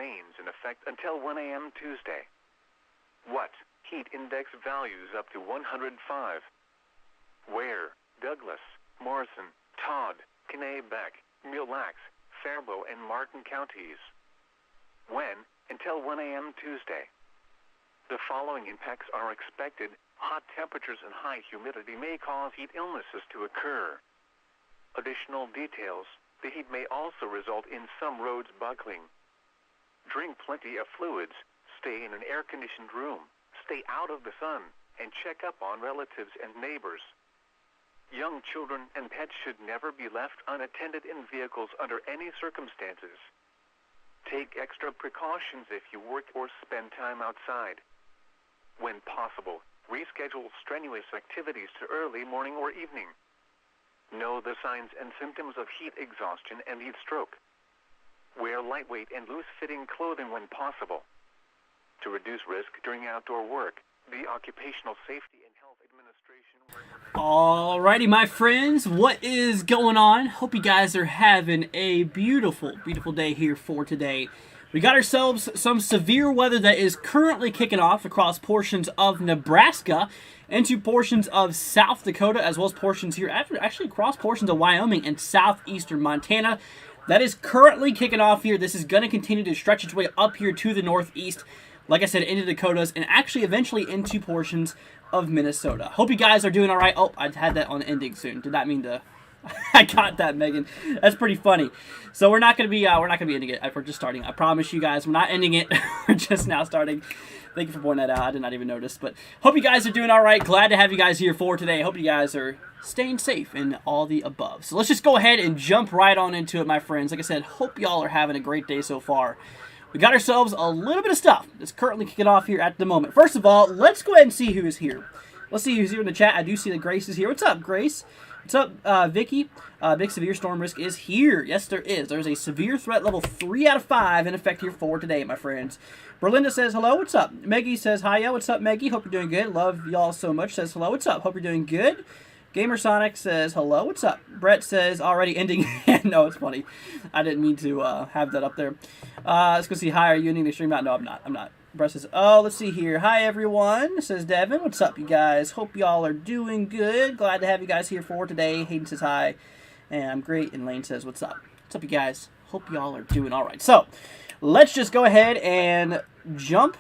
remains in effect until 1 a.m. Tuesday. What? Heat index values up to 105. Where? Douglas, Morrison, Todd, Kennebec, Mille Lacs, Faribault, and Martin counties. When? Until 1 a.m. Tuesday. The following impacts are expected. Hot temperatures and high humidity may cause heat illnesses to occur. Additional details. The heat may also result in some roads buckling. Drink plenty of fluids. Stay in an air-conditioned room. Stay out of the sun. And check up on relatives and neighbors. Young children and pets should never be left unattended in vehicles under any circumstances. Take extra precautions if you work or spend time outside. When possible, reschedule strenuous activities to early morning or evening. Know the signs and symptoms of heat exhaustion and heat stroke. Wear lightweight and loose-fitting clothing when possible. To reduce risk during outdoor work, the Occupational Safety and Health Administration... Alrighty, my friends, what is going on? Hope you guys are having a beautiful, beautiful day here for today. We got ourselves some severe weather that is currently kicking off across portions of Nebraska into portions of South Dakota, as well as portions here, actually across portions of Wyoming and southeastern Montana. That is currently kicking off here. This is going to continue to stretch its way up here to the northeast, like I said, into the Dakotas, and actually eventually into portions of Minnesota. Hope you guys are doing all right. Oh, I had that on ending soon. Did not mean to. I got that, Megan. That's pretty funny. So we're not gonna be ending it. We're just starting. I promise you guys, we're not ending it. We're just now starting. Thank you for pointing that out. I did not even notice. But hope you guys are doing all right. Glad to have you guys here for today. Hope you guys are staying safe and all the above. So let's just go ahead and jump right on into it, my friends. Like I said, hope y'all are having a great day so far. We got ourselves a little bit of stuff that's currently kicking off here at the moment. First of all, let's go ahead and see who is here. Let's see who's here in the chat. I do see that Grace is here. What's up, Grace? What's up, Vicky? Big severe storm risk is here. Yes, there is. There's a severe threat level 3 out of 5 in effect here for today, my friends. Berlinda says hello. What's up? Meggie says hi. Yeah, what's up, Meggie? Hope you're doing good. Love y'all so much. Says hello. What's up? Hope you're doing good. Gamersonic says hello. What's up? Brett says already ending. No, it's funny. I didn't mean to have that up there. Let's go see. Hi, are you ending the stream? No, I'm not. Brett says, oh, let's see here. Hi, everyone, says Devin. What's up, you guys? Hope y'all are doing good. Glad to have you guys here for today. Hayden says hi. And I'm great. And Lane says, what's up? What's up, you guys? Hope y'all are doing all right. So, let's just go ahead and jump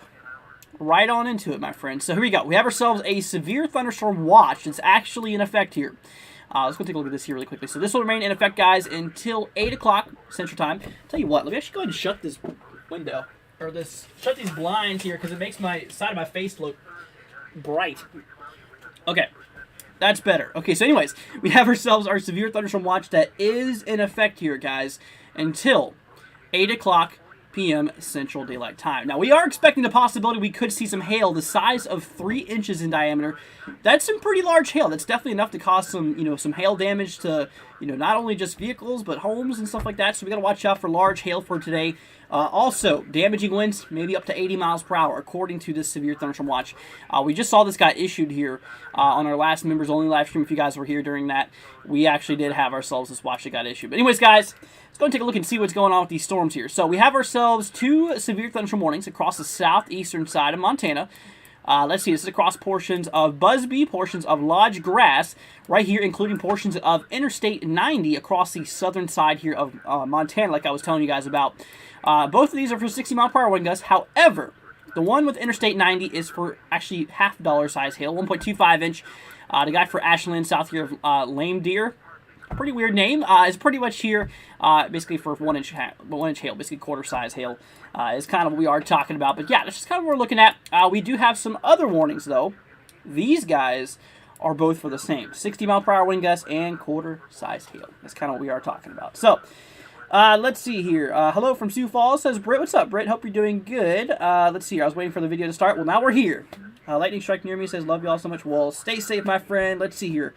right on into it, my friends. So, here we go. We have ourselves a severe thunderstorm watch that's actually in effect here. Let's go take a look at this here really quickly. So, this will remain in effect, guys, until 8 o'clock Central Time. Tell you what, let me actually go ahead and shut this window. Shut these blinds here because it makes my side of my face look bright. Okay, that's better. Okay, so anyways, we have ourselves our severe thunderstorm watch that is in effect here, guys, until 8 o'clock p.m. Central Daylight Time. Now, we are expecting the possibility we could see some hail the size of 3 inches in diameter. That's some pretty large hail. That's definitely enough to cause some hail damage to, not only just vehicles, but homes and stuff like that. So we got to watch out for large hail for today. Also, damaging winds, maybe up to 80 miles per hour, according to this severe thunderstorm watch. We just saw this got issued here on our last members only live stream. If you guys were here during that, we actually did have ourselves this watch that got issued. But anyways, guys, let's go and take a look and see what's going on with these storms here. So we have ourselves 2 severe thunderstorm warnings across the southeastern side of Montana. Let's see, this is across portions of Busby, portions of Lodge Grass, right here, including portions of Interstate 90 across the southern side here of Montana, like I was telling you guys about. Both of these are for 60 mile per hour wind gusts. However, the one with Interstate 90 is for actually $half size hail, 1.25 inch. The guy for Ashland, south here of Lame Deer, pretty weird name, is pretty much here basically for 1 inch hail, basically quarter size hail is kind of what we are talking about. But yeah, that's just kind of what we're looking at. We do have some other warnings though. These guys are both for the same 60 mile per hour wind gusts and quarter size hail. That's kind of what we are talking about. So let's see here. Hello from Sioux Falls, says Britt. What's up, Britt? Hope you're doing good. Let's see here. I was waiting for the video to start. Well, now we're here. Lightning Strike Near Me says, love y'all so much. Well, stay safe, my friend. Let's see here.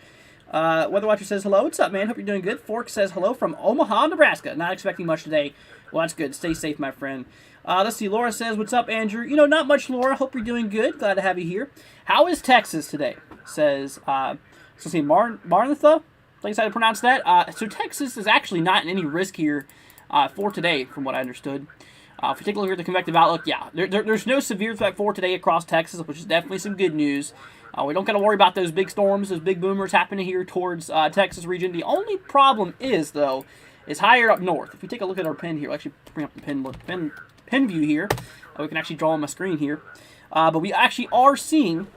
Weather Watcher says, hello. What's up, man? Hope you're doing good. Fork says, hello from Omaha, Nebraska. Not expecting much today. Well, that's good. Stay safe, my friend. Let's see. Laura says, what's up, Andrew? Not much, Laura. Hope you're doing good. Glad to have you here. How is Texas today? Says, let's see, Martha? Like I pronounce that. So Texas is actually not in any risk here for today, from what I understood. If you take a look at the convective outlook, yeah, there's no severe threat for today across Texas, which is definitely some good news. We don't got to worry about those big storms, those big boomers happening here towards Texas region. The only problem is, though, is higher up north. If you take a look at our pin here, we'll actually bring up the pin view here. We can actually draw on my screen here. But we actually are seeing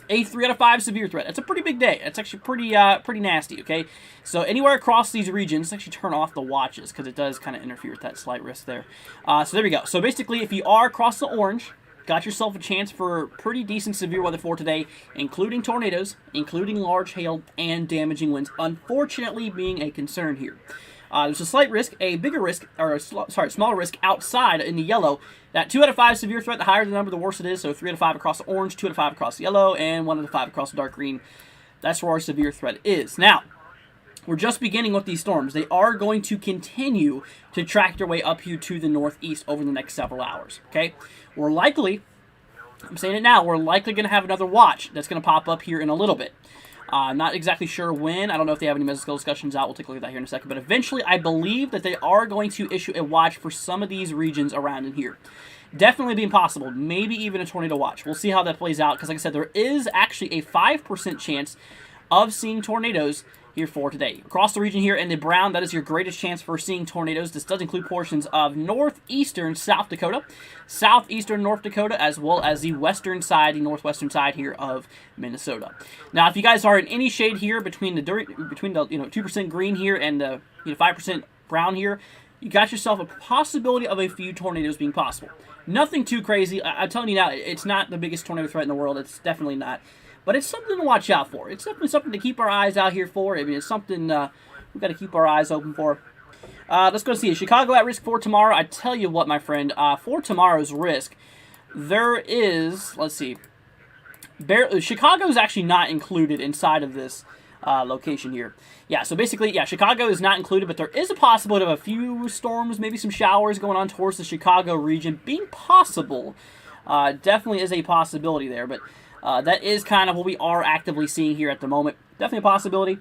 a 3 out of 5 severe threat. That's a pretty big day. That's actually pretty nasty, okay? So anywhere across these regions, let's actually turn off the watches because it does kind of interfere with that slight risk there. So there we go. So basically, if you are across the orange, got yourself a chance for pretty decent severe weather for today, including tornadoes, including large hail, and damaging winds, unfortunately being a concern here. There's a slight risk, a bigger risk, or smaller risk outside in the yellow. That 2 out of 5 severe threat, the higher the number, the worse it is. So 3 out of 5 across the orange, 2 out of 5 across the yellow, and 1 out of 5 across the dark green. That's where our severe threat is. Now, we're just beginning with these storms. They are going to continue to track their way up here to the northeast over the next several hours, okay? We're likely, I'm saying it now, we're likely going to have another watch that's going to pop up here in a little bit. I'm not exactly sure when. I don't know if they have any mesoscale discussions out. We'll take a look at that here in a second. But eventually, I believe that they are going to issue a watch for some of these regions around in here. Definitely being possible. Maybe even a tornado watch. We'll see how that plays out. Because like I said, there is actually a 5% chance of seeing tornadoes here for today. Across the region here in the brown, that is your greatest chance for seeing tornadoes. This does include portions of northeastern South Dakota, southeastern North Dakota, as well as the western side, the northwestern side here of Minnesota. Now, if you guys are in any shade here between the 2% green here and the 5% brown here, you got yourself a possibility of a few tornadoes being possible. Nothing too crazy. I'm telling you now, it's not the biggest tornado threat in the world. It's definitely not. But it's something to watch out for. It's definitely something to keep our eyes out here for. I mean, it's something we've got to keep our eyes open for. Let's go see. Is Chicago at risk for tomorrow? I tell you what, my friend. For tomorrow's risk, there is, let's see. Chicago is actually not included inside of this location here. Yeah, so basically, yeah, Chicago is not included, but there is a possibility of a few storms, maybe some showers going on towards the Chicago region being possible. Definitely is a possibility there, but that is kind of what we are actively seeing here at the moment. Definitely a possibility.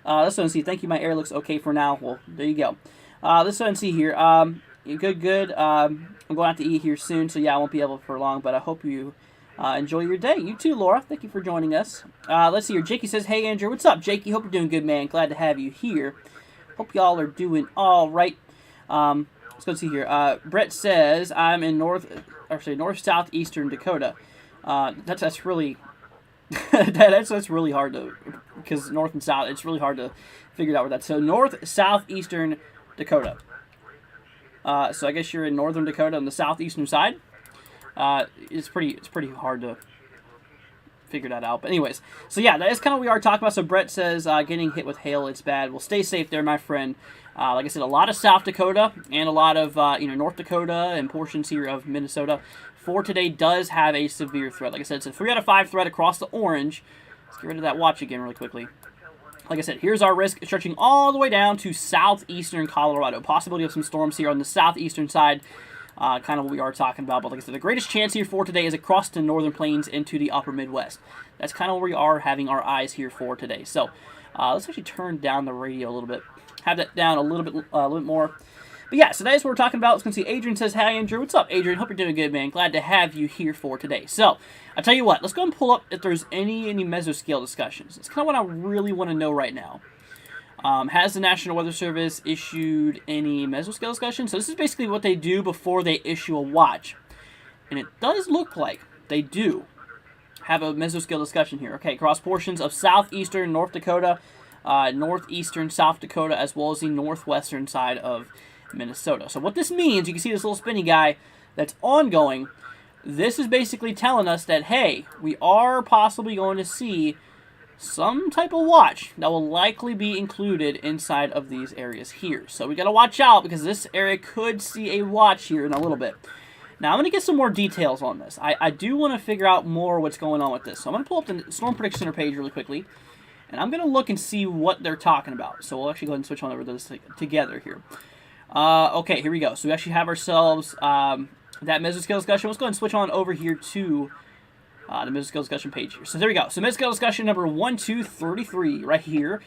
Let's go and see. Thank you. My air looks okay for now. Well, there you go. Let's go and see here. Good. I'm going out to eat here soon, so yeah, I won't be able for long, but I hope you enjoy your day. You too, Laura. Thank you for joining us. Let's see here. Jakey says, hey, Andrew. What's up, Jakey? Hope you're doing good, man. Glad to have you here. Hope y'all are doing all right. Let's go see here. Brett says, I'm in north-southeastern Dakota. That's really that's really hard to, because north and south, it's really hard to figure out where that's. So north southeastern Dakota. So I guess you're in northern Dakota on the southeastern side. It's pretty hard to figure that out. But anyways, so yeah, that is kind of what we are talking about. So Brett says getting hit with hail, it's bad. Well, stay safe there, my friend. Like I said, a lot of South Dakota and a lot of North Dakota and portions here of Minnesota for today does have a severe threat. Like I said, it's a 3 out of 5 threat across the orange. Let's get rid of that watch again really quickly. Like I said, here's our risk stretching all the way down to southeastern Colorado. Possibility of some storms here on the southeastern side. Kind of what we are talking about. But like I said, the greatest chance here for today is across the northern plains into the upper Midwest. That's kind of where we are having our eyes here for today. So let's actually turn down the radio a little bit. Have that down a little bit more. But yeah, so that is what we're talking about. Let's go see. Adrian says, "Hi, Andrew. What's up, Adrian? Hope you're doing good, man. Glad to have you here for today." So, I'll tell you what. Let's go and pull up if there's any mesoscale discussions. It's kind of what I really want to know right now. Has the National Weather Service issued any mesoscale discussions? So this is basically what they do before they issue a watch. And it does look like they do have a mesoscale discussion here. Okay, across portions of southeastern North Dakota, northeastern South Dakota, as well as the northwestern side of Minnesota. So what this means, you can see this little spinny guy that's ongoing. This is basically telling us that, hey, we are possibly going to see some type of watch that will likely be included inside of these areas here. So we got to watch out because this area could see a watch here in a little bit. Now I'm going to get some more details on this. I do want to figure out more what's going on with this. So I'm going to pull up the Storm Prediction Center page really quickly. And I'm going to look and see what they're talking about. So we'll actually go ahead and switch on over to this together here. Okay, here we go. So we actually have ourselves that mesoscale discussion. Let's go ahead and switch on over here to the mesoscale discussion page here. So there we go. So mesoscale discussion number 1233 right here.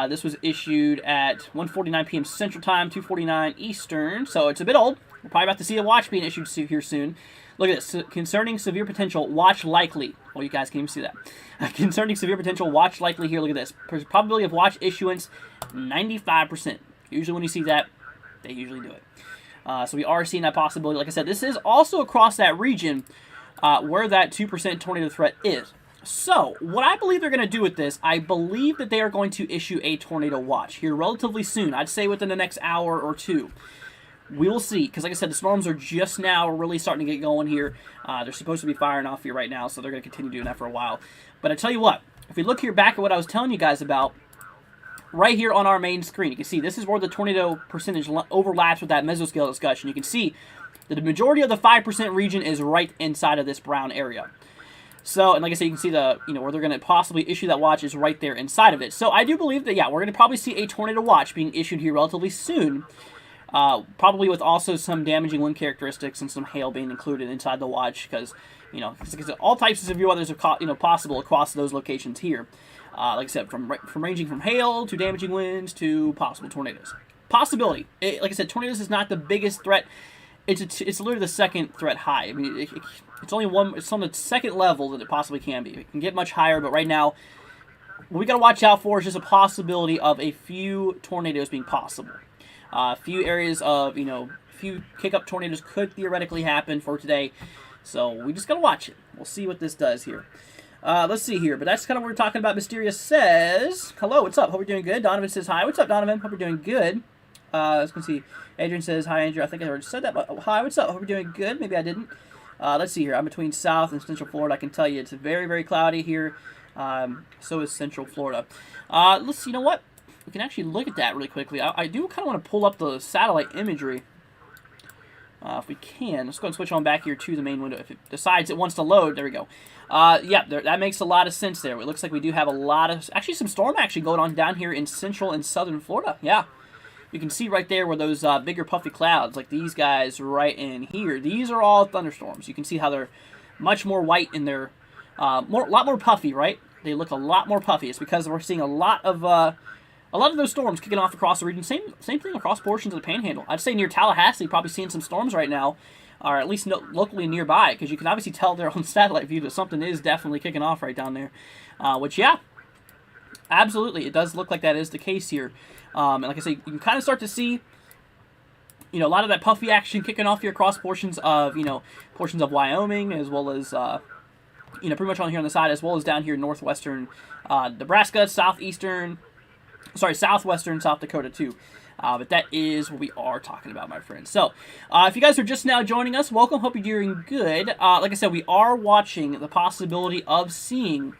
This was issued at 1:49 p.m. Central Time, 2:49 Eastern, so it's a bit old. We're probably about to see a watch being issued here soon. Look at this. Concerning severe potential, watch likely. Oh, you guys can't even see that. Concerning severe potential, watch likely here. Look at this. Probability of watch issuance, 95%. Usually when you see that, they usually do it. So we are seeing that possibility. Like I said, this is also across that region where that 2% tornado threat is. So, what I believe they're going to do with this, I believe that they are going to issue a tornado watch here relatively soon. I'd say within the next hour or two. We will see, because like I said, the storms are just now really starting to get going here. They're supposed to be firing off here right now, so they're going to continue doing that for a while. But I tell you what, if we look here back at what I was telling you guys about, right here on our main screen, you can see this is where the tornado percentage overlaps with that mesoscale discussion. You can see that the majority of the 5% region is right inside of this brown area. So, and like I said, you can see the, where they're going to possibly issue that watch is right there inside of it. So I do believe that, yeah, we're going to probably see a tornado watch being issued here relatively soon. Probably with also some damaging wind characteristics and some hail being included inside the watch because, all types of severe weathers are, possible across those locations here. Like I said, from ranging from hail to damaging winds to possible tornadoes. Possibility. Like I said, tornadoes is not the biggest threat. It's literally the second threat high. I mean, it's only one. It's on the second level that it possibly can be. It can get much higher, but right now, what we got to watch out for is just a possibility of a few tornadoes being possible. A few areas of, few kick-up tornadoes could theoretically happen for today. So we just got to watch it. We'll see what this does here. Let's see here. But that's kind of what we're talking about. Mysterious says, hello, what's up? Hope you're doing good. Donovan says, hi. What's up, Donovan? Hope you're doing good. Let's go see. Adrian says, hi, Andrew. I think I already said that, but hi, what's up? Hope you're doing good. Maybe I didn't. Let's see here. I'm between South and Central Florida. I can tell you it's very, very cloudy here. So is Central Florida. Let's see. You know what? We can actually look at that really quickly. I do kind of want to pull up the satellite imagery. If we can. Let's go and switch on back here to the main window. If it decides it wants to load, there we go. Yeah, that makes a lot of sense there. It looks like we do have a lot of, actually some storm action going on down here in Central and Southern Florida. Yeah. You can see right there where those bigger puffy clouds, like these guys right in here, these are all thunderstorms. You can see how they're much more white and they're a lot more puffy, right? They look a lot more puffy. It's because we're seeing a lot of those storms kicking off across the region. Same thing across portions of the Panhandle. I'd say near Tallahassee, probably seeing some storms right now, or at least locally nearby, because you can obviously tell there on satellite view that something is definitely kicking off right down there. Which, yeah, absolutely, it does look like that is the case here. And like I say, you can kind of start to see, a lot of that puffy action kicking off here across portions of Wyoming, as well as, pretty much on here on the side, as well as down here in northwestern Nebraska, southwestern South Dakota too. But that is what we are talking about, my friends. So, if you guys are just now joining us, welcome. Hope you're doing good. Like I said, we are watching the possibility of seeing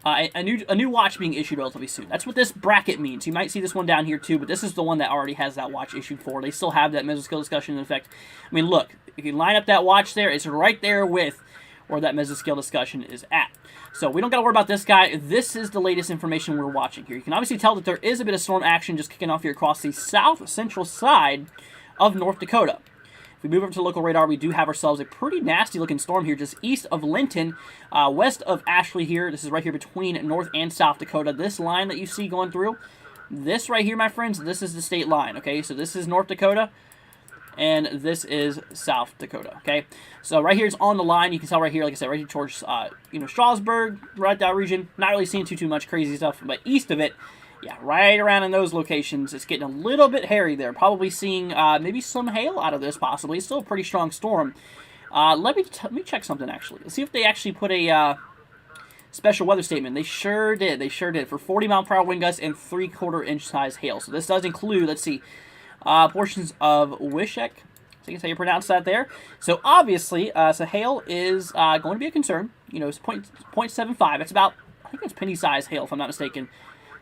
a new watch being issued relatively soon. That's what this bracket means. You might see this one down here too, but this is the one that already has that watch issued for. They still have that mesoscale discussion in effect. I mean, look, if you line up that watch there, it's right there with where that mesoscale discussion is at. So we don't got to worry about this guy. This is the latest information we're watching here. You can obviously tell that there is a bit of storm action just kicking off here across the south-central side of North Dakota. If we move over to local radar, we do have ourselves a pretty nasty-looking storm here just east of Linton, west of Ashley here. This is right here between North and South Dakota. This line that you see going through, this right here, my friends, this is the state line, okay? So this is North Dakota, and this is South Dakota, okay? So right here is on the line. You can tell right here, like I said, right here towards, Strasburg, right that region. Not really seeing too much crazy stuff, but east of it, yeah, right around in those locations, it's getting a little bit hairy there. Probably seeing maybe some hail out of this, possibly. It's still a pretty strong storm. Let me check something, actually. Let's see if they actually put a special weather statement. They sure did. They sure did. For 40-mile-per-hour wind gusts and 3/4-inch size hail. So this does include, let's see, portions of Wishek. I think that's how you pronounce that there. So obviously, so hail is going to be a concern. It's 0.75. It's about, I think it's penny-size hail, if I'm not mistaken.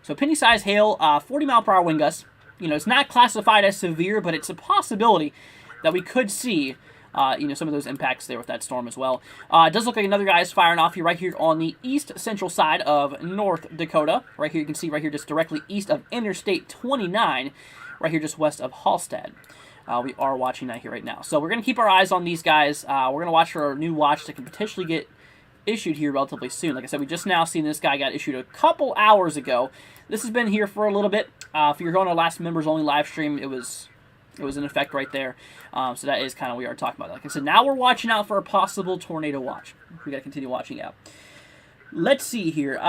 So penny-size hail, 40-mile-per-hour wind gusts. It's not classified as severe, but it's a possibility that we could see, some of those impacts there with that storm as well. It does look like another guy is firing off here right here on the east-central side of North Dakota. Right here, you can see right here just directly east of Interstate 29, right here just west of Hallstead. We are watching that here right now. So we're going to keep our eyes on these guys. We're going to watch for a new watch that can potentially get issued here relatively soon. Like I said, we just now seen this guy got issued a couple hours ago. This has been here for a little bit. If you're going to our last members only live stream, it was in effect right there. So that is kind of what we are talking about. Like I said, now we're watching out for a possible tornado watch. We got to continue watching out. Let's see here.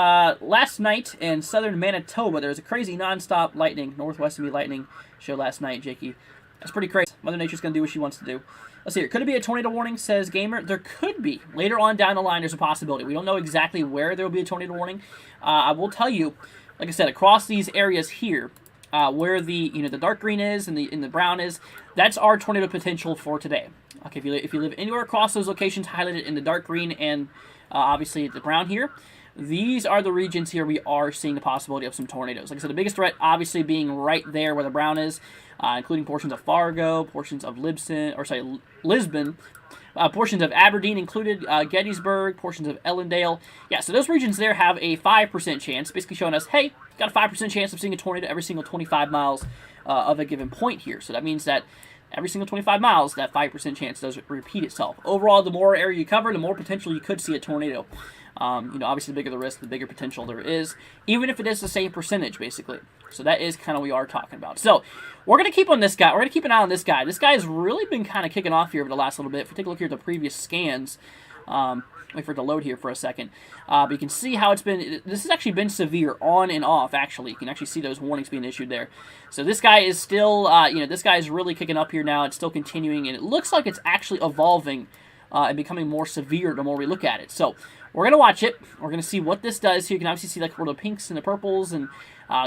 Last night in southern Manitoba, there was a crazy non-stop lightning, northwesterly lightning show last night, Jakey. That's pretty crazy. Mother Nature's going to do what she wants to do. Let's see here. Could it be a tornado warning, says Gamer? There could be. Later on down the line, there's a possibility. We don't know exactly where there will be a tornado warning. I will tell you, like I said, across these areas here, where the the dark green is and the brown is, that's our tornado potential for today. Okay, if you live anywhere across those locations highlighted in the dark green and obviously the brown here, these are the regions here we are seeing the possibility of some tornadoes. Like I said, the biggest threat obviously being right there where the brown is, including portions of Fargo, portions of Lisbon, portions of Aberdeen included, Gettysburg, portions of Ellendale. Yeah, so those regions there have a 5% chance, basically showing us, hey, got a 5% chance of seeing a tornado every single 25 miles of a given point here. So that means that every single 25 miles, that 5% chance does repeat itself. Overall, the more area you cover, the more potential you could see a tornado. Obviously, the bigger the risk, the bigger potential there is, even if it is the same percentage, basically. So that is kind of what we are talking about. So we're going to keep on this guy. We're going to keep an eye on this guy. This guy has really been kind of kicking off here over the last little bit. If we take a look here at the previous scans, wait for it to load here for a second. But you can see how it's been. This has actually been severe on and off, actually. You can actually see those warnings being issued there. So this guy is still, this guy is really kicking up here now. It's still continuing, and it looks like it's actually evolving and becoming more severe the more we look at it. So we're going to watch it. We're going to see what this does here. You can obviously see like where the pinks and the purples and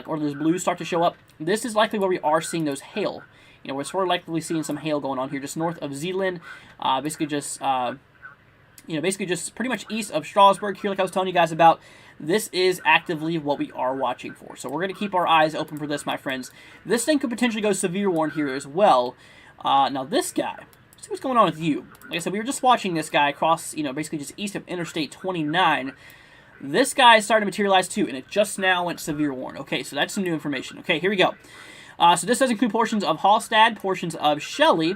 or those blues start to show up. This is likely where we are seeing those hail. We're sort of likely seeing some hail going on here just north of Zeeland. Basically just pretty much east of Strasbourg here, like I was telling you guys about. This is actively what we are watching for. So we're going to keep our eyes open for this, my friends. This thing could potentially go severe warn here as well. Now this guy, let's see what's going on with you. Like I said, we were just watching this guy across, basically just east of Interstate 29. This guy is starting to materialize too, and it just now went severe warn. Okay, so that's some new information. Okay, here we go. So this does include portions of Hallstatt, portions of Shelley,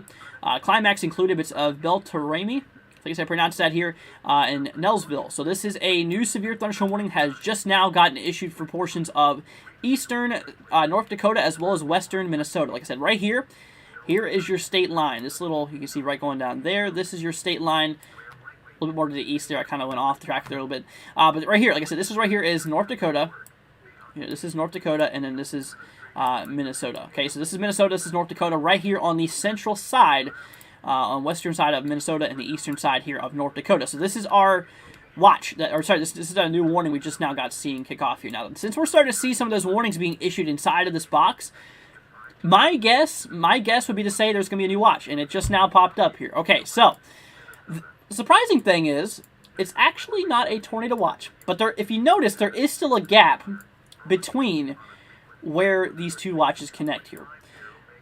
Climax included bits of Beltrami, I guess I pronounced that here, in Nelsville. So this is a new severe thunderstorm warning has just now gotten issued for portions of eastern North Dakota as well as western Minnesota. Like I said, right here, here is your state line. This little, you can see right going down there, this is your state line. A little bit more to the east there. I kind of went off the track there a little bit. But right here, like I said, this is right here is North Dakota. This is North Dakota, and then this is Minnesota. Okay, so this is Minnesota, this is North Dakota, right here on the central side, on western side of Minnesota, and the eastern side here of North Dakota. So this is our watch, this is a new warning we just now got seeing kick off here. Now, since we're starting to see some of those warnings being issued inside of this box, my guess would be to say there's going to be a new watch, and it just now popped up here. Okay, so the surprising thing is, it's actually not a tornado watch. But there, if you notice, there is still a gap between where these two watches connect here.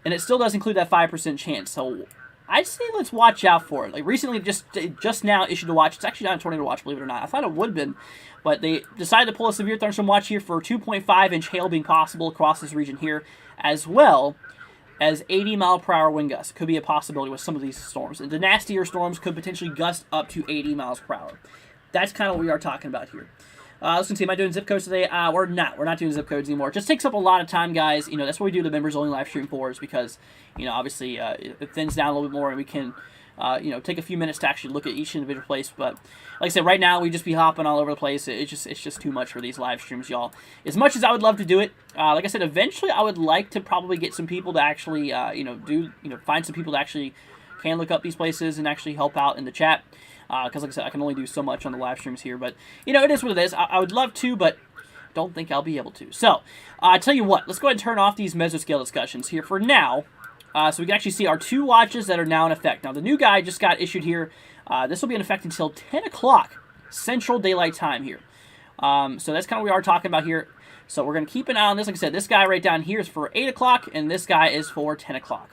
And it still does include that 5% chance. So I'd say let's watch out for it. Like recently, just now issued a watch. It's actually not a tornado watch, believe it or not. I thought it would have been. But they decided to pull a severe thunderstorm watch here for 2.5-inch hail being possible across this region here, as well as 80-mile-per-hour wind gusts. Could be a possibility with some of these storms. And the nastier storms could potentially gust up to 80 miles per hour. That's kind of what we are talking about here. Let's see, am I doing zip codes today? We're not. We're not doing zip codes anymore. It just takes up a lot of time, guys. That's what we do the members only live stream for, is because, obviously it thins down a little bit more and we can, take a few minutes to actually look at each individual place. But like I said, right now we just be hopping all over the place. It's just too much for these live streams, y'all. As much as I would love to do it, like I said, eventually I would like to probably get some people to actually, find some people that actually can look up these places and actually help out in the chat. Because like I said, I can only do so much on the live streams here. But, it is what it is. I would love to, but don't think I'll be able to. So, I tell you what, let's go ahead and turn off these mesoscale discussions here for now. So we can actually see our two watches that are now in effect. Now, the new guy just got issued here. This will be in effect until 10 o'clock Central Daylight Time here. So that's kind of what we are talking about here. So we're going to keep an eye on this. Like I said, this guy right down here is for 8 o'clock, and this guy is for 10 o'clock.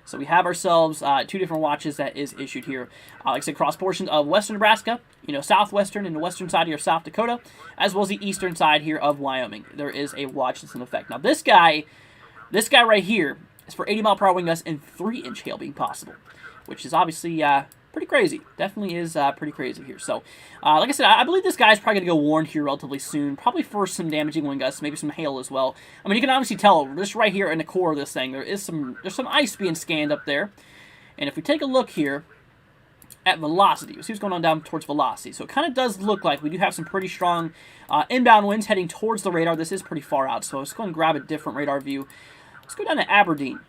So we have ourselves two different watches that is issued here. Like I said, cross portions of western Nebraska, southwestern and the western side here of South Dakota, as well as the eastern side here of Wyoming. There is a watch that's in effect. Now this guy right here is for 80-mile-per-hour wind gusts and 3-inch hail being possible, which is obviously pretty crazy. Definitely is pretty crazy here. So, like I said, I believe this guy's probably going to go warned here relatively soon. Probably for some damaging wind gusts, maybe some hail as well. I mean, you can obviously tell just right here in the core of this thing, there's some ice being scanned up there. And if we take a look here at velocity, see what's going on down towards velocity. So it kind of does look like we do have some pretty strong inbound winds heading towards the radar. This is pretty far out, so let's go and grab a different radar view. Let's go down to Aberdeen.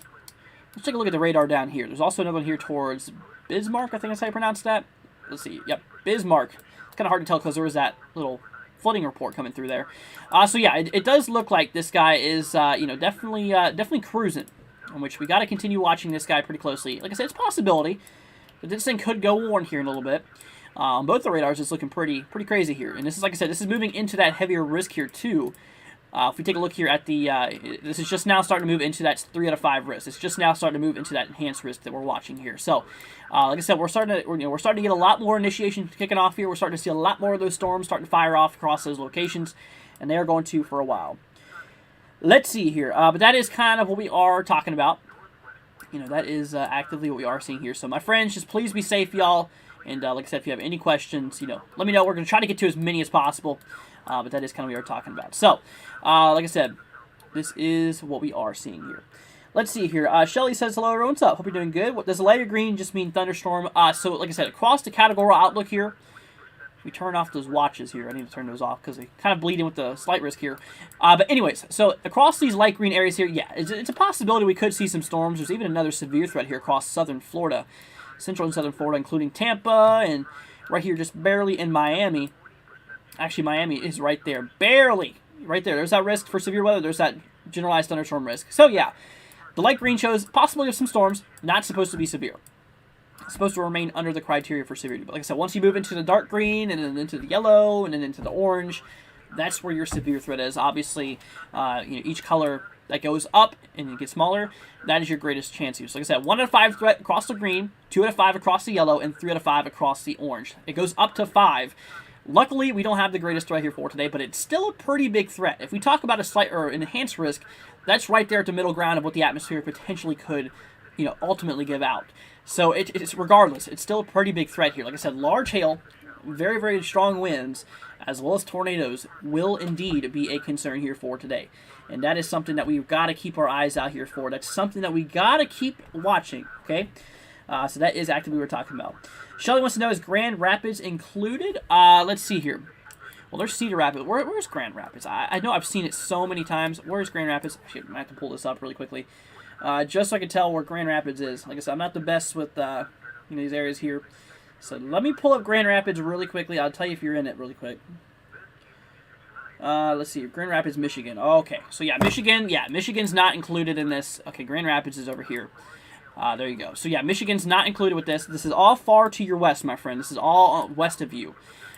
Let's take a look at the radar down here. There's also another one here towards Bismarck, I think that's how you pronounce that. Let's see. Yep, Bismarck. It's kind of hard to tell because there was that little flooding report coming through there. So yeah, it does look like this guy is, definitely cruising, in which we got to continue watching this guy pretty closely. Like I said, it's a possibility that this thing could go warned here in a little bit. On both the radars, it's looking pretty crazy here. And this is, like I said, this is moving into that heavier risk here too. If we take a look here at the, this is just now starting to move into that 3 out of 5 risk. It's just now starting to move into that enhanced risk that we're watching here. So, like I said, we're starting to get a lot more initiation kicking off here. We're starting to see a lot more of those storms starting to fire off across those locations, and they are going to for a while. Let's see here, but that is kind of what we are talking about. That is actively what we are seeing here. So, my friends, just please be safe, y'all. And like I said, if you have any questions, let me know. We're going to try to get to as many as possible. But that is kind of what we are talking about. So, like I said, this is what we are seeing here. Let's see here. Shelly says, hello, everyone. What's up? Hope you're doing good. What does lighter green just mean thunderstorm? So, like I said, across the categorical outlook here, we turn off those watches here. I need to turn those off because they kind of bleed in with the slight risk here. But anyways, so across these light green areas here, yeah, it's a possibility we could see some storms. There's even another severe threat here across southern Florida, central and southern Florida, including Tampa, and right here just barely in Miami. Actually, Miami is right there. Barely. Right there. There's that risk for severe weather. There's that generalized thunderstorm risk. So, yeah. The light green shows possibility of some storms. Not supposed to be severe. It's supposed to remain under the criteria for severity. But like I said, once you move into the dark green, and then into the yellow, and then into the orange, that's where your severe threat is. Obviously, each color that goes up and it gets smaller, that is your greatest chance here. So like I said, 1 out of 5 threat across the green, 2 out of 5 across the yellow, and 3 out of 5 across the orange. It goes up to 5. Luckily, we don't have the greatest threat here for today, but it's still a pretty big threat. If we talk about a slight or enhanced risk, that's right there at the middle ground of what the atmosphere potentially could, ultimately give out. So it's regardless, it's still a pretty big threat here. Like I said, large hail, very, very strong winds, as well as tornadoes will indeed be a concern here for today. And that is something that we've got to keep our eyes out here for. That's something that we got to keep watching, okay? So that is actively what we're talking about. Shelly wants to know, is Grand Rapids included? Let's see here. Well, there's Cedar Rapids. Where's Grand Rapids? I know I've seen it so many times. Where's Grand Rapids? Actually, I might have to pull this up really quickly. Just so I can tell where Grand Rapids is. Like I said, I'm not the best with these areas here. So let me pull up Grand Rapids really quickly. I'll tell you if you're in it really quick. Let's see. Grand Rapids, Michigan. Okay. So yeah, Michigan. Yeah, Michigan's not included in this. Okay, Grand Rapids is over here. There you go. So yeah, Michigan's not included with this. This is all far to your west, my friend. This is all west of you.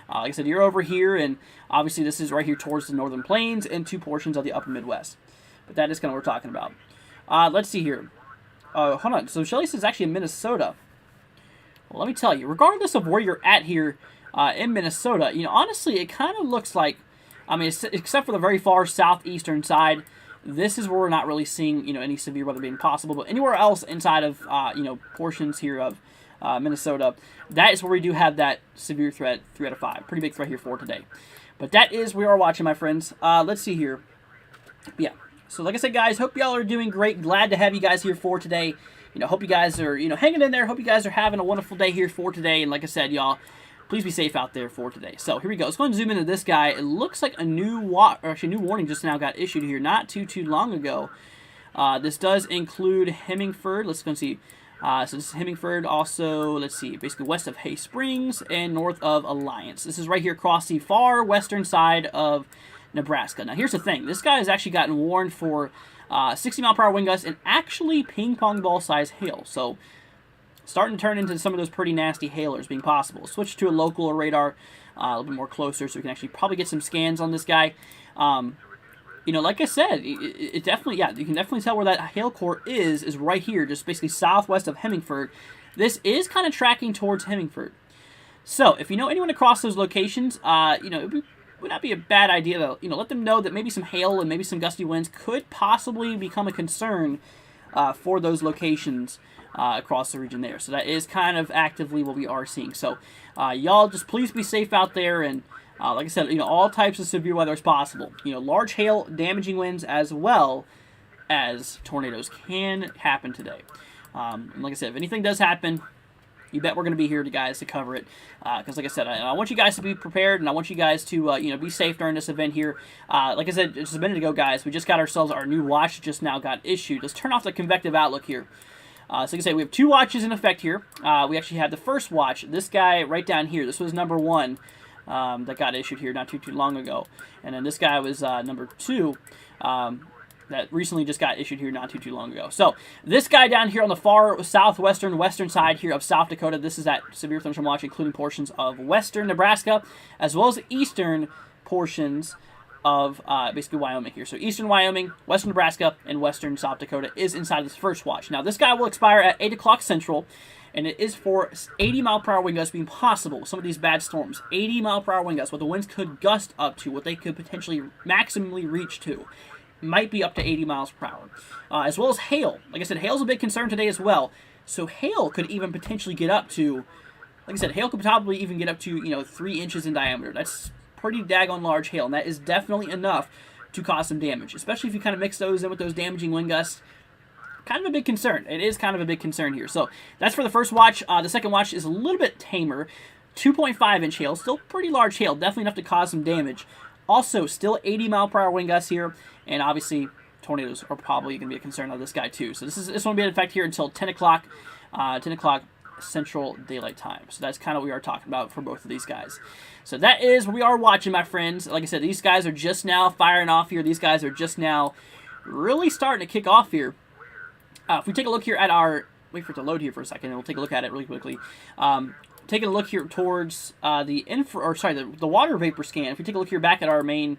Like I said, you're over here, and obviously this is right here towards the northern plains and 2 portions of the upper Midwest. But that is kind of what we're talking about. Let's see here. Hold on. So Shelly says actually in Minnesota. Well, let me tell you, regardless of where you're at here in Minnesota, honestly, it kind of looks like, except for the very far southeastern side, this is where we're not really seeing, any severe weather being possible. But anywhere else inside of, portions here of Minnesota, that is where we do have that severe threat, 3 out of 5. Pretty big threat here for today. But that is where we are watching, my friends. Let's see here. Yeah. So like I said, guys, hope y'all are doing great. Glad to have you guys here for today. Hope you guys are, hanging in there. Hope you guys are having a wonderful day here for today. And like I said, y'all, please be safe out there for today. So here we go. Let's go and zoom into this guy. It looks like a new warning just now got issued here not too long ago. This does include Hemingford. Let's go and see. So this is Hemingford. Also, let's see, basically west of Hay Springs and north of Alliance. This is right here across the far western side of Nebraska. Now here's the thing. This guy has actually gotten warned for 60-mile-per-hour wind gusts and actually ping-pong ball size hail. So starting to turn into some of those pretty nasty hailers being possible. Switch to a local radar a little bit more closer so we can actually probably get some scans on this guy. Like I said, it definitely, yeah, you can definitely tell where that hail core is right here, just basically southwest of Hemingford. This is kind of tracking towards Hemingford. So if you know anyone across those locations, it would not be a bad idea to, let them know that maybe some hail and maybe some gusty winds could possibly become a concern for those locations across the region there. So that is kind of actively what we are seeing. So y'all just please be safe out there, and like I said, all types of severe weather is possible. Large hail, damaging winds, as well as tornadoes can happen today. And like I said, if anything does happen, you bet we're going to be here, guys, to cover it. Because, like I said, I want you guys to be prepared, and I want you guys to, be safe during this event here. Like I said just a minute ago, guys, we just got ourselves our new watch just now got issued. Let's turn off the convective outlook here. So, like I say, we have 2 watches in effect here. We actually have the first watch, this guy right down here. This was number 1 that got issued here not too long ago. And then this guy was number 2. That recently just got issued here not too long ago. So this guy down here on the far western side here of South Dakota, this is that severe thunderstorm watch, including portions of western Nebraska, as well as eastern portions of basically Wyoming here. So eastern Wyoming, western Nebraska, and western South Dakota is inside this first watch. Now this guy will expire at 8 o'clock Central, and it is for 80-mile-per-hour wind gusts being possible with some of these bad storms. 80-mile-per-hour wind gusts, what the winds could gust up to, what they could potentially maximally reach to. Might be up to 80 miles per hour. As well as hail. Like I said, hail's a big concern today as well. So hail could even potentially get up to, like I said, hail could probably even get up to, 3 inches in diameter. That's pretty daggone large hail, and that is definitely enough to cause some damage, especially if you kind of mix those in with those damaging wind gusts. Kind of a big concern. It is kind of a big concern here. So that's for the first watch. The second watch is a little bit tamer. 2.5-inch hail. Still pretty large hail. Definitely enough to cause some damage. Also, still 80-mile-per-hour wind gusts here, and obviously tornadoes are probably going to be a concern of this guy too. So this one will be in effect here until 10 o'clock Central Daylight Time. So that's kind of what we are talking about for both of these guys. So that is what we are watching, my friends. Like I said, these guys are just now firing off here. These guys are just now really starting to kick off here. If we take a look here at our... Wait for it to load here for a second, and we'll take a look at it really quickly. Taking a look here towards the water vapor scan. If you take a look here back at our main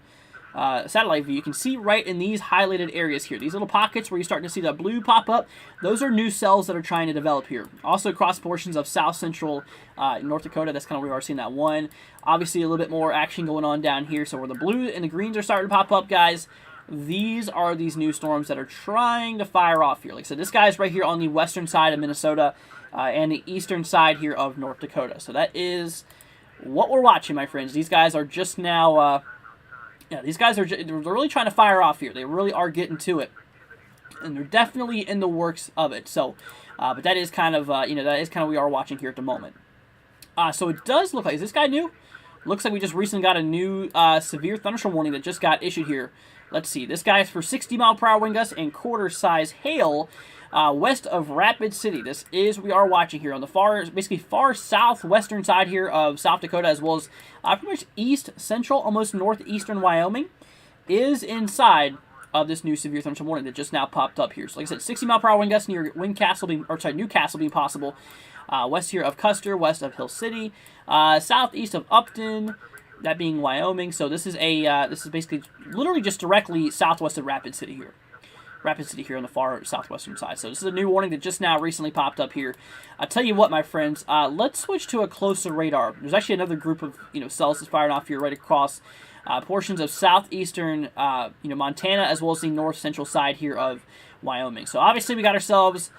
satellite view, you can see right in these highlighted areas here, these little pockets where you're starting to see the blue pop up, those are new cells that are trying to develop here. Also across portions of south central North Dakota, that's kind of where we are seeing that one. Obviously a little bit more action going on down here, so where the blue and the greens are starting to pop up, guys, these are these new storms that are trying to fire off here. Like I said, this guy's right here on the western side of Minnesota, and the eastern side here of North Dakota. So that is what we're watching, my friends. These guys are just now, they're really trying to fire off here. They really are getting to it, and they're definitely in the works of it. So, but that is kind of, that is kind of what we are watching here at the moment. So it does look like, is this guy new? Looks like we just recently got a new severe thunderstorm warning that just got issued here. Let's see. This guy is for 60-mile-per-hour wind gusts and quarter-size hail. West of Rapid City. This is what we are watching here on the far southwestern side here of South Dakota, as well as pretty much east central, almost northeastern Wyoming, is inside of this new severe thunderstorm warning that just now popped up here. So like I said, 60-mile-per-hour wind gusts near Newcastle being possible. West here of Custer, west of Hill City, southeast of Upton, that being Wyoming. So this is basically literally just directly southwest of Rapid City here. Rapid City here on the far southwestern side. So this is a new warning that just now recently popped up here. I'll tell you what, my friends, let's switch to a closer radar. There's actually another group of cells that's firing off here right across portions of southeastern Montana, as well as the north central side here of Wyoming. So obviously we got ourselves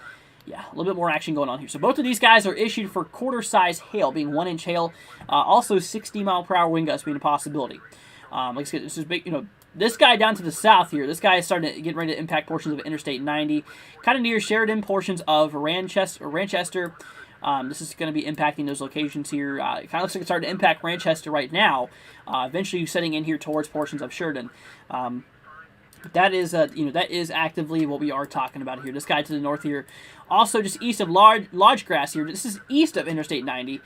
a little bit more action going on here. So both of these guys are issued for quarter-size hail, being 1-inch hail. Also 60-mile-per-hour wind gusts being a possibility. Like I said, this is big, this guy down to the south here, this guy is starting to get ready to impact portions of Interstate 90, kind of near Sheridan, portions of Ranchester. This is going to be impacting those locations here. It kind of looks like it's starting to impact Ranchester right now, eventually setting in here towards portions of Sheridan. That is actively what we are talking about here. This guy to the north here, also just east of Lodge Grass here. This is east of Interstate 90.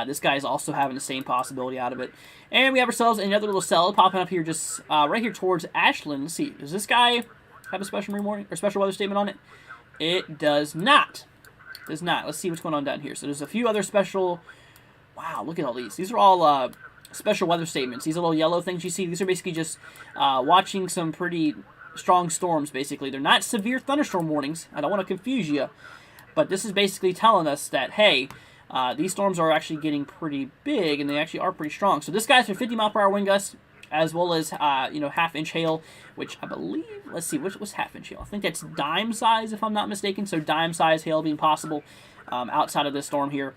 This guy is also having the same possibility out of it. And we have ourselves another little cell popping up here just right here towards Ashland. Let's see. Does this guy have a special warning or special weather statement on it? It does not. It does not. Let's see what's going on down here. So there's a few other special... Wow, look at all these. These are all special weather statements. These little yellow things you see, these are basically just watching some pretty strong storms, basically. They're not severe thunderstorm warnings. I don't want to confuse you. But this is basically telling us that, hey... these storms are actually getting pretty big, and they actually are pretty strong. So this guy's for 50-mile-per-hour wind gusts, as well as half-inch hail, which I believe, let's see, what's half-inch hail? I think that's dime size, if I'm not mistaken. So dime size hail being possible outside of this storm here.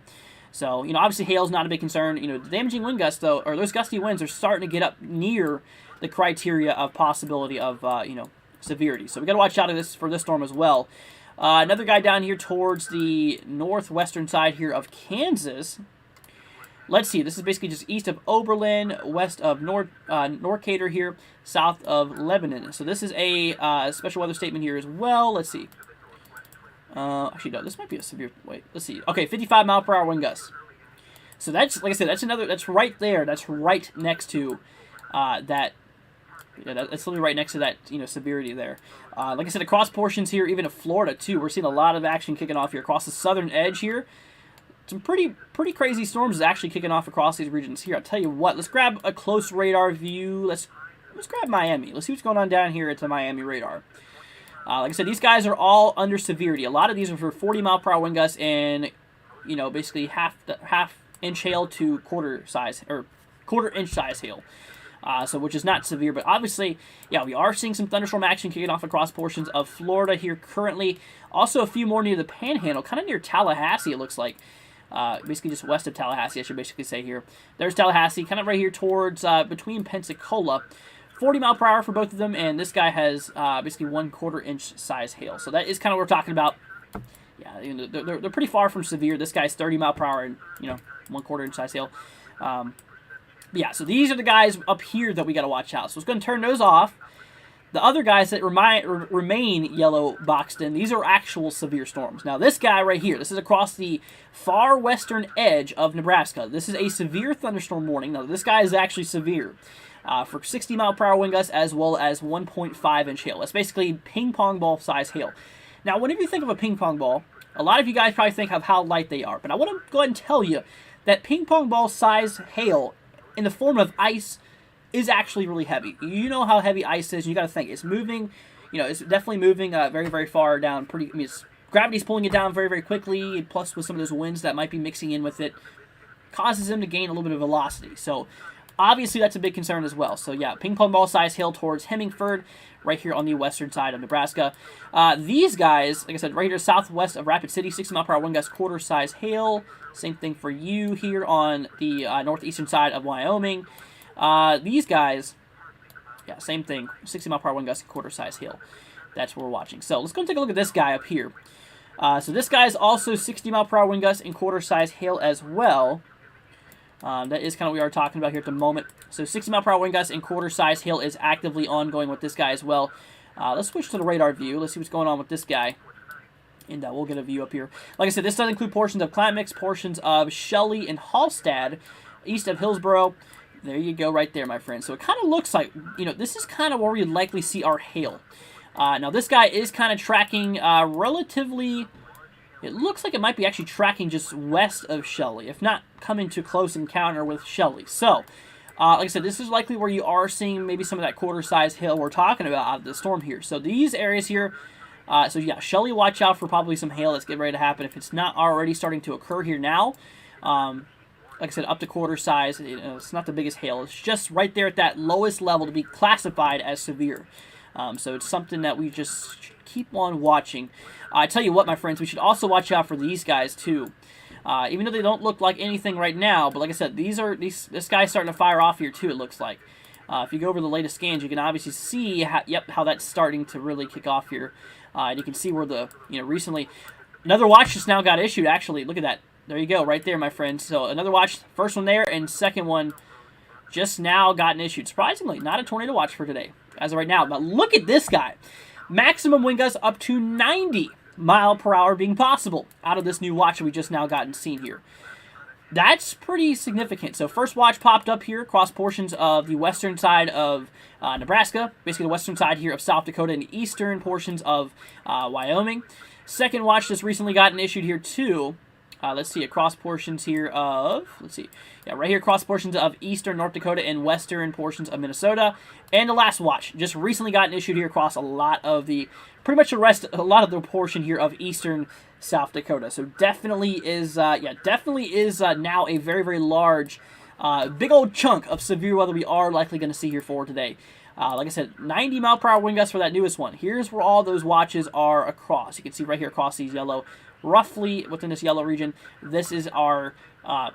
So, obviously hail's not a big concern. The damaging wind gusts, though, or those gusty winds are starting to get up near the criteria of possibility of, severity. So we got to watch out for this storm as well. Another guy down here towards the northwestern side here of Kansas. Let's see. This is basically just east of Oberlin, west of Norcator here, south of Lebanon. So this is a special weather statement here as well. Let's see. Actually, no. This might be a severe. Wait. Let's see. Okay, 55 mile per hour wind gusts. So that's, like I said, that's right there. That's right next to that. Yeah, that's literally right next to that, severity there. Like I said, across portions here, even of Florida, too. We're seeing a lot of action kicking off here across the southern edge here. Some pretty crazy storms is actually kicking off across these regions here. I'll tell you what, let's grab a close radar view. Let's grab Miami. Let's see what's going on down here at the Miami radar. Like I said, these guys are all under severity. A lot of these are for 40 mile per hour wind gusts and, basically half-inch hail to quarter-inch size hail. So which is not severe, but obviously, yeah, we are seeing some thunderstorm action kicking off across portions of Florida here currently. Also, a few more near the Panhandle, kind of near Tallahassee, it looks like. Basically just west of Tallahassee, I should basically say here. There's Tallahassee, kind of right here towards, between Pensacola. 40 mile per hour for both of them, and this guy has basically 1/4 inch size hail. So that is kind of what we're talking about. Yeah, they're pretty far from severe. This guy's 30 mile per hour and, 1/4 inch size hail. Yeah, so these are the guys up here that we got to watch out. So let's go and turn those off. The other guys that remain yellow boxed in, these are actual severe storms. Now, this guy right here, this is across the far western edge of Nebraska. This is a severe thunderstorm warning. Now, this guy is actually severe for 60 mile per hour wind gusts as well as 1.5 inch hail. That's basically ping pong ball size hail. Now, whenever you think of a ping pong ball, a lot of you guys probably think of how light they are. But I want to go ahead and tell you that ping pong ball size hail in the form of ice is actually really heavy. You know how heavy ice is. You got to think it's moving. It's definitely moving very, very far down. Gravity's pulling it down very, very quickly. Plus, with some of those winds that might be mixing in with it, causes them to gain a little bit of velocity. So, obviously, that's a big concern as well. So, yeah, ping pong ball size hail towards Hemingford, right here on the western side of Nebraska. These guys, like I said, right here southwest of Rapid City, 60 mile per hour wind gust, quarter size hail. Same thing for you here on the northeastern side of Wyoming. These guys, yeah, same thing. 60 mile per hour wind gust, quarter size hail. That's what we're watching. So let's go and take a look at this guy up here. So this guy is also 60 mile per hour wind gust and quarter size hail as well. That is kind of what we are talking about here at the moment. So 60 mile per hour wind gust and quarter size hail is actively ongoing with this guy as well. Let's switch to the radar view. Let's see what's going on with this guy. And we'll get a view up here. Like I said, this does include portions of Klamath, portions of Shelley and Hallstatt, east of Hillsboro. There you go right there, my friend. So it kind of looks like, this is kind of where we'd likely see our hail. Now, this guy is kind of tracking relatively... It looks like it might be actually tracking just west of Shelley, if not coming to close encounter with Shelley. So, like I said, this is likely where you are seeing maybe some of that quarter-size hail we're talking about out of the storm here. So these areas here... so yeah, Shelley, watch out for probably some hail that's getting ready to happen if it's not already starting to occur here now. Like I said, up to quarter size. It's not the biggest hail. It's just right there at that lowest level to be classified as severe. So it's something that we just keep on watching. I tell you what, my friends, we should also watch out for these guys too. Even though they don't look like anything right now, but like I said, this guy's starting to fire off here too, it looks like. If you go over the latest scans, you can obviously see how that's starting to really kick off here. And you can see where recently another watch just now got issued. Actually, look at that. There you go, right there, my friends. So another watch, first one there, and second one just now gotten issued. Surprisingly, not a tornado watch for today, as of right now. But look at this guy. Maximum wind gusts up to 90 mile per hour being possible out of this new watch that we just now gotten seen here. That's pretty significant. So first watch popped up here across portions of the western side of Nebraska, basically the western side here of South Dakota and the eastern portions of Wyoming. Second watch just recently gotten issued here too. Let's see, across portions here of, right here across portions of eastern North Dakota and western portions of Minnesota. And the last watch just recently gotten issued here across a lot of the portion here of eastern South Dakota. So definitely is now a very, very large big old chunk of severe weather we are likely going to see here for today. Like I said, 90 mile per hour wind gusts for that newest one. Here's where all those watches are across. You can see right here across these yellow, roughly within this yellow region. This is our,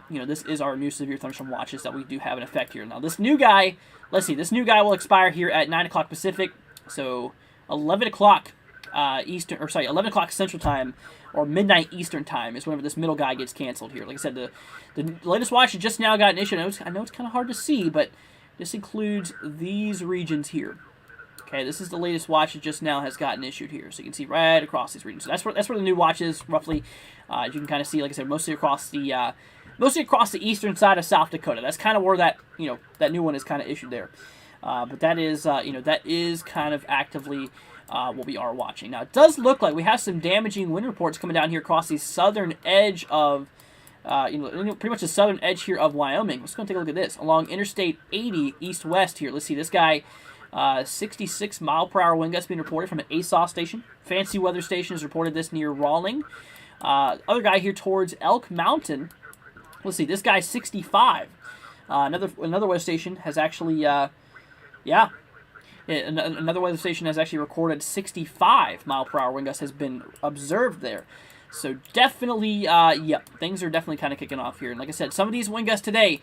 this is our new severe thunderstorm watches that we do have in effect here. Now this new guy, let's see, this new guy will expire here at 9 o'clock Pacific, so 11 o'clock Eastern, or sorry, 11 o'clock Central Time, or midnight Eastern Time is whenever this middle guy gets canceled here. Like I said, the latest watch just now got issued. I know it's kind of hard to see, but this includes these regions here. Okay, this is the latest watch that just now has gotten issued here. So you can see right across these regions. So that's where the new watch is, roughly. You can kind of see, like I said, mostly across the eastern side of South Dakota. That's kind of where that new one is kind of issued there. But that is that is kind of actively what we are watching. Now, it does look like we have some damaging wind reports coming down here across the southern edge of pretty much the southern edge here of Wyoming. Let's go and take a look at this. Along Interstate 80 east-west here. Let's see, this guy, 66 mile per hour wind gusts being reported from an ASOS station. Fancy Weather Station has reported this near Rawling. Other guy here towards Elk Mountain. Let's see, this guy's 65. Another weather station has actually, another weather station has actually recorded 65 mile per hour wind gusts has been observed there. So definitely, things are definitely kind of kicking off here. And like I said, some of these wind gusts today,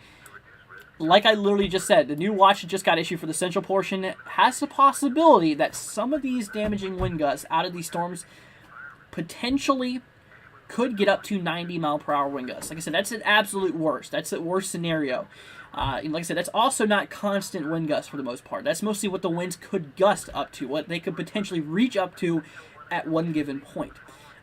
like I literally just said, the new watch that just got issued for the central portion has the possibility that some of these damaging wind gusts out of these storms potentially could get up to 90 mile per hour wind gusts. Like I said, that's an absolute worst. That's the worst scenario. And like I said, that's also not constant wind gusts for the most part. That's mostly what the winds could gust up to, what they could potentially reach up to at one given point.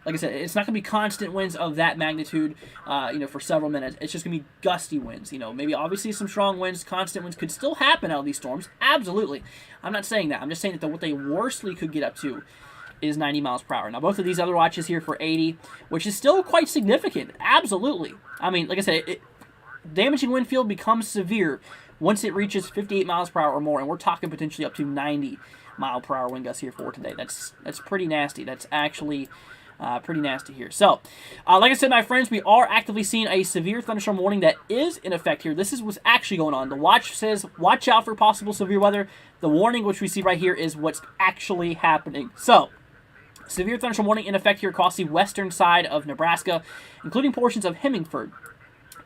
Like I said, it's not going to be constant winds of that magnitude, for several minutes. It's just going to be gusty winds. Maybe obviously some strong winds, constant winds could still happen out of these storms. Absolutely. I'm not saying that. I'm just saying that what they worstly could get up to is 90 miles per hour. Now, both of these other watches here for 80, which is still quite significant. Absolutely. I mean, like I said, damaging wind field becomes severe once it reaches 58 miles per hour or more, and we're talking potentially up to 90 mile per hour wind gusts here for today. That's pretty nasty. That's actually pretty nasty here. So, like I said, my friends, we are actively seeing a severe thunderstorm warning that is in effect here. This is what's actually going on. The watch says, watch out for possible severe weather. The warning, which we see right here, is what's actually happening. So, severe thunderstorm warning in effect here across the western side of Nebraska, including portions of Hemingford.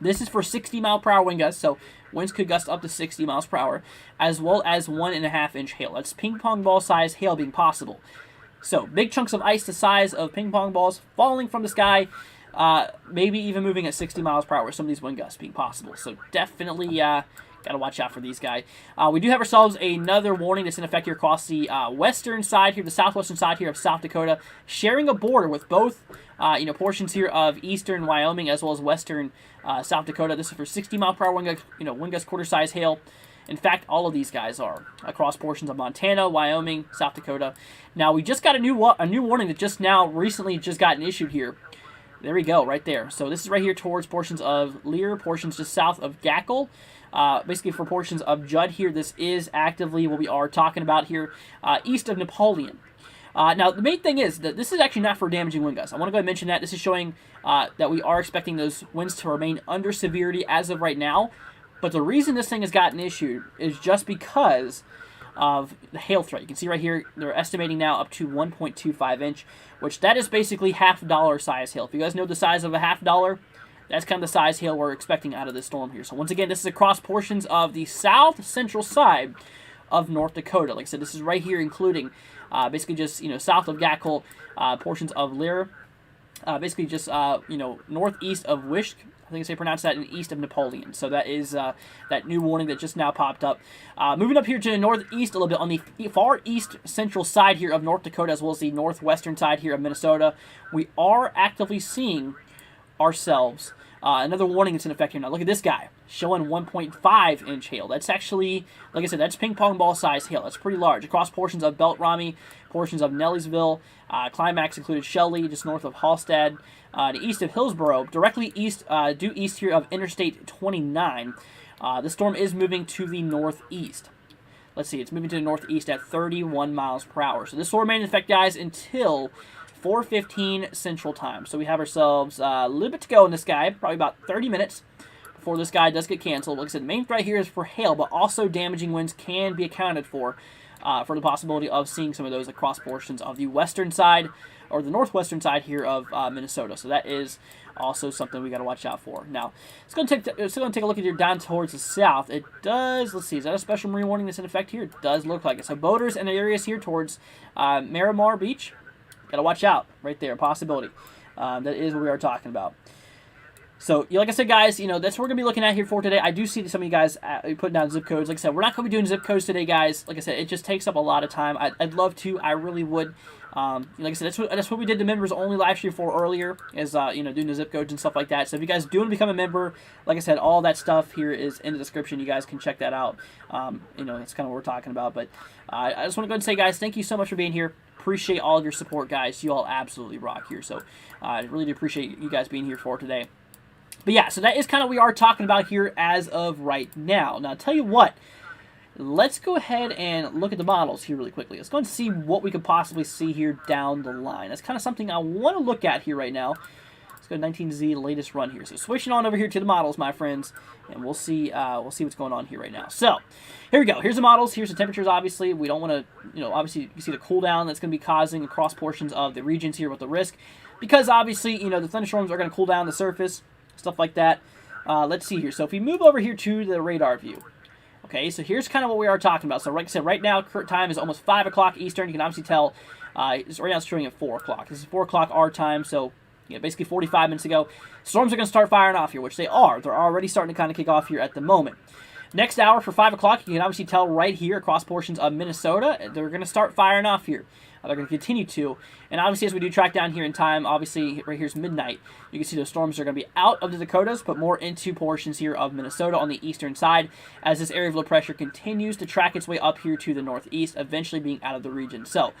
This is for 60 mile per hour wind gusts, so winds could gust up to 60 miles per hour, as well as 1.5 inch hail. That's ping pong ball size hail being possible. So, big chunks of ice the size of ping pong balls falling from the sky, maybe even moving at 60 miles per hour, some of these wind gusts being possible. So, definitely got to watch out for these guys. We do have ourselves another warning that's in effect here across the western side here, the southwestern side here of South Dakota, sharing a border with both, portions here of eastern Wyoming as well as western South Dakota. This is for 60 mile per hour wind gust quarter size hail. In fact, all of these guys are across portions of Montana, Wyoming, South Dakota. Now, we just got a new warning that just now recently just gotten issued here. There we go, right there. So this is right here towards portions of Lear, portions just south of Gackle. Basically for portions of Judd here, this is actively what we are talking about here, east of Napoleon. Now, the main thing is that this is actually not for damaging wind gusts. I want to go ahead and mention that. This is showing that we are expecting those winds to remain under severity as of right now. But the reason this thing has gotten issued is just because of the hail threat. You can see right here, they're estimating now up to 1.25 inch, which that is basically $half size hail. If you guys know the size of a $half, that's kind of the size hail we're expecting out of this storm here. So once again, this is across portions of the south central side of North Dakota. Like I said, this is right here, including basically just south of Gackle, portions of Lear, basically just northeast of Wishk. I think I pronounce that, in east of Napoleon. So that is that new warning that just now popped up. Moving up here to the northeast a little bit, on the far east central side here of North Dakota, as well as the northwestern side here of Minnesota, we are actively seeing ourselves another warning that's in effect here. Now look at this guy, showing 1.5 inch hail. That's actually, like I said, that's ping pong ball size hail. That's pretty large. Across portions of Beltrami, portions of Nelliesville, Climax included Shelley, just north of Hallstead, to east of Hillsboro, directly east, due east here of Interstate 29. The storm is moving to the northeast. Let's see, it's moving to the northeast at 31 miles per hour. So this will remain in effect, guys, until 4:15 Central Time. So we have ourselves a little bit to go in this guy, probably about 30 minutes for this guy does get canceled. Like I said, the main threat here is for hail, but also damaging winds can be accounted for the possibility of seeing some of those across portions of the western side or the northwestern side here of Minnesota. So that is also something we got to watch out for. Now, it's going to take a look at here down towards the south. It does, let's see, is that a special marine warning that's in effect here? It does look like it. So boaters in the areas here towards Miramar Beach, got to watch out right there, possibility. That is what we are talking about. So, like I said, guys, that's what we're going to be looking at here for today. I do see some of you guys putting down zip codes. Like I said, we're not going to be doing zip codes today, guys. Like I said, it just takes up a lot of time. I'd love to. I really would. Like I said, that's what we did the members only live stream for earlier, is doing the zip codes and stuff like that. So if you guys do want to become a member, like I said, all that stuff here is in the description. You guys can check that out. That's kind of what we're talking about. But I just want to go ahead and say, guys, thank you so much for being here. Appreciate all of your support, guys. You all absolutely rock here. So I really do appreciate you guys being here for today. But yeah, so that is kind of what we are talking about here as of right now. Now, I'll tell you what. Let's go ahead and look at the models here really quickly. Let's go and see what we could possibly see here down the line. That's kind of something I want to look at here right now. Let's go to 19Z, latest run here. So switching on over here to the models, my friends, and we'll see what's going on here right now. So here we go. Here's the models. Here's the temperatures. Obviously, we don't want to, obviously you can see the cool down that's going to be causing across portions of the regions here with the risk, because obviously the thunderstorms are going to cool down the surface, stuff like that. Let's see here. So if we move over here to the radar view. Okay, so here's kind of what we are talking about. So like I said, right now, current time is almost 5 o'clock Eastern. You can obviously tell right now it's showing at 4 o'clock. This is 4 o'clock our time, so basically 45 minutes ago. Storms are going to start firing off here, which they are. They're already starting to kind of kick off here at the moment. Next hour for 5 o'clock, you can obviously tell right here across portions of Minnesota, they're going to start firing off here. They're going to continue to. And obviously, as we do track down here in time, obviously, right here's midnight. You can see those storms are going to be out of the Dakotas, but more into portions here of Minnesota on the eastern side, as this area of low pressure continues to track its way up here to the northeast, eventually being out of the region. So,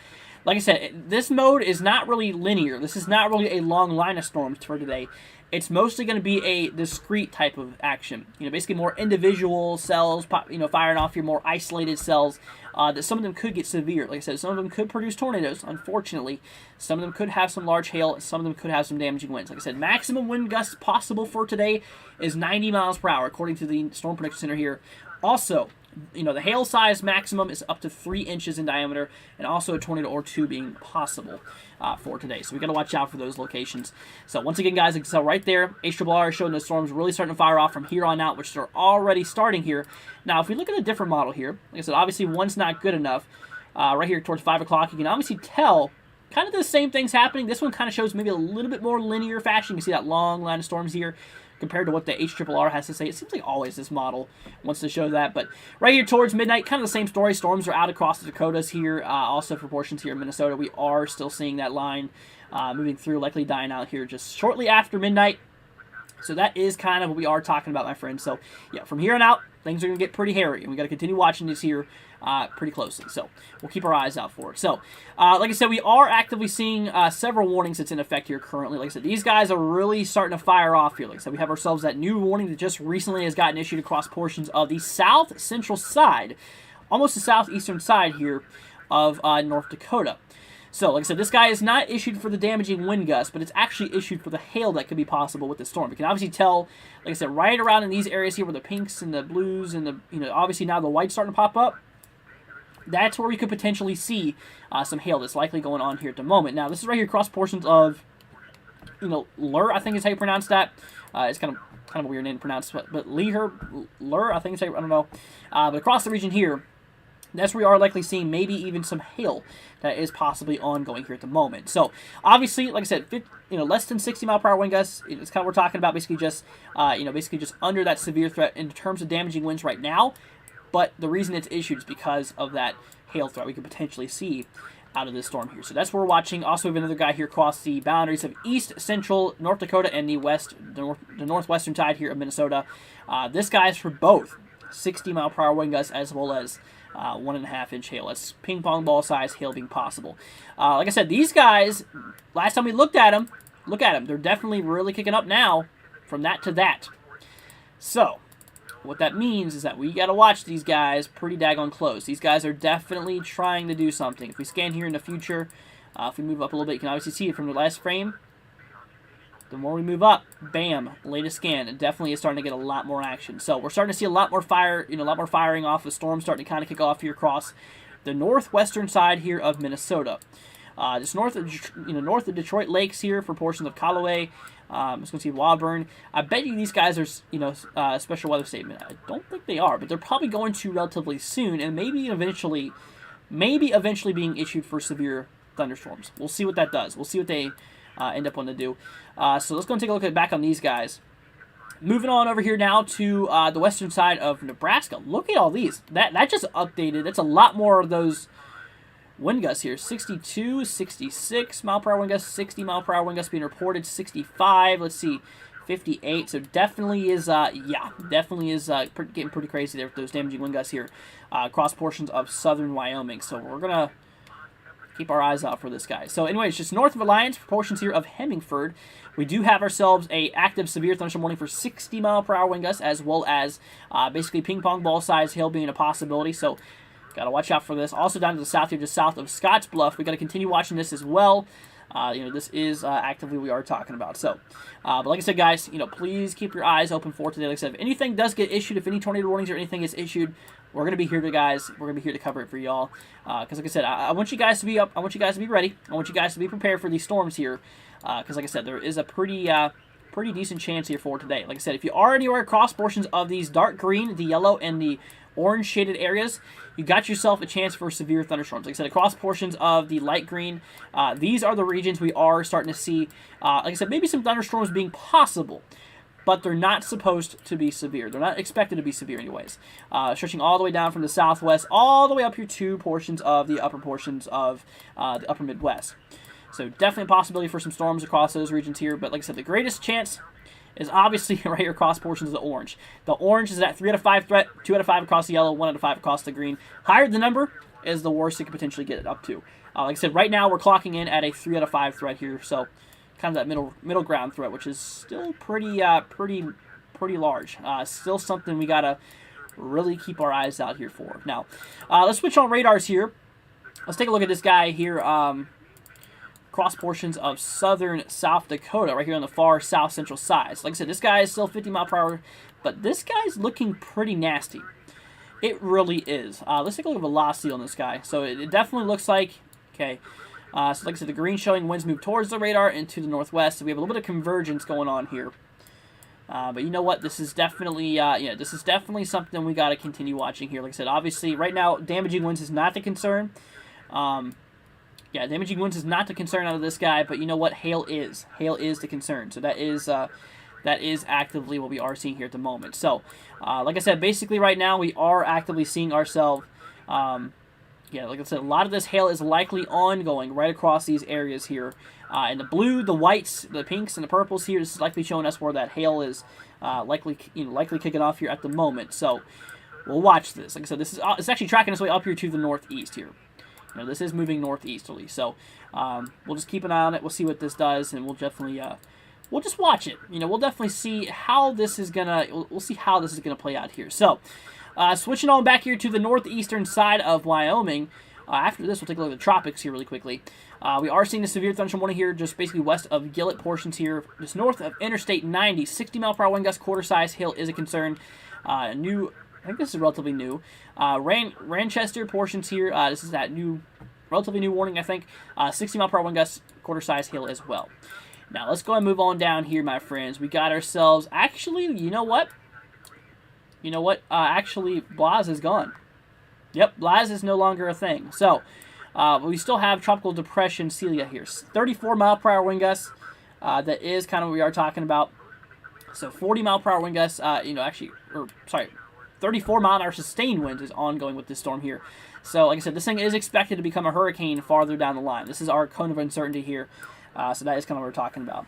like I said, this mode is not really linear. This is not really a long line of storms for today. It's mostly going to be a discrete type of action. Basically more individual cells, firing off your more isolated cells. That some of them could get severe. Like I said, some of them could produce tornadoes, unfortunately. Some of them could have some large hail. Some of them could have some damaging winds. Like I said, maximum wind gusts possible for today is 90 miles per hour, according to the Storm Prediction Center here. Also, the hail size maximum is up to 3 inches in diameter, and also a tornado or two being possible for today. So we got to watch out for those locations. So once again, guys, you can tell right there, HRRR is showing the storms really starting to fire off from here on out, which they're already starting here. Now, if we look at a different model here, like I said, obviously one's not good enough. Right here towards 5 o'clock, you can obviously tell kind of the same things happening. This one kind of shows maybe a little bit more linear fashion. You can see that long line of storms here compared to what the HRRR has to say. It seems like always this model wants to show that. But right here towards midnight, kind of the same story. Storms are out across the Dakotas here. Also for portions here in Minnesota, we are still seeing that line moving through, likely dying out here just shortly after midnight. So that is kind of what we are talking about, my friends. So yeah, from here on out, things are going to get pretty hairy, and we got to continue watching this here pretty closely. So we'll keep our eyes out for it. So like I said, we are actively seeing several warnings that's in effect here currently. Like I said, these guys are really starting to fire off here. Like I said, we have ourselves that new warning that just recently has gotten issued across portions of the south central side, almost the southeastern side here of North Dakota. So, like I said, this guy is not issued for the damaging wind gusts, but it's actually issued for the hail that could be possible with the storm. You can obviously tell, like I said, right around in these areas here where the pinks and the blues and the, obviously now the white's starting to pop up. That's where we could potentially see some hail that's likely going on here at the moment. Now, this is right here across portions of, Lur, I think is how you pronounce that. It's kind of a weird name to pronounce, but Lur, I think is how you, I don't know. But across the region here, that's where we are likely seeing maybe even some hail that is possibly ongoing here at the moment. So, obviously, like I said, less than 60 mile per hour wind gusts. It's kind of what we're talking about, basically just under that severe threat in terms of damaging winds right now. But the reason it's issued is because of that hail threat we could potentially see out of this storm here. So that's what we're watching. Also, we have another guy here across the boundaries of east, central North Dakota and the northwestern side here of Minnesota. This guy is for both 60 mile per hour wind gusts as well as 1.5 inch hail. That's ping pong ball size hail being possible. Like I said, these guys, last time we look at them, they're definitely really kicking up now from that to that. So, what that means is that we got to watch these guys pretty daggone close. These guys are definitely trying to do something. If we scan here in the future, if we move up a little bit, you can obviously see it from the last frame. The more we move up, bam, latest scan, it definitely is starting to get a lot more action. So we're starting to see a lot more fire, a lot more firing off. The storm starting to kind of kick off here across the northwestern side here of Minnesota. Just north of Detroit Lakes here for portions of Callaway. I was going to see Woburn. I bet you these guys are, special weather statement. I don't think they are, but they're probably going to relatively soon, and maybe eventually being issued for severe thunderstorms. We'll see what that does. We'll see what they end up wanting to do. So let's go and take a look back on these guys. Moving on over here now to the western side of Nebraska. Look at all these. That just updated. That's a lot more of those wind gusts here. 62, 66 mile per hour wind gusts, 60 mile per hour wind gusts being reported, 65. Let's see, 58. So definitely is, getting pretty crazy there with those damaging wind gusts here across portions of southern Wyoming. So we're gonna keep our eyes out for this guy. So anyways, just north of Alliance, portions here of Hemingford, we do have ourselves a active severe thunderstorm warning for 60 mile per hour wind gusts, as well as basically ping pong ball size hail being a possibility. So got to watch out for this. Also down to the south here, just south of Scottsbluff, we got to continue watching this as well. This is actively we are talking about. So, but like I said, guys, please keep your eyes open for today. Like I said, if anything does get issued, if any tornado warnings or anything is issued, we're gonna be here, guys. We're gonna be here to cover it for y'all. Because like I said, I want you guys to be up. I want you guys to be ready. I want you guys to be prepared for these storms here. Because like I said, there is a pretty decent chance here for today. Like I said, if you are anywhere across portions of these dark green, the yellow, and the orange shaded areas, you got yourself a chance for severe thunderstorms. Like I said, across portions of the light green, these are the regions we are starting to see, like I said, maybe some thunderstorms being possible, but they're not supposed to be severe. They're not expected to be severe anyways. Stretching all the way down from the southwest, all the way up here to portions of the upper portions of the upper Midwest. So definitely a possibility for some storms across those regions here, but like I said, the greatest chance is obviously right here across portions of the orange. The orange is at 3 out of 5 threat, 2 out of 5 across the yellow, 1 out of 5 across the green. Higher the number is the worst it could potentially get it up to. Like I said, right now we're clocking in at a 3 out of 5 threat here, so kind of that middle ground threat, which is still pretty large. Still something we gotta really keep our eyes out here for. Now, let's switch on radars here. Let's take a look at this guy here. Cross portions of southern South Dakota, right here on the far south central side. So like I said, this guy is still 50 mile per hour, but this guy's looking pretty nasty. It really is. Let's take a look at velocity on this guy. So it definitely looks like, okay, so like I said, the green showing winds move towards the radar and to the northwest, so we have a little bit of convergence going on here. But you know what? This is definitely, this is definitely something we got to continue watching here. Like I said, obviously, right now, damaging winds is not the concern. Yeah, damaging winds is not the concern out of this guy, but you know what? Hail is. Hail is the concern. So that is actively what we are seeing here at the moment. So, like I said, basically right now we are actively seeing ourselves, like I said, a lot of this hail is likely ongoing right across these areas here. And the blue, the whites, the pinks, and the purples here, this is likely showing us where that hail is likely kicking off here at the moment. So we'll watch this. Like I said, it's actually tracking its way up here to the northeast here. This is moving northeasterly, so we'll just keep an eye on it. We'll see what this does, and we'll definitely we'll just watch it. We'll definitely see how this is gonna. We'll see how this is gonna play out here. So, switching on back here to the northeastern side of Wyoming. After this, we'll take a look at the tropics here really quickly. We are seeing a severe thunderstorm warning here, just basically west of Gillett portions here, just north of Interstate 90. 60 mile per hour wind gust, quarter size hail is a concern. I think this is relatively new. Ranchester portions here. This is that relatively new warning, I think. 60 mile per hour wind gusts, quarter size hail as well. Now, let's go and move on down here, my friends. We got ourselves, actually, you know what? Actually, Blaz is gone. Yep, Blaz is no longer a thing. So, we still have Tropical Depression Celia here. 34 mile per hour wind gusts. That is kind of what we are talking about. So, 40 mile per hour wind gusts, 34 mile an hour sustained winds is ongoing with this storm here. So, like I said, this thing is expected to become a hurricane farther down the line. This is our cone of uncertainty here. So that is kind of what we're talking about.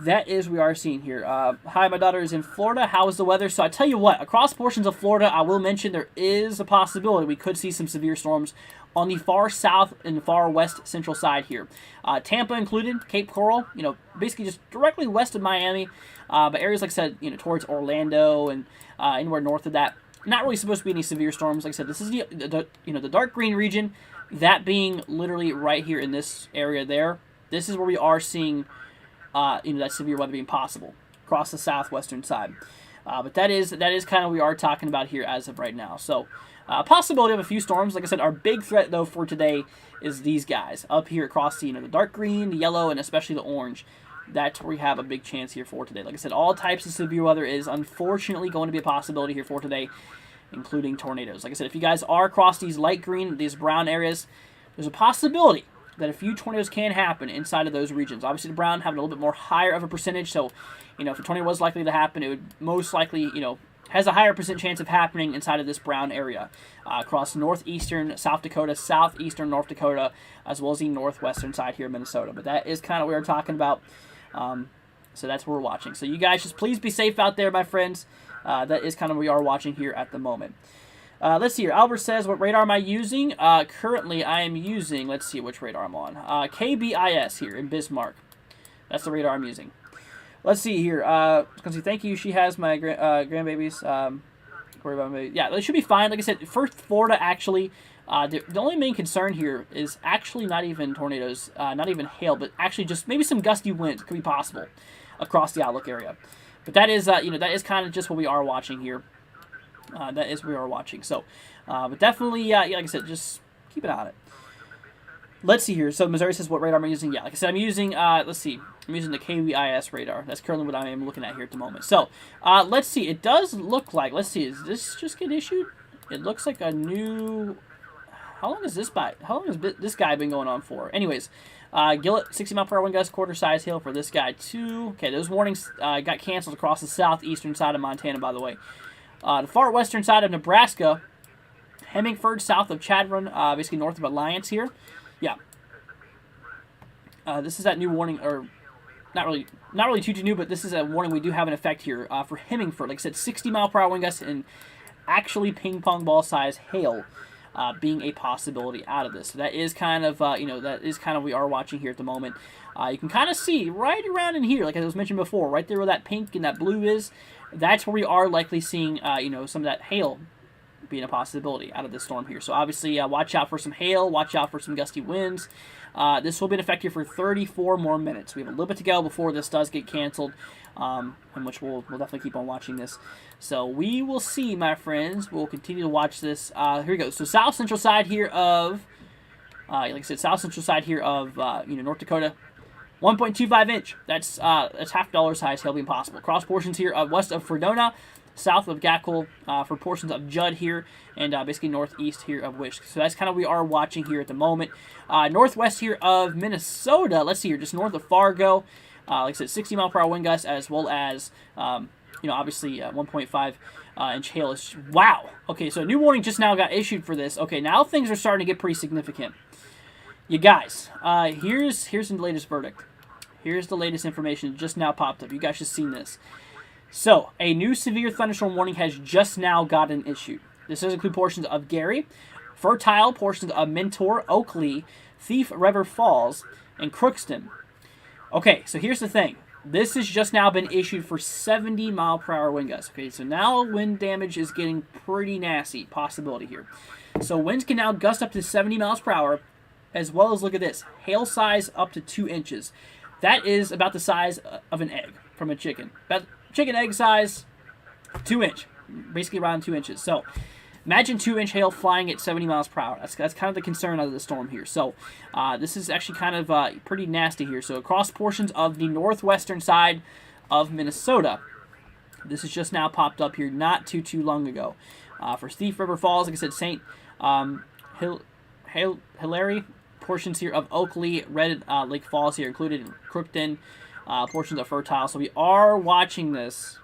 That is what we are seeing here. Hi, my daughter is in Florida. How is the weather? So I tell you what, across portions of Florida, I will mention there is a possibility we could see some severe storms on the far south and far west central side here. Tampa included, Cape Coral, basically just directly west of Miami. But areas, like I said, towards Orlando and anywhere north of that, not really supposed to be any severe storms. Like I said, this is the dark green region, that being literally right here in this area there. This is where we are seeing that severe weather being possible across the southwestern side. But that is kind of what we are talking about here as of right now. So possibility of a few storms. Like I said, our big threat though for today is these guys up here across the the dark green, the yellow, and especially the orange. That's where we have a big chance here for today. Like I said, all types of severe weather is unfortunately going to be a possibility here for today, including tornadoes. Like I said, if you guys are across these light green, these brown areas, there's a possibility that a few tornadoes can happen inside of those regions. Obviously, the brown having a little bit more higher of a percentage, so, if a tornado was likely to happen, it would most likely, has a higher percent chance of happening inside of this brown area across northeastern South Dakota, southeastern North Dakota, as well as the northwestern side here in Minnesota. But that is kind of what we're talking about. So that's what we're watching. So you guys just please be safe out there, my friends. That is kind of what we are watching here at the moment. Let's see here. Albert says, what radar am I using? Currently, I am using, let's see which radar I'm on. KBIS here in Bismarck. That's the radar I'm using. Let's see here. Thank you. She has my grandbabies. Worry about me. Yeah, they should be fine. Like I said, for Florida, actually, the only main concern here is actually not even tornadoes, not even hail, but actually just maybe some gusty winds could be possible across the outlook area. But that is, that is kind of just what we are watching here. That is what we are watching. So, but definitely, like I said, just keep an eye on it. Let's see here. So Missouri says, what radar am I using? Yeah, like I said, I'm using, let's see. I'm using the KVIS radar. That's currently what I am looking at here at the moment. So, let's see. It does look like, let's see, is this just get issued? It looks like a new, how long has this guy been going on for? Anyways, Gillett, 60 mile per hour wind gust, quarter size hail for this guy too. Okay, those warnings got canceled across the southeastern side of Montana, by the way. The far western side of Nebraska, Hemingford, south of Chadron, basically north of Alliance here. Yeah. This is that new warning, or not really too new, but this is a warning we do have in effect here for Hemingford. Like I said, 60 mile per hour wind gusts and actually ping pong ball size hail being a possibility out of this. So that is kind of, that is kind of what we are watching here at the moment. You can kind of see right around in here, like I was mentioned before, right there where that pink and that blue is, that's where we are likely seeing, some of that hail being a possibility out of this storm here. So obviously, watch out for some hail, watch out for some gusty winds. This will be in effect here for 34 more minutes. We have a little bit to go before this does get canceled, in which we'll definitely keep on watching this. So we will see, my friends. We'll continue to watch this. Here we go. So south central side here of, like I said, south central side here of, North Dakota. 1.25 inch. That's half dollar size hail being possible. Cross portions here west of Fredonia, south of Gackle, for portions of Judd here, and basically northeast here of Wish. So that's kind of what we are watching here at the moment. Northwest here of Minnesota. Let's see here, just north of Fargo. Like I said, 60 mile per hour wind gusts, as well as obviously 1.5 inch hail. Wow. Okay, so a new warning just now got issued for this. Okay, now things are starting to get pretty significant. You guys, here's the latest verdict. Here's the latest information just now popped up. You guys should have seen this. So, a new severe thunderstorm warning has just now gotten issued. This does include portions of Gary, Fertile, portions of Mentor, Oakley, Thief River Falls, and Crookston. Okay, so here's the thing. This has just now been issued for 70 mile per hour wind gusts. Okay, so now wind damage is getting pretty nasty possibility here. So winds can now gust up to 70 miles per hour, as well as, look at this, hail size up to 2 inches. That is about the size of an egg from a chicken. About chicken egg size, 2 inch, basically around 2 inches. So imagine 2 inch hail flying at 70 miles per hour. That's kind of the concern out of the storm here. So this is actually kind of pretty nasty here. So across portions of the northwestern side of Minnesota, this has just now popped up here not too long ago. For Thief River Falls, like I said, St. Hilary, portions here of Oakley, Red Lake Falls here included in Crookton, portions of Fertile. So we are watching this.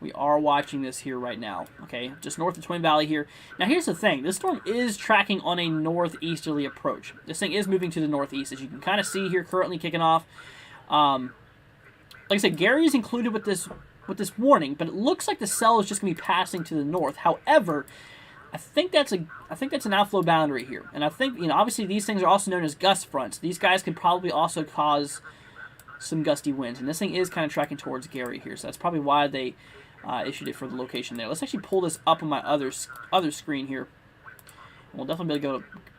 We are watching this here right now, okay? Just north of Twin Valley here. Now, here's the thing. This storm is tracking on a northeasterly approach. This thing is moving to the northeast, as you can kind of see here, currently kicking off. Like I said, Gary is included with this warning, but it looks like the cell is just going to be passing to the north. However, I think that's an outflow boundary here, and I think obviously these things are also known as gust fronts. These guys can probably also cause some gusty winds, and this thing is kind of tracking towards Gary here, so that's probably why they issued it for the location there. Let's actually pull this up on my other screen here. We'll definitely be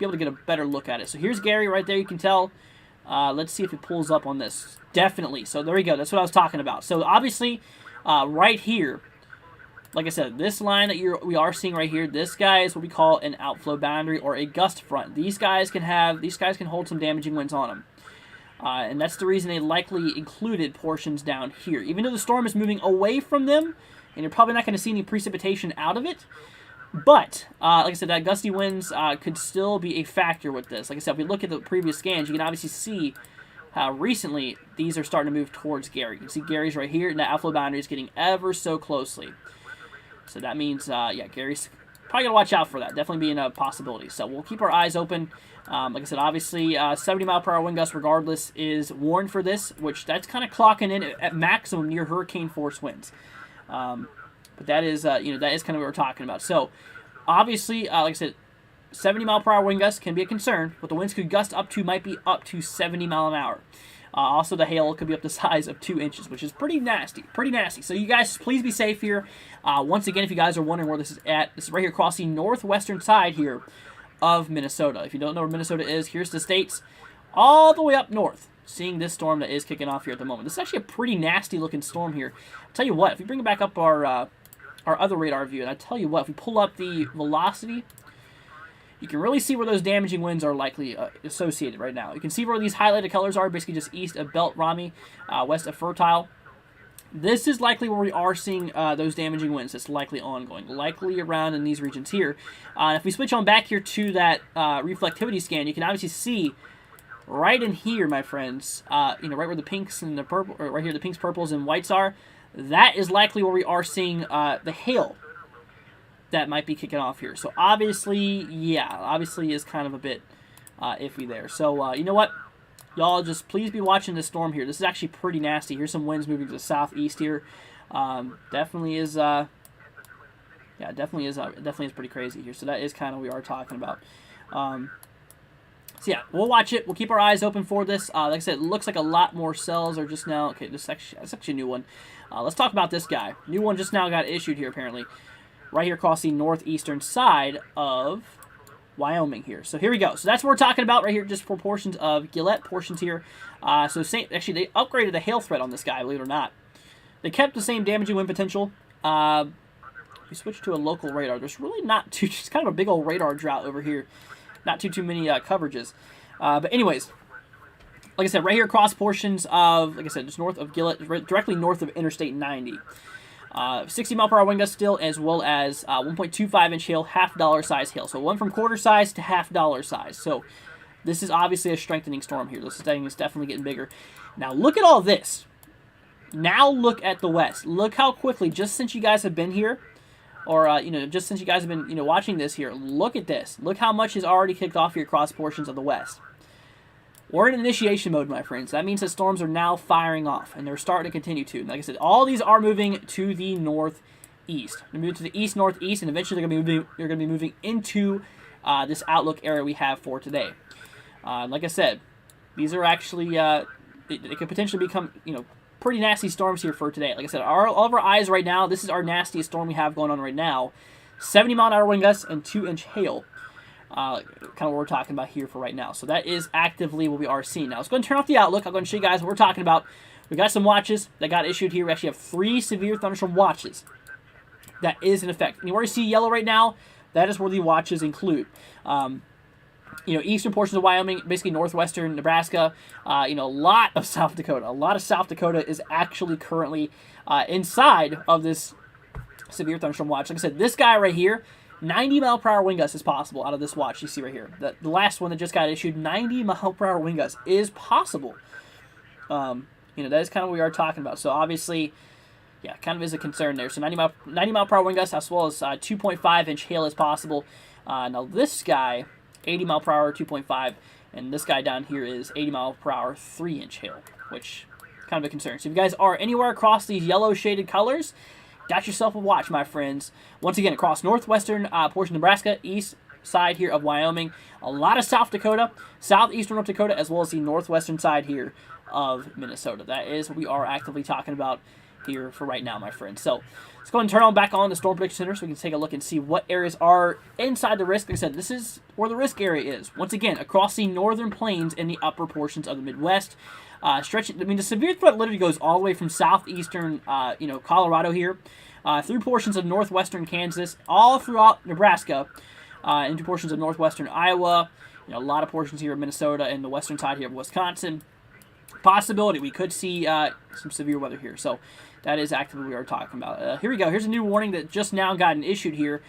able to get a better look at it. So here's Gary right there. You can tell Let's see if it pulls up on this. Definitely. So there we go. That's what I was talking about. So obviously, right here, like I said, this line that we are seeing right here, this guy is what we call an outflow boundary or a gust front. These guys can hold some damaging winds on them. And that's the reason they likely included portions down here. Even though the storm is moving away from them, and you're probably not going to see any precipitation out of it, but, like I said, that gusty winds could still be a factor with this. Like I said, if we look at the previous scans, you can obviously see how recently these are starting to move towards Gary. You can see Gary's right here, and that outflow boundary is getting ever so closely. So that means, yeah, Gary's probably going to watch out for that. Definitely being a possibility. So we'll keep our eyes open. Like I said, obviously, 70-mile-per-hour wind gust regardless is warned for this, which that's kind of clocking in at maximum near hurricane force winds. But that is, that is kind of what we're talking about. So, obviously, like I said, 70-mile-per-hour wind gusts can be a concern. What the winds could gust up to might be up to 70 mile an hour. Also, the hail could be up to the size of 2 inches, which is pretty nasty. Pretty nasty. So, you guys, please be safe here. Once again, if you guys are wondering where this is at, this is right here across the northwestern side here of Minnesota. If you don't know where Minnesota is, here's the states all the way up north. Seeing this storm that is kicking off here at the moment. This is actually a pretty nasty-looking storm here. I'll tell you what, if we bring back up our other radar view, and I tell you what, if we pull up the velocity, you can really see where those damaging winds are likely associated right now. You can see where these highlighted colors are, basically just east of Belt Rami, west of Fertile. This is likely where we are seeing those damaging winds. That's likely ongoing, likely around in these regions here. If we switch on back here to that reflectivity scan, you can obviously see right in here, my friends, right where the pinks and the purple, or right here the pinks, purples, and whites are, that is likely where we are seeing the hail that might be kicking off here. So obviously, yeah, obviously is kind of a bit iffy there. So you know what? Y'all just please be watching this storm here. This is actually pretty nasty. Here's some winds moving to the southeast here. Definitely is, yeah, definitely is pretty crazy here. So that is kind of what we are talking about. So yeah, we'll watch it. We'll keep our eyes open for this. Like I said, it looks like a lot more cells are just now. Okay, that's actually a new one. Let's talk about this guy. New one just now got issued here apparently. Right here across the northeastern side of Wyoming here. So here we go. So that's what we're talking about right here, just for portions of Gillette, portions here. Actually, they upgraded the hail threat on this guy, believe it or not. They kept the same damaging wind potential. We switched to a local radar. There's really not too, just kind of a big old radar drought over here. Not too many coverages. But anyways, like I said, right here across portions of, like I said, just north of Gillette, directly north of Interstate 90. 60-mile-per-hour wind gust still, as well as 1.25-inch hail, half-dollar size hail. So one from quarter size to half-dollar size. So this is obviously a strengthening storm here. This thing is definitely getting bigger. Now look at all this. Now look at the west. Look how quickly, just since you guys have been here, or just since you guys have been watching this here, look at this. Look how much is already kicked off here across portions of the west. We're in initiation mode, my friends. That means that storms are now firing off, and they're starting to continue to. And like I said, all these are moving to the northeast. They're moving to the east-northeast, and eventually they're going to be moving into this outlook area we have for today. Like I said, these are actually they could potentially become pretty nasty storms here for today. Like I said, all of our eyes right now. This is our nastiest storm we have going on right now. 70-mile-an-hour wind gusts and 2-inch hail. Kind of what we're talking about here for right now. So that is actively what we are seeing. Now let's go and turn off the outlook. I'm going to show you guys what we're talking about. We got some watches that got issued here. We actually have 3 severe thunderstorm watches that is in effect. And you already see yellow right now. That is where the watches include. Eastern portions of Wyoming, basically northwestern Nebraska. A lot of South Dakota. A lot of South Dakota is actually currently inside of this severe thunderstorm watch. Like I said, this guy right here, 90-mile-per-hour wind gust is possible out of this watch you see right here. The last one that just got issued, 90-mile-per-hour wind gust is possible. That is kind of what we are talking about. So obviously, yeah, kind of is a concern there. So 90-mile-per-hour wind gust as well as 2.5-inch hail is possible. Now this guy, 80-mile-per-hour, 2.5, and this guy down here is 80-mile-per-hour, 3-inch hail, which kind of a concern. So if you guys are anywhere across these yellow shaded colors, got yourself a watch, my friends. Once again, across northwestern portion of Nebraska, east side here of Wyoming, a lot of South Dakota, southeastern North Dakota, as well as the northwestern side here of Minnesota. That is what we are actively talking about here for right now, my friends. So let's go ahead and turn on back on the Storm Prediction Center so we can take a look and see what areas are inside the risk. Like I said, this is where the risk area is. Once again, across the northern plains and the upper portions of the Midwest. Stretching, I mean, the severe threat literally goes all the way from southeastern, Colorado here, through portions of northwestern Kansas, all throughout Nebraska, into portions of northwestern Iowa, a lot of portions here of Minnesota and the western side here of Wisconsin. Possibility we could see some severe weather here. So that is actively what we are talking about. Here we go. Here's a new warning that just now gotten issued here.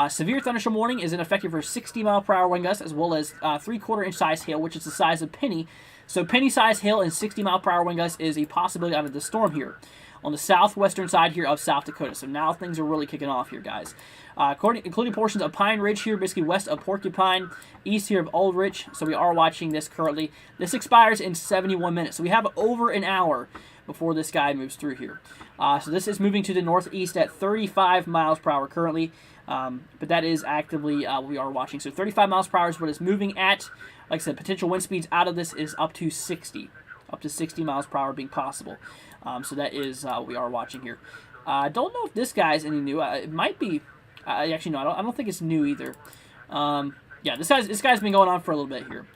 Severe thunderstorm warning is in effect for 60-mile-per-hour wind gusts as well as 3/4-inch size hail, which is the size of penny. So penny-size hail and 60-mile-per-hour wind gusts is a possibility out of the storm here on the southwestern side here of South Dakota. So now things are really kicking off here, guys. Including portions of Pine Ridge here, basically west of Porcupine, east here of Old Rich. So we are watching this currently. This expires in 71 minutes. So we have over an hour before this guy moves through here. So this is moving to the northeast at 35 miles per hour currently. But that is actively what we are watching. So 35 miles per hour is what it's moving at. Like I said, potential wind speeds out of this is up to 60. Up to 60 miles per hour being possible. So that is what we are watching here. I don't know if this guy's any new. It might be. Actually, no, I don't think it's new either. Yeah, this guy's been going on for a little bit here.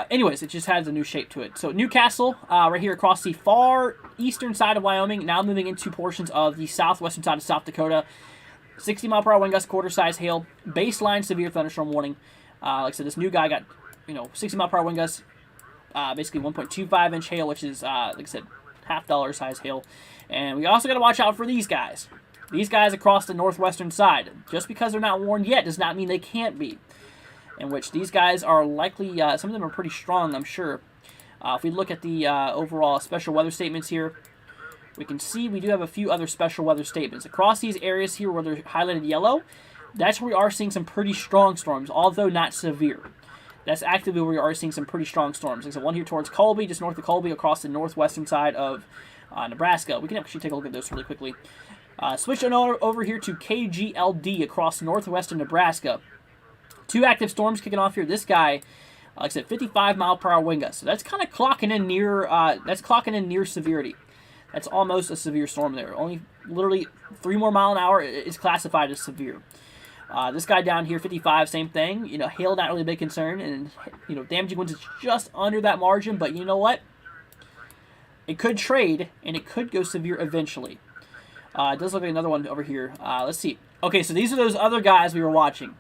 Anyways, it just has a new shape to it. So Newcastle, right here across the far eastern side of Wyoming, now moving into portions of the southwestern side of South Dakota. 60-mile-per-hour wind gust, quarter-size hail, baseline severe thunderstorm warning. Like I said, this new guy got 60-mile-per-hour wind gusts, basically 1.25-inch hail, which is like I said, $half size hail. And we also got to watch out for these guys. These guys across the northwestern side. Just because they're not warned yet does not mean they can't be. In which these guys are likely, some of them are pretty strong, I'm sure. If we look at the overall special weather statements here, we can see we do have a few other special weather statements. Across these areas here where they're highlighted yellow, that's where we are seeing some pretty strong storms, although not severe. That's actively where we are seeing some pretty strong storms. There's one here towards Colby, just north of Colby, across the northwestern side of Nebraska. We can actually take a look at this really quickly. Switch on over here to KGLD across northwestern Nebraska. 2 active storms kicking off here. This guy, like I said, 55-mile-per-hour wind gusts. So that's kind of clocking in near severity. That's almost a severe storm there. Only literally 3 more miles an hour is classified as severe. This guy down here, 55, same thing. Hail not really a big concern, and damaging winds is just under that margin. But you know what? It could trade, and it could go severe eventually. It does look like another one over here. Let's see. Okay, so these are those other guys we were watching.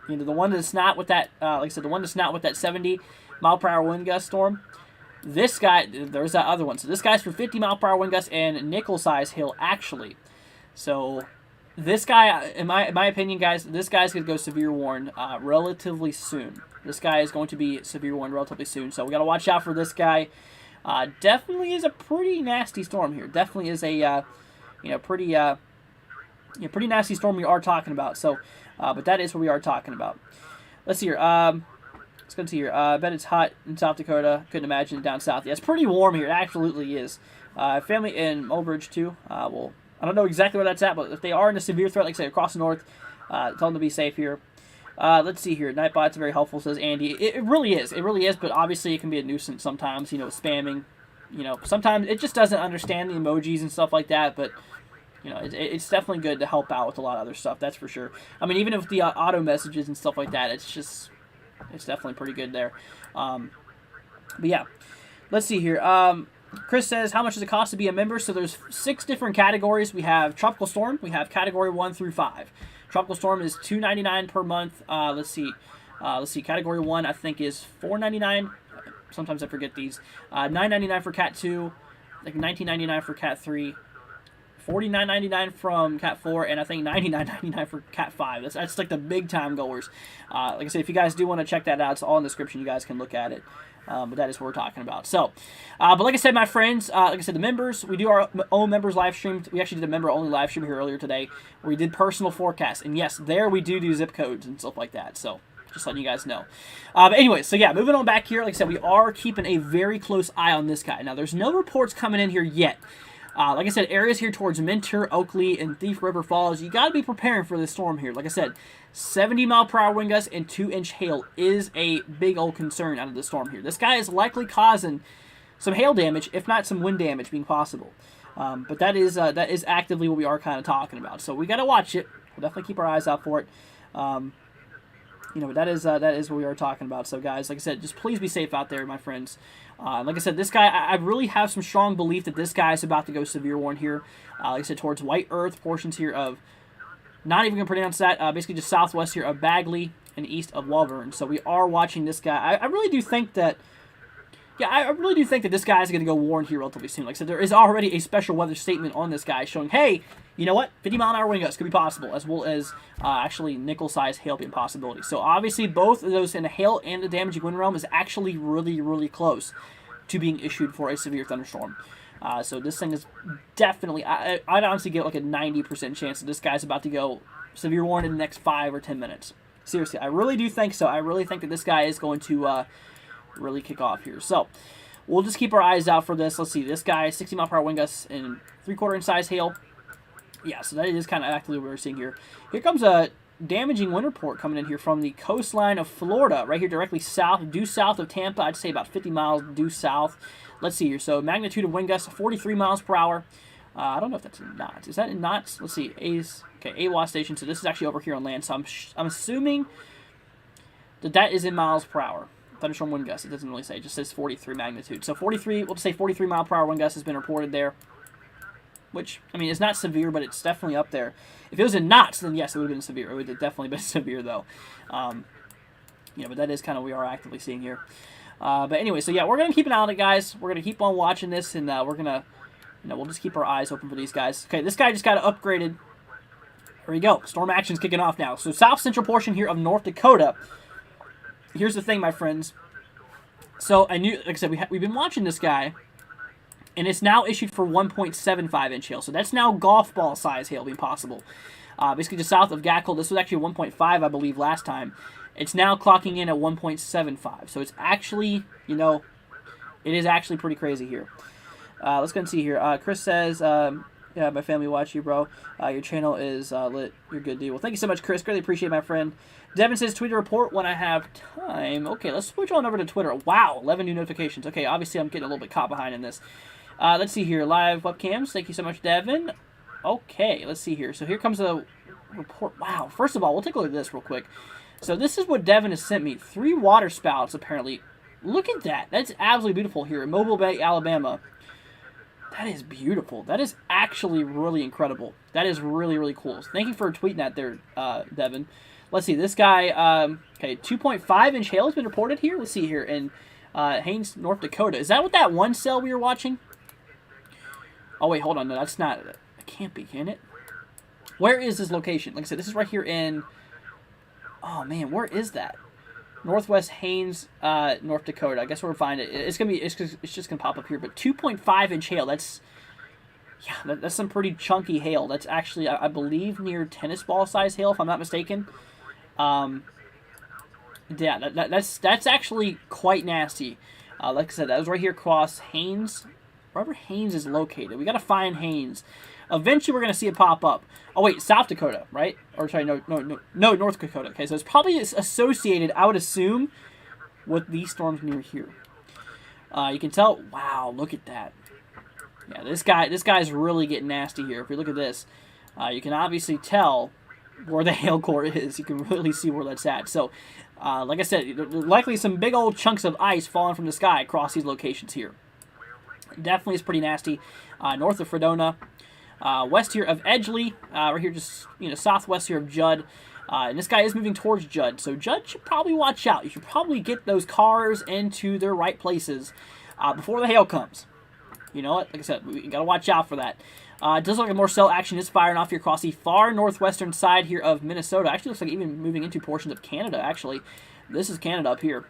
The one that's not with that, like I said, the one that's not with that 70-mile-per-hour wind gust storm. This guy, there's that other one. So this guy's for 50-mile-per-hour wind gusts and nickel-size hail, actually. So this guy, in my opinion, guys, this guy's going to go severe warned relatively soon. This guy is going to be severe warned relatively soon. So we got to watch out for this guy. Definitely is a pretty nasty storm here. Definitely is a pretty nasty storm we are talking about. So, but that is what we are talking about. Let's see here. Let's go see here. I bet it's hot in South Dakota. Couldn't imagine it down south. Yeah, it's pretty warm here. It absolutely is. Family in Mulbridge too. Well, I don't know exactly where that's at, but if they are in a severe threat, like I say, across the north, tell them to be safe here. Let's see here. Nightbot's very helpful, says Andy. It really is. It really is, but obviously it can be a nuisance sometimes, spamming. Sometimes it just doesn't understand the emojis and stuff like that, but, it's definitely good to help out with a lot of other stuff, that's for sure. I mean, even with the auto messages and stuff like that, it's definitely pretty good there. But yeah, let's see here. Chris says, how much does it cost to be a member? So there's 6 different categories. We have Tropical Storm. We have Category 1 through 5. Tropical Storm is $2.99 per month. Let's see. Category 1, I think, is $4.99. Sometimes I forget these. $9.99 for Cat 2. Like $19.99 for Cat 3. $49.99 from Cat 4, and I think $99.99 for Cat 5. That's like the big time goers. Like I said, if you guys do want to check that out, it's all in the description. You guys can look at it. But that is what we're talking about. So, but like I said, my friends, like I said, the members, we do our own members live stream. We actually did a member-only live stream here earlier today where we did personal forecasts. And yes, there we do zip codes and stuff like that. So, just letting you guys know. But anyway, so yeah, moving on back here. Like I said, we are keeping a very close eye on this guy. Now, there's no reports coming in here yet. Like I said, areas here towards Mentor, Oakley, and Thief River Falls, you got to be preparing for this storm here. Like I said, 70-mile-per-hour wind gusts and 2-inch hail is a big old concern out of the storm here. This guy is likely causing some hail damage, if not some wind damage being possible. But that is actively what we are kind of talking about. So we got to watch it. We'll definitely keep our eyes out for it. That is what we are talking about. So guys, like I said, just please be safe out there, my friends. Like I said, this guy, I really have some strong belief that this guy is about to go severe warn here. Like I said, towards White Earth, portions here of, not even going to pronounce that, basically just southwest here of Bagley and east of Welburn. So we are watching this guy. I really do think that, I really do think that this guy is going to go warn here relatively soon. Like I said, there is already a special weather statement on this guy showing, hey, you know what, 50-mile-an-hour wind gusts could be possible, as well as actually nickel-sized hail being a possibility. So obviously both of those in the hail and the damaging wind realm is actually really, really close to being issued for a severe thunderstorm. So this thing is definitely, I'd honestly get like a 90% chance that this guy's about to go severe warning in the next 5 or 10 minutes. Seriously, I really do think so. I really think that this guy is going to really kick off here. So we'll just keep our eyes out for this. Let's see, this guy, 60-mile-per-hour wind gusts and 3/4 inch size hail. Yeah, so that is kind of actually what we're seeing here. Here comes a damaging wind report coming in here from the coastline of Florida, right here directly south, due south of Tampa. I'd say about 50 miles due south. Let's see here. So magnitude of wind gusts, 43 miles per hour. I don't know if that's in knots. Is that in knots? Let's see. AWOS station. So this is actually over here on land. So I'm assuming that is in miles per hour. Thunderstorm wind gust. It doesn't really say. It just says 43 magnitude. So 43, we'll say 43 mile per hour wind gust has been reported there. Which, I mean, it's not severe, but it's definitely up there. If it was in knots, then yes, it would have been severe. It would have definitely been severe, though. But that is kind of what we are actively seeing here. But anyway, so yeah, we're going to keep an eye on it, guys. We're going to keep on watching this, and we're going to, we'll just keep our eyes open for these guys. Okay, this guy just got upgraded. Here we go. Storm action's kicking off now. So south central portion here of North Dakota. Here's the thing, my friends. So like I said, we've been watching this guy, and it's now issued for 1.75 inch hail. So that's now golf ball size hail being possible. Basically just south of Gackle. This was actually 1.5, I believe, last time. It's now clocking in at 1.75. So it's actually, it is actually pretty crazy here. Let's go and see here. Chris says, yeah, my family watch you, bro. Your channel is lit. You're a good dude. Well, thank you so much, Chris. Greatly appreciate it, my friend. Devin says, tweet a report when I have time. Okay, let's switch on over to Twitter. Wow, 11 new notifications. Okay, obviously I'm getting a little bit caught behind in this. Let's see here. Live webcams. Thank you so much, Devin. Okay, let's see here. So here comes a report. Wow. First of all, we'll take a look at this real quick. So this is what Devin has sent me. 3 water spouts, apparently. Look at that. That's absolutely beautiful here in Mobile Bay, Alabama. That is beautiful. That is actually really incredible. That is really, really cool. So thank you for tweeting that there, Devin. Let's see. This guy, okay, 2.5 inch hail has been reported here. Let's see here in Haines, North Dakota. Is that what that one cell we were watching? Oh, wait, hold on. No, that's not. It can't be, can it? Where is this location? Like I said, this is right here in. Oh, man, where is that? Northwest Haines, North Dakota. I guess we'll find it. It's gonna be. It's just gonna pop up here. But 2.5 inch hail. That's that's some pretty chunky hail. That's actually, I believe, near tennis ball size hail, if I'm not mistaken. Yeah, that's actually quite nasty. Like I said, that was right here across Haines. Wherever Haines is located, we gotta find Haines. Eventually, we're gonna see it pop up. Oh wait, South Dakota, right? Or sorry, no, North Dakota. Okay, so it's probably associated, I would assume, with these storms near here. You can tell. Wow, look at that. Yeah, this guy's really getting nasty here. If we look at this, you can obviously tell where the hail core is. You can really see where that's at. So, like I said, there's likely some big old chunks of ice falling from the sky across these locations here. Definitely is pretty nasty. North of Fredona. West here of Edgeley, right here just, southwest here of Judd. And this guy is moving towards Judd, so Judd should probably watch out. You should probably get those cars into their right places before the hail comes. You know what? Like I said, we got to watch out for that. It does look like more cell action is firing off here across the far northwestern side here of Minnesota. Actually looks like even moving into portions of Canada, actually. This is Canada up here.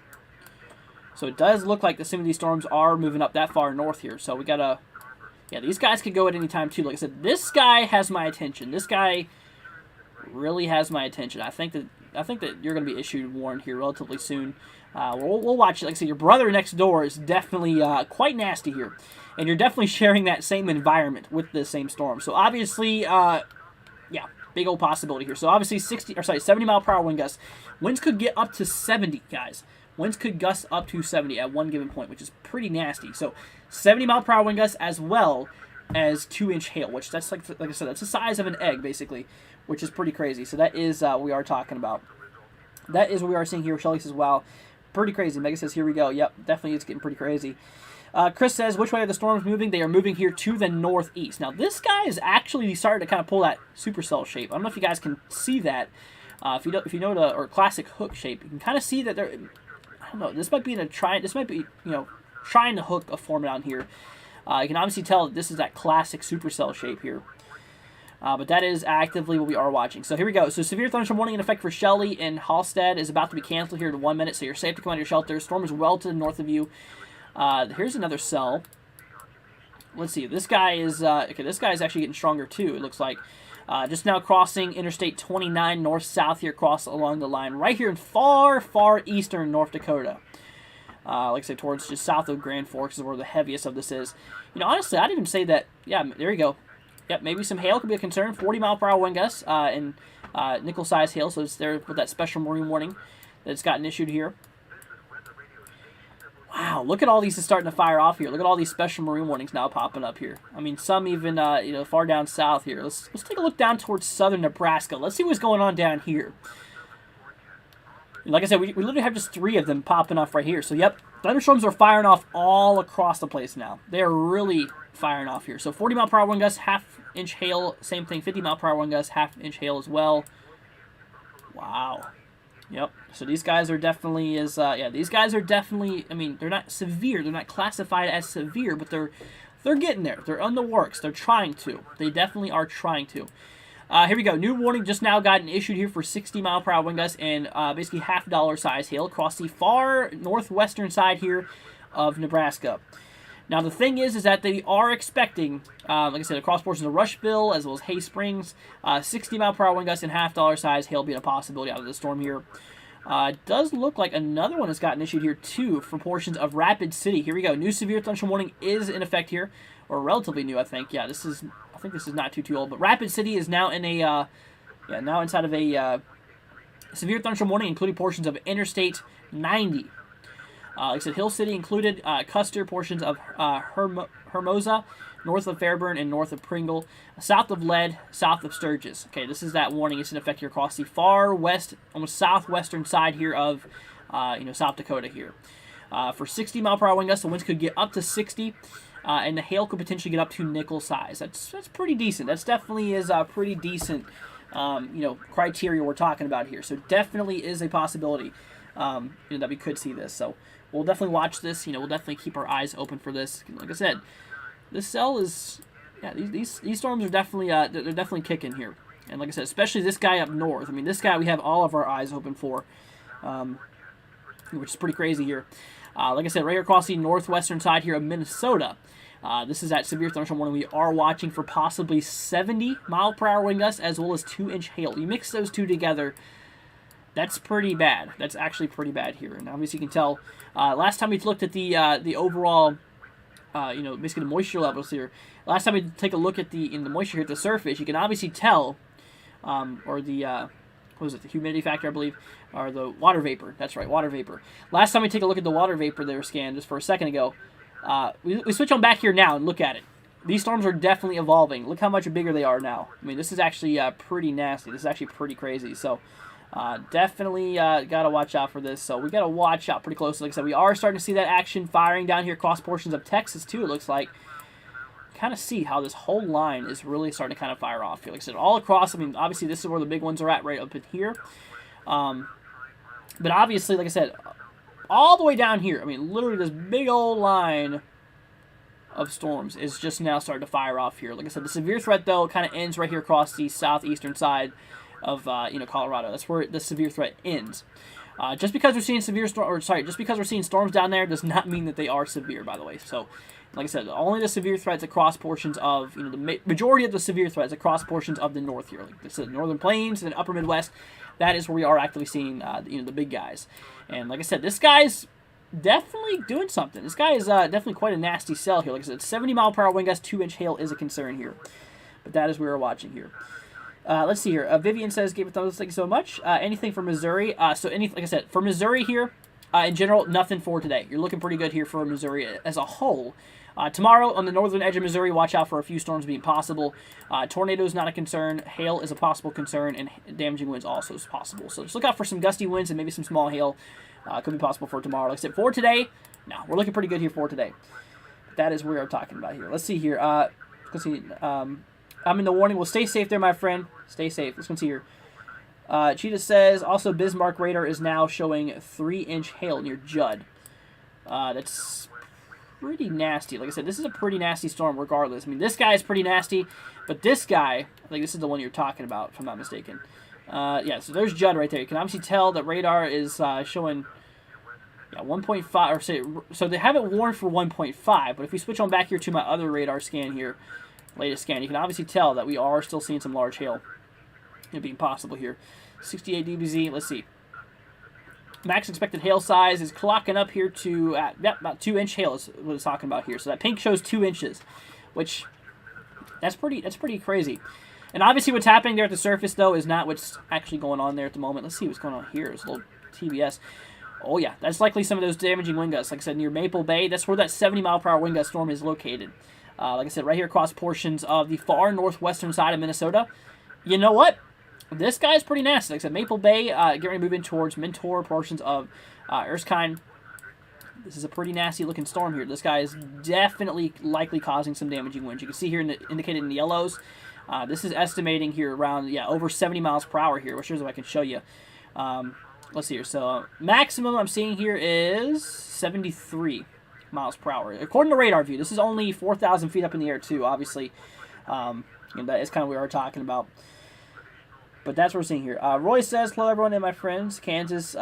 So it does look like some of these storms are moving up that far north here. So we got to... Yeah, these guys could go at any time, too. Like I said, this guy has my attention. This guy really has my attention. I think that you're going to be issued warned here relatively soon. We'll watch it. Like I said, your brother next door is definitely quite nasty here. And you're definitely sharing that same environment with the same storm. So, obviously, yeah, big old possibility here. So, obviously, 70-mile-per-hour wind gusts. Winds could get up to 70, guys. Winds could gust up to 70 at one given point, which is pretty nasty. So, 70-mile-per-hour wind gusts as well as 2-inch hail, which that's like I said, that's the size of an egg basically, which is pretty crazy. So that is what we are talking about. That is what we are seeing here. Shelly says, wow, pretty crazy. Mega says, here we go. Yep, definitely it's getting pretty crazy. Chris says, which way are the storms moving? They are moving here to the northeast. Now, this guy is actually starting to kind of pull that supercell shape. I don't know if you guys can see that. If you know the or classic hook shape, you can kind of see that they're. I don't know. This might be in a try. This might be trying to hook a form down here. You can obviously tell that this is that classic supercell shape here. But that is actively what we are watching. So here we go. So severe thunderstorm warning in effect for Shelley and Halstead is about to be canceled here in 1 minute. So you're safe to come out of your shelter. Storm is well to the north of you. Here's another cell. Let's see. This guy is okay. This guy is actually getting stronger too. It looks like just now crossing Interstate 29 north-south here, across along the line right here in far eastern North Dakota. Like I said, towards just south of Grand Forks is where the heaviest of this is. Honestly, I'd even say that. Yeah, there you go. Yep, maybe some hail could be a concern. 40-mile-per-hour wind gusts and nickel-sized hail. So it's there with that special marine warning that's gotten issued here. Wow, look at all these starting to fire off here. Look at all these special marine warnings now popping up here. I mean, some even far down south here. Let's take a look down towards southern Nebraska. Let's see what's going on down here. Like I said, we literally have just 3 of them popping off right here. So, yep, thunderstorms are firing off all across the place now. They are really firing off here. So, 40-mile-per-hour wind gusts, half-inch hail, same thing. 50-mile-per-hour wind gusts, half-inch hail as well. Wow. Yep. So these guys are definitely these guys are definitely. I mean, they're not severe. They're not classified as severe, but they're getting there. They're on the works. They're trying to. They definitely are trying to. Here we go. New warning just now gotten issued here for 60-mile-per-hour wind gusts and basically $half size hail across the far northwestern side here of Nebraska. Now, the thing is that they are expecting, like I said, across portions of Rushville as well as Hay Springs, 60-mile-per-hour wind gusts and $half size hail being a possibility out of the storm here. It does look like another one has gotten issued here, too, for portions of Rapid City. Here we go. New severe thunderstorm warning is in effect here, or relatively new, I think. Yeah, I think this is not too old. But Rapid City is now in a, now inside of a severe thunderstorm warning, including portions of Interstate 90. Like I said, Hill City included, Custer, portions of Hermosa, north of Fairburn and north of Pringle, south of Lead, south of Sturgis. Okay, this is that warning. It's in effect here across the far west, almost southwestern side here of, South Dakota here. For 60-mile-per-hour wind gusts, the winds could get up to 60, and the hail could potentially get up to nickel size. That's pretty decent. That's definitely is a pretty decent, criteria we're talking about here. So definitely is a possibility, that we could see this. So we'll definitely watch this. We'll definitely keep our eyes open for this. Like I said, this cell is, these storms are definitely, they're definitely kicking here. And like I said, especially this guy up north. I mean, this guy we have all of our eyes open for, which is pretty crazy here. Like I said, right here across the northwestern side here of Minnesota. This is that severe thunderstorm warning. We are watching for possibly 70-mile-per-hour wind gusts as well as 2-inch hail. You mix those two together, that's pretty bad. That's actually pretty bad here. And obviously you can tell, last time we looked at the overall, basically the moisture levels here. Last time we take a look at the moisture here at the surface, you can obviously tell, or the, the humidity factor, I believe, or the water vapor. That's right, water vapor. Last time we take a look at the water vapor they were scanned just for a second ago, we switch on back here now and look at it. These storms are definitely evolving. Look how much bigger they are now. I mean, this is actually pretty nasty. This is actually pretty crazy. So, definitely got to watch out for this. So, we got to watch out pretty closely. Like I said, we are starting to see that action firing down here across portions of Texas, too, it looks like. Kind of see how this whole line is really starting to kind of fire off here. Like I said, all across, I mean, obviously this is where the big ones are at, right up in here. But obviously, like I said, all the way down here, I mean, literally this big old line of storms is just now starting to fire off here. Like I said, the severe threat, though, kind of ends right here across the southeastern side of, Colorado. That's where the severe threat ends. Just because we're seeing just because we're seeing storms down there does not mean that they are severe, by the way. So, like I said, only the severe threats across portions of, the majority of the severe threats across portions of the north here. Like I said, northern plains and upper Midwest, that is where we are actively seeing, the big guys. And like I said, this guy's definitely doing something. This guy is definitely quite a nasty cell here. Like I said, 70-mile-per-hour wind gusts, 2-inch hail is a concern here. But that is what we're watching here. Let's see here. Vivian says, "Gave a thumbs. Thank you so much." Anything for Missouri? Like I said, for Missouri here, in general, nothing for today. You're looking pretty good here for Missouri as a whole. Tomorrow on the northern edge of Missouri, watch out for a few storms being possible. Tornadoes not a concern. Hail is a possible concern, and damaging winds also is possible. So just look out for some gusty winds and maybe some small hail. Could be possible for tomorrow. Like I said, for today, no, we're looking pretty good here for today. That is what we are talking about here. Let's see here. Let's see. I'm in the warning. Well, stay safe there, my friend. Stay safe. Let's see here. Cheetah says, also Bismarck radar is now showing 3-inch hail near Judd. That's pretty nasty. Like I said, this is a pretty nasty storm regardless. I mean, this guy is pretty nasty, but this guy, I think this is the one you're talking about, if I'm not mistaken. Yeah, so there's Judd right there. You can obviously tell that radar is showing 1.5, or say, so they have it warned for 1.5, but if we switch on back here to my other radar scan here, latest scan, you can obviously tell that we are still seeing some large hail. It being possible here. 68 dBz, let's see. Max expected hail size is clocking up here to about 2-inch hail is what it's talking about here. So that pink shows 2 inches, which that's pretty crazy. And obviously what's happening there at the surface though is not what's actually going on there at the moment. Let's see what's going on here. It's a little TBS. Oh yeah, that's likely some of those damaging wind gusts. Like I said, near Maple Bay, that's where that 70-mile-per-hour wind gust storm is located. Like I said, right here across portions of the far northwestern side of Minnesota. You know what? This guy's pretty nasty. Like I said, Maple Bay, getting ready to move in towards Mentor, portions of Erskine. This is a pretty nasty-looking storm here. This guy is definitely likely causing some damaging winds. You can see here indicated in the yellows. This is estimating here around, over 70 miles per hour here, which here's if I can show you. Let's see here. So maximum I'm seeing here is 73 miles per hour. According to radar view, this is only 4,000 feet up in the air too, obviously. That is kind of what we are talking about. But that's what we're seeing here. Roy says, hello everyone and my friends. Kansas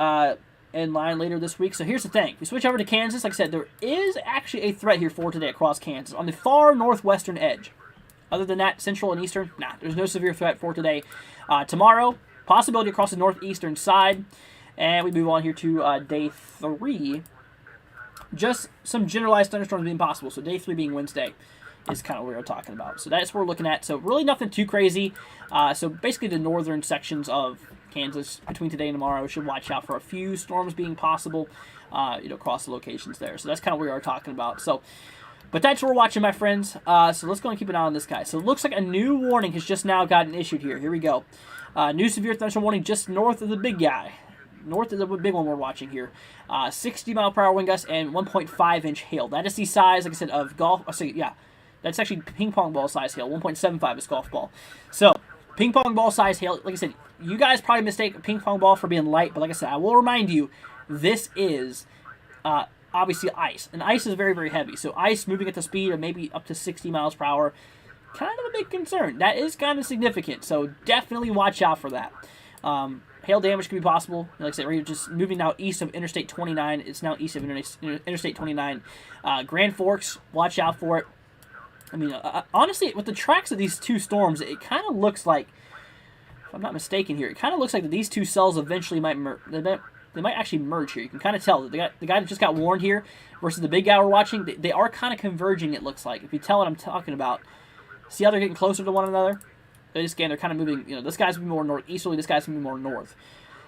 in line later this week. So here's the thing. If we switch over to Kansas, like I said, there is actually a threat here for today across Kansas on the far northwestern edge. Other than that, central and eastern, there's no severe threat for today. Tomorrow, possibility across the northeastern side. And we move on here to day 3. Just some generalized thunderstorms being possible. So day 3 being Wednesday is kind of what we're talking about. So that's what we're looking at. So really nothing too crazy. So basically the northern sections of Kansas between today and tomorrow should watch out for a few storms being possible, across the locations there. So that's kind of what we are talking about. So, but that's what we're watching, my friends. So let's go and keep an eye on this guy. So it looks like a new warning has just now gotten issued here. Here we go. New severe thunderstorm warning just north of the big guy. North of the big one we're watching here. 60-mile-per-hour wind gusts and 1.5-inch hail. That is the size, like I said, of golf. That's actually ping pong ball size hail. 1.75 is golf ball. So, ping pong ball size hail. Like I said, you guys probably mistake a ping pong ball for being light. But like I said, I will remind you, this is obviously ice. And ice is very, very heavy. So, ice moving at the speed of maybe up to 60 miles per hour, kind of a big concern. That is kind of significant. So, definitely watch out for that. Hail damage could be possible. Like I said, we're just moving now east of Interstate 29. It's now east of Interstate 29. Grand Forks, watch out for it. I mean, honestly, with the tracks of these two storms, it kind of looks like, if I'm not mistaken here, it kind of looks like that these two cells eventually might merge. They might actually merge here. You can kind of tell that the guy that just got warned here versus the big guy we're watching, they are kind of converging, it looks like. If you tell what I'm talking about, see how they're getting closer to one another? They're kind of moving, this guy's moving more northeasterly, this guy's moving more north.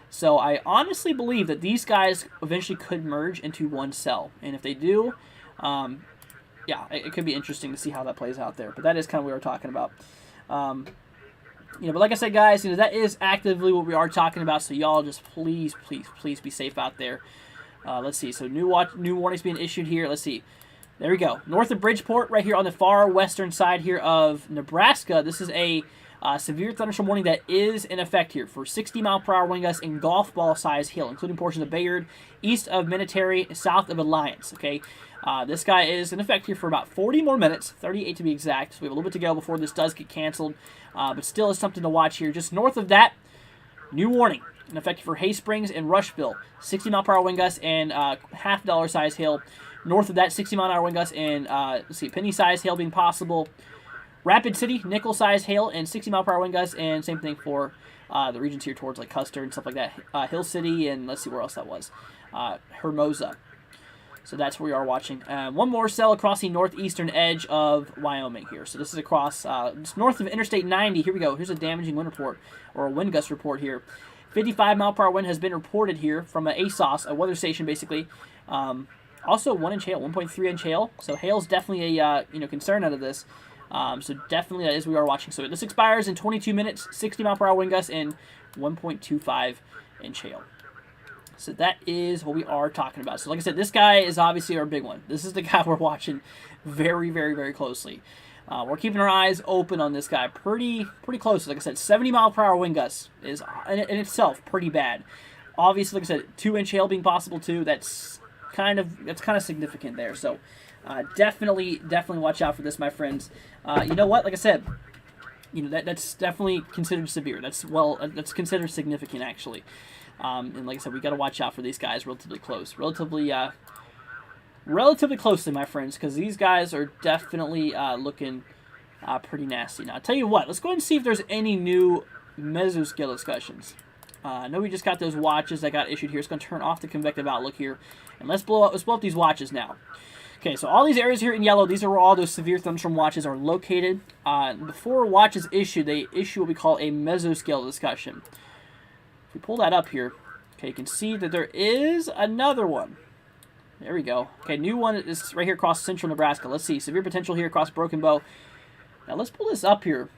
So I honestly believe that these guys eventually could merge into one cell. And if they do, it could be interesting to see how that plays out there. But that is kind of what we were talking about. But like I said, guys, that is actively what we are talking about. So y'all just please be safe out there. Let's see. So new warnings being issued here. Let's see. There we go. North of Bridgeport, right here on the far western side here of Nebraska. This is a severe thunderstorm warning that is in effect here for 60-mile-per-hour wind gusts and golf ball size hail, including portions of Bayard, east of Minneterry, south of Alliance. Okay, this guy is in effect here for about 40 more minutes, 38 to be exact. So we have a little bit to go before this does get canceled, but still is something to watch here. Just north of that, new warning in effect for Hay Springs and Rushville, 60-mile-per-hour wind gusts and half-dollar size hail. North of that, 60-mile-an-hour wind gusts and penny size hail being possible. Rapid City, nickel size hail and 60-mile-per-hour wind gusts, and same thing for the regions here towards like Custer and stuff like that. Hill City, and let's see where else that was. Hermosa. So that's where we are watching. One more cell across the northeastern edge of Wyoming here. So this is across, just north of Interstate 90. Here we go. Here's a damaging wind report, or a wind gust report here. 55-mile-per-hour wind has been reported here from an ASOS, a weather station basically, Also 1 inch hail, 1.3 inch hail. So hail's definitely a concern out of this. So definitely that is what we are watching. So this expires in 22 minutes, 60 mile per hour wind gusts, and 1.25 inch hail. So that is what we are talking about. So like I said, this guy is obviously our big one. This is the guy we're watching very, very, very closely. We're keeping our eyes open on this guy pretty close. Like I said, 70 mile per hour wind gusts is in itself pretty bad. Obviously, like I said, 2 inch hail being possible too. That's kind of significant there. So definitely watch out for this, my friends. You know what? Like I said, that's definitely considered severe. That's considered significant actually. And like I said, we got to watch out for these guys relatively close, relatively closely, my friends, because these guys are definitely looking pretty nasty. Now, I'll tell you what, let's go ahead and see if there's any new mesoscale discussions. I know we just got those watches that got issued here. It's going to turn off the convective outlook here, and let's blow up these watches now. Okay, so all these areas here in yellow, these are where all those severe thunderstorm watches are located. Before a watch is issued, they issue what we call a mesoscale discussion. If we pull that up here, okay, you can see that there is another one. There we go. Okay, new one is right here across central Nebraska. Let's see. Severe potential here across Broken Bow. Now, let's pull this up here.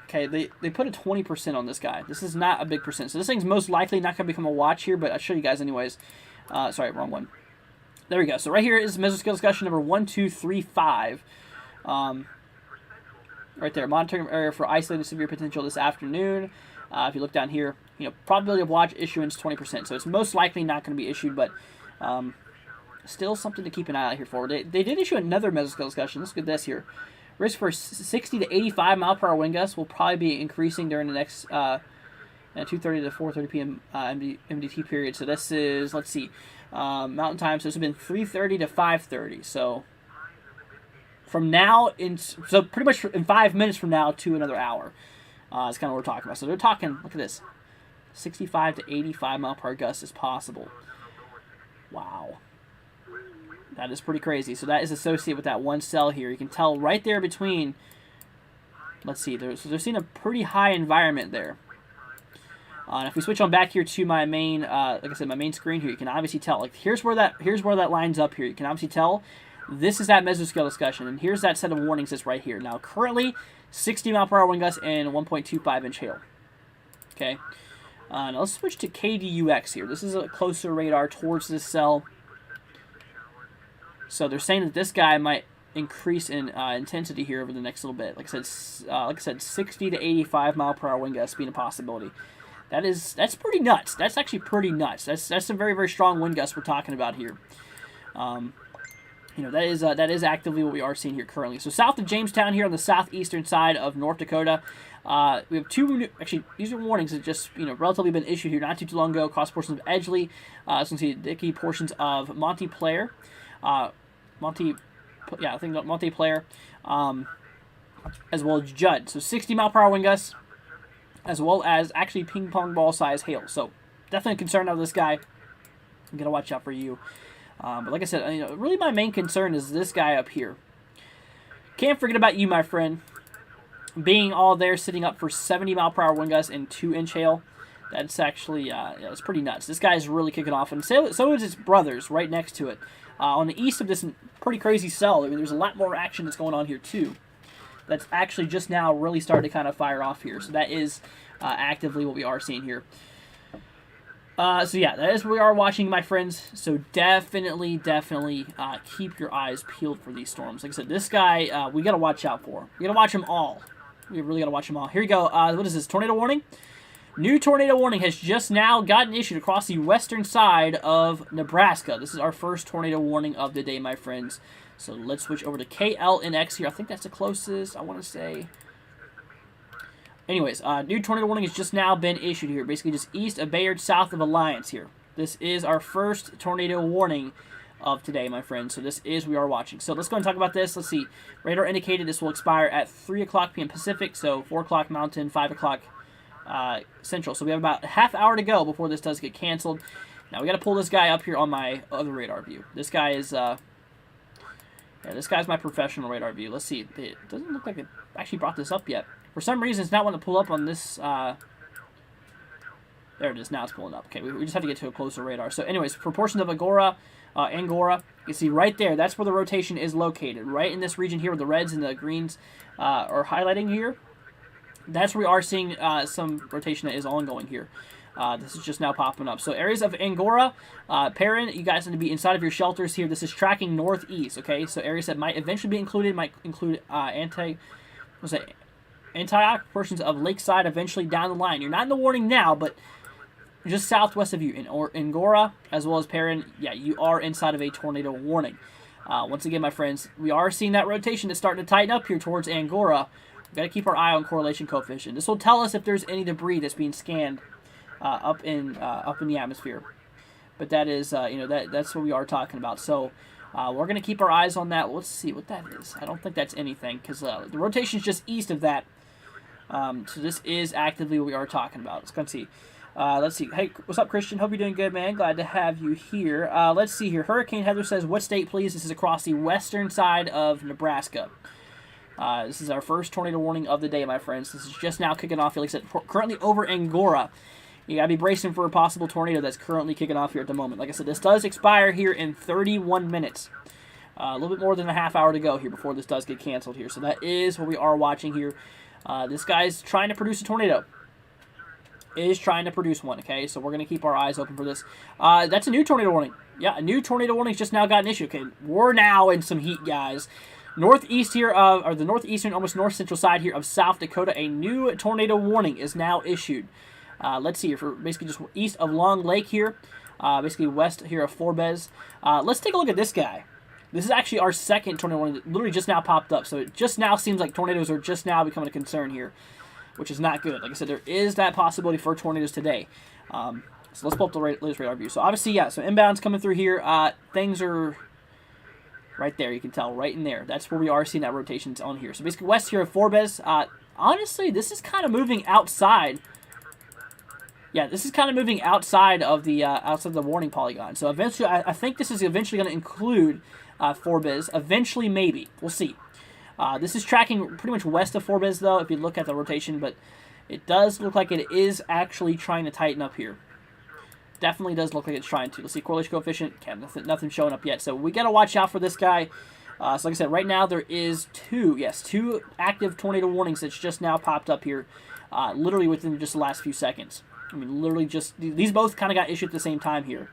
Okay, they put a 20% on this guy. This is not a big percent. So this thing's most likely not going to become a watch here, but I'll show you guys anyways. Sorry, wrong one. There we go. So right here is mesoscale discussion number 1235. Right there. Monitoring area for isolated severe potential this afternoon. If you look down here, probability of watch issuance 20%. So it's most likely not going to be issued, but still something to keep an eye out here for. They did issue another mesoscale discussion. Let's get this here. Risk for 60 to 85 mile per hour wind gusts will probably be increasing during the next 2:30 to 4:30 p.m. MDT period. So this is, let's see, Mountain Time. So this has been 3:30 to 5:30. So from now so pretty much in 5 minutes from now to another hour. That's kind of what we're talking about. So they're talking, look at this, 65 to 85 mile per hour gusts is possible. Wow. That is pretty crazy. So that is associated with that one cell here. You can tell right there between, let's see, they're seeing a pretty high environment there. And if we switch on back here to my main, like I said, my main screen here, you can obviously tell. Like here's where that lines up here. You can obviously tell this is that mesoscale discussion, and here's that set of warnings that's right here. Now currently, 60 mile per hour wind gusts and 1.25 inch hail. Okay. Now let's switch to KDUX here. This is a closer radar towards this cell. So they're saying that this guy might increase in intensity here over the next little bit. Like I said, 60 to 85 mile per hour wind gusts being a possibility. That's pretty nuts. That's actually pretty nuts. That's some very, very strong wind gusts we're talking about here. That is actively what we are seeing here currently. So south of Jamestown here on the southeastern side of North Dakota, we have these are warnings that just relatively been issued here not too long ago across portions of Edgeley, so you can see Dickey, portions of Montpelier, Montpelier, as well as Judd. So 60 mile per hour wind gusts, as well as actually ping pong ball size hail. So definitely a concern of this guy. I'm gonna watch out for you. But like I said, really my main concern is this guy up here. Can't forget about you, my friend. Being all there, sitting up for 70 mile per hour wind gusts and 2 inch hail. That's actually, it's pretty nuts. This guy's really kicking off, and so is his brothers right next to it. On the east of this pretty crazy cell, I mean, there's a lot more action that's going on here too. That's actually just now really starting to kind of fire off here. So that is actively what we are seeing here. So yeah, that is what we are watching, my friends. So definitely keep your eyes peeled for these storms. Like I said, this guy, we got to watch out for. We got to watch them all. We really got to watch them all. Here we go. What is this? Tornado warning? New tornado warning has just now gotten issued across the western side of Nebraska. This is our first tornado warning of the day, my friends. So let's switch over to KLNX here. I think that's the closest, I want to say. Anyways, new tornado warning has just now been issued here. Basically just east of Bayard, south of Alliance here. This is our first tornado warning of today, my friends. So this is we are watching. So let's go and talk about this. Let's see. Radar indicated this will expire at 3 o'clock p.m. Pacific, so 4 o'clock Mountain, 5 o'clock Central. So we have about a half hour to go before this does get canceled. Now we got to pull this guy up here on my other radar view. This guy is, this guy's my professional radar view. Let's see. It doesn't look like it actually brought this up yet. For some reason, it's not wanting to pull up on this. There There it is. Now it's pulling up. Okay, we just have to get to a closer radar. So anyways, for portions of Angora, you see right there, that's where the rotation is located. Right in this region here where the reds and the greens are highlighting here. That's where we are seeing some rotation that is ongoing here. This is just now popping up. So areas of Angora, Perrin, you guys need to be inside of your shelters here. This is tracking northeast, okay? So areas that might eventually be included might include Antioch, portions of Lakeside eventually down the line. You're not in the warning now, but just southwest of you in Angora, as well as Perrin, yeah, you are inside of a tornado warning. Once again, my friends, we are seeing that rotation that's starting to tighten up here towards Angora. We've got to keep our eye on correlation coefficient. This will tell us if there's any debris that's being scanned up in the atmosphere. But that is, that's what we are talking about. So we're going to keep our eyes on that. Let's see what that is. I don't think that's anything because the rotation is just east of that. So this is actively what we are talking about. Let's go and see. Let's see. Hey, what's up, Christian? Hope you're doing good, man. Glad to have you here. Let's see here. Hurricane Heather says, what state, please? This is across the western side of Nebraska. This is our first tornado warning of the day, my friends. This is just now kicking off. Like I said, currently over Angora. You got to be bracing for a possible tornado that's currently kicking off here at the moment. Like I said, this does expire here in 31 minutes. A little bit more than a half hour to go here before this does get canceled here. So that is what we are watching here. This guy's trying to produce a tornado. Is trying to produce one, okay? So we're going to keep our eyes open for this. That's a new tornado warning. Yeah, a new tornado warning's just now gotten issued. Okay, we're now in some heat, guys. Northeast here or the northeastern, almost north central side here of South Dakota, a new tornado warning is now issued. Let's see here, for basically just east of Long Lake here, basically west here of Forbes. Let's take a look at this guy. This is actually our second tornado warning that literally just now popped up, so it just now seems like tornadoes are just now becoming a concern here, which is not good. Like I said, there is that possibility for tornadoes today. So let's pull up the latest radar view. So obviously, yeah, so inbound's coming through here. Things are right there. You can tell right in there. That's where we are seeing that rotations on here. So basically west here of Forbes. Honestly, this is kind of moving outside. Yeah, this is kind of moving outside of the warning polygon. So eventually, I think this is eventually going to include Forbes. Eventually, maybe. We'll see. This is tracking pretty much west of Forbes, though, if you look at the rotation, but it does look like it is actually trying to tighten up here. Definitely does look like it's trying to. Let's see, correlation coefficient, nothing showing up yet, so we got to watch out for this guy. So like I said, right now there is two active tornado warnings that's just now popped up here, literally within just the last few seconds. I mean, literally just, these both kind of got issued at the same time here.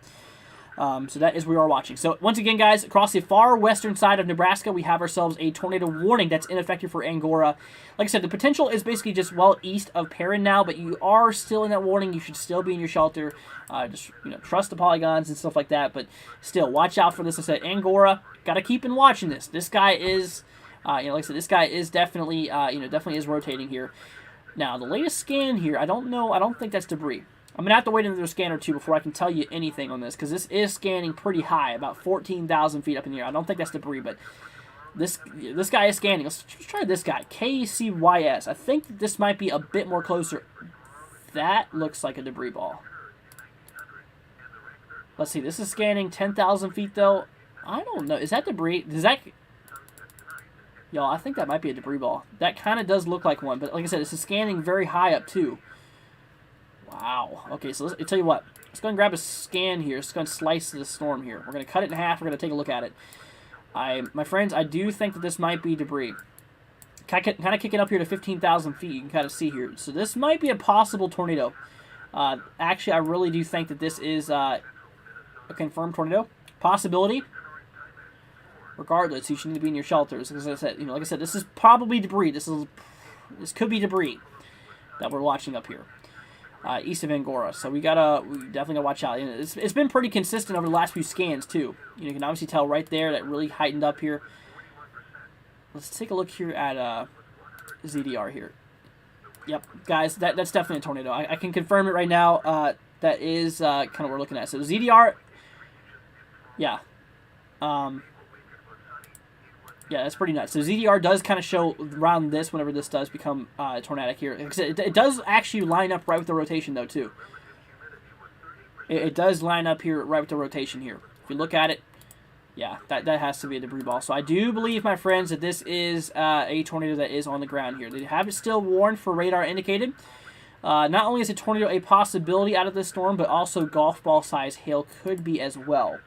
So that is where we are watching. So once again, guys, across the far western side of Nebraska, we have ourselves a tornado warning that's ineffective for Angora. Like I said, the potential is basically just well east of Perrin now, but you are still in that warning. You should still be in your shelter. Just trust the polygons and stuff like that. But still, watch out for this. I said Angora. Got to keep in watching this. This guy is, like I said, this guy is definitely, definitely is rotating here. Now the latest scan here, I don't know. I don't think that's debris. I'm going to have to wait another scan or two before I can tell you anything on this, because this is scanning pretty high, about 14,000 feet up in the air. I don't think that's debris, but this guy is scanning. Let's try this guy, KCYS. I think this might be a bit more closer. That looks like a debris ball. Let's see, this is scanning 10,000 feet, though. I don't know. Is that debris? Does that... Y'all, I think that might be a debris ball. That kind of does look like one, but like I said, this is scanning very high up, too. Wow. Okay, so I'll tell you what. Let's go and grab a scan here. Let's go and slice the storm here. We're going to cut it in half. We're going to take a look at it. My friends, I do think that this might be debris. Kind of kicking up here to 15,000 feet. You can kind of see here. So this might be a possible tornado. Actually, I really do think that this is a confirmed tornado. Possibility. Regardless, you should need to be in your shelters. As I said, like I said, this is probably debris. This could be debris that we're watching up here. East of Angora, so we definitely gotta watch out. It's been pretty consistent over the last few scans too. You can obviously tell right there that really heightened up here. Let's take a look here at ZDR here. Yep, guys, that's definitely a tornado. I can confirm it right now. That is kind of what we're looking at. So ZDR, yeah. Yeah, that's pretty nuts. So ZDR does kind of show around this whenever this does become tornadic here. It does actually line up right with the rotation, though, too. It does line up here right with the rotation here. If you look at it, yeah, that has to be a debris ball. So I do believe, my friends, that this is a tornado that is on the ground here. They have it still warned for radar indicated. Not only is a tornado a possibility out of this storm, but also golf ball size hail could be as well,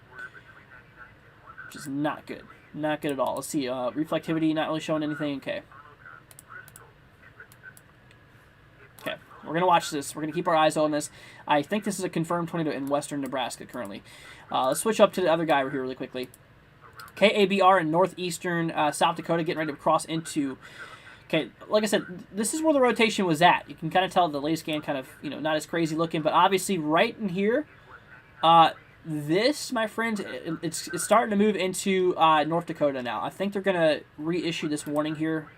which is not good. Not good at all. Let's see. Reflectivity not really showing anything. Okay. Okay. We're going to watch this. We're going to keep our eyes on this. I think this is a confirmed tornado in western Nebraska currently. Let's switch up to the other guy over here really quickly. KABR in northeastern South Dakota getting ready to cross into... Okay, like I said, this is where the rotation was at. You can kind of tell the laser scan kind of, not as crazy looking, but obviously right in here, this, my friends, it's starting to move into North Dakota now. I think they're going to reissue this warning here.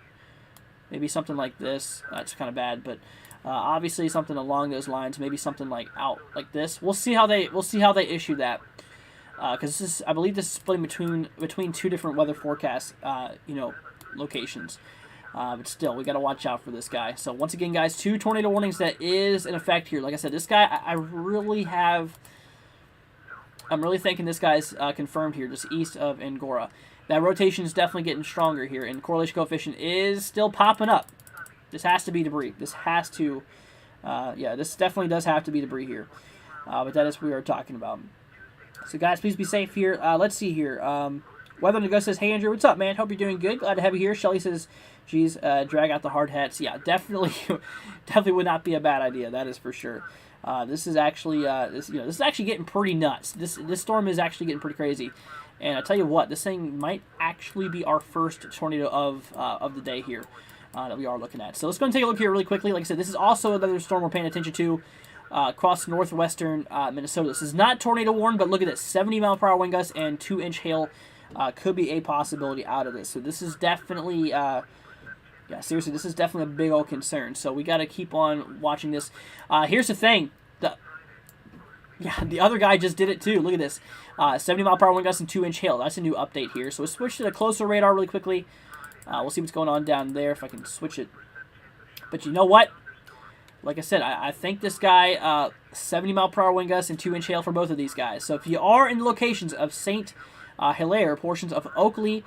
Maybe something like this. That's kind of bad, but obviously something along those lines. Maybe something like out like this. We'll see how they issue that. Because I believe this is splitting between two different weather forecast, locations. But still, we got to watch out for this guy. So once again, guys, 2 tornado warnings that is in effect here. Like I said, this guy, I'm really thinking this guy's confirmed here, just east of Angora. That rotation is definitely getting stronger here, and correlation coefficient is still popping up. This has to be debris. This has to, this definitely does have to be debris here. But that is what we are talking about. So guys, please be safe here. Let's see here. Weather to Go says, "Hey Andrew, what's up, man? Hope you're doing good. Glad to have you here." Shelly says, "Geez, drag out the hard hats." Yeah, definitely would not be a bad idea. That is for sure. This is actually this is actually getting pretty nuts. This storm is actually getting pretty crazy. And I tell you what, this thing might actually be our first tornado of the day here that we are looking at. So let's go and take a look here really quickly. Like I said, this is also another storm we're paying attention to. Across northwestern Minnesota. This is not tornado warned, but look at this. 70-mile-per-hour wind gusts and 2-inch hail could be a possibility out of this. So this is definitely, seriously, this is definitely a big old concern. So we got to keep on watching this. Here's the thing. The other guy just did it too. Look at this. 70-mile-per-hour wind gusts and 2-inch hail. That's a new update here. So we'll switch to the closer radar really quickly. We'll see what's going on down there if I can switch it. But you know what? Like I said, I think this guy, 70-mile-per-hour wind gusts and 2-inch hail for both of these guys. So if you are in the locations of St. Hilaire, portions of Oakley,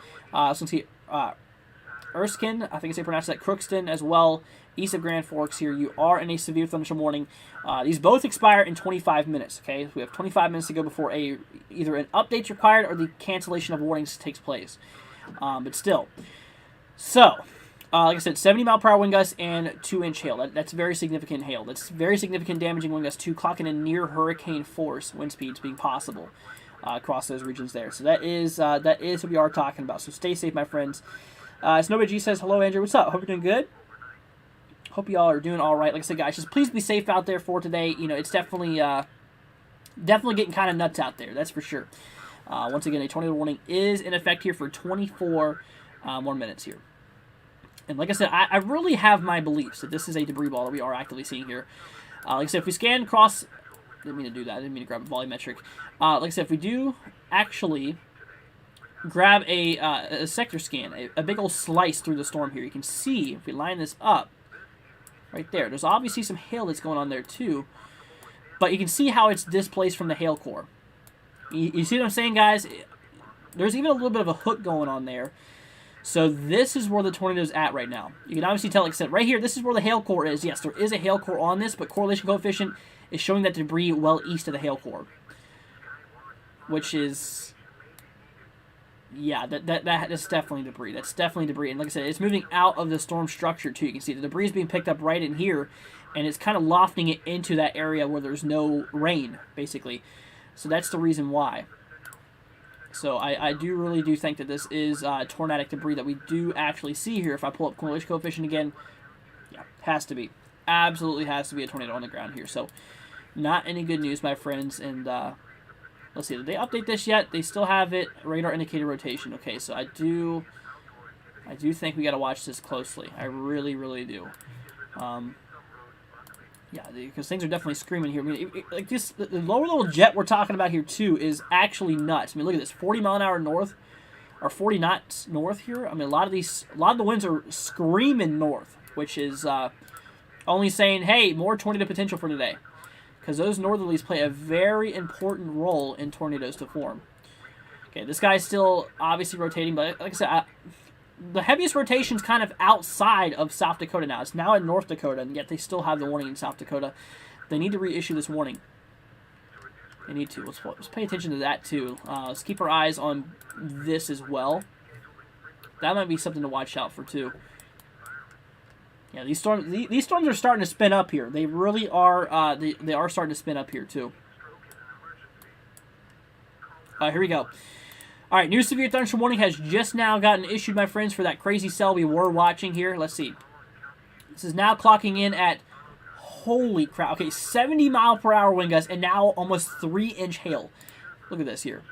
Erskine, I think it's pronounced that, Crookston as well, east of Grand Forks here, you are in a severe thunderstorm warning. These both expire in 25 minutes, okay? So we have 25 minutes to go before either an update's required or the cancellation of warnings takes place. But still. So... like I said, 70-mile-per-hour wind gusts and 2-inch hail. That's very significant hail. That's very significant damaging wind gusts too, clocking in near hurricane force wind speeds being possible across those regions there. So that is what we are talking about. So stay safe, my friends. Snowbody G says, "Hello, Andrew. What's up? Hope you're doing good. Hope y'all are doing all right." Like I said, guys, just please be safe out there for today. It's definitely getting kind of nuts out there. That's for sure. Once again, a tornado warning is in effect here for 24 more minutes here. And like I said, I really have my beliefs that this is a debris ball that we are actively seeing here. Like I said, if we scan across... didn't mean to do that. I didn't mean to grab a volumetric. Like I said, if we do actually grab a sector scan, a big old slice through the storm here, you can see, if we line this up, right there, there's obviously some hail that's going on there too. But you can see how it's displaced from the hail core. You see what I'm saying, guys? There's even a little bit of a hook going on there. So this is where the tornado is at right now. You can obviously tell, like I said, right here, this is where the hail core is. Yes, there is a hail core on this, but correlation coefficient is showing that debris well east of the hail core. Which is... yeah, that's definitely debris. That's definitely debris. And like I said, it's moving out of the storm structure, too. You can see the debris is being picked up right in here, and it's kind of lofting it into that area where there's no rain, basically. So that's the reason why. So I really do think that this is tornadic debris that we do actually see here. If I pull up correlation coefficient again, yeah, has to be. Absolutely has to be a tornado on the ground here. So not any good news, my friends. And let's see, did they update this yet? They still have it, radar indicator rotation. Okay, so I do think we got to watch this closely. I really, really do. Yeah, because things are definitely screaming here. I mean, like this, the lower level jet we're talking about here too is actually nuts. I mean, look at this, 40-mile-an-hour north, or 40 knots north here. I mean, a lot of the winds are screaming north, which is only saying, hey, more tornado potential for today, because those northerlies play a very important role in tornadoes to form. Okay, this guy's still obviously rotating, but like I said, the heaviest rotation's kind of outside of South Dakota now. It's now in North Dakota, and yet they still have the warning in South Dakota. They need to reissue this warning. They need to. Let's pay attention to that, too. Let's keep our eyes on this as well. That might be something to watch out for, too. Yeah, these storms are starting to spin up here. They really are. They are starting to spin up here, too. Here we go. All right, new severe thunderstorm warning has just now gotten issued, my friends, for that crazy cell we were watching here. Let's see. This is now clocking in at, holy crap, okay, 70 mile per hour wind gusts and now almost 3-inch hail. Look at this here.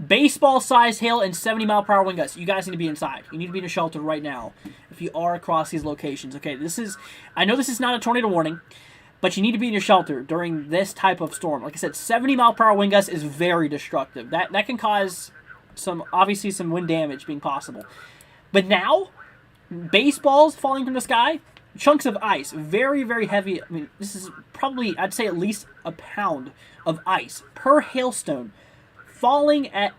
Baseball-sized hail and 70 mile per hour wind gusts. You guys need to be inside. You need to be in a shelter right now if you are across these locations. Okay, I know this is not a tornado warning, but you need to be in your shelter during this type of storm. Like I said, 70 mile per hour wind gusts is very destructive. That can cause obviously some wind damage being possible. But now, baseballs falling from the sky, chunks of ice, very, very heavy. I mean, this is probably, I'd say, at least a pound of ice per hailstone falling at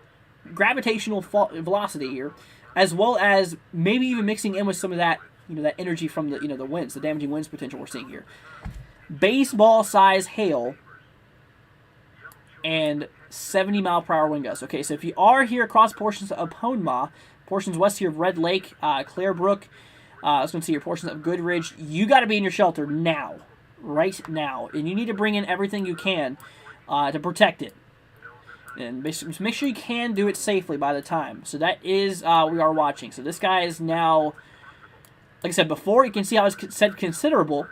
gravitational velocity here, as well as maybe even mixing in with some of that, that energy from the, the winds, the damaging winds potential we're seeing here. Baseball-size hail and 70 mile per hour wind gusts. Okay, so if you are here across portions of Ponma, portions west here of Red Lake, Clare Brook, I was going to see your portions of Goodridge, you got to be in your shelter now, right now, and you need to bring in everything you can to protect it. And make sure you can do it safely by the time. So that is we are watching. So this guy is now, like I said before, you can see how it said considerable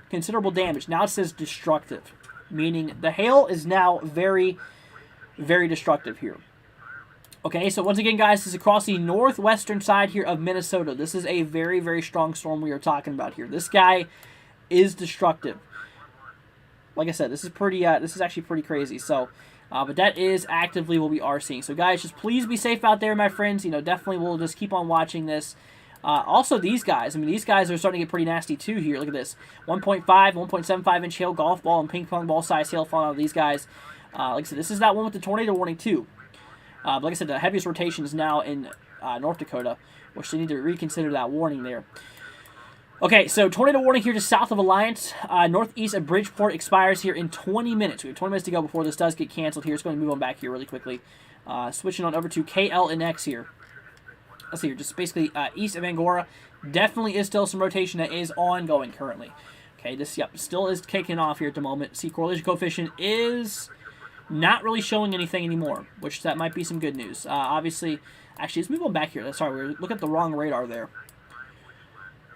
damage. Now it says destructive, meaning the hail is now very, very destructive here. Okay, so once again, guys, this is across the northwestern side here of Minnesota. This is a very, very strong storm we are talking about here. This guy is destructive. Like I said, this is actually pretty crazy. So, but that is actively what we are seeing. So, guys, just please be safe out there, my friends. Definitely we'll just keep on watching this. Also, these guys, these guys are starting to get pretty nasty, too, here. Look at this. 1.5, 1.75-inch hail, golf ball, and ping pong ball size hail falling out of these guys. Like I said, this is that one with the tornado warning, too. But like I said, the heaviest rotation is now in North Dakota, which they need to reconsider that warning there. Okay, so tornado warning here just south of Alliance. Northeast of Bridgeport expires here in 20 minutes. We have 20 minutes to go before this does get canceled here. It's going to move on back here really quickly. Switching on over to KLNX here. Let's see here, just basically east of Angora. Definitely is still some rotation that is ongoing currently. Okay, this, still is kicking off here at the moment. See, correlation coefficient is not really showing anything anymore, which that might be some good news. Obviously, actually, let's move on back here. Sorry, we're looking at the wrong radar there.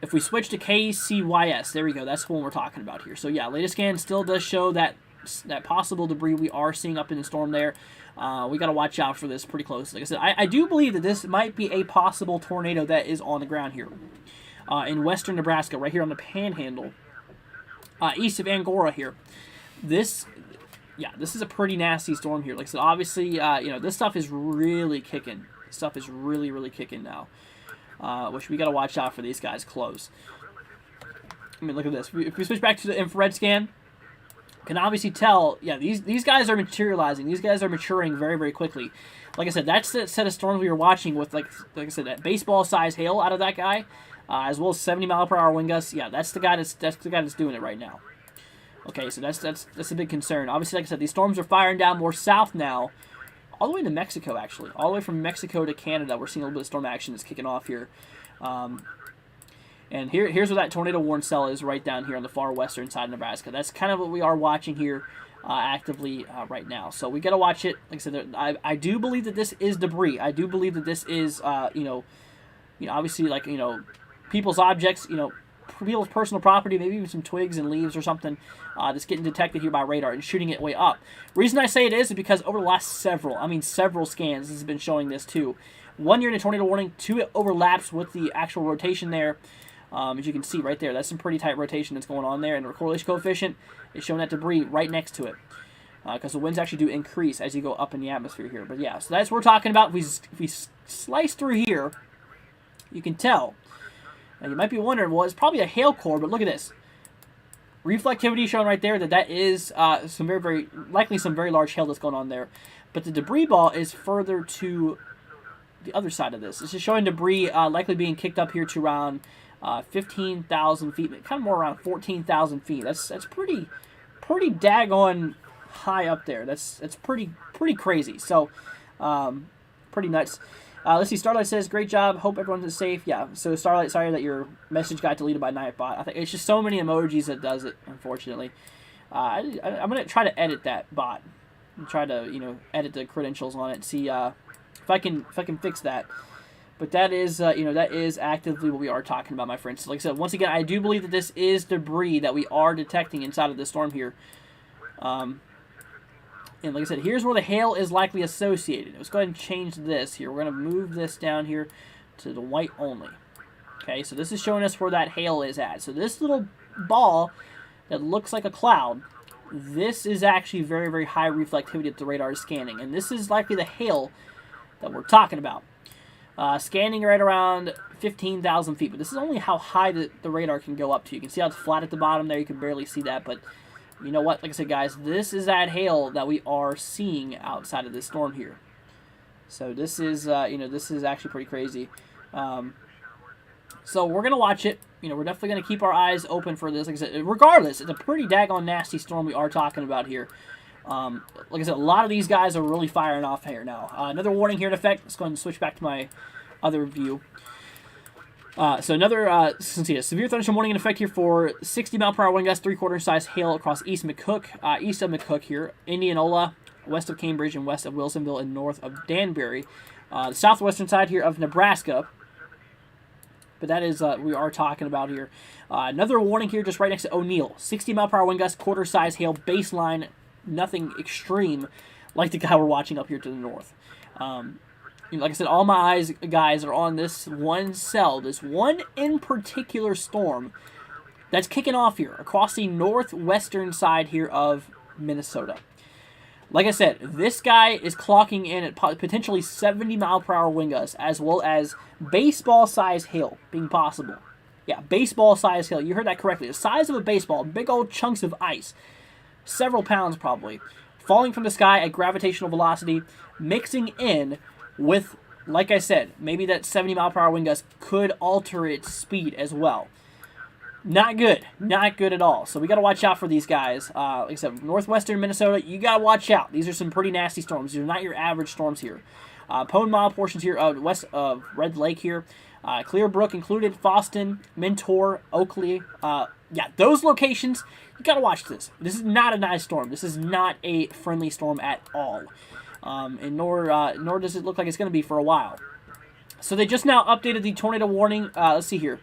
If we switch to KCYS, there we go. That's the one we're talking about here. So, yeah, latest scan still does show that possible debris we are seeing up in the storm there. We got to watch out for this pretty close. Like I said, I do believe that this might be a possible tornado that is on the ground here in western Nebraska, right here on the Panhandle, east of Angora here. This is a pretty nasty storm here. Like I said, obviously, this stuff is really kicking. This stuff is really, really kicking now. Which we got to watch out for these guys close. Look at this. If we switch back to the infrared scan, you can obviously tell, these guys are materializing. These guys are maturing very, very quickly. Like I said, that's the set of storms we were watching with, like I said, that baseball-sized hail out of that guy, as well as 70 mile per hour wind gusts. Yeah, that's the guy that's doing it right now. Okay, so that's a big concern. Obviously, like I said, these storms are firing down more south now, all the way to Mexico, actually. All the way from Mexico to Canada, we're seeing a little bit of storm action that's kicking off here. And here's where that tornado warning cell is, right down here on the far western side of Nebraska. That's kind of what we are watching here actively right now. So we got to watch it. Like I said, I do believe that this is debris. I do believe that this is, obviously, like, people's objects, people's personal property, maybe even some twigs and leaves or something that's getting detected here by radar and shooting it way up. Reason I say it is because over the last several scans, this has been showing this too. 1 year in a tornado warning, 2 it overlaps with the actual rotation there. As you can see right there, that's some pretty tight rotation that's going on there, and the correlation coefficient is showing that debris right next to it. Because the winds actually do increase as you go up in the atmosphere here. But yeah, so that's what we're talking about. If we slice through here, you can tell. Now, you might be wondering, well, it's probably a hail core, but look at this. Reflectivity shown right there that is some very, very likely some very large hail that's going on there. But the debris ball is further to the other side of this. This is showing debris likely being kicked up here to around 15,000 feet, kind of more around 14,000 feet. That's pretty daggone high up there. That's pretty crazy. So pretty nuts. Let's see. Starlight says, "Great job. Hope everyone is safe." Yeah. So Starlight, sorry that your message got deleted by Nightbot. I think it's just so many emojis that does it. Unfortunately, I'm gonna try to edit that bot and try to edit the credentials on it and see if I can fix that. But that is that is actively what we are talking about, my friends. So like I said, once again, I do believe that this is debris that we are detecting inside of the storm here. And like I said, here's where the hail is likely associated. Let's go ahead and change this here. We're going to move this down here to the white only. Okay, so this is showing us where that hail is at. So this little ball that looks like a cloud, this is actually very, very high reflectivity that the radar is scanning. And this is likely the hail that we're talking about. Scanning right around 15,000 feet. But this is only how high the radar can go up to. You can see how it's flat at the bottom there. You can barely see that, but you know what? Like I said, guys, this is that hail that we are seeing outside of this storm here. So this is, this is actually pretty crazy. So we're going to watch it. We're definitely going to keep our eyes open for this. Like I said, regardless, it's a pretty daggone nasty storm we are talking about here. Like I said, a lot of these guys are really firing off here now. Another warning here in effect. Let's go ahead and switch back to my other view. So another severe thunderstorm warning in effect here for 60-mile-per-hour wind gusts, 3/4 size hail across east of McCook here, Indianola, west of Cambridge, and west of Wilsonville, and north of Danbury. The southwestern side here of Nebraska. But that is we are talking about here. Another warning here just right next to O'Neill. 60-mile-per-hour wind gusts, quarter size hail, baseline, nothing extreme like the guy we're watching up here to the north. Like I said, all my eyes, guys, are on this one cell, this one in particular storm that's kicking off here across the northwestern side here of Minnesota. Like I said, this guy is clocking in at potentially 70-mile-per-hour wind gusts, as well as baseball-sized hail being possible. Yeah, baseball-sized hail. You heard that correctly. The size of a baseball, big old chunks of ice, several pounds probably, falling from the sky at gravitational velocity, mixing in with, like I said, maybe that 70-mile-per-hour wind gust could alter its speed as well. Not good. Not good at all. So we got to watch out for these guys. Like I said, northwestern Minnesota, you got to watch out. These are some pretty nasty storms. These are not your average storms here. Pone Mile portions here west of Red Lake here. Clearbrook included, Foston, Mentor, Oakley. Yeah, those locations, you got to watch this. This is not a nice storm. This is not a friendly storm at all. And nor does it look like it's going to be for a while. So they just now updated the tornado warning. Let's see here.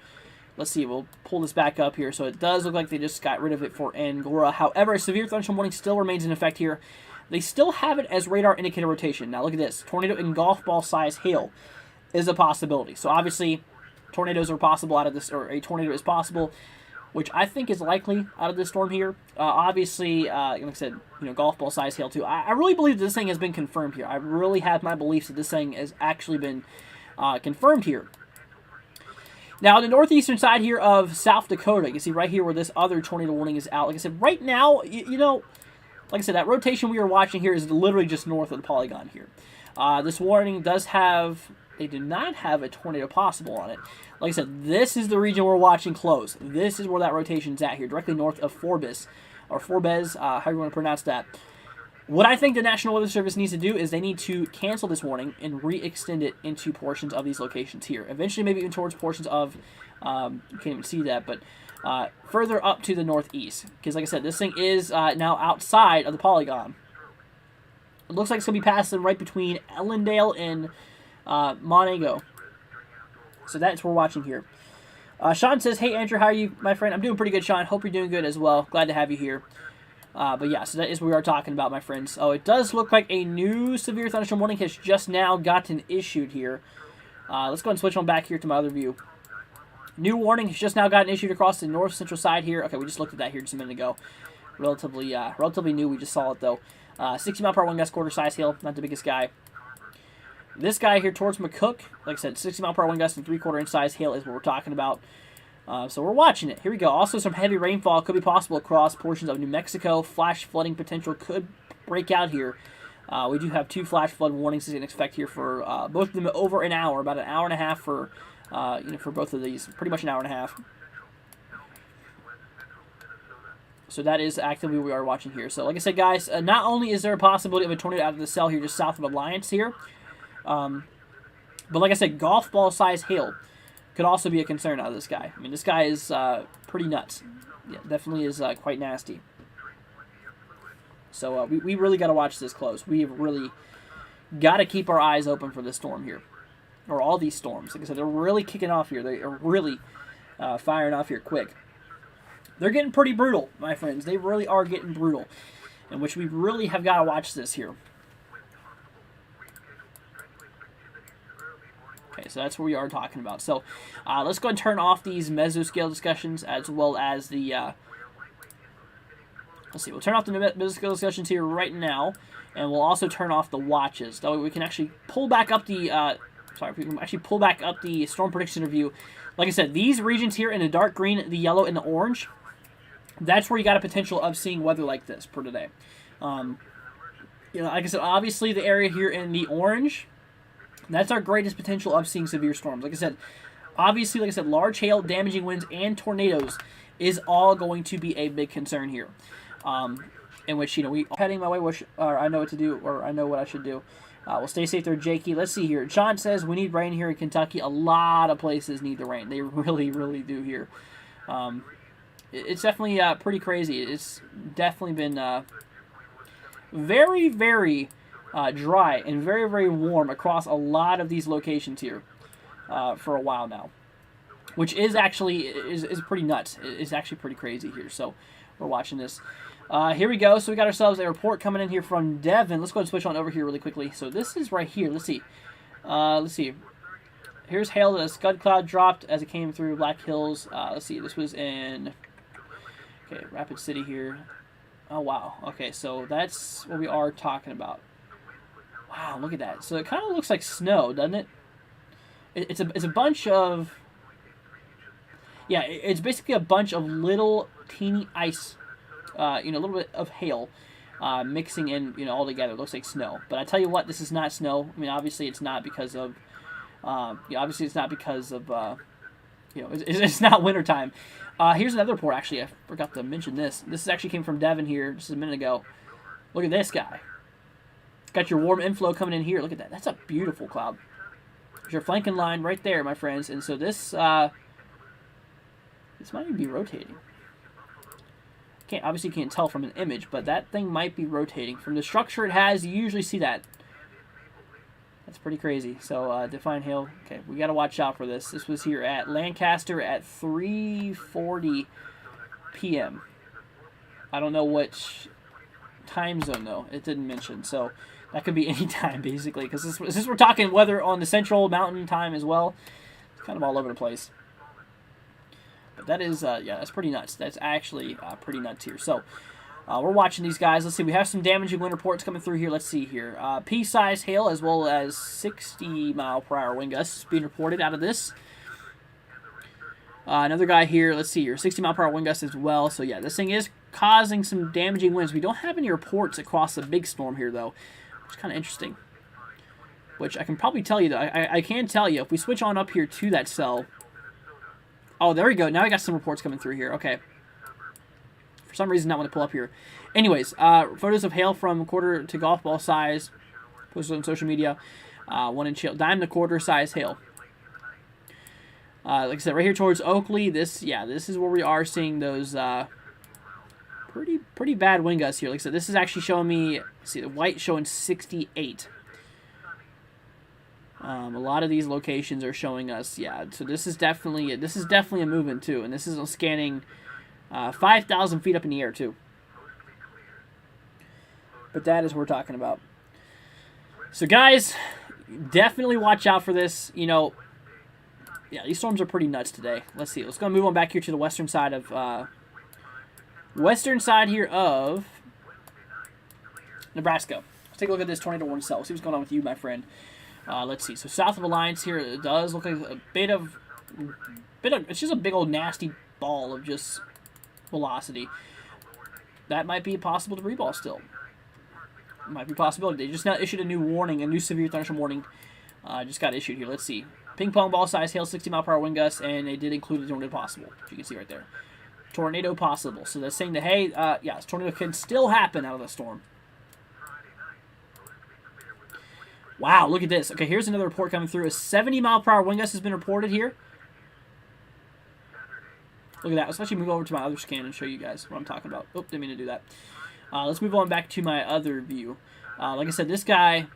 Let's see. We'll pull this back up here. So it does look like they just got rid of it for Angora. However, a severe thunderstorm warning still remains in effect here. They still have it as radar indicator rotation. Now look at this. Tornado and golf ball size hail is a possibility. So obviously, tornadoes are possible out of this, or a tornado is possible, which I think is likely out of this storm here. Obviously, like I said, golf ball size hail too. I really believe that this thing has been confirmed here. I really have my beliefs that this thing has actually been confirmed here. Now, on the northeastern side here of South Dakota, you can see right here where this other tornado warning is out. Like I said, right now, like I said, that rotation we are watching here is literally just north of the polygon here. This warning does have, they do not have a tornado possible on it. Like I said, this is the region we're watching close. This is where that rotation's at here, directly north of Forbes, or Forbes, however you want to pronounce that. What I think the National Weather Service needs to do is they need to cancel this warning and re-extend it into portions of these locations here. Eventually, maybe even towards portions of, you can't even see that, but further up to the northeast. Because like I said, this thing is now outside of the polygon. It looks like it's going to be passing right between Ellendale and Montego. So that's what we're watching here. Sean says, "Hey Andrew, how are you, my friend?" I'm doing pretty good, Sean. Hope you're doing good as well. Glad to have you here. But yeah, so that is what we are talking about, my friends. Oh, it does look like a new severe thunderstorm warning has just now gotten issued here. Let's go ahead and switch on back here to my other view. New warning has just now gotten issued across the north central side here. Okay, we just looked at that here just a minute ago. Relatively new. We just saw it though. 60-mile-per-hour wind gust, quarter size hail. Not the biggest guy. This guy here towards McCook, like I said, 60-mile-per-hour wind gust and 3/4 inch size hail is what we're talking about. So we're watching it. Here we go. Also, some heavy rainfall could be possible across portions of New Mexico. Flash flooding potential could break out here We do have 2 flash flood warnings in effect here for both of them over an hour, about an hour and a half for for both of these, pretty much an hour and a half. So that is actively what we are watching here. So like I said, guys, not only is there a possibility of a tornado out of the cell here just south of Alliance here, but like I said, golf ball size hail could also be a concern out of this guy. I mean, this guy is pretty nuts. Yeah, definitely is quite nasty. So we really got to watch this close. We have really got to keep our eyes open for this storm here, or all these storms. Like I said, they're really kicking off here. They are really firing off here quick. They're getting pretty brutal, my friends. They really are getting brutal, in which we really have got to watch this here. Okay, so that's what we are talking about. So let's go and turn off these mesoscale discussions as well as the... let's see, we'll turn off the mesoscale discussions here right now, and we'll also turn off the watches. That way we can actually pull back up the... we can actually pull back up the storm prediction review. Like I said, these regions here in the dark green, the yellow, and the orange, that's where you got a potential of seeing weather like this per today. Like I said, obviously the area here in the orange, that's our greatest potential of seeing severe storms. Like I said, obviously, like I said, large hail, damaging winds, and tornadoes is all going to be a big concern here. In which, we are heading my way, or I know what to do, or I know what I should do. We'll stay safe there, Jakey. Let's see here. John says we need rain here in Kentucky. A lot of places need the rain. They really, really do here. It's definitely pretty crazy. It's definitely been very, very dry and very, very warm across a lot of these locations here for a while now, which is actually is pretty nuts. It's actually pretty crazy here. So we're watching this. Here we go. So we got ourselves a report coming in here from Devin. Let's go ahead and switch on over here really quickly. So this is right here. Let's see. Here's hail that a scud cloud dropped as it came through Black Hills. Let's see. This was in Rapid City here. Oh wow. Okay, so that's what we are talking about. Wow, look at that. So it kind of looks like snow, doesn't it? It's a bunch of... Yeah, it's basically a bunch of little teeny ice, a little bit of hail mixing in, all together. It looks like snow. But I tell you what, this is not snow. I mean, obviously it's not because of... it's not wintertime. Here's another report, actually. I forgot to mention this. This actually came from Devin here just a minute ago. Look at this guy. Got your warm inflow coming in here. Look at that. That's a beautiful cloud. There's your flanking line right there, my friends. And so this might even be rotating. Obviously can't tell from an image, but that thing might be rotating. From the structure it has, you usually see that. That's pretty crazy. So, Define Hail. Okay, we got to watch out for this. This was here at Lancaster at 3:40 p.m. I don't know which time zone, though. It didn't mention. So, that could be any time, basically. Because since we're talking weather on the Central Mountain Time as well, it's kind of all over the place. But that is, that's pretty nuts. That's actually pretty nuts here. So, we're watching these guys. Let's see. We have some damaging wind reports coming through here. Let's see here. Pea-size hail as well as 60-mile-per-hour wind gusts being reported out of this. Another guy here. Let's see here. 60-mile-per-hour wind gusts as well. So, yeah, this thing is causing some damaging winds. We don't have any reports across the big storm here, though, which is kind of interesting. Which I can probably tell you, though. I can tell you, if we switch on up here to that cell. Oh, there we go. Now I got some reports coming through here. Okay. For some reason, not want to pull up here. Anyways, photos of hail from quarter to golf ball size posted on social media. 1-inch hail, dime and a quarter size hail. Like I said, right here towards Oakley, this is where we are seeing those pretty bad wind gusts here. Like I said, this is actually showing me, see the white showing 68. A lot of these locations are showing us, so this is definitely a movement too, and this is scanning 5,000 feet up in the air too. But that is what we're talking about. So guys, definitely watch out for this. These storms are pretty nuts today. Let's see. Let's go move on back here to the western side of Nebraska. Let's take a look at this tornado warning cell. See what's going on with you, my friend. Let's see. So south of Alliance here, it does look like a bit of it's just a big old nasty ball of just velocity. That might be possible to reball still. might be a possibility. They just now issued a new warning, a new severe thunderstorm warning. Just got issued here. Let's see. Ping pong ball size hail, 60-mile-per-hour wind gusts, and they did include a tornado possible. As you can see right there. Tornado possible. So they're saying that, hey, yes, tornado can still happen out of the storm. Wow, look at this. Okay, here's another report coming through. A 70-mile-per-hour wind gust has been reported here. Look at that. Let's actually move over to my other scan and show you guys what I'm talking about. Oh, didn't mean to do that. Let's move on back to my other view. Like I said, this guy,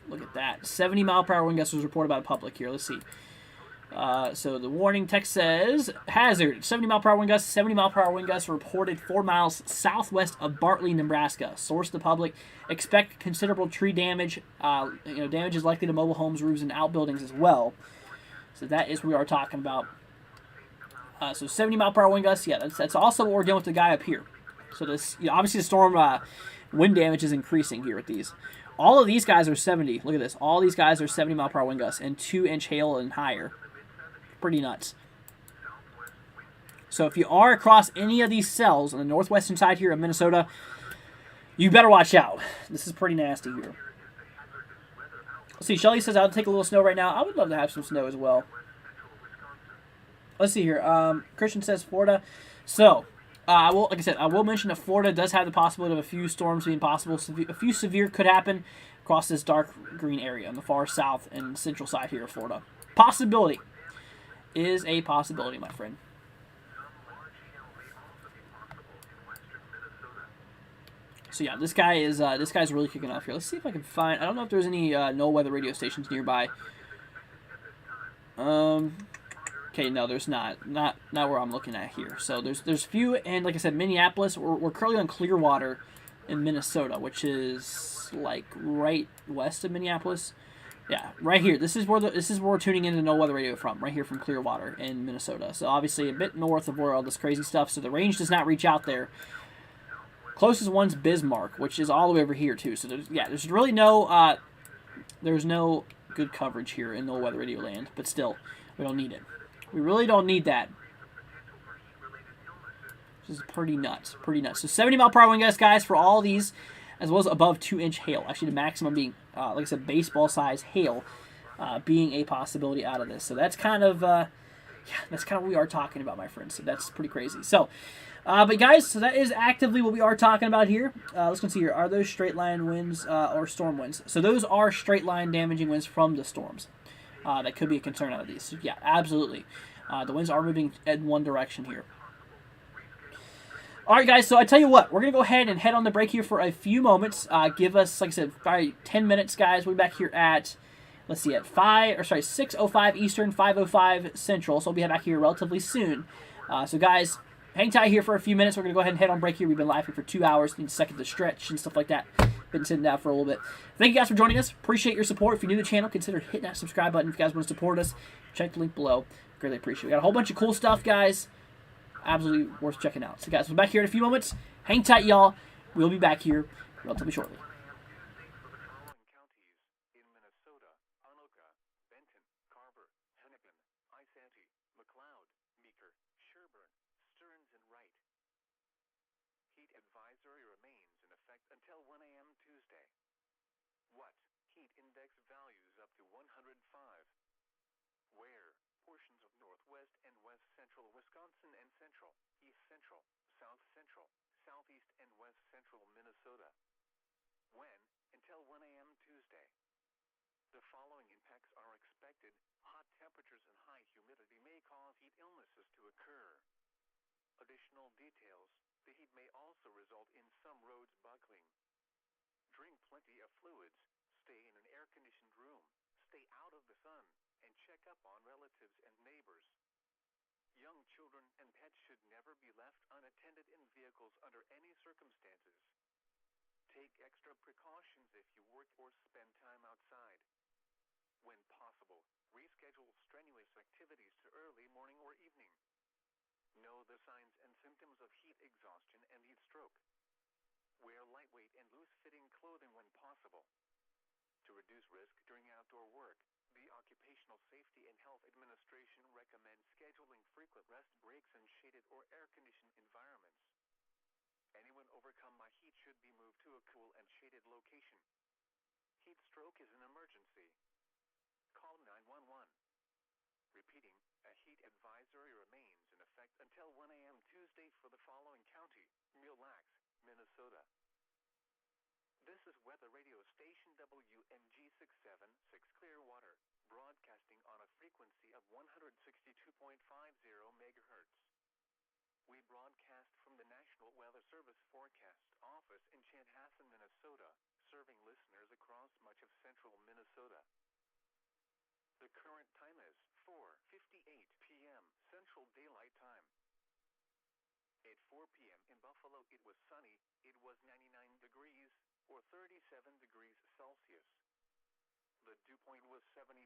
look at that. 70-mile-per-hour wind gust was reported by the public here. Let's see. So the warning text says, hazard, 70-mile-per-hour wind gusts, 70-mile-per-hour wind gusts reported 4 miles southwest of Bartley, Nebraska. Source the public, expect considerable tree damage. Damage is likely to mobile homes, roofs, and outbuildings as well. So that is what we are talking about. So 70-mile-per-hour wind gusts, yeah, that's also what we're dealing with the guy up here. So this, obviously the storm wind damage is increasing here with these. All of these guys are 70. Look at this. All these guys are 70-mile-per-hour wind gusts and 2-inch hail and higher. Pretty nuts. So if you are across any of these cells on the northwestern side here of Minnesota, you better watch out. This is pretty nasty here. Let's see. Shelly says, I'll take a little snow right now. I would love to have some snow as well. Let's see here. Christian says Florida. So, like I said, I will mention that Florida does have the possibility of a few storms being possible. A few severe could happen across this dark green area on the far south and central side here of Florida. Possibility. Is a possibility, my friend. So yeah, this guy's really kicking off here. Let's see if I can find. I don't know if there's any NOAA weather radio stations nearby. Okay, no, there's not. Not where I'm looking at here. So there's few, and like I said, Minneapolis. We're currently on Clearwater in Minnesota, which is like right west of Minneapolis. Yeah, right here. This is where we're tuning into NOAA weather radio from. Right here from Clearwater in Minnesota. So obviously a bit north of where all this crazy stuff. So the range does not reach out there. Closest one's Bismarck, which is all the way over here too. So there's really no there's no good coverage here in NOAA weather radio land. But still, we don't need it. We really don't need that. This is pretty nuts. Pretty nuts. So 70-mile-per-hour wind gusts, guys, for all these, as well as above 2-inch hail. Actually, the maximum being, like I said, baseball-size hail being a possibility out of this. So that's kind of, that's kind of what we are talking about, my friends. So that's pretty crazy. So, but guys, so that is actively what we are talking about here. Let's go see here. Are those straight line winds or storm winds? So those are straight line damaging winds from the storms. That could be a concern out of these. So yeah, absolutely. The winds are moving in one direction here. All right, guys, so I tell you what, we're going to go ahead and head on the break here for a few moments. Give us, like I said, probably 10 minutes, guys. We'll be back here at, let's see, at 6:05 Eastern, 5:05 Central. So we'll be back here relatively soon. So, guys, hang tight here for a few minutes. We're going to go ahead and head on break here. We've been live here for 2 hours. Need a second to stretch and stuff like that. Been sitting down for a little bit. Thank you guys for joining us. Appreciate your support. If you're new to the channel, consider hitting that subscribe button. If you guys want to support us, check the link below. Greatly appreciate it. We got a whole bunch of cool stuff, guys. Absolutely worth checking out. So, guys, we'll be back here in a few moments. Hang tight, y'all. We'll be back here relatively shortly. Advisory remains in effect until 1 a.m. Tuesday. What? Heat index values up to 105. Where? Portions of northwest and west central Wisconsin and central, east central, south central, southeast and west central Minnesota. When? Until 1 a.m. Tuesday. The following impacts are expected. Hot temperatures and high humidity may cause heat illnesses to occur. Additional details. The heat may also result in some roads buckling. Drink plenty of fluids. Stay in an air-conditioned room. Stay out of the sun. And check up on relatives and neighbors. Young children and pets should never be left unattended in vehicles under any circumstances. Take extra precautions if you work or spend time outside. When possible, reschedule strenuous activities to early morning or evening. Know the signs and symptoms of heat exhaustion and heat stroke. Wear lightweight and loose-fitting clothing when possible. To reduce risk during outdoor work, the Occupational Safety and Health Administration recommends scheduling frequent rest breaks in shaded or air-conditioned environments. Anyone overcome by heat should be moved to to a cool and shaded location. Heat stroke is an emergency. Call 911. Repeating, a heat advisory remains in effect until 1 a.m. Tuesday for the following county: Mille Lacs, Minnesota. This is Weather Radio Station WMG 676 Clearwater, broadcasting on a frequency of 162.50 megahertz. We broadcast from the National Weather Service Forecast Office in Chanhassen, Minnesota, serving listeners across much of central Minnesota. The current time is 4:58 p.m. Central Daylight Time. At 4 p.m. in Buffalo, it was sunny. It was 99 degrees, or 37 degrees Celsius. The dew point was 72.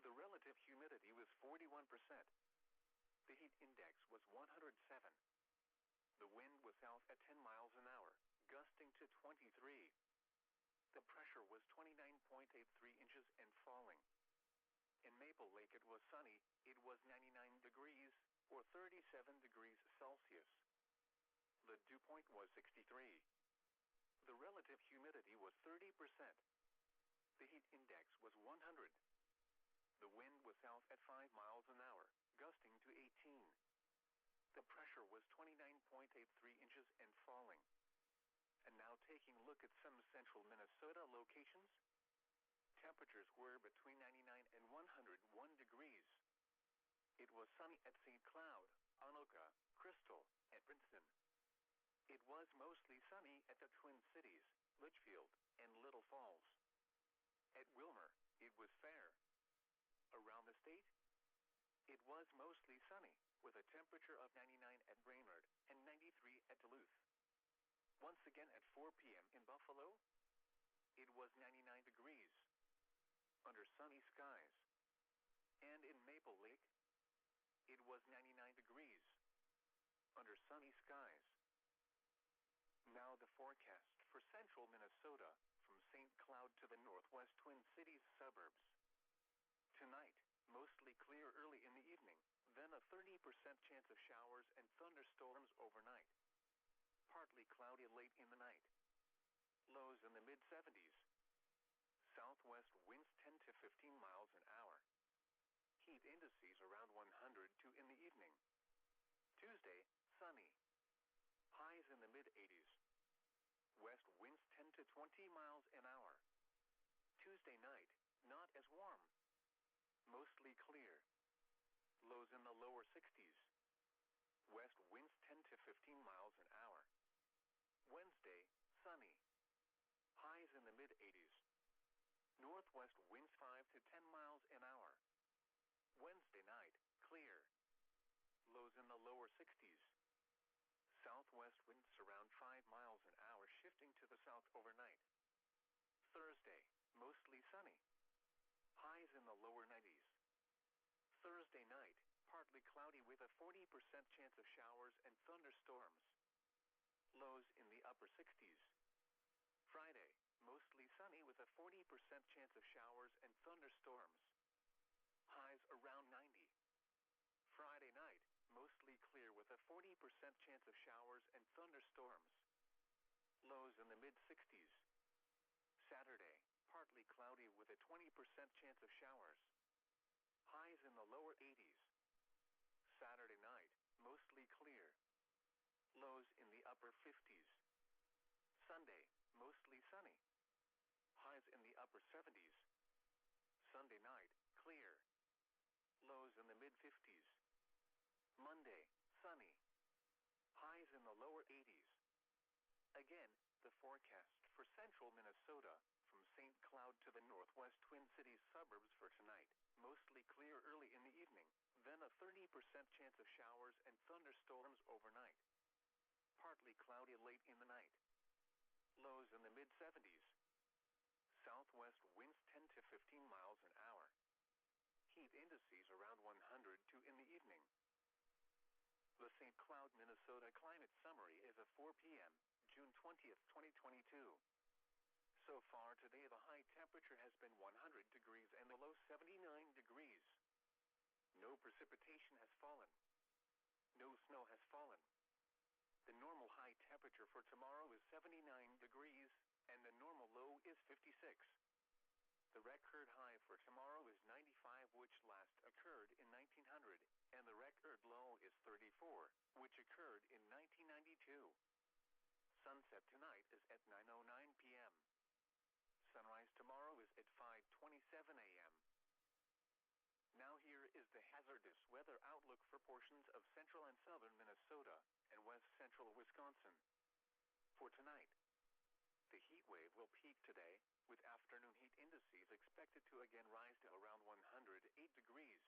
The relative humidity was 41%. The heat index was 107. The wind was south at 10 miles an hour, gusting to 23. The pressure was 29.83 inches and falling. In Maple Lake, it was sunny. It was 99 degrees, or 37 degrees Celsius. The dew point was 63. The relative humidity was 30%. The heat index was 100. The wind was south at 5 miles an hour, gusting to 18. The pressure was 29.83 inches and falling. And now taking a look at some central Minnesota locations. Temperatures were between 99 and 101 degrees. It was sunny at St. Cloud, Anoka, Crystal, and Princeton. It was mostly sunny at the Twin Cities, Litchfield, and Little Falls. At Wilmer, it was fair. Around the state, it was mostly sunny, with a temperature of 99 at Brainerd and 93 at Duluth. Once again at 4 p.m. in Buffalo, it was 99 degrees, under sunny skies. And in Maple Lake, it was 99 degrees, under sunny skies. Now the forecast for central Minnesota, from St. Cloud to the northwest Twin Cities suburbs. Tonight, mostly clear early in the evening, then a 30% chance of showers and thunderstorms overnight. Partly cloudy late in the night. Lows in the mid-70s. Southwest winds 10 to 15 miles an hour. Heat indices around 102 in the evening. Tuesday, sunny. Highs in the mid-80s. West winds 10 to 20 miles an hour. Tuesday night, not as warm. Mostly clear. Lows in the lower 60s. West winds 10 to 15 miles an hour. Wednesday, sunny. Highs in the mid-80s. Northwest winds 5 to 10 miles an hour. Wednesday night, clear. Lows in the lower 60s. Southwest winds around 5 miles an hour, shifting to the south overnight. Thursday, mostly sunny. Highs in the lower 90s. Thursday night, partly cloudy with a 40% chance of showers and thunderstorms. Lows in the upper 60s. Friday, mostly sunny with a 40% chance of showers and thunderstorms. Highs around 90. Friday night, mostly clear with a 40% chance of showers and thunderstorms. Lows in the mid-60s. Saturday, partly cloudy with a 20% chance of showers. Highs in the lower 80s. Saturday night, mostly clear. Lows in the upper 50s. Sunday, mostly sunny. Highs in the upper 70s. Sunday night, clear. Lows in the mid-50s. Monday, sunny. Highs in the lower 80s. Again, the forecast for central Minnesota, from St. Cloud to the northwest Twin Cities suburbs for tonight. Mostly clear early in the evening, then a 30% chance of showers and thunderstorms overnight. Partly cloudy late in the night. Lows in the mid-70s. Southwest winds 10 to 15 miles an hour. Heat indices around 102 in the evening. The St. Cloud, Minnesota climate summary is at 4 p.m., June 20th, 2022. So far today, the high temperature has been 100 degrees and the low 79 degrees. No precipitation has fallen. No snow has fallen. The normal high temperature for tomorrow is 79 degrees, and the normal low is 56. The record high for tomorrow is 95, which last occurred in 1900, and the record low is 34, which occurred in 1992. Sunset tonight is at 9:09 p.m. Sunrise tomorrow is at 5:27 a.m. Now here is the hazardous weather outlook for portions of central and southern Minnesota and west central Wisconsin. For tonight, the heat wave will peak today, with afternoon heat indices expected to again rise to around 108 degrees.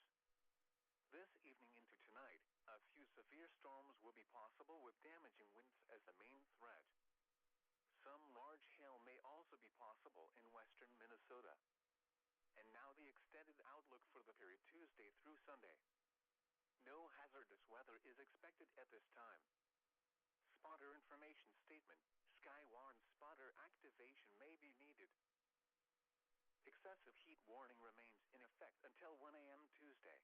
This evening into tonight, a few severe storms will be possible with damaging winds as the main threat. Some large hail may also be possible in western Minnesota. And now the extended outlook for the period Tuesday through Sunday. No hazardous weather is expected at this time. Spotter information statement: Skywarn spotter activation may be needed. Excessive heat warning remains in effect until 1 a.m. Tuesday.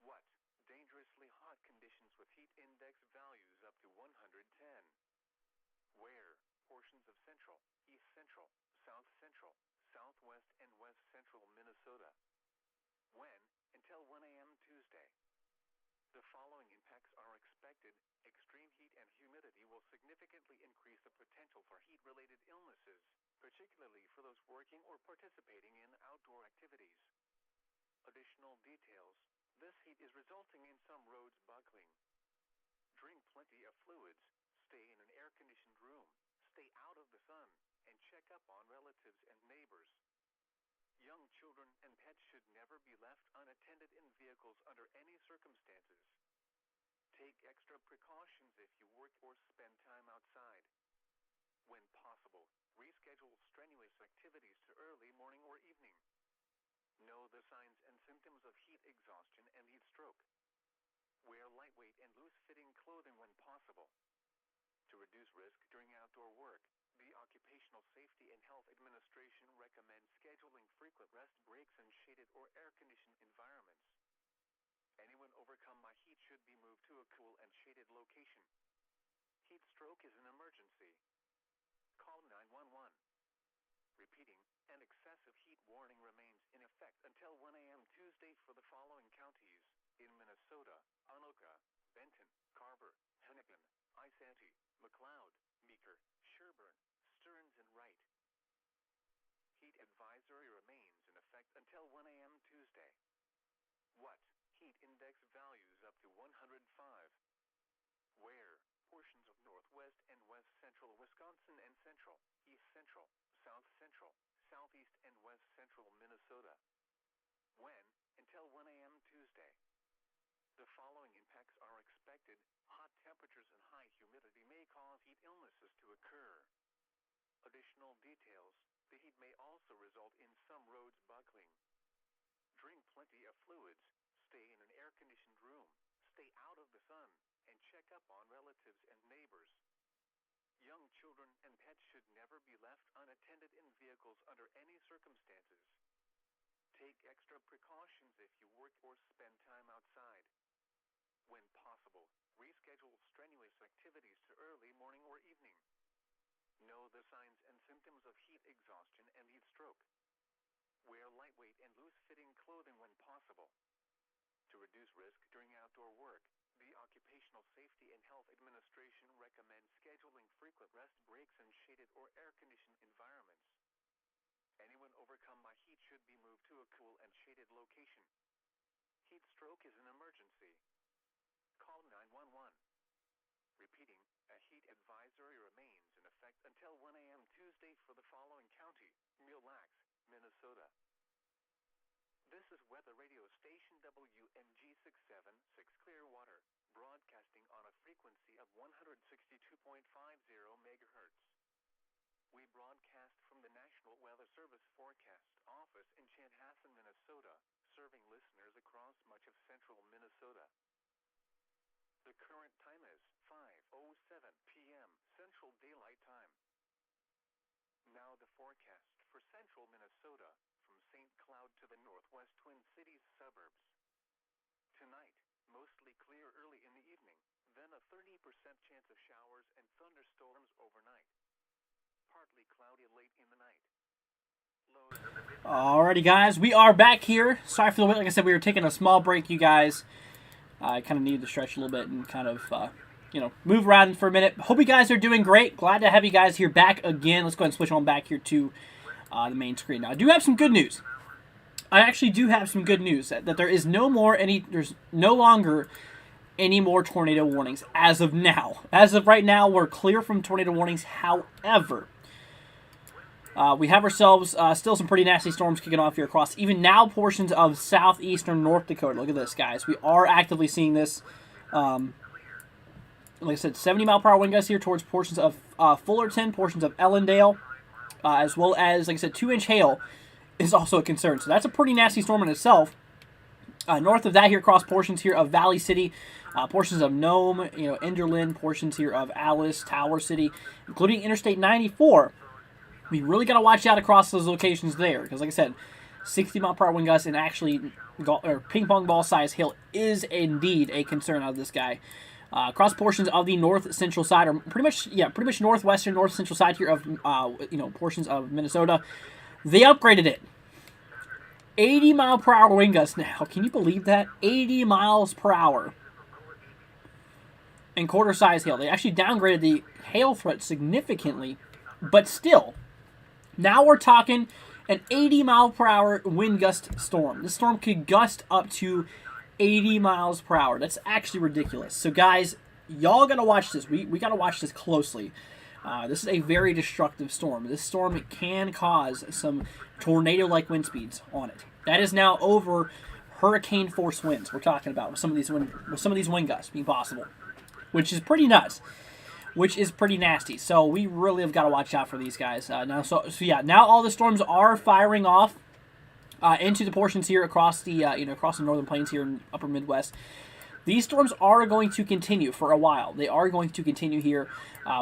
What? Dangerously hot conditions with heat index values up to 110. Where? Portions of central, east central, south central, southwest and west central Minnesota. When? Until 1 a.m. Tuesday. The following impacts are expected. Extreme heat and humidity will significantly increase the potential for heat-related illnesses, particularly for those working or participating in outdoor activities. Additional details: this heat is resulting in some roads buckling. Drink plenty of fluids, stay in an air-conditioned room, stay out of the sun, and check up on relatives and neighbors. Young children and pets should never be left unattended in vehicles under any circumstances. Take extra precautions if you work or spend time outside. When possible, reschedule strenuous activities to early morning or evening. Know the signs and symptoms of heat exhaustion and heat stroke. Wear lightweight and loose-fitting clothing when possible. To reduce risk during outdoor work, the Occupational Safety and Health Administration recommends scheduling frequent rest breaks in shaded or air-conditioned environments. Anyone overcome by heat should be moved to a cool and shaded location. Heat stroke is an emergency. Call 911. Repeating, an excessive heat warning remains in effect until 1 a.m. Tuesday for the following counties: in Minnesota: Anoka, Benton, Carver, Hennepin, Isanti, McLeod, Meeker, Sherburne, Stearns, and Wright. Heat advisory remains in effect until 1 a.m. Tuesday. What? Heat index values up to 105. Where? Portions of northwest and west central Wisconsin and central, east central, south central, southeast and west central Minnesota. When? Until 1 a.m. Tuesday. The following impacts are expected. Hot temperatures and high humidity may cause heat illnesses to occur. Additional details: the heat may also result in some roads buckling. Drink plenty of fluids, stay in an air-conditioned room, stay out of the sun, and check up on relatives and neighbors. Young children and pets should never be left unattended in vehicles under any circumstances. Take extra precautions if you work or spend time outside. When possible, reschedule strenuous activities to early morning or evening. Know the signs and symptoms of heat exhaustion and heat stroke. Wear lightweight and loose-fitting clothing when possible. To reduce risk during outdoor work, the Occupational Safety and Health Administration recommends scheduling frequent rest breaks in shaded or air-conditioned environments. Anyone overcome by heat should be moved to a cool and shaded location. Heat stroke is an emergency. Call 911. Repeating, a heat advisory remains in effect until 1 a.m. Tuesday for the following county: Mille Lacs, Minnesota. This is Weather Radio Station WMG 676 Clearwater, broadcasting on a frequency of 162.50 megahertz. We broadcast from the National Weather Service Forecast Office in Chanhassen, Minnesota, serving listeners across much of central Minnesota. The current time is 5:07 p.m. Central Daylight Time. Now the forecast for central Minnesota, from St. Cloud to the northwest Twin Cities suburbs. Tonight, mostly clear early in the evening, then a 30% chance of showers and thunderstorms overnight. late in the night. Alrighty, guys, we are back here. Sorry for the wait. Like I said, we were taking a small break, you guys. I kind of needed to stretch a little bit and kind of, move around for a minute. Hope you guys are doing great. Glad to have you guys here back again. Let's go ahead and switch on back here to the main screen. Now, I do have some good news. I actually do have some good news that there is there's no longer any more tornado warnings as of now. As of right now, we're clear from tornado warnings. However, we have ourselves still some pretty nasty storms kicking off here across even now portions of southeastern North Dakota. Look at this, guys. We are actively seeing this. Like I said, 70-mile-per-hour wind gusts here towards portions of Fullerton, portions of Ellendale, as well as, like I said, 2-inch hail is also a concern. So that's a pretty nasty storm in itself. North of that here, across portions here of Valley City, portions of Nome, Enderlin, portions here of Alice, Tower City, including Interstate 94. We really got to watch out across those locations there, because like I said, 60-mile-per-hour wind gusts and actually ping pong ball size hail is indeed a concern out of this guy. Across portions of the north central side, or pretty much northwestern, north central side here of portions of Minnesota, they upgraded it. 80-mile-per-hour wind gusts now. Can you believe that? 80 miles per hour. And quarter-size hail. They actually downgraded the hail threat significantly, but still, now we're talking an 80-mile-per-hour wind gust storm. This storm could gust up to 80 miles per hour. That's actually ridiculous. So, guys, y'all got to watch this. We got to watch this closely. This is a very destructive storm. This storm can cause some tornado-like wind speeds on it. That is now over hurricane force winds we're talking about with some of these wind gusts being possible, which is pretty nuts, which is pretty nasty. So we really have got to watch out for these guys. Now all the storms are firing off into the portions here across the across the northern plains here in upper Midwest. These storms are going to continue for a while. They are going to continue here.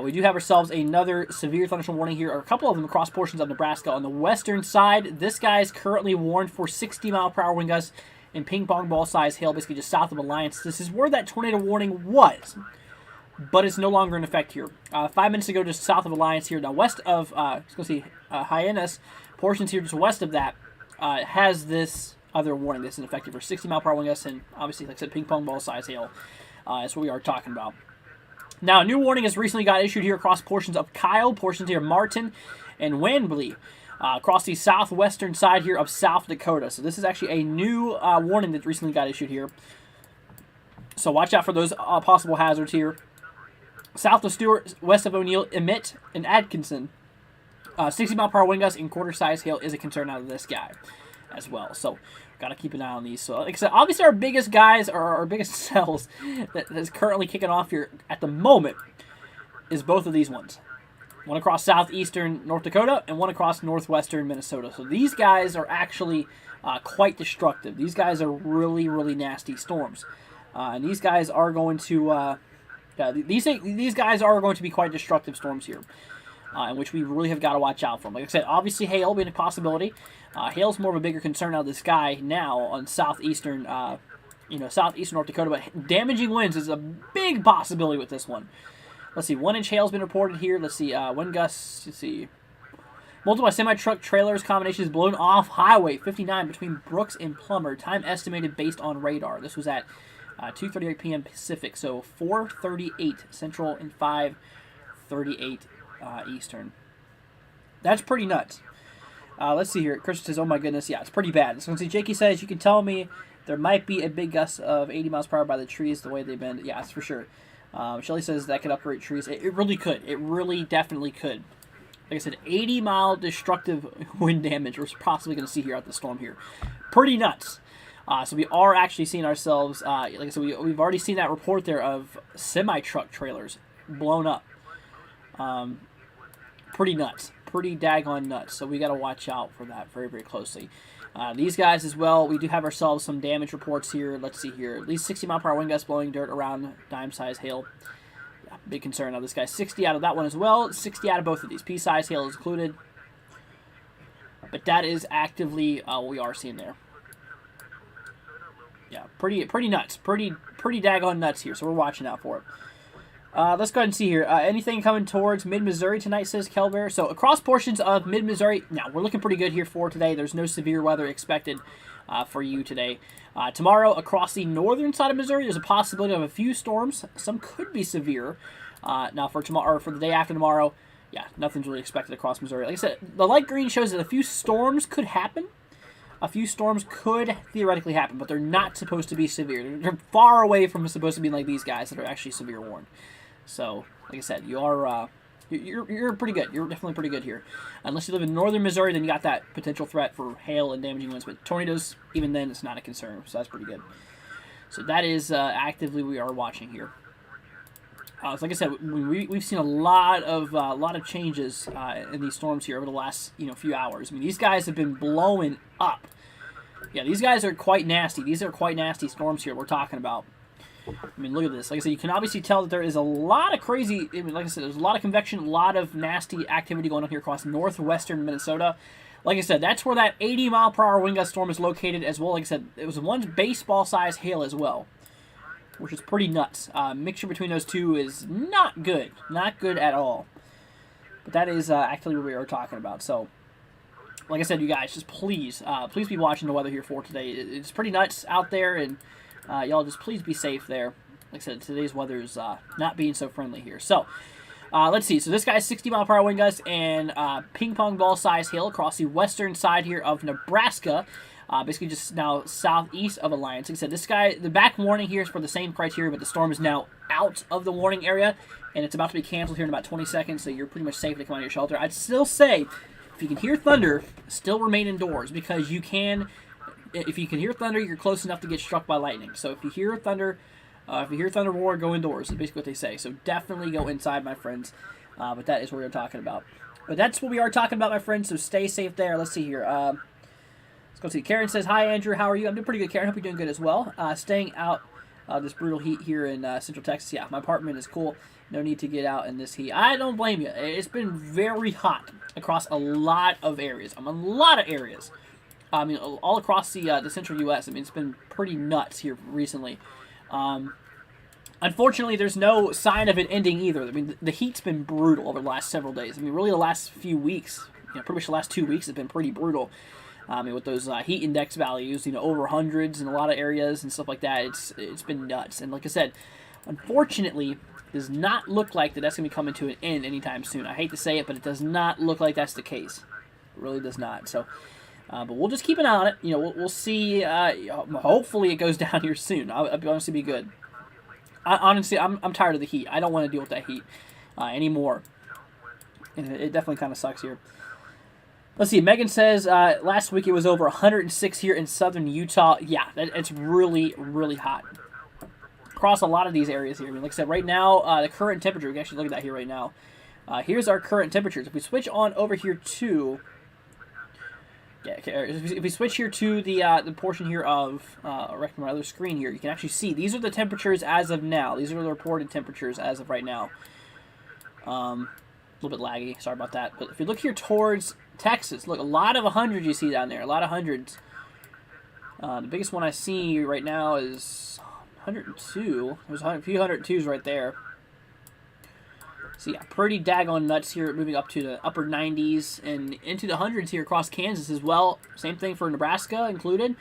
We do have ourselves another severe thunderstorm warning here, or a couple of them across portions of Nebraska. On the western side, this guy is currently warned for 60-mile-per-hour wind gusts and ping pong ball size hail, basically just south of Alliance. This is where that tornado warning was, but it's no longer in effect here. 5 minutes ago, just south of Alliance here, now west of Hyannis, portions here just west of that, has this other warning that's in effect for 60-mile-per-hour wind gusts and obviously, like I said, ping pong ball size hail. That's what we are talking about. Now, a new warning has recently got issued here across portions of Kyle, portions here of Martin, and Wembley, across the southwestern side here of South Dakota. So this is actually a new warning that recently got issued here. So watch out for those possible hazards here. South of Stewart, west of O'Neill, Emmett, and Atkinson. 60-mile-per-hour wind gusts and quarter-size hail is a concern out of this guy as well. So got to keep an eye on these. So like I said, obviously our biggest guys, or our biggest cells that is currently kicking off here at the moment is both of these ones. One across southeastern North Dakota and one across northwestern Minnesota. So these guys are actually quite destructive. These guys are really, really nasty storms. And these guys are going to these guys are going to be quite destructive storms here. In which we really have got to watch out for. Like I said, obviously hail being a possibility. Hail's more of a bigger concern out of the sky now on southeastern North Dakota, but damaging winds is a big possibility with this one. Let's see, 1-inch hail's been reported here. Let's see, wind gusts, let's see. Multiple semi-truck trailers combinations blown off Highway 59 between Brooks and Plummer. Time estimated based on radar. This was at 2:38 p.m. Pacific, so 4:38 Central and 5:38 Eastern. That's pretty nuts. Let's see here. Christian says, oh my goodness, yeah, it's pretty bad. So let's see, Jakey says, you can tell me there might be a big gust of 80 miles per hour by the trees the way they bend. Yeah, that's for sure. Shelly says that could uproot trees. It really could. It really definitely could. Like I said, 80-mile destructive wind damage we're possibly going to see here at the storm here. Pretty nuts. So we are actually seeing ourselves, like I said, we've already seen that report there of semi-truck trailers blown up. Pretty nuts. Pretty daggone nuts. So we got to watch out for that very, very closely. These guys as well, we do have ourselves some damage reports here. Let's see here. At least 60-mile-per-hour wind gusts blowing dirt around dime-size hail. Yeah, big concern of this guy. 60 out of that one as well. 60 out of both of these. Pea-size hail is included. But that is actively what we are seeing there. Yeah, pretty nuts. Pretty daggone nuts here. So we're watching out for it. Let's go ahead and see here. Anything coming towards mid-Missouri tonight, says Kelbear. So across portions of mid-Missouri, now we're looking pretty good here for today. There's no severe weather expected for you today. Tomorrow, across the northern side of Missouri, there's a possibility of a few storms. Some could be severe. Now for tomorrow, or for the day after tomorrow, yeah, nothing's really expected across Missouri. Like I said, the light green shows that a few storms could happen. A few storms could theoretically happen, but they're not supposed to be severe. They're far away from supposed to be like these guys that are actually severe warned. So, like I said, you're pretty good. You're definitely pretty good here. Unless you live in northern Missouri, then you got that potential threat for hail and damaging winds. But tornadoes, even then, it's not a concern. So that's pretty good. So that is actively we are watching here. So like I said, we've seen a lot of changes in these storms here over the last few hours. I mean, these guys have been blowing up. Yeah, these guys are quite nasty. These are quite nasty storms here we're talking about. I mean, look at this. Like I said, you can obviously tell that there is a lot of crazy, I mean, like I said, there's a lot of convection, a lot of nasty activity going on here across northwestern Minnesota. Like I said, that's where that 80-mile-per-hour wind gust storm is located as well. Like I said, it was one baseball-sized hail as well, which is pretty nuts. Mixture between those two is not good. Not good at all. But that is actually what we are talking about. So, like I said, you guys, just please be watching the weather here for today. It's pretty nuts out there, and y'all just please be safe there. Like I said, today's weather is not being so friendly here. So, let's see. So this guy's 60-mile-per-hour wind gust and ping pong ball size hail across the western side here of Nebraska. Basically just now southeast of Alliance. Like I said, this guy, the back warning here is for the same criteria, but the storm is now out of the warning area, and it's about to be canceled here in about 20 seconds, so you're pretty much safe to come out of your shelter. I'd still say, if you can hear thunder, still remain indoors, because you can, if you can hear thunder, you're close enough to get struck by lightning. So if you hear thunder roar, go indoors. That's basically what they say. So definitely go inside, my friends. But that is what we're talking about. But that's what we are talking about, my friends, so stay safe there. Let's see here. Let's go see. Karen says, "Hi, Andrew. How are you?" I'm doing pretty good, Karen. Hope you're doing good as well. Staying out this brutal heat here in Central Texas. Yeah, my apartment is cool. No need to get out in this heat. I don't blame you. It's been very hot across a lot of areas. A lot of areas. I mean, all across the central U.S. I mean, it's been pretty nuts here recently. Unfortunately, there's no sign of it ending either. I mean, the heat's been brutal over the last several days. I mean, really the last few weeks, pretty much the last 2 weeks has been pretty brutal. I mean, with those heat index values, over hundreds in a lot of areas and stuff like that, it's been nuts. And like I said, unfortunately, it does not look like that's going to be coming to an end anytime soon. I hate to say it, but it does not look like that's the case. It really does not. So, but we'll just keep an eye on it. We'll see. Hopefully, it goes down here soon. I'll be honest, it'll be good. Honestly, I'm tired of the heat. I don't want to deal with that heat anymore. And it definitely kind of sucks here. Let's see. Megan says last week it was over 106 here in southern Utah. Yeah, it's really, really hot across a lot of these areas here. I mean, like I said, right now the current temperature. We can actually look at that here right now. Here's our current temperatures. If we switch on over here to if we switch here to the portion here of my other screen here, you can actually see these are the temperatures as of now. These are the reported temperatures as of right now. A little bit laggy. Sorry about that. But if you look here towards Texas, look, a lot of 100s you see down there. A lot of hundreds. The biggest one I see right now is 102. There's a few 102s right there. So yeah, pretty daggone nuts here, moving up to the upper 90s and into the hundreds here across Kansas as well. Same thing for Nebraska included.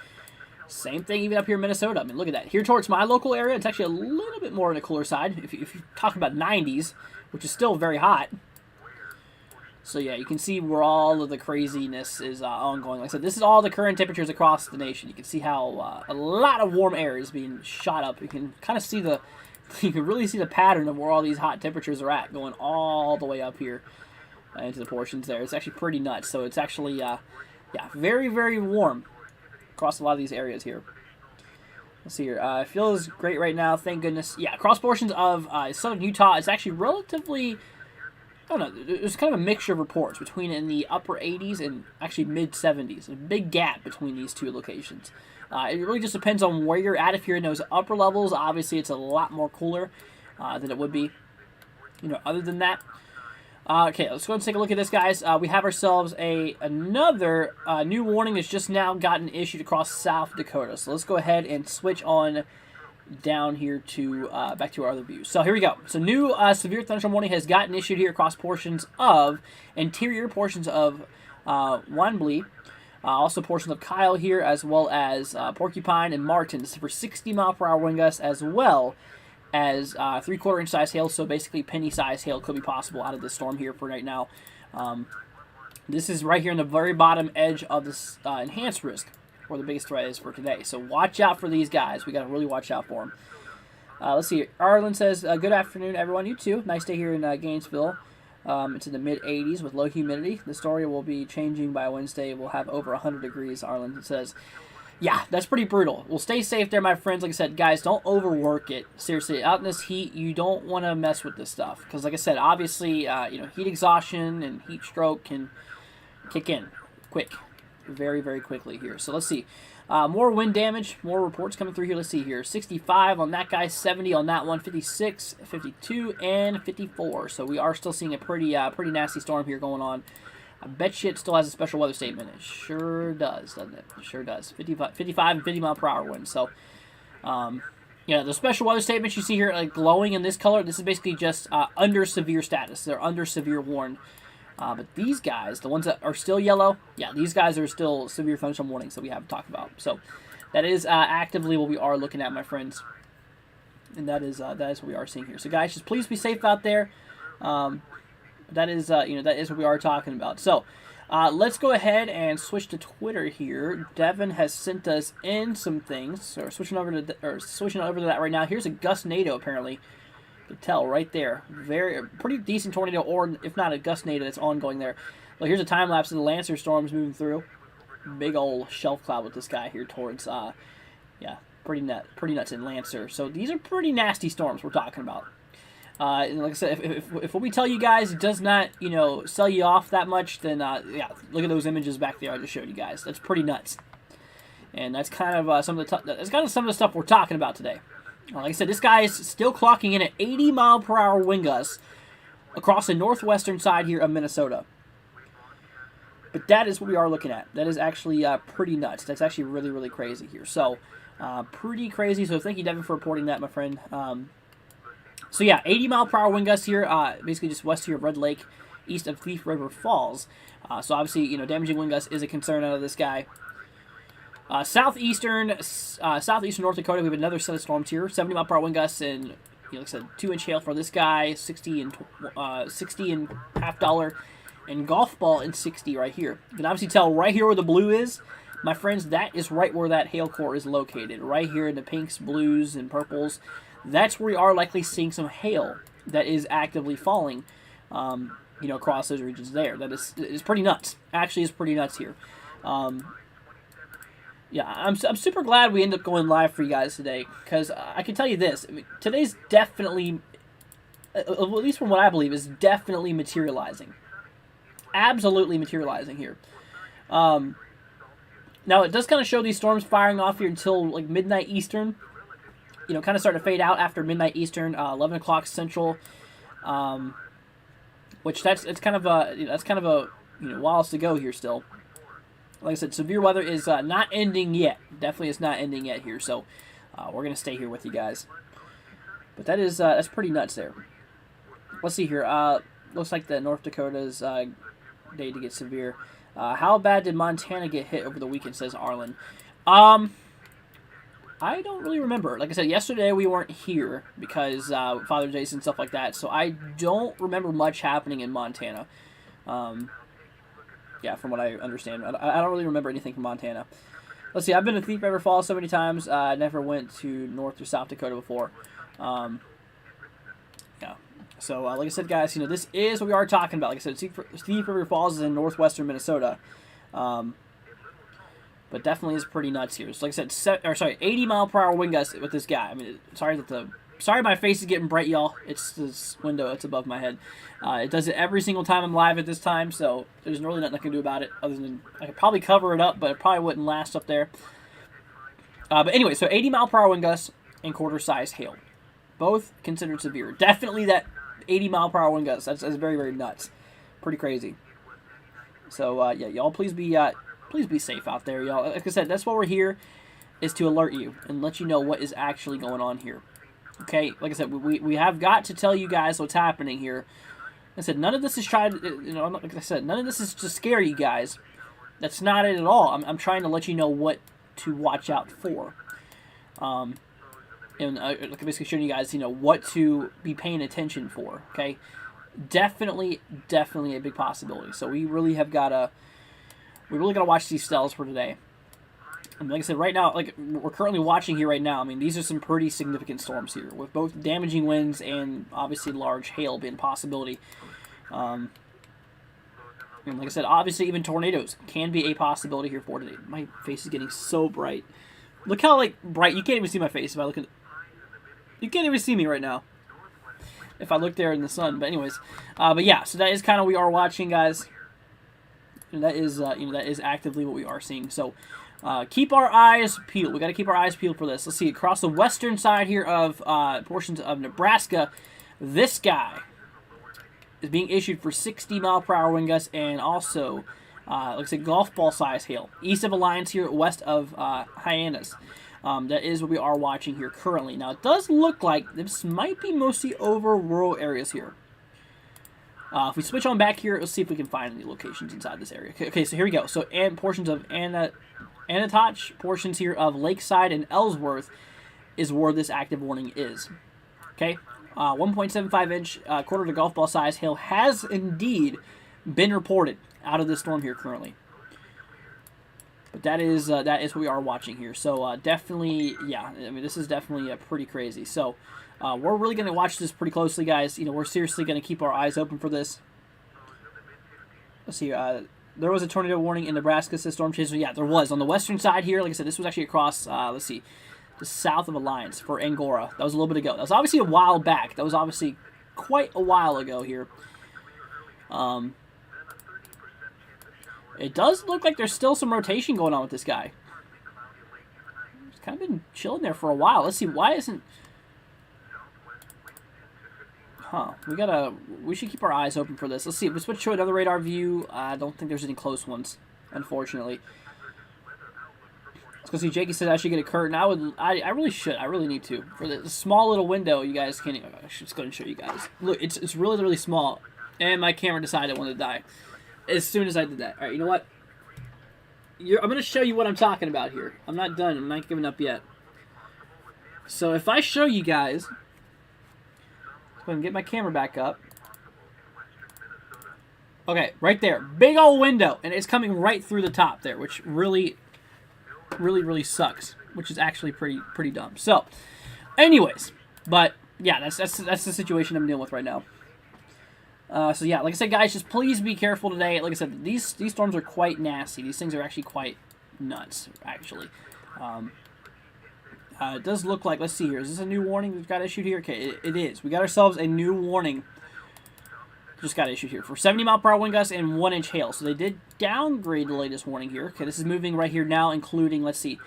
Same thing even up here in Minnesota. I mean, look at that. Here towards my local area, it's actually a little bit more on the cooler side. If you're talking about 90s, which is still very hot. So yeah, you can see where all of the craziness is ongoing. Like I said, this is all the current temperatures across the nation. You can see how a lot of warm air is being shot up. You can kind of see you can really see the pattern of where all these hot temperatures are at, going all the way up here into the portions there. It's actually pretty nuts. So it's actually, very, very warm across a lot of these areas here. Let's see here. It feels great right now, thank goodness. Yeah, across portions of southern Utah, it's actually relatively, I don't know, there's kind of a mixture of reports between in the upper 80s and actually mid-70s. A big gap between these two locations. It really just depends on where you're at. If you're in those upper levels, obviously it's a lot more cooler than it would be, other than that. Okay, let's go ahead and take a look at this, guys. We have ourselves another new warning that's just now gotten issued across South Dakota. So let's go ahead and switch on down here to back to our other views. So here we go. So new severe thunderstorm warning has gotten issued here across interior portions of Wanblee, also portions of Kyle here, as well as Porcupine and Martin. This is for 60-mile-per-hour wind gusts, as well as 3/4 inch size hail. So basically penny size hail could be possible out of this storm here for right now. This is right here in the very bottom edge of this enhanced risk, where the biggest threat is for today. So watch out for these guys. We got to really watch out for them. Let's see. Arlen says, good afternoon, everyone. You too. Nice day here in Gainesville. It's in the mid-80s with low humidity. The story will be changing by Wednesday. We'll have over 100 degrees, Arlen says. Yeah, that's pretty brutal. Well, stay safe there, my friends. Like I said, guys, don't overwork it. Seriously, out in this heat, you don't want to mess with this stuff. Because, like I said, obviously, heat exhaustion and heat stroke can kick in quick. Very, very quickly here. So let's see. More wind damage, more reports coming through here. Let's see here. 65 on that guy, 70 on that one, 56, 52, and 54. So we are still seeing a pretty nasty storm here going on. I bet you it still has a special weather statement. It sure does, doesn't it? It sure does. 55 and 50-mile-per-hour winds. So, the special weather statements you see here, like glowing in this color, this is basically just under severe status. They're under severe warned. But these guys, the ones that are still yellow, yeah, these guys are still severe thunderstorm warnings that we haven't talked about. So that is actively what we are looking at, my friends. And that is what we are seeing here. So guys, just please be safe out there. That is what we are talking about. So let's go ahead and switch to Twitter here. Devin has sent us in some things. So we're switching over to that right now. Here's a gustnado apparently. You can tell right there. Pretty decent tornado, or if not a gustnado that's ongoing there. Look, here's a time lapse of the Lancer storms moving through. Big old shelf cloud with this guy here towards, pretty nuts in Lancer. So these are pretty nasty storms we're talking about. And like I said, if what we tell you guys does not, sell you off that much, then look at those images back there I just showed you guys. That's pretty nuts. And that's kind of some of the stuff we're talking about today. Like I said, this guy is still clocking in at 80-mile-per-hour wind gusts across the northwestern side here of Minnesota. But that is what we are looking at. That is actually pretty nuts. That's actually really, really crazy here. So, pretty crazy. So, thank you, Devin, for reporting that, my friend. 80-mile-per-hour wind gusts here, basically just west here of Red Lake, east of Thief River Falls. So, obviously, damaging wind gusts is a concern out of this guy. Southeastern North Dakota, we have another set of storms here. 70-mile-per-hour wind gusts and, like I said, 2-inch hail for this guy. 60 and $60 and golf ball in 60 right here. You can obviously tell right here where the blue is, my friends. That is right where that hail core is located. Right here in the pinks, blues, and purples. That's where we are likely seeing some hail that is actively falling. Across those regions there. That is pretty nuts. Actually, is pretty nuts here. I'm super glad we end up going live for you guys today, because I can tell you this. I mean, today's definitely, at least from what I believe, is definitely materializing. Absolutely materializing here. Now, it does kind of show these storms firing off here until like midnight Eastern. Kind of starting to fade out after midnight Eastern, 11 o'clock Central. Which that's kind of a whiles to go here still. Like I said, severe weather is not ending yet. Definitely is not ending yet here. So we're gonna stay here with you guys. But that's pretty nuts there. Let's see here. Looks like the North Dakota's day to get severe. How bad did Montana get hit over the weekend? Says Arlen. I don't really remember. Like I said, yesterday we weren't here because Father's Day and stuff like that. So I don't remember much happening in Montana. From what I understand. I don't really remember anything from Montana. Let's see, I've been to Thief River Falls so many times. I never went to North or South Dakota before. So, like I said, guys, this is what we are talking about. Like I said, Thief River Falls is in northwestern Minnesota. But definitely is pretty nuts here. So, like I said, 80-mile-per-hour wind gusts with this guy. I mean, sorry my face is getting bright, y'all. It's this window that's above my head. It does it every single time I'm live at this time, so there's really nothing I can do about it other than I could probably cover it up, but it probably wouldn't last up there. But anyway, so 80-mile-per-hour wind gusts and quarter-size hail. Both considered severe. Definitely that 80-mile-per-hour wind gusts. That's very, very nuts. Pretty crazy. So, y'all please be safe out there, y'all. Like I said, that's why we're here. is to alert you and let you know what is actually going on here. Okay, like I said, we have got to tell you guys what's happening here. Like I said, none of this is trying, like I said, none of this is to scare you guys. That's not it at all. I'm trying to let you know what to watch out for. And like basically showing you guys, what to be paying attention for. Okay, definitely a big possibility. So we really gotta watch these stells for today. And like I said, right now, like we're currently watching here right now, I mean, these are some pretty significant storms here, with both damaging winds and obviously large hail being a possibility. And like I said, obviously even tornadoes can be a possibility here for today. My face is getting so bright. Look how bright. You can't even see my face if I look at. You can't even see me right now if I look there in the sun. But anyways, but yeah, so that is kind of what we are watching, guys. And that is that is actively what we are seeing. So. Keep our eyes peeled. We got to keep our eyes peeled for this. Let's see. Across the western side here of portions of Nebraska, this guy is being issued for 60-mile-per-hour wind gusts and also, like I said, golf ball size hail. East of Alliance here, west of Hyannis. That is what we are watching here currently. Now, it does look like this might be mostly over rural areas here. If we switch on back here, let's see if we can find any locations inside this area. Okay, so here we go. So, and portions of Anatoch, portions here of Lakeside and Ellsworth is where this active warning is. Okay, 1.75-inch, quarter to golf ball size hail has indeed been reported out of this storm here currently. But that is what we are watching here. So definitely, yeah, I mean, this is definitely pretty crazy. So we're really going to watch this pretty closely, guys. We're seriously going to keep our eyes open for this. Let's see. There was a tornado warning in Nebraska, says Storm Chaser. Yeah, there was. On the western side here, like I said, this was actually across, let's see, the south of Alliance for Angora. That was a little bit ago. That was obviously a while back. That was obviously quite a while ago here. It does look like there's still some rotation going on with this guy. He's kind of been chilling there for a while. Let's see, why isn't... Huh, we should keep our eyes open for this. Let's see, if we switch to another radar view, I don't think there's any close ones, unfortunately. Let's go see, Jakey said I should get a curtain. I really should, I really need to. For the small little window, you guys can't even, I should just go and show you guys. Look, it's really, really small, and my camera decided it wanted to die as soon as I did that. Alright, you know what? I'm going to show you what I'm talking about here. I'm not done, I'm not giving up yet. So if I show you guys... Go ahead and get my camera back up. Okay, right there. Big old window. And it's coming right through the top there, which really sucks. Which is actually pretty dumb. So, anyways. But, yeah, that's the situation I'm dealing with right now. So, yeah, like I said, guys, just please be careful today. Like I said, these storms are quite nasty. These things are actually quite nuts, actually. It does look like, let's see here, is this a new warning we've got issued here? Okay, it is. We got ourselves a new warning just got issued here for 70-mile-per-hour wind gusts and 1-inch hail. So they did downgrade the latest warning here. Okay, this is moving right here now, including, let's see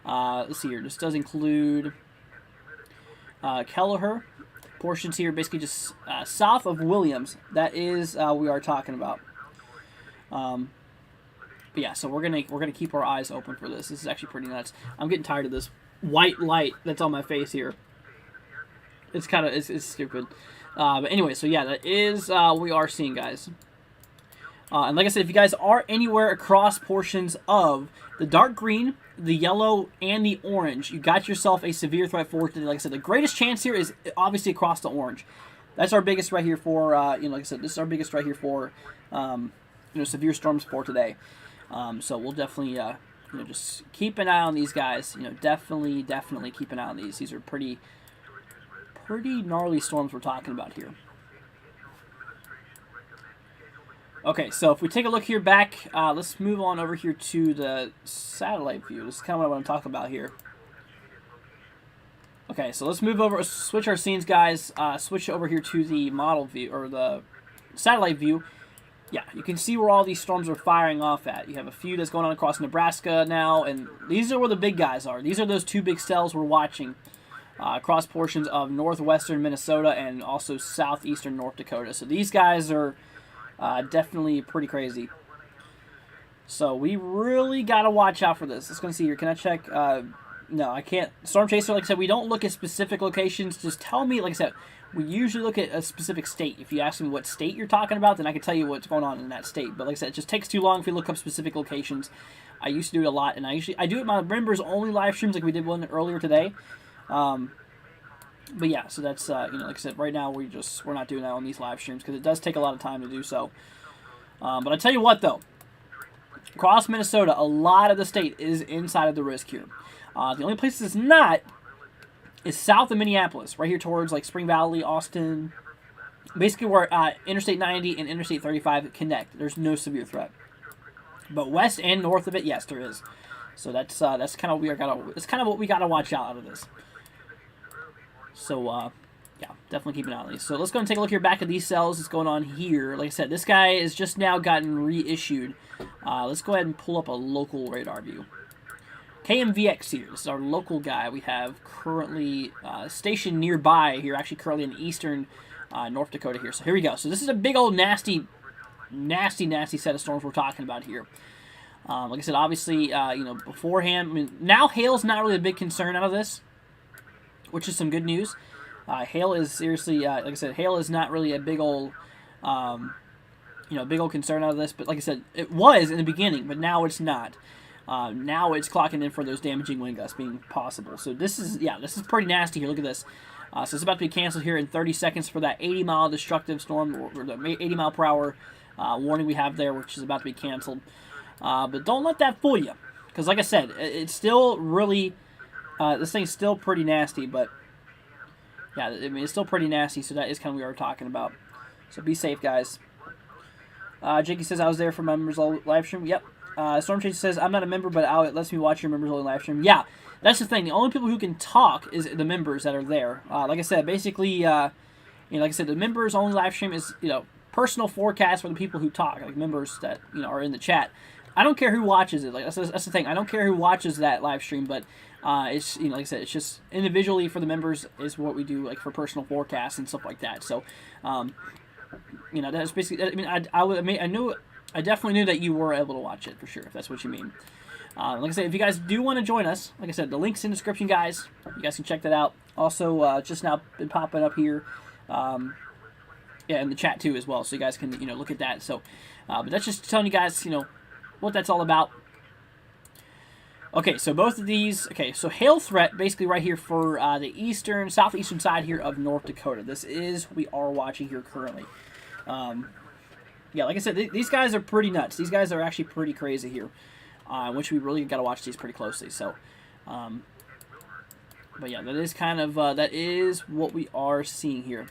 here, this does include Kelleher. Portions here basically just south of Williams. That is we are talking about. But yeah, so we're gonna keep our eyes open for this. This is actually pretty nuts. I'm getting tired of this white light that's on my face here. It's kind of it's stupid. But anyway, so yeah, that is what we are seeing, guys. And like I said, if you guys are anywhere across portions of the dark green, the yellow, and the orange, you got yourself a severe threat for today. Like I said, the greatest chance here is obviously across the orange. That's our biggest right here for, like I said, this is our biggest right here for, severe storms for today. So we'll definitely, just keep an eye on these guys. Definitely keep an eye on these. These are pretty gnarly storms we're talking about here. Okay, so if we take a look here back, let's move on over here to the satellite view. This is kind of what I want to talk about here. Okay, so let's move over, switch our scenes, guys. Switch over here to the model view, or the satellite view. Yeah, you can see where all these storms are firing off at. You have a few that's going on across Nebraska now, and these are where the big guys are. These are those two big cells we're watching across portions of northwestern Minnesota and also southeastern North Dakota. So these guys are definitely pretty crazy. So we really got to watch out for this. Let's go see here. Can I check No, I can't. Storm Chaser, like I said, we don't look at specific locations. Just tell me, like I said, we usually look at a specific state. If you ask me what state you're talking about, then I can tell you what's going on in that state. But like I said, it just takes too long if you look up specific locations. I used to do it a lot, and I do it in my members only live streams, like we did one earlier today. But yeah, so that's like I said, right now we're not doing that on these live streams because it does take a lot of time to do so. But I tell you what though, across Minnesota, a lot of the state is inside of the risk here. The only place it's not is south of Minneapolis, right here towards like Spring Valley, Austin, basically where Interstate 90 and Interstate 35 connect. There's no severe threat, but west and north of it, yes, there is. So that's kind of what we gotta watch out of this. So, yeah, definitely keep an eye on these. So let's go and take a look here back at these cells. What's going on here? Like I said, this guy is just now gotten reissued. Let's go ahead and pull up a local radar view. KMVX here. This is our local guy we have currently stationed nearby here, actually currently in eastern North Dakota here. So here we go. So this is a big old nasty set of storms we're talking about here. Like I said, obviously, beforehand, I mean, now hail's not really a big concern out of this, which is some good news. Hail is seriously, like I said, hail is not really a big old, big old concern out of this. But like I said, it was in the beginning, but now it's not. Now it's clocking in for those damaging wind gusts being possible. So this is pretty nasty here. Look at this. So it's about to be canceled here in 30 seconds for that 80-mile destructive storm, or the 80-mile-per-hour warning we have there, which is about to be canceled. But don't let that fool you, because like I said, it's still really. This thing's still pretty nasty, but yeah, I mean, it's still pretty nasty, so that is kind of what we were talking about. So be safe, guys. Jakey says, I was there for my members only live stream. Yep. Storm Chaser says, I'm not a member, but it lets me watch your members only live stream. Yeah, that's the thing. The only people who can talk is the members that are there. Like I said, basically, like I said, the members only live stream is, personal forecast for the people who talk, like members that, are in the chat. I don't care who watches it. Like that's the thing. I don't care who watches that live stream, but it's like I said, it's just individually for the members is what we do, like for personal forecasts and stuff like that. So, that's basically. I mean, I definitely knew that you were able to watch it for sure, if that's what you mean. Like I said, if you guys do want to join us, like I said, the link's in the description, guys. You guys can check that out. Also, just now been popping up here. In the chat too as well, so you guys can look at that. So, but that's just telling you guys what that's all about. Okay, so both of these. Okay, so hail threat basically right here for the southeastern side here of North Dakota. This is what we are watching here currently. Yeah, like I said, these guys are pretty nuts. These guys are actually pretty crazy here, which we really got to watch these pretty closely. So, but yeah, that is kind of that is what we are seeing here.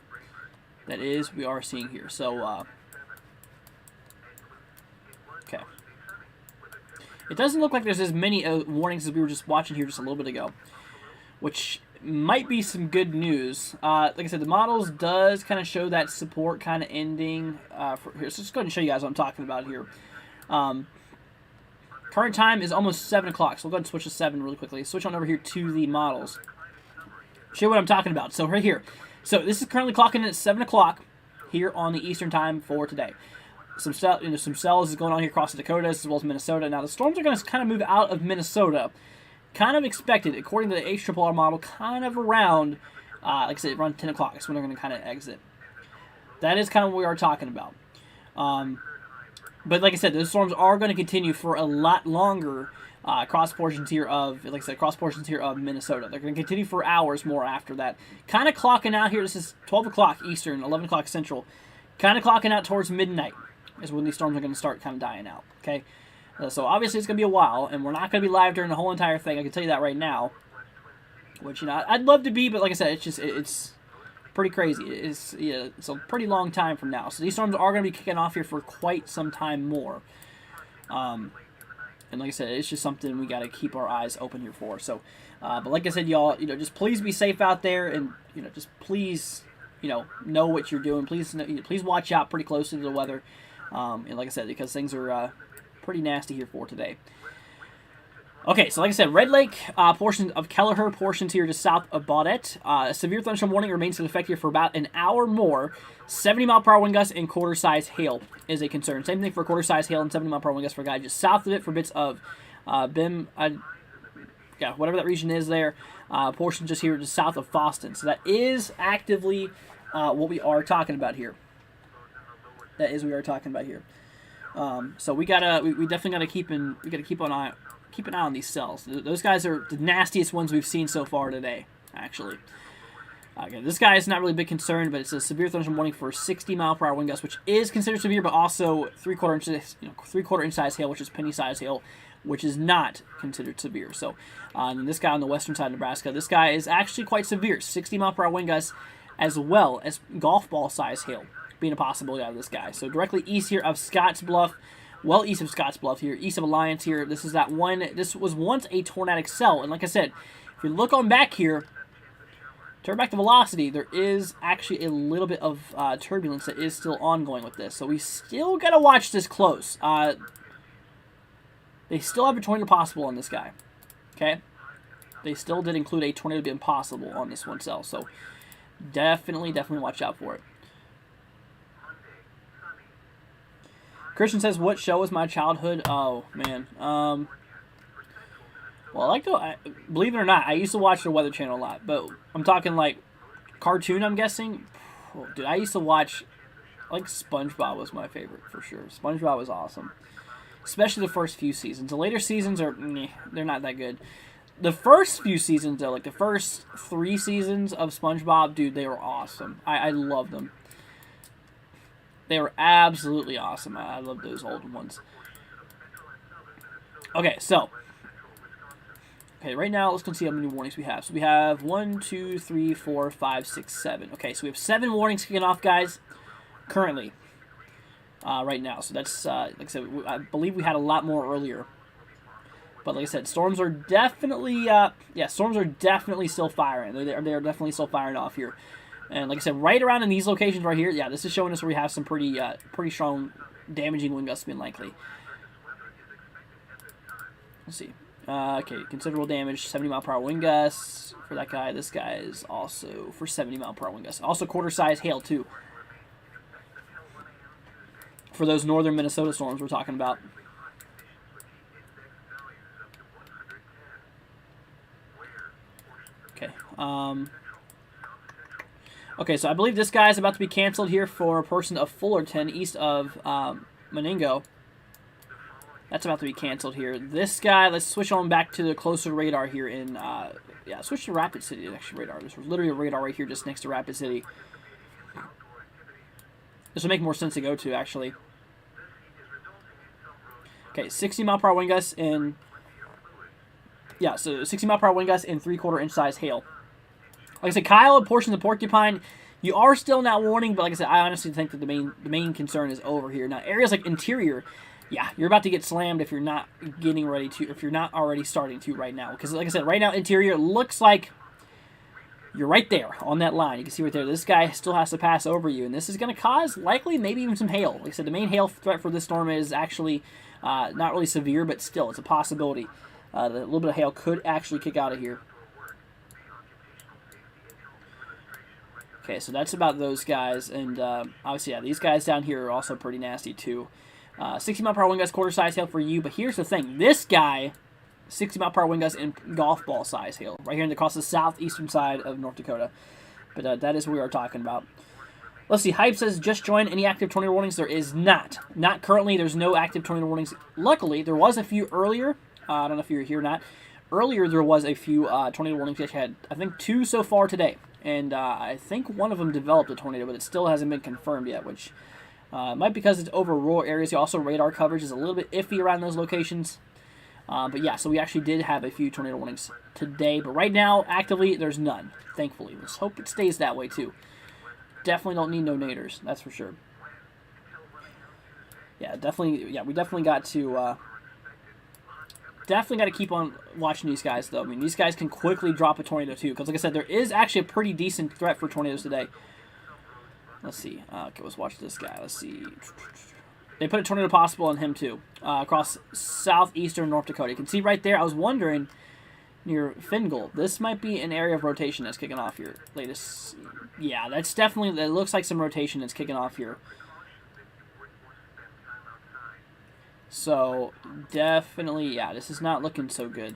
That is what we are seeing here. So, okay. It doesn't look like there's as many warnings as we were just watching here just a little bit ago, which might be some good news. Like I said, the models does kind of show that support kind of ending. Here, so just go ahead and show you guys what I'm talking about here. Current time is almost 7 o'clock, so we'll go ahead and switch to 7 really quickly. Switch on over here to the models. Show you what I'm talking about. So right here. So this is currently clocking in at 7 o'clock here on the Eastern time for today. Some cells is going on here across the Dakotas as well as Minnesota. Now the storms are going to kind of move out of Minnesota, kind of expected according to the HRRR model, kind of around, like I said, around 10 o'clock. That's when they're going to kind of exit. That is kind of what we are talking about. But like I said, those storms are going to continue for a lot longer across portions here of, like I said, across portions here of Minnesota. They're going to continue for hours more after that. Kind of clocking out here. This is 12 o'clock Eastern, 11 o'clock Central. Kind of clocking out towards midnight is when these storms are going to start kind of dying out. Okay, so obviously it's going to be a while, and we're not going to be live during the whole entire thing. I can tell you that right now. Which I'd love to be, but like I said, it's pretty crazy. It's a pretty long time from now. So these storms are going to be kicking off here for quite some time more. And like I said, it's just something we got to keep our eyes open here for. So, but like I said, y'all, just please be safe out there, and just please, know what you're doing. Please watch out pretty closely to the weather. And like I said, because things are pretty nasty here for today. Okay, so like I said, Red Lake, portions of Kelleher, portions here just south of Baudette. A severe thunderstorm warning remains in effect here for about an hour more. 70-mile-per-hour wind gusts and quarter-size hail is a concern. Same thing for quarter-size hail and 70-mile-per-hour wind gusts for a guy just south of it for bits of yeah, whatever that region is there. Portion just here just south of Foston. So that is actively what we are talking about here. That is what we are talking about here. So we definitely gotta keep an eye on these cells. Those guys are the nastiest ones we've seen so far today, actually. Again, this guy is not really a big concern, but it's a severe thunderstorm warning for 60-mile-per-hour wind gusts, which is considered severe, but also three-quarter inch size hail, which is penny size hail, which is not considered severe. So, and this guy on the western side of Nebraska, this guy is actually quite severe, 60-mile-per-hour wind gusts, as well as golf ball size hail being a possibility out of this guy. So directly east here of Scottsbluff, well east of Scottsbluff here, east of Alliance here. This is that one. This was once a tornadic cell, and like I said, if you look on back here. Turn back to velocity, there is actually a little bit of turbulence that is still ongoing with this. So we still got to watch this close. They still have a tornado possible on this guy. Okay? They still did include a tornado being possible on this one cell. So definitely watch out for it. Christian says, what show was my childhood? Oh, man. Well, believe it or not, I used to watch the Weather Channel a lot, but I'm talking like cartoon, I'm guessing. Oh, dude, I used to watch, like SpongeBob was my favorite for sure. SpongeBob was awesome, especially the first few seasons. The later seasons they're not that good. The first few seasons though, like the first 3 seasons of SpongeBob, dude, they were awesome. I loved them. They were absolutely awesome. I love those old ones. Okay, so. Okay, right now, let's go see how many warnings we have. So we have 1, 2, 3, 4, 5, 6, 7. Okay, so we have 7 warnings kicking off, guys, currently, right now. So that's, like I said, I believe we had a lot more earlier. But like I said, storms are definitely, storms are definitely still firing. They're definitely still firing off here. And like I said, right around in these locations right here, yeah, this is showing us where we have some pretty strong damaging wind gusts being likely. Let's see. Okay, considerable damage, 70-mile-per-hour wind gusts for that guy. This guy is also for 70-mile-per-hour wind gusts. Also quarter-size hail, too, for those northern Minnesota storms we're talking about. Okay. Okay, so I believe this guy is about to be canceled here for a person of Fullerton, east of Menango. That's about to be canceled here. This guy, let's switch on back to the closer radar here in, switch to Rapid City, actually, radar. There's literally a radar right here just next to Rapid City. This will make more sense to go to, actually. Okay, 60-mile-per-hour wind gusts in, so 60-mile-per-hour wind gusts in three-quarter inch size hail. Like I said, Kyle, portions of Porcupine, you are still not warning, but like I said, I honestly think that the main concern is over here. Now, areas like Interior, yeah, you're about to get slammed if you're not getting ready to, if you're not already starting to right now. Because like I said, right now, Interior looks like you're right there on that line. You can see right there, this guy still has to pass over you. And this is going to cause, likely, maybe even some hail. Like I said, the main hail threat for this storm is actually not really severe, but still, it's a possibility. A little bit of hail could actually kick out of here. Okay, so that's about those guys. And obviously, yeah, these guys down here are also pretty nasty, too. 60-mile-per-hour wind gust, quarter-size hail for you. But here's the thing. This guy, 60-mile-per-hour wind gust and golf ball size hail. Right here across the southeastern side of North Dakota. But that is what we are talking about. Let's see. Hype says, just join any active tornado warnings. There is not. Not currently. There's no active tornado warnings. Luckily, there was a few earlier. I don't know if you were here or not. Earlier, there was a few tornado warnings. We actually had, I think, 2 so far today. And I think one of them developed a tornado, but it still hasn't been confirmed yet, which might be because it's over rural areas. Also, radar coverage is a little bit iffy around those locations. But yeah, so we actually did have a few tornado warnings today. But right now, actively, there's none, thankfully. Let's hope it stays that way, too. Definitely don't need no naders, that's for sure. Yeah, definitely. Yeah, we definitely got to... Definitely got to keep on watching these guys, though. I mean, these guys can quickly drop a tornado, too. Because, like I said, there is actually a pretty decent threat for tornadoes today. Let's see. Okay, let's watch this guy. Let's see. They put a tornado possible on him, too. Across southeastern North Dakota. You can see right there, I was wondering, near Fingal, this might be an area of rotation that's kicking off here. Latest. Yeah, that's definitely, that looks like some rotation that's kicking off here. So, definitely, yeah, this is not looking so good.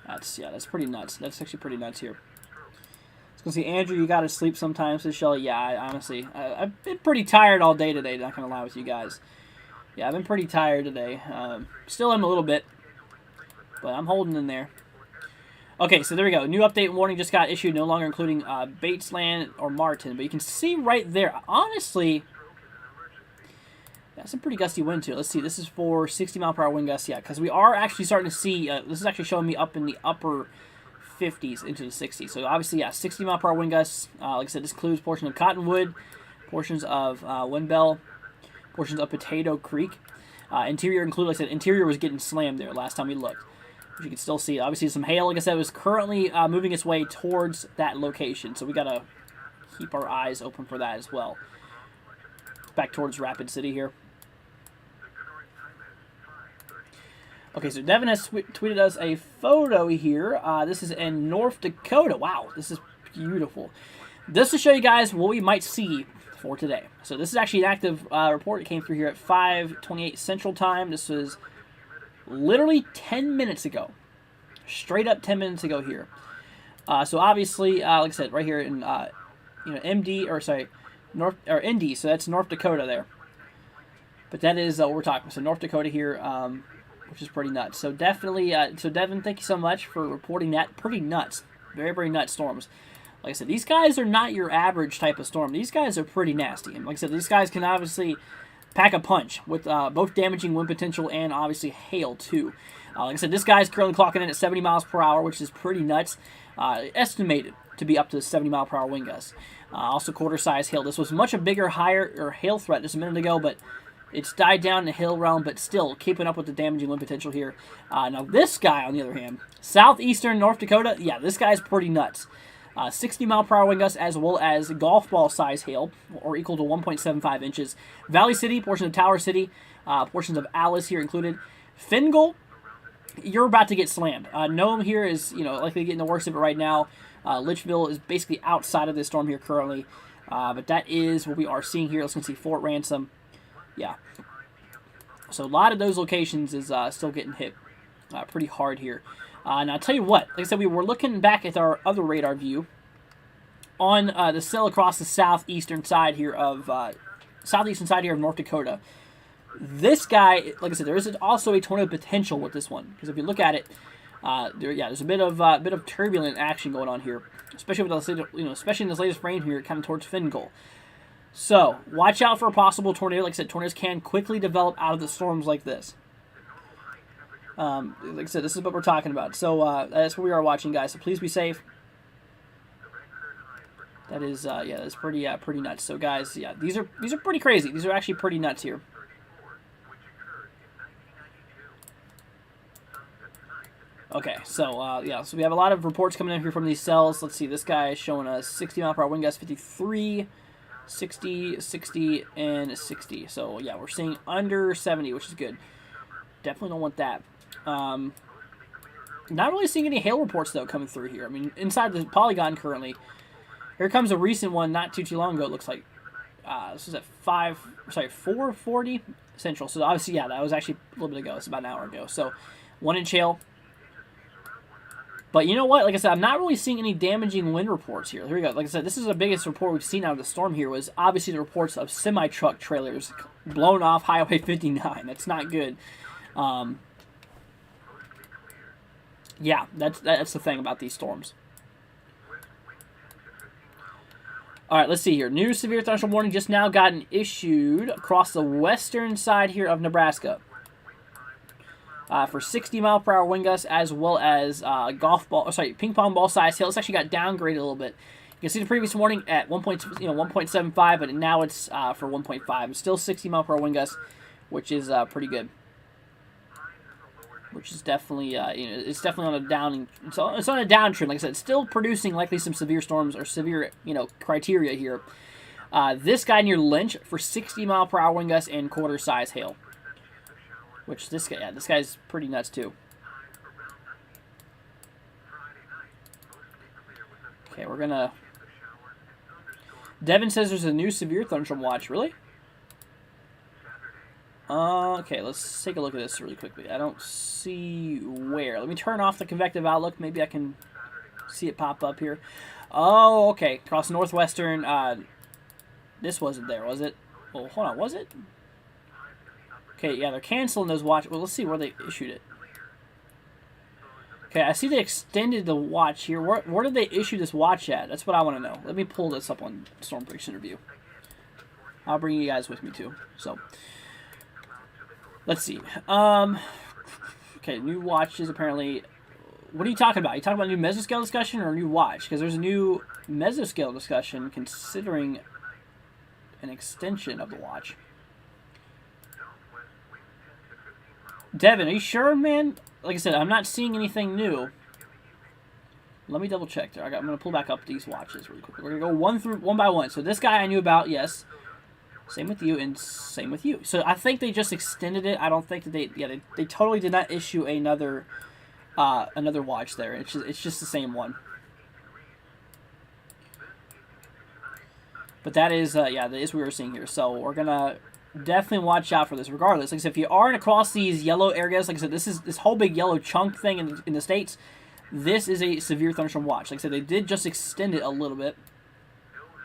That's pretty nuts. That's actually pretty nuts here. I was gonna see, Andrew, you gotta sleep sometimes. Says Shelly. Yeah, honestly, I've been pretty tired all day today. Not gonna lie with you guys. Yeah, I've been pretty tired today. Still am a little bit, but I'm holding in there. Okay, so there we go. New update warning just got issued, no longer including Batesland or Martin. But you can see right there, honestly, that's a pretty gusty wind too. Let's see, this is for 60 mile per hour wind gusts, yeah, because we are actually starting to see, this is actually showing me up in the upper 50s into the 60s. So obviously, yeah, 60 mile per hour wind gusts. Like I said, this includes portions of Cottonwood, portions of Windbell, portions of Potato Creek. Interior included, like I said, interior was getting slammed there last time we looked. Which you can still see. Obviously, some hail, like I said, was currently moving its way towards that location. So we got to keep our eyes open for that as well. Back towards Rapid City here. Okay, so Devin has tweeted us a photo here. This is in North Dakota. Wow, this is beautiful. This to show you guys what we might see for today. So this is actually an active report. It came through here at 5:28 Central Time. This was literally 10 minutes ago. Straight up 10 minutes ago here. So obviously, like I said, right here in ND, so that's North Dakota there. But that is what we're talking about. So North Dakota here, which is pretty nuts. So definitely, so Devin, thank you so much for reporting that. Pretty nuts. Very, very nuts storms. Like I said, these guys are not your average type of storm. These guys are pretty nasty. And like I said, these guys can obviously pack a punch with both damaging wind potential and obviously hail too. Like I said, this guy's currently clocking in at 70 miles per hour, which is pretty nuts. Estimated to be up to 70 mile per hour wind gusts. Also quarter size hail. This was much a bigger, higher hail threat just a minute ago, but it's died down in the hail realm, but still keeping up with the damaging wind potential here. Now this guy, on the other hand, southeastern North Dakota, yeah, this guy's pretty nuts. 60 mile per hour wind gusts as well as golf ball size hail, or equal to 1.75 inches. Valley City, portions of Tower City, portions of Alice here included. Fingal, you're about to get slammed. Nome here is, likely getting the worst of it right now. Litchville is basically outside of this storm here currently. But that is what we are seeing here. Let's see Fort Ransom. Yeah. So a lot of those locations is still getting hit pretty hard here. Now, I'll tell you what. Like I said, we were looking back at our other radar view on the sail across the southeastern side here of North Dakota. This guy, like I said, there is also a tornado potential with this one, because if you look at it, there's a bit of turbulent action going on here, especially with especially in this latest frame here, kind of towards Fingal. So watch out for a possible tornado. Like I said, tornadoes can quickly develop out of the storms like this. Like I said, this is what we're talking about. So that's what we are watching, guys. So please be safe. That is, that's pretty nuts. So guys, yeah, these are pretty crazy. These are actually pretty nuts here. Okay, so so we have a lot of reports coming in here from these cells. Let's see, this guy is showing us 60 mile per hour wind gust, 53, 60, 60, and 60. So yeah, we're seeing under 70, which is good. Definitely don't want that. Not really seeing any hail reports though coming through here. I mean, inside the polygon currently. Here comes a recent one not too long ago. It looks like this was at 4:40 Central. So obviously, yeah, that was actually a little bit ago. It's about an hour ago. So 1 inch hail. But you know what? Like I said, I'm not really seeing any damaging wind reports here. Here we go. Like I said, this is the biggest report we've seen out of the storm here was obviously the reports of semi-truck trailers blown off Highway 59. That's not good. Yeah, that's the thing about these storms. All right, let's see here. New severe thunderstorm warning just now gotten issued across the western side here of Nebraska. For 60 mile per hour wind gusts as well as ping pong ball size hail. It's actually got downgraded a little bit. You can see the previous warning at 1.75, but now it's for 1.5. It's still 60 mile per hour wind gusts, which is pretty good. Which is definitely it's definitely on a down. It's on a downtrend. Like I said, it's still producing likely some severe storms or severe criteria here. This guy near Lynch for 60 mile per hour wind gusts and quarter size hail. Which this guy's pretty nuts too. Okay, we're gonna. Devin says there's a new severe thunderstorm watch. Really? Okay, let's take a look at this really quickly. I don't see where. Let me turn off the convective outlook. Maybe I can see it pop up here. Oh, okay. Across northwestern. This wasn't there, was it? Well, hold on. Was it? Okay, yeah, they're canceling those watch. Well, let's see where they issued it. Okay, I see they extended the watch here. Where did they issue this watch at? That's what I want to know. Let me pull this up on Stormbreach Interview. I'll bring you guys with me too. So, let's see. Okay, new watches apparently. What are you talking about? Are you talking about a new mesoscale discussion or a new watch? Because there's a new mesoscale discussion considering an extension of the watch. Devin, are you sure, man? Like I said, I'm not seeing anything new. Let me double check there. I'm going to pull back up these watches really quick. We're going to go one by one. So this guy I knew about, yes. Same with you, and same with you. So I think they just extended it. I don't think that they totally did not issue another watch there. It's just the same one. But that is that is what we were seeing here. So we're gonna definitely watch out for this. Regardless, like I said, if you aren't across these yellow areas, like I said, this whole big yellow chunk thing in the States. This is a severe thunderstorm watch. Like I said, they did just extend it a little bit.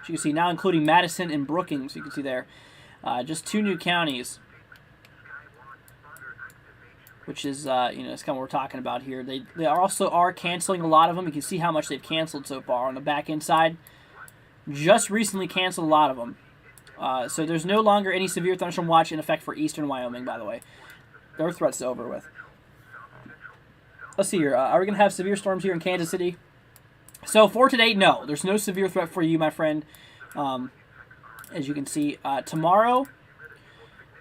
As you can see now, including Madison and Brookings. You can see there, just 2 new counties. Which is, it's kind of what we're talking about here. They also are canceling a lot of them. You can see how much they've canceled so far on the back end side. Just recently canceled a lot of them. So there's no longer any severe thunderstorm watch in effect for eastern Wyoming, by the way. Their threat's over with. Let's see here. Are we going to have severe storms here in Kansas City? So for today, no. There's no severe threat for you, my friend. As you can see, tomorrow,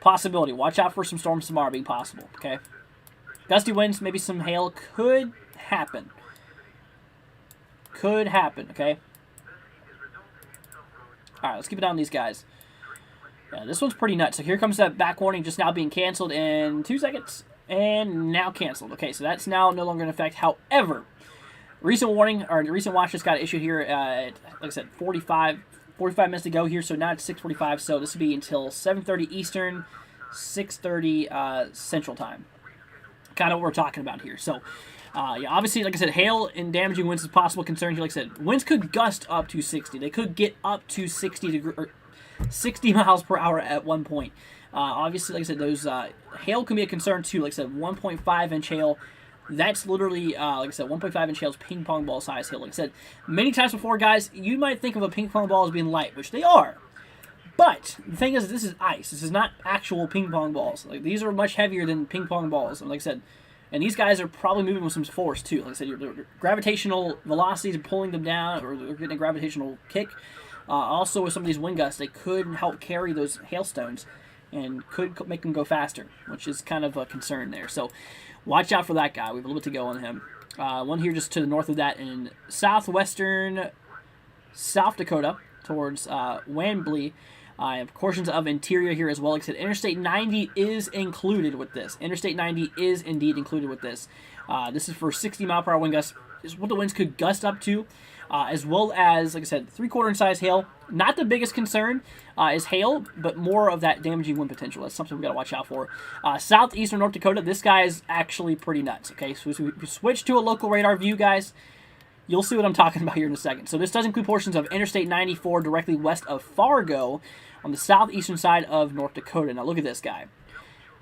possibility. Watch out for some storms tomorrow being possible, okay? Gusty winds, maybe some hail could happen. Could happen, okay? Alright, let's keep it down on these guys. Yeah, this one's pretty nuts. So here comes that back warning just now being canceled in 2 seconds. And now canceled. Okay, so that's now no longer in effect. However, recent warning, or recent watch just got issued here at, like I said, 45 minutes to go here. So now it's 6:45. So this will be until 7:30 Eastern, 6:30 Central Time. Kind of what we're talking about here. So, yeah, obviously, like I said, hail and damaging winds is a possible concern here. Like I said, winds could gust up to 60. They could get up to 60 miles per hour at one point. Obviously, like I said, those hail can be a concern too. Like I said, 1.5-inch hail. That's literally, like I said, 1.5-inch hail is ping pong ball size hail. Like I said, many times before, guys, you might think of a ping pong ball as being light, which they are. But the thing is, this is ice. This is not actual ping pong balls. Like, these are much heavier than ping pong balls. And like I said, and these guys are probably moving with some force too. Like I said, your gravitational velocities are pulling them down, or they're getting a gravitational kick. Also, with some of these wind gusts, they could help carry those hailstones and could make them go faster, which is kind of a concern there. So watch out for that guy. We have a little bit to go on him. One here just to the north of that in southwestern South Dakota towards Wambly. Portions of interior here as well. Like I said, Interstate 90 is included with this. Interstate 90 is indeed included with this. This is for 60-mile-per-hour wind gusts. This is what the winds could gust up to, as well as, like I said, 3/4-inch size hail. Not the biggest concern is hail, but more of that damaging wind potential. That's something we got to watch out for. Southeastern North Dakota, this guy is actually pretty nuts. Okay, so as we switch to a local radar view, guys, you'll see what I'm talking about here in a second. So this does include portions of Interstate 94 directly west of Fargo on the southeastern side of North Dakota. Now look at this guy.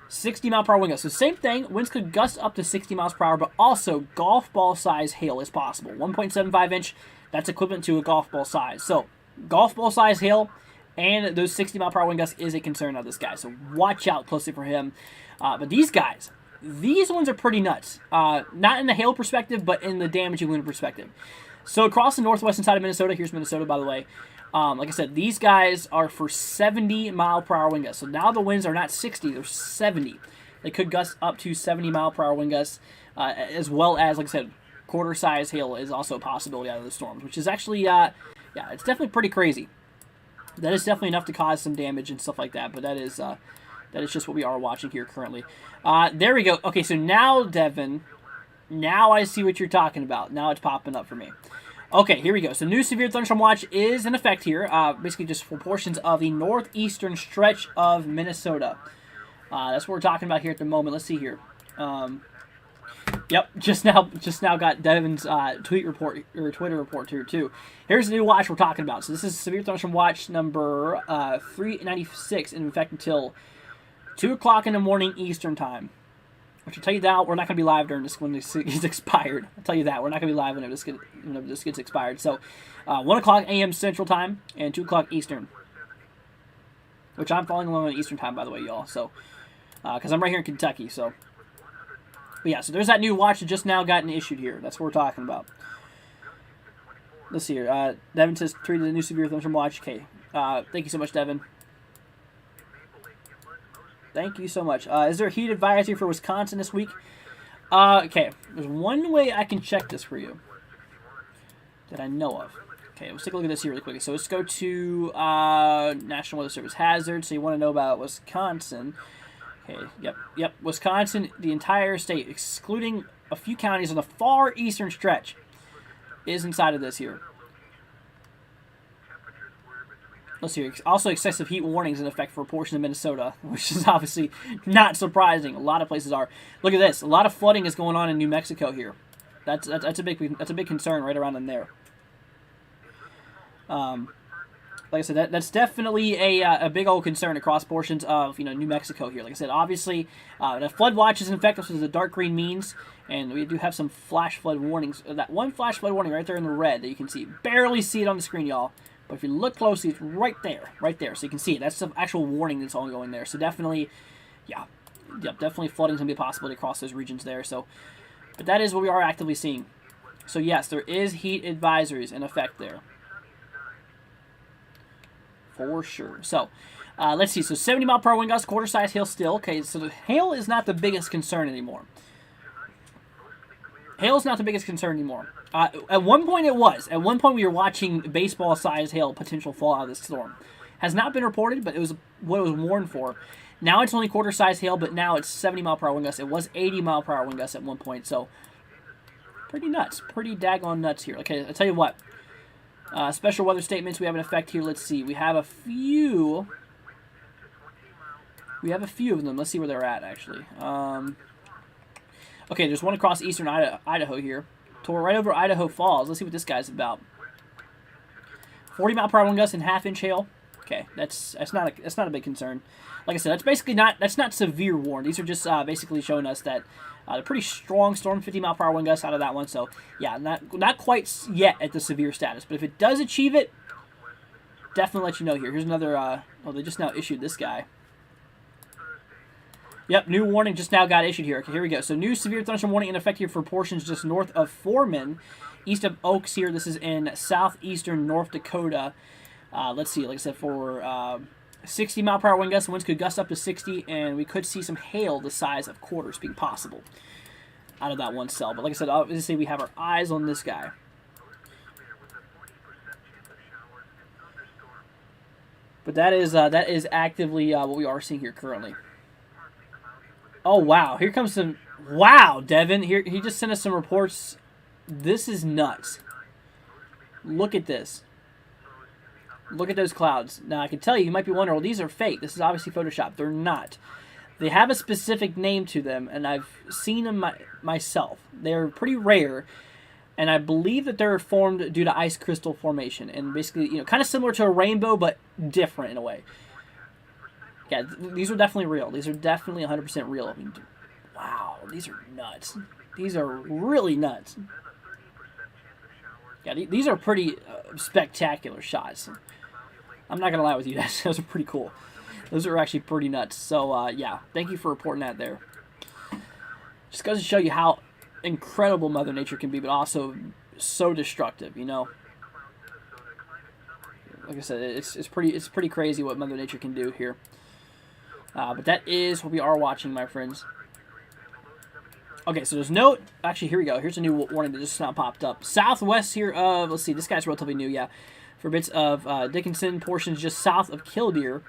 60-mile-per-hour wind gusts. So same thing, winds could gust up to 60 miles per hour, but also golf ball size hail is possible. 1.75-inch, that's equivalent to a golf ball size. So golf ball size hail and those 60-mile-per-hour wind gusts is a concern of this guy. So watch out closely for him. But these guys, these ones are pretty nuts. Not in the hail perspective, but in the damaging wind perspective. So across the northwestern side of Minnesota, here's Minnesota, by the way. Like I said, these guys are for 70-mile-per-hour wind gusts. So now the winds are not 60, they're 70. They could gust up to 70-mile-per-hour wind gusts, as well as, like I said, quarter-size hail is also a possibility out of the storms, which is actually, yeah, it's definitely pretty crazy. That is definitely enough to cause some damage and stuff like that, but that is just what we are watching here currently. There we go. Okay, so now, Devin, now I see what you're talking about. Now it's popping up for me. Okay, here we go. So new severe thunderstorm watch is in effect here, basically just for portions of the northeastern stretch of Minnesota. That's what we're talking about here at the moment. Let's see here. Yep, just now got Devin's tweet report or Twitter report here too. Here's the new watch we're talking about. So this is Severe Thunderstorm Watch number 396, in effect until 2 o'clock in the morning Eastern time. Which I'll tell you that we're not going to be live during this when this gets expired. I'll tell you that we're not going to be live when this gets expired. So 1 o'clock a.m. Central time and 2 o'clock Eastern. Which I'm following along on Eastern time, by the way, y'all. So because I'm right here in Kentucky, so. But yeah, so there's that new watch that just now gotten issued here. That's what we're talking about. Let's see here. Devin says tweeted the new Severe Thunderstorm watch. Okay. Thank you so much, Devin. Thank you so much. Is there a heat advisory for Wisconsin this week? Okay. There's one way I can check this for you that I know of. Okay, let's take a look at this here really quickly. So let's go to National Weather Service hazards. So you want to know about Wisconsin. Okay, yep. Wisconsin, the entire state, excluding a few counties on the far eastern stretch, is inside of this here. Let's see. Also, excessive heat warnings in effect for a portion of Minnesota, which is obviously not surprising. A lot of places are. Look at this. A lot of flooding is going on in New Mexico here. That's a big concern right around in there. Like I said, that's definitely a big old concern across portions of New Mexico here. Like I said, obviously the flood watch is in effect. This is the dark green means, and we do have some flash flood warnings. That one flash flood warning right there in the red that you can see. Barely see it on the screen, y'all. But if you look closely, it's right there. So you can see it. That's the actual warning that's ongoing there. So definitely, definitely flooding is going to be a possibility across those regions there. So, but that is what we are actively seeing. So yes, there is heat advisories in effect there. For sure. So, let's see. So 70 mile per hour wind gusts, quarter size hail still. Okay, so the hail is not the biggest concern anymore. Hail is not the biggest concern anymore. At one point it was. At one point we were watching baseball-sized hail potential fall out of this storm. Has not been reported, but it was what it was warned for. Now it's only quarter-size hail, but now it's 70 mile per hour wind gusts. It was 80 mile per hour wind gusts at one point. So, pretty nuts. Pretty daggone nuts here. Okay, I'll tell you what. Special weather statements we have in effect here. Let's see. We have a few. We have a few of them. Let's see where they're at, actually. Okay, there's one across eastern Idaho here. Tore right over Idaho Falls. Let's see what this guy's about. 40 mile per hour wind gusts and half-inch hail. Okay, that's not a big concern. Like I said, that's not severe warn. These are just basically showing us that a pretty strong storm, 50 mile per hour wind gusts out of that one. So yeah, not quite yet at the severe status, but if it does achieve it, definitely let you know here. Here's another. Oh, they just now issued this guy. Yep, new warning just now got issued here. Okay, here we go. So new severe thunderstorm warning in effect here for portions just north of Foreman, east of Oaks here. This is in southeastern North Dakota. Let's see, like I said, for 60 mile per hour wind gusts, winds could gust up to 60, and we could see some hail the size of quarters being possible out of that one cell. But like I said, obviously we have our eyes on this guy. But that is actively what we are seeing here currently. Oh, wow. Here comes some... Wow, Devin. Here, he just sent us some reports. This is nuts. Look at this. Look at those clouds. Now, I can tell you might be wondering, well, these are fake. This is obviously Photoshop. They're not. They have a specific name to them, and I've seen them myself. They're pretty rare, and I believe that they're formed due to ice crystal formation. And basically, kind of similar to a rainbow, but different in a way. Yeah, these are definitely real. These are definitely 100% real. I mean, wow, these are nuts. These are really nuts. Yeah, these are pretty spectacular shots. I'm not going to lie with you guys. Those are pretty cool. Those are actually pretty nuts. So, yeah, thank you for reporting that there. Just goes to show you how incredible Mother Nature can be, but also so destructive, Like I said, it's pretty crazy what Mother Nature can do here. But that is what we are watching, my friends. Okay, so there's no... Actually, here we go. Here's a new warning that just now popped up. Southwest here of... Let's see, this guy's relatively new, yeah. For bits of Dickinson, portions just south of Killdeer.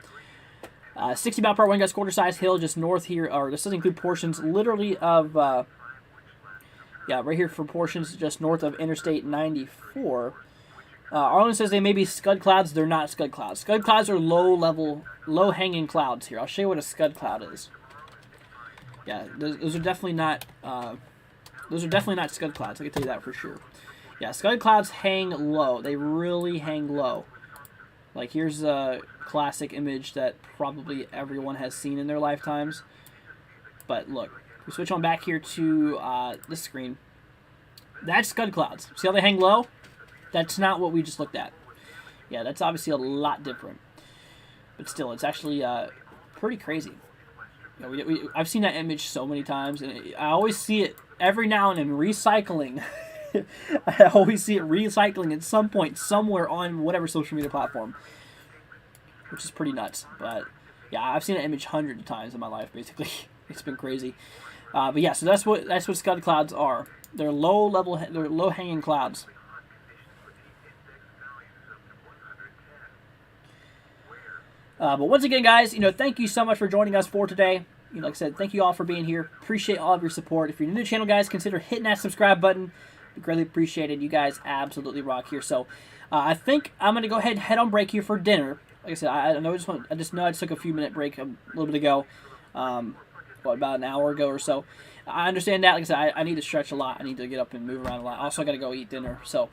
60 mile per hour wind gusts, quarter size hill just north here. Or this doesn't include portions literally of... yeah, right here for portions just north of Interstate 94. Arlen says they may be scud clouds. They're not scud clouds. Scud clouds are low-hanging clouds here. I'll show you what a scud cloud is. Yeah, those are definitely not. Those are definitely not scud clouds. I can tell you that for sure. Yeah, scud clouds hang low. They really hang low. Like, here's a classic image that probably everyone has seen in their lifetimes. But look, we switch on back here to this screen. That's scud clouds. See how they hang low? That's not what we just looked at. Yeah, that's obviously a lot different. But still, it's actually pretty crazy. You know, I've seen that image so many times, and I always see it every now and then recycling. I always see it recycling at some point, somewhere on whatever social media platform, which is pretty nuts. But yeah, I've seen that image hundreds of times in my life. Basically, it's been crazy. But yeah, so that's what scud clouds are. They're they're low hanging clouds. But once again, guys, thank you so much for joining us for today. Like I said, thank you all for being here. Appreciate all of your support. If you're new to the channel, guys, consider hitting that subscribe button. Be greatly appreciated. You guys absolutely rock here. So I think I'm gonna go ahead and head on break here for dinner. Like I said, I just took a few minute break a little bit ago, about an hour ago or so. I understand that. Like I said, I need to stretch a lot. I need to get up and move around a lot. Also, I got to go eat dinner. So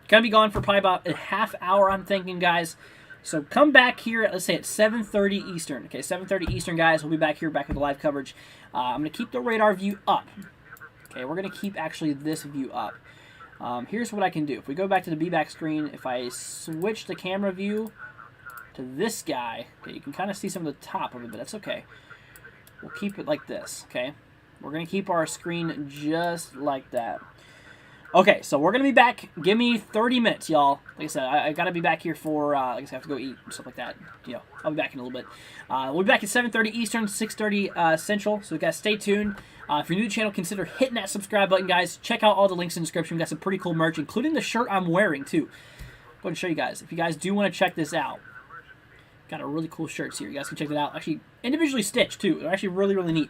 gonna be gone for probably about a half hour, I'm thinking, guys. So come back here, let's say at 7:30 Eastern. Okay, 7:30 Eastern, guys. We'll be back here, back with the live coverage. I'm going to keep the radar view up. Okay, we're going to keep actually this view up. Here's what I can do. If we go back to the B-back screen, if I switch the camera view to this guy, okay, you can kind of see some of the top of it, but that's okay. We'll keep it like this, okay? We're going to keep our screen just like that. Okay, so we're going to be back. Give me 30 minutes, y'all. Like I said, I got to be back here for, like I said, I have to go eat and stuff like that. I'll be back in a little bit. We'll be back at 7:30 Eastern, 6:30 Central, so guys, stay tuned. If you're new to the channel, consider hitting that subscribe button, guys. Check out all the links in the description. We got some pretty cool merch, including the shirt I'm wearing, too. Go ahead and show you guys. If you guys do want to check this out, got a really cool shirts here. You guys can check that out. Actually, individually stitched, too. They're actually really, really neat.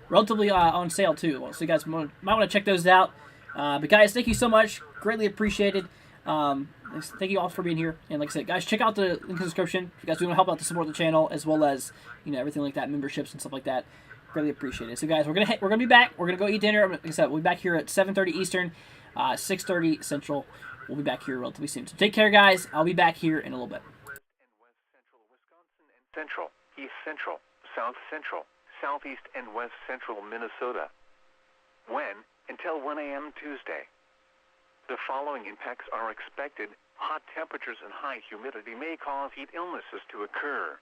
Relatively on sale, too. So you guys might want to check those out. But guys, thank you so much. Greatly appreciated. Thank you all for being here. And like I said, guys, check out the link in the description if you guys do want to help out to support the channel, as well as everything like that, memberships and stuff like that. Greatly appreciated. So guys, we're gonna be back. We're gonna go eat dinner. Like I said, we'll be back here at 7:30 Eastern, 6:30 Central. We'll be back here relatively soon. So take care, guys. I'll be back here in a little bit. West Central Wisconsin and Central, East Central, South Central, Southeast and West Central Minnesota. When? Until 1 a.m. Tuesday. The following impacts are expected. Hot temperatures and high humidity may cause heat illnesses to occur.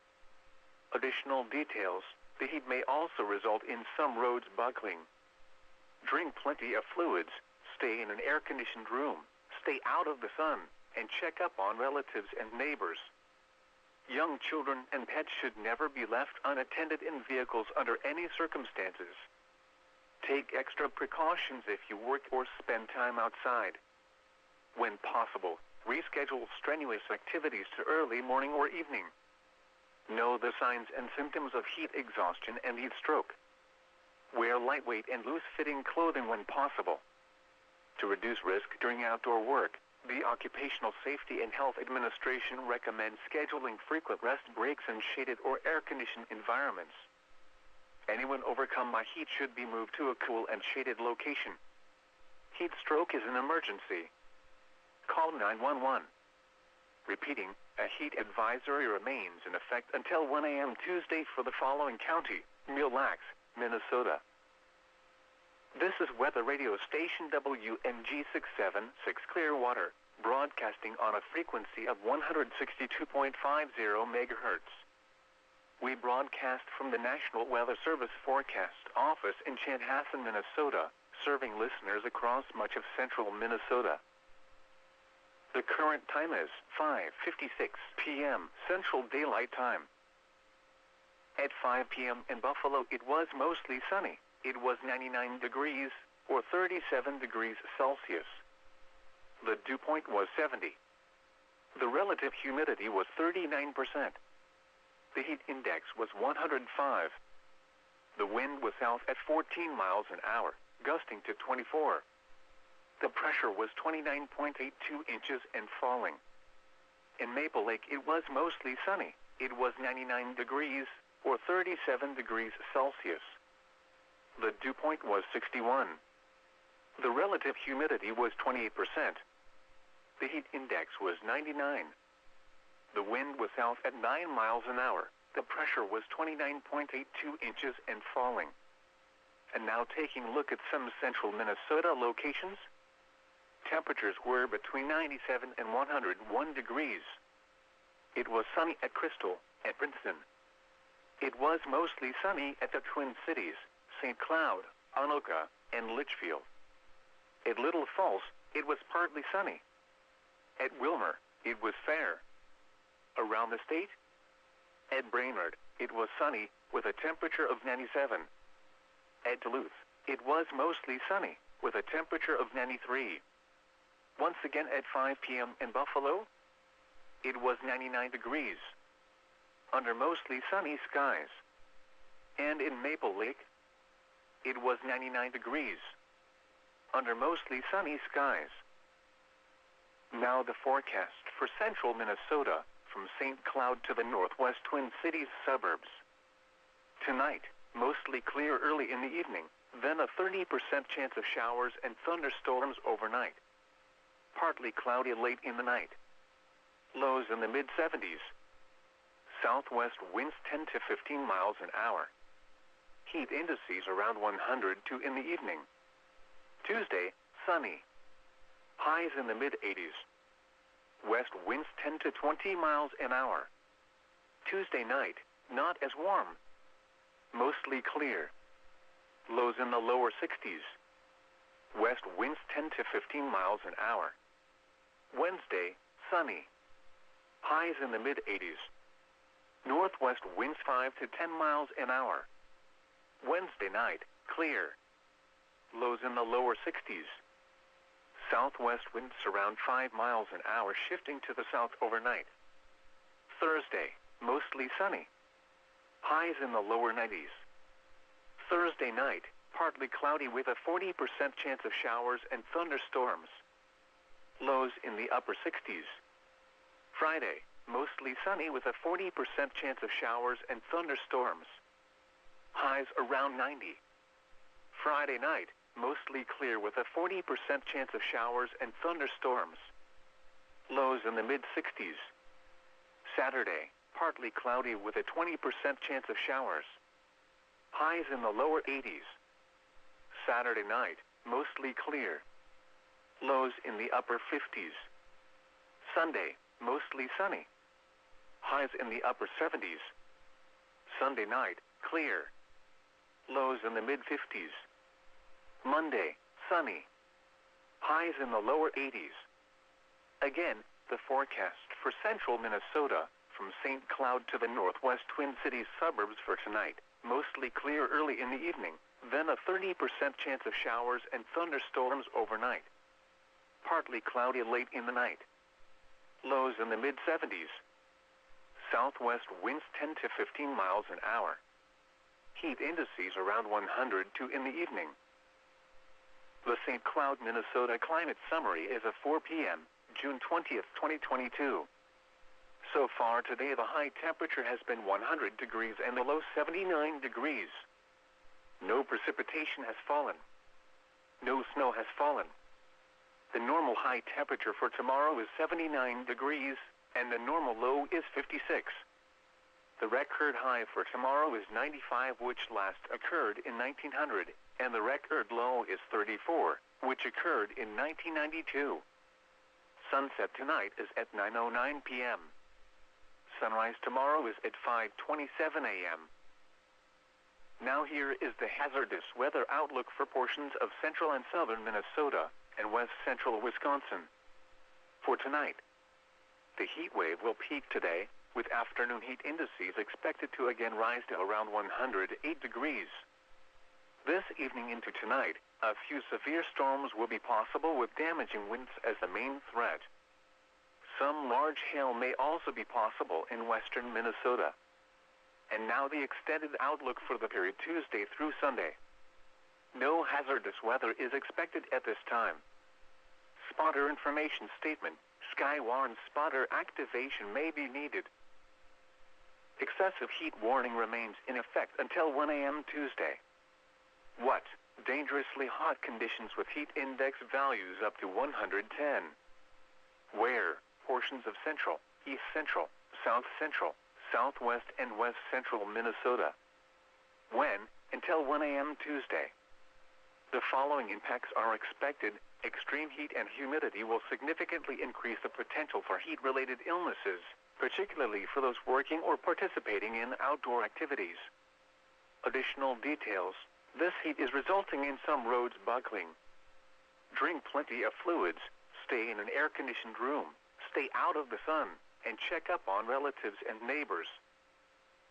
Additional details. The heat may also result in some roads buckling. Drink plenty of fluids. Stay in an air-conditioned room. Stay out of the sun. And check up on relatives and neighbors. Young children and pets should never be left unattended in vehicles under any circumstances. Take extra precautions if you work or spend time outside. When possible, reschedule strenuous activities to early morning or evening. Know the signs and symptoms of heat exhaustion and heat stroke. Wear lightweight and loose-fitting clothing when possible. To reduce risk during outdoor work, the Occupational Safety and Health Administration recommends scheduling frequent rest breaks in shaded or air-conditioned environments. Anyone overcome by heat should be moved to a cool and shaded location. Heat stroke is an emergency. Call 911. Repeating, a heat advisory remains in effect until 1 a.m. Tuesday for the following county: Mille Lacs, Minnesota. This is Weather Radio Station WMG 676 Clearwater, broadcasting on a frequency of 162.50 megahertz. We broadcast from the National Weather Service Forecast Office in Chanhassen, Minnesota, serving listeners across much of central Minnesota. The current time is 5:56 p.m. Central Daylight Time. At 5 p.m. in Buffalo, it was mostly sunny. It was 99 degrees, or 37 degrees Celsius. The dew point was 70. The relative humidity was 39%. The heat index was 105. The wind was south at 14 miles an hour, gusting to 24. The pressure was 29.82 inches and falling. In Maple Lake, it was mostly sunny. It was 99 degrees, or 37 degrees Celsius. The dew point was 61. The relative humidity was 28%. The heat index was 99. The wind was south at 9 miles an hour. The pressure was 29.82 inches and falling. And now taking a look at some central Minnesota locations. Temperatures were between 97 and 101 degrees. It was sunny at Crystal, at Princeton. It was mostly sunny at the Twin Cities, St. Cloud, Anoka, and Litchfield. At Little Falls, it was partly sunny. At Wilmer, it was fair. Around the state, at Brainerd, it was sunny with a temperature of 97. At Duluth, it was mostly sunny with a temperature of 93. Once again at 5 p.m. in Buffalo, it was 99 degrees under mostly sunny skies. And in Maple Lake, it was 99 degrees under mostly sunny skies. Now the forecast for central Minnesota from St. Cloud to the northwest Twin Cities suburbs. Tonight, mostly clear early in the evening, then a 30% chance of showers and thunderstorms overnight. Partly cloudy late in the night. Lows in the mid-70s. Southwest winds 10 to 15 miles an hour. Heat indices around 102 in the evening. Tuesday, sunny. Highs in the mid-80s. West winds 10 to 20 miles an hour. Tuesday night, not as warm. Mostly clear. Lows in the lower 60s. West winds 10 to 15 miles an hour. Wednesday, sunny. Highs in the mid-80s. Northwest winds 5 to 10 miles an hour. Wednesday night, clear. Lows in the lower 60s. Southwest winds around 5 miles an hour, shifting to the south overnight. Thursday, mostly sunny. Highs in the lower 90s. Thursday night, partly cloudy with a 40% chance of showers and thunderstorms. Lows in the upper 60s. Friday, mostly sunny with a 40% chance of showers and thunderstorms. Highs around 90. Friday night, mostly clear with a 40% chance of showers and thunderstorms. Lows in the mid-60s. Saturday, partly cloudy with a 20% chance of showers. Highs in the lower 80s. Saturday night, mostly clear. Lows in the upper 50s. Sunday, mostly sunny. Highs in the upper 70s. Sunday night, clear. Lows in the mid-50s. Monday, sunny. Highs in the lower 80s. Again, the forecast for central Minnesota from St. Cloud to the northwest Twin Cities suburbs for tonight. Mostly clear early in the evening, then a 30% chance of showers and thunderstorms overnight. Partly cloudy late in the night. Lows in the mid-70s. Southwest winds 10 to 15 miles an hour. Heat indices around 102 in the evening. The St. Cloud, Minnesota Climate Summary is at 4 p.m., June 20th, 2022. So far today the high temperature has been 100 degrees and the low 79 degrees. No precipitation has fallen. No snow has fallen. The normal high temperature for tomorrow is 79 degrees, and the normal low is 56. The record high for tomorrow is 95, which last occurred in 1900, and the record low is 34, which occurred in 1992. Sunset tonight is at 9:09 p.m. Sunrise tomorrow is at 5:27 a.m. Now here is the hazardous weather outlook for portions of central and southern Minnesota and west central Wisconsin. For tonight, the heat wave will peak today, with afternoon heat indices expected to again rise to around 108 degrees. This evening into tonight, a few severe storms will be possible with damaging winds as the main threat. Some large hail may also be possible in western Minnesota. And now the extended outlook for the period Tuesday through Sunday. No hazardous weather is expected at this time. Spotter information statement: Skywarn spotter activation may be needed. Excessive heat warning remains in effect until 1 a.m. Tuesday. What? Dangerously hot conditions with heat index values up to 110. Where? Portions of central, east central, south central, southwest and west central Minnesota. When? Until 1 a.m. Tuesday. The following impacts are expected. Extreme heat and humidity will significantly increase the potential for heat-related illnesses, particularly for those working or participating in outdoor activities. Additional details. This heat is resulting in some roads buckling. Drink plenty of fluids, stay in an air-conditioned room, stay out of the sun, and check up on relatives and neighbors.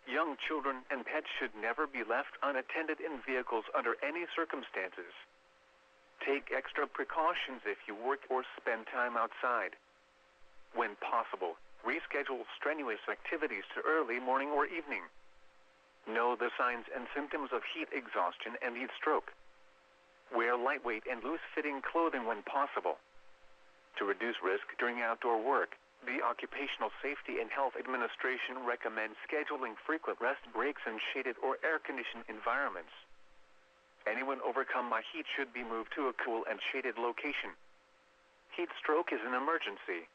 Young children and pets should never be left unattended in vehicles under any circumstances. Take extra precautions if you work or spend time outside. When possible, reschedule strenuous activities to early morning or evening. Know the signs and symptoms of heat exhaustion and heat stroke. Wear lightweight and loose-fitting clothing when possible. To reduce risk during outdoor work, the Occupational Safety and Health Administration recommends scheduling frequent rest breaks in shaded or air-conditioned environments. Anyone overcome by heat should be moved to a cool and shaded location. Heat stroke is an emergency.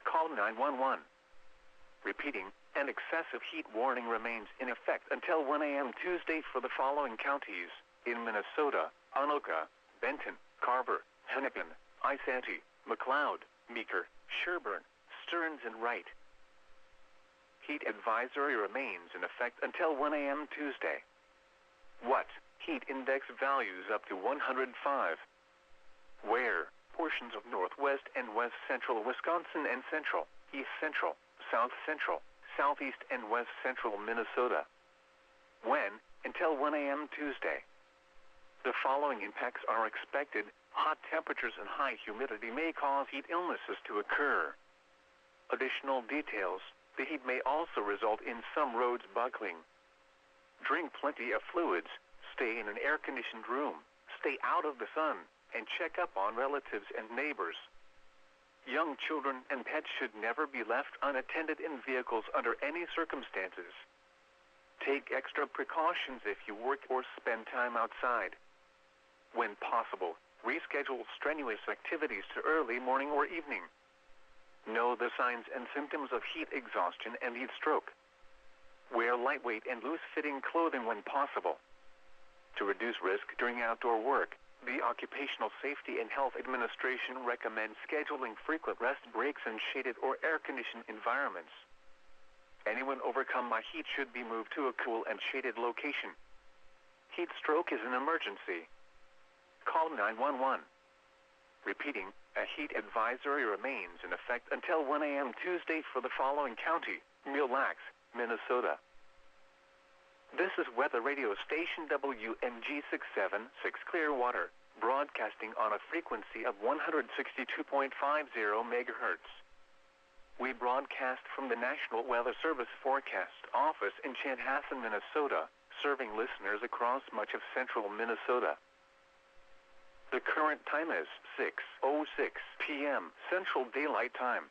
Call 911. Repeating, an excessive heat warning remains in effect until 1 a.m. Tuesday for the following counties in Minnesota: Anoka, Benton, Carver, Hennepin, Isanti, McLeod, Meeker, Sherburne, Stearns, and Wright. Heat advisory remains in effect until 1 a.m. Tuesday. What? Heat index values up to 105. Where? Portions of northwest and west central Wisconsin and central, east central, south central, southeast and west central Minnesota. When? Until 1 a.m. Tuesday. The following impacts are expected. Hot temperatures and high humidity may cause heat illnesses to occur. Additional details. The heat may also result in some roads buckling. Drink plenty of fluids, stay in an air-conditioned room, stay out of the sun, and check up on relatives and neighbors. Young children and pets should never be left unattended in vehicles under any circumstances. Take extra precautions if you work or spend time outside. When possible, reschedule strenuous activities to early morning or evening. Know the signs and symptoms of heat exhaustion and heat stroke. Wear lightweight and loose-fitting clothing when possible. To reduce risk during outdoor work, the Occupational Safety and Health Administration recommends scheduling frequent rest breaks in shaded or air-conditioned environments. Anyone overcome by heat should be moved to a cool and shaded location. Heat stroke is an emergency. Call 911. Repeating, a heat advisory remains in effect until 1 a.m. Tuesday for the following county: Mille Lacs, Minnesota. This is weather radio station WMG 676 Clearwater, broadcasting on a frequency of 162.50 megahertz. We broadcast from the National Weather Service Forecast Office in Chanhassen, Minnesota, serving listeners across much of central Minnesota. The current time is 6:06 p.m. Central Daylight Time.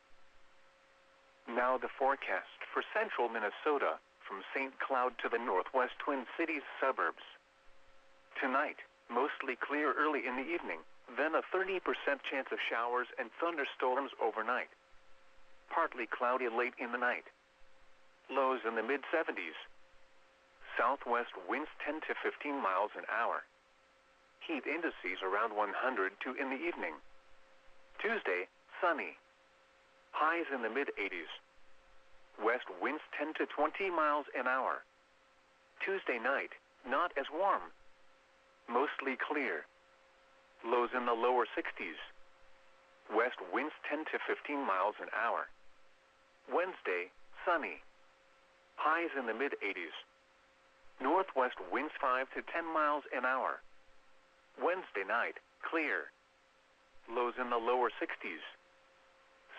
Now the forecast for central Minnesota, from St. Cloud to the northwest Twin Cities suburbs. Tonight, mostly clear early in the evening, then a 30% chance of showers and thunderstorms overnight. Partly cloudy late in the night. Lows in the mid-70s. Southwest winds 10 to 15 miles an hour. Heat indices around 102 in the evening. Tuesday, sunny. Highs in the mid-80s. West winds 10 to 20 miles an hour. Tuesday night, not as warm. Mostly clear. Lows in the lower 60s. West winds 10 to 15 miles an hour. Wednesday, sunny. Highs in the mid-80s. Northwest winds 5 to 10 miles an hour. Wednesday night, clear. Lows in the lower 60s.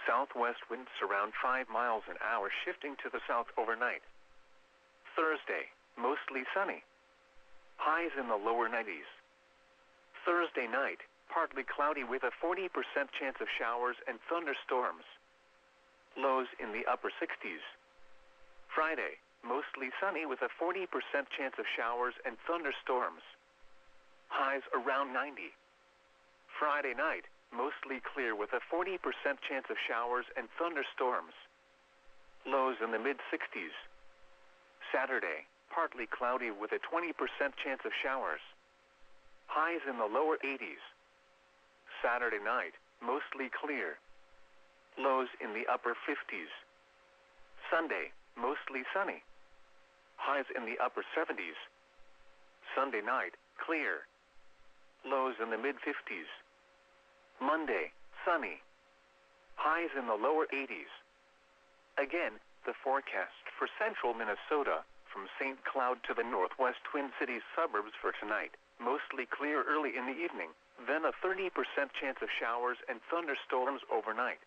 Southwest winds around 5 miles an hour, shifting to the south overnight. Thursday, mostly sunny. Highs in the lower 90s. Thursday night, partly cloudy with a 40% chance of showers and thunderstorms. Lows in the upper 60s. Friday, mostly sunny with a 40% chance of showers and thunderstorms. highs around 90. Friday night, mostly clear with a 40% chance of showers and thunderstorms. Lows in the mid-60s. Saturday, partly cloudy with a 20% chance of showers. Highs in the lower 80s. Saturday night, mostly clear. Lows in the upper 50s. Sunday, mostly sunny. Highs in the upper 70s. Sunday night, clear. Lows in the mid-50s. Monday, sunny. Highs in the lower 80s. Again, the forecast for central Minnesota, from St. Cloud to the northwest Twin Cities suburbs for tonight, mostly clear early in the evening, then a 30% chance of showers and thunderstorms overnight.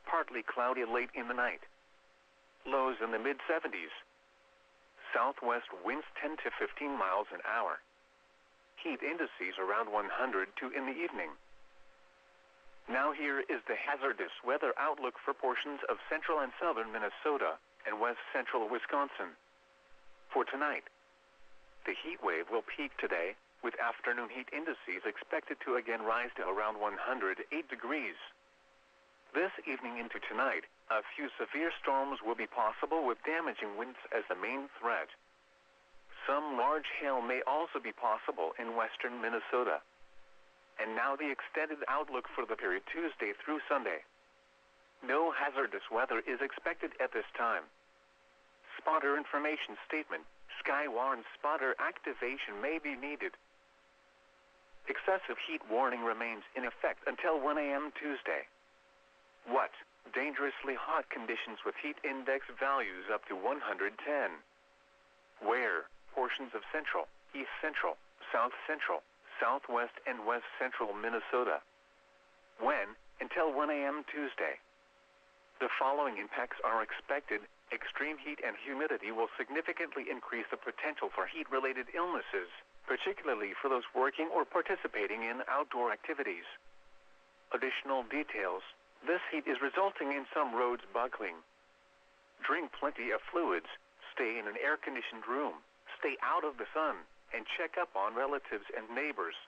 Partly cloudy late in the night. Lows in the mid-70s. Southwest winds 10 to 15 miles an hour. Heat indices around 102 in the evening. Now here is the hazardous weather outlook for portions of central and southern Minnesota and west central Wisconsin. For tonight, the heat wave will peak today, with afternoon heat indices expected to again rise to around 108 degrees. This evening into tonight, a few severe storms will be possible with damaging winds as the main threat. Some large hail may also be possible in western Minnesota. And now the extended outlook for the period Tuesday through Sunday. No hazardous weather is expected at this time. Spotter information statement: Skywarn spotter activation may be needed. Excessive heat warning remains in effect until 1 a.m. Tuesday. What? Dangerously hot conditions with heat index values up to 110. Where? Portions of central, east central, south central, southwest and west central Minnesota. When? Until 1 a.m. Tuesday. The following impacts are expected. Extreme heat and humidity will significantly increase the potential for heat-related illnesses, particularly for those working or participating in outdoor activities. Additional details: this heat is resulting in some roads buckling. Drink plenty of fluids, stay in an air-conditioned room, stay out of the sun, and check up on relatives and neighbors.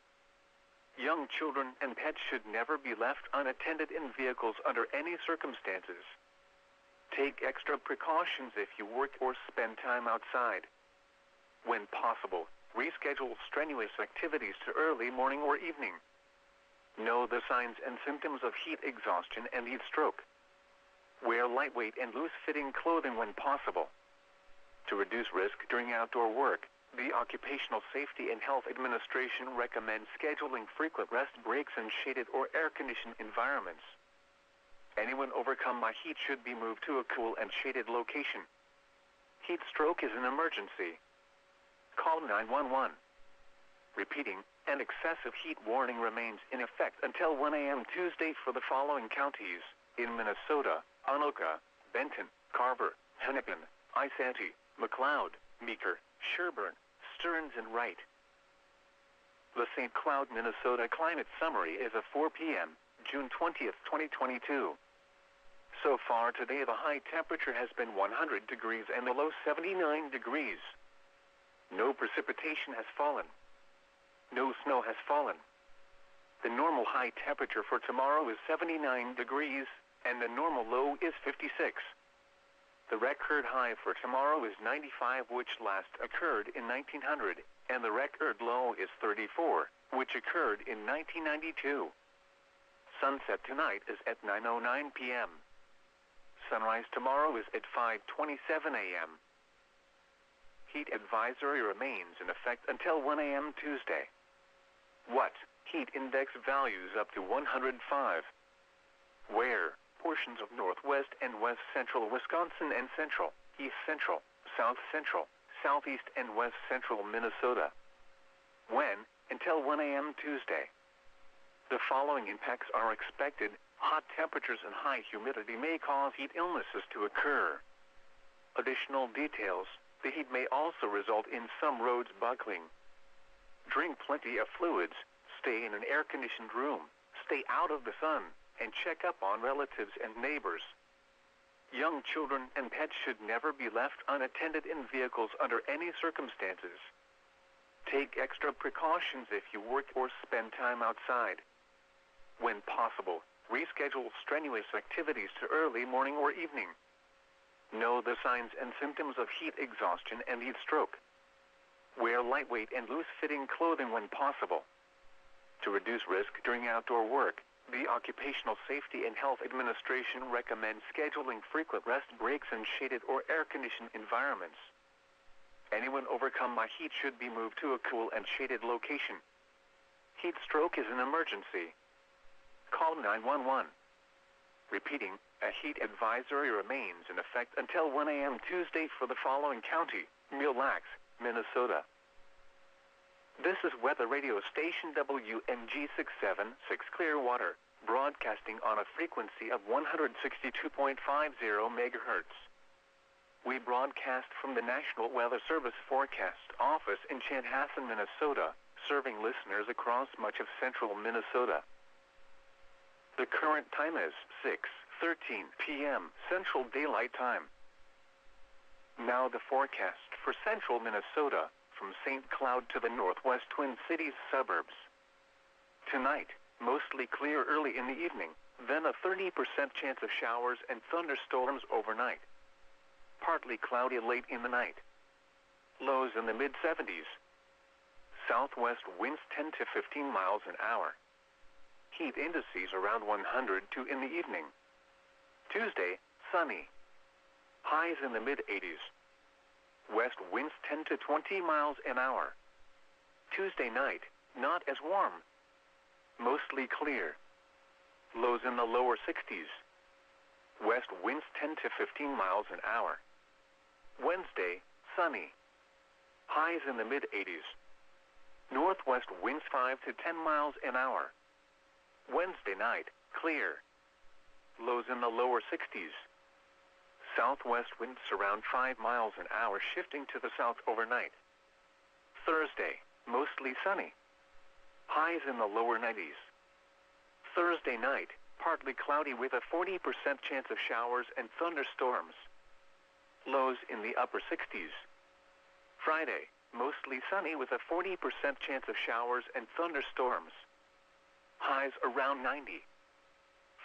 Young children and pets should never be left unattended in vehicles under any circumstances. Take extra precautions if you work or spend time outside. When possible, reschedule strenuous activities to early morning or evening. Know the signs and symptoms of heat exhaustion and heat stroke. Wear lightweight and loose-fitting clothing when possible. To reduce risk during outdoor work, the Occupational Safety and Health Administration recommends scheduling frequent rest breaks in shaded or air-conditioned environments. Anyone overcome by heat should be moved to a cool and shaded location. Heat stroke is an emergency. Call 911. Repeating, an excessive heat warning remains in effect until 1 a.m. Tuesday for the following counties in Minnesota: Anoka, Benton, Carver, Hennepin, Isanti, McLeod, Meeker, Sherburne, Stearns, and Wright. The St. Cloud, Minnesota Climate Summary is at 4 p.m., June 20th, 2022. So far today, the high temperature has been 100 degrees and the low 79 degrees. No precipitation has fallen. No snow has fallen. The normal high temperature for tomorrow is 79 degrees, and the normal low is 56. The record high for tomorrow is 95, which last occurred in 1900, and the record low is 34, which occurred in 1992. Sunset tonight is at 9:09 p.m. Sunrise tomorrow is at 5:27 a.m. Heat advisory remains in effect until 1 a.m. Tuesday. What? Heat index values up to 105. Where? Portions of northwest and west central Wisconsin and central, east central, south central, southeast and west central Minnesota. When? Until 1 a.m. Tuesday. The following impacts are expected. Hot temperatures and high humidity may cause heat illnesses to occur. Additional details: the heat may also result in some roads buckling. Drink plenty of fluids, stay in an air-conditioned room, stay out of the sun, and check up on relatives and neighbors. Young children and pets should never be left unattended in vehicles under any circumstances. Take extra precautions if you work or spend time outside. When possible, reschedule strenuous activities to early morning or evening. Know the signs and symptoms of heat exhaustion and heat stroke. Wear lightweight and loose-fitting clothing when possible. To reduce risk during outdoor work, the Occupational Safety and Health Administration recommends scheduling frequent rest breaks in shaded or air-conditioned environments. Anyone overcome by heat should be moved to a cool and shaded location. Heat stroke is an emergency. Call 911. Repeating, a heat advisory remains in effect until 1 a.m. Tuesday for the following county: Mille Lacs, Minnesota. This is Weather Radio Station WMG 676 Clearwater, broadcasting on a frequency of 162.50 megahertz. We broadcast from the National Weather Service Forecast Office in Chanhassen, Minnesota, serving listeners across much of central Minnesota. The current time is 6:13 p.m. Central Daylight Time. Now the forecast for central Minnesota, from St. Cloud to the northwest Twin Cities suburbs. Tonight, mostly clear early in the evening, then a 30% chance of showers and thunderstorms overnight. Partly cloudy late in the night. Lows in the mid-70s. Southwest winds 10 to 15 miles an hour. Heat indices around 102 in the evening. Tuesday, sunny. Highs in the mid-80s. West winds 10 to 20 miles an hour. Tuesday night, not as warm. Mostly clear. Lows in the lower 60s. West winds 10 to 15 miles an hour. Wednesday, sunny. Highs in the mid-80s. Northwest winds 5 to 10 miles an hour. Wednesday night, clear. Lows in the lower 60s. Southwest winds around 5 miles an hour, shifting to the south overnight. Thursday, mostly sunny. Highs in the lower 90s. Thursday night, partly cloudy with a 40% chance of showers and thunderstorms. Lows in the upper 60s. Friday, mostly sunny with a 40% chance of showers and thunderstorms. Highs around 90.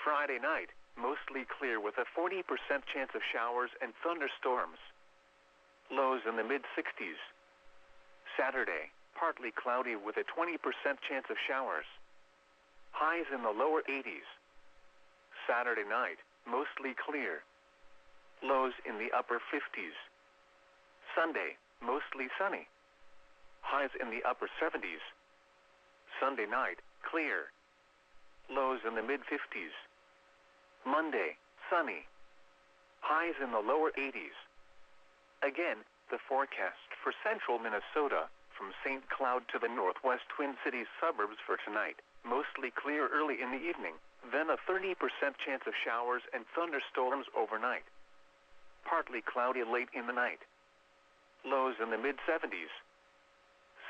Friday night, mostly clear with a 40% chance of showers and thunderstorms. Lows in the mid-60s. Saturday, partly cloudy with a 20% chance of showers. Highs in the lower 80s. Saturday night, mostly clear. Lows in the upper 50s. Sunday, mostly sunny. Highs in the upper 70s. Sunday night, clear. Lows in the mid-50s. Monday, sunny. Highs in the lower 80s. Again, the forecast for central Minnesota, from St. Cloud to the northwest Twin Cities suburbs for tonight. Mostly clear early in the evening, then a 30% chance of showers and thunderstorms overnight. Partly cloudy late in the night. Lows in the mid-70s.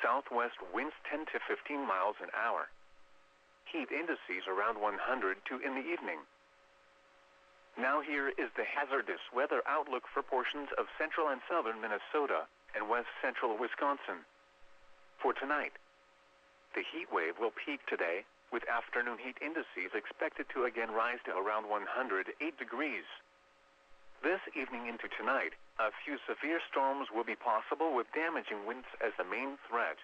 Southwest winds 10 to 15 miles an hour. Heat indices around 102 in the evening. Now here is the hazardous weather outlook for portions of central and southern Minnesota and west central Wisconsin. For tonight, the heat wave will peak today, with afternoon heat indices expected to again rise to around 108 degrees. This evening into tonight, a few severe storms will be possible with damaging winds as the main threat.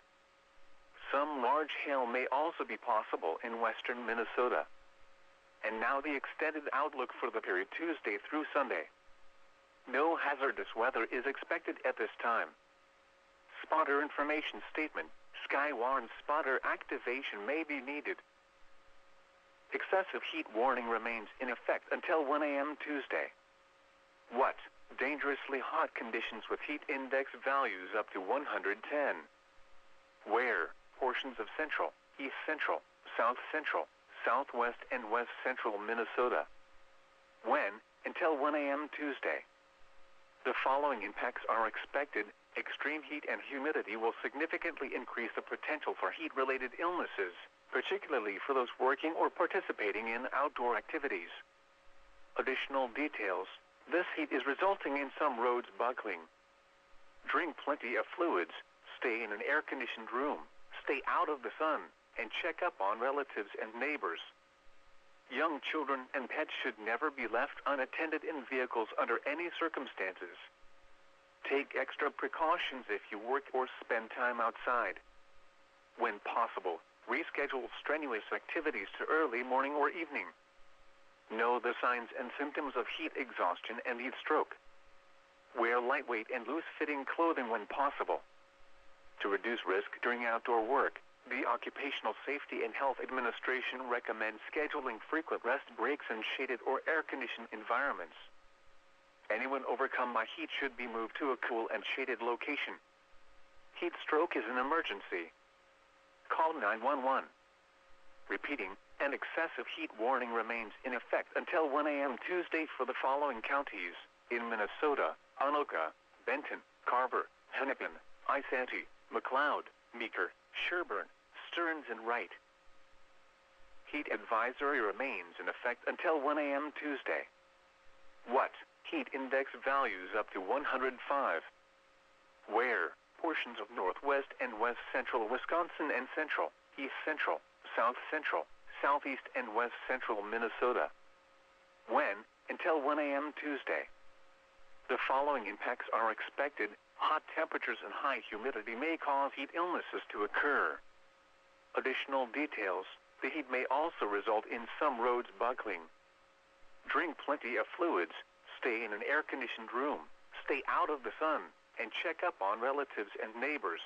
Some large hail may also be possible in western Minnesota. And now the extended outlook for the period Tuesday through Sunday. No hazardous weather is expected at this time. Spotter information statement: Sky warns spotter activation may be needed. Excessive heat warning remains in effect until 1 a.m. Tuesday. What? Dangerously hot conditions with heat index values up to 110. Where? Portions of central, east central, south central, southwest and west central Minnesota. When? Until 1 a.m. Tuesday. The following impacts are expected. Extreme heat and humidity will significantly increase the potential for heat-related illnesses, particularly for those working or participating in outdoor activities. Additional details: this heat is resulting in some roads buckling. Drink plenty of fluids, stay in an air-conditioned room, stay out of the sun, and check up on relatives and neighbors. Young children and pets should never be left unattended in vehicles under any circumstances. Take extra precautions if you work or spend time outside. When possible, reschedule strenuous activities to early morning or evening. Know the signs and symptoms of heat exhaustion and heat stroke. Wear lightweight and loose-fitting clothing when possible. To reduce risk during outdoor work, the Occupational Safety and Health Administration recommends scheduling frequent rest breaks in shaded or air-conditioned environments. Anyone overcome by heat should be moved to a cool and shaded location. Heat stroke is an emergency. Call 911. Repeating, an excessive heat warning remains in effect until 1 a.m. Tuesday for the following counties: in Minnesota, Anoka, Benton, Carver, Hennepin, Isanti, McLeod, Meeker, Sherburne, Stearns, and Wright. Heat advisory remains in effect until 1 a.m. Tuesday. What? Heat index values up to 105. Where? Portions of northwest and west central Wisconsin and central, east central, south central, southeast, and west central Minnesota. When? Until 1 a.m. Tuesday. The following impacts are expected. Hot temperatures and high humidity may cause heat illnesses to occur. Additional details: the heat may also result in some roads buckling. Drink plenty of fluids, stay in an air-conditioned room, stay out of the sun, and check up on relatives and neighbors.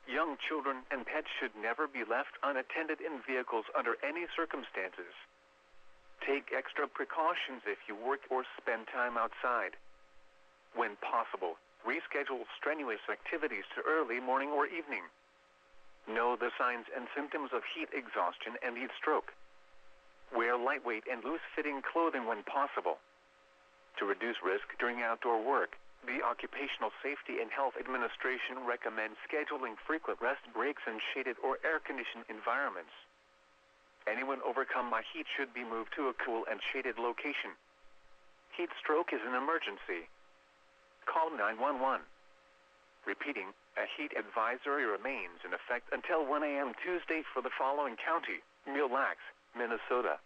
Young children and pets should never be left unattended in vehicles under any circumstances. Take extra precautions if you work or spend time outside. When possible, reschedule strenuous activities to early morning or evening. Know the signs and symptoms of heat exhaustion and heat stroke. Wear lightweight and loose-fitting clothing when possible. To reduce risk during outdoor work, the Occupational Safety and Health Administration recommends scheduling frequent rest breaks in shaded or air-conditioned environments. Anyone overcome by heat should be moved to a cool and shaded location. Heat stroke is an emergency. Call 911. Repeating, a heat advisory remains in effect until 1 a.m. Tuesday for the following county: Mille Lacs, Minnesota.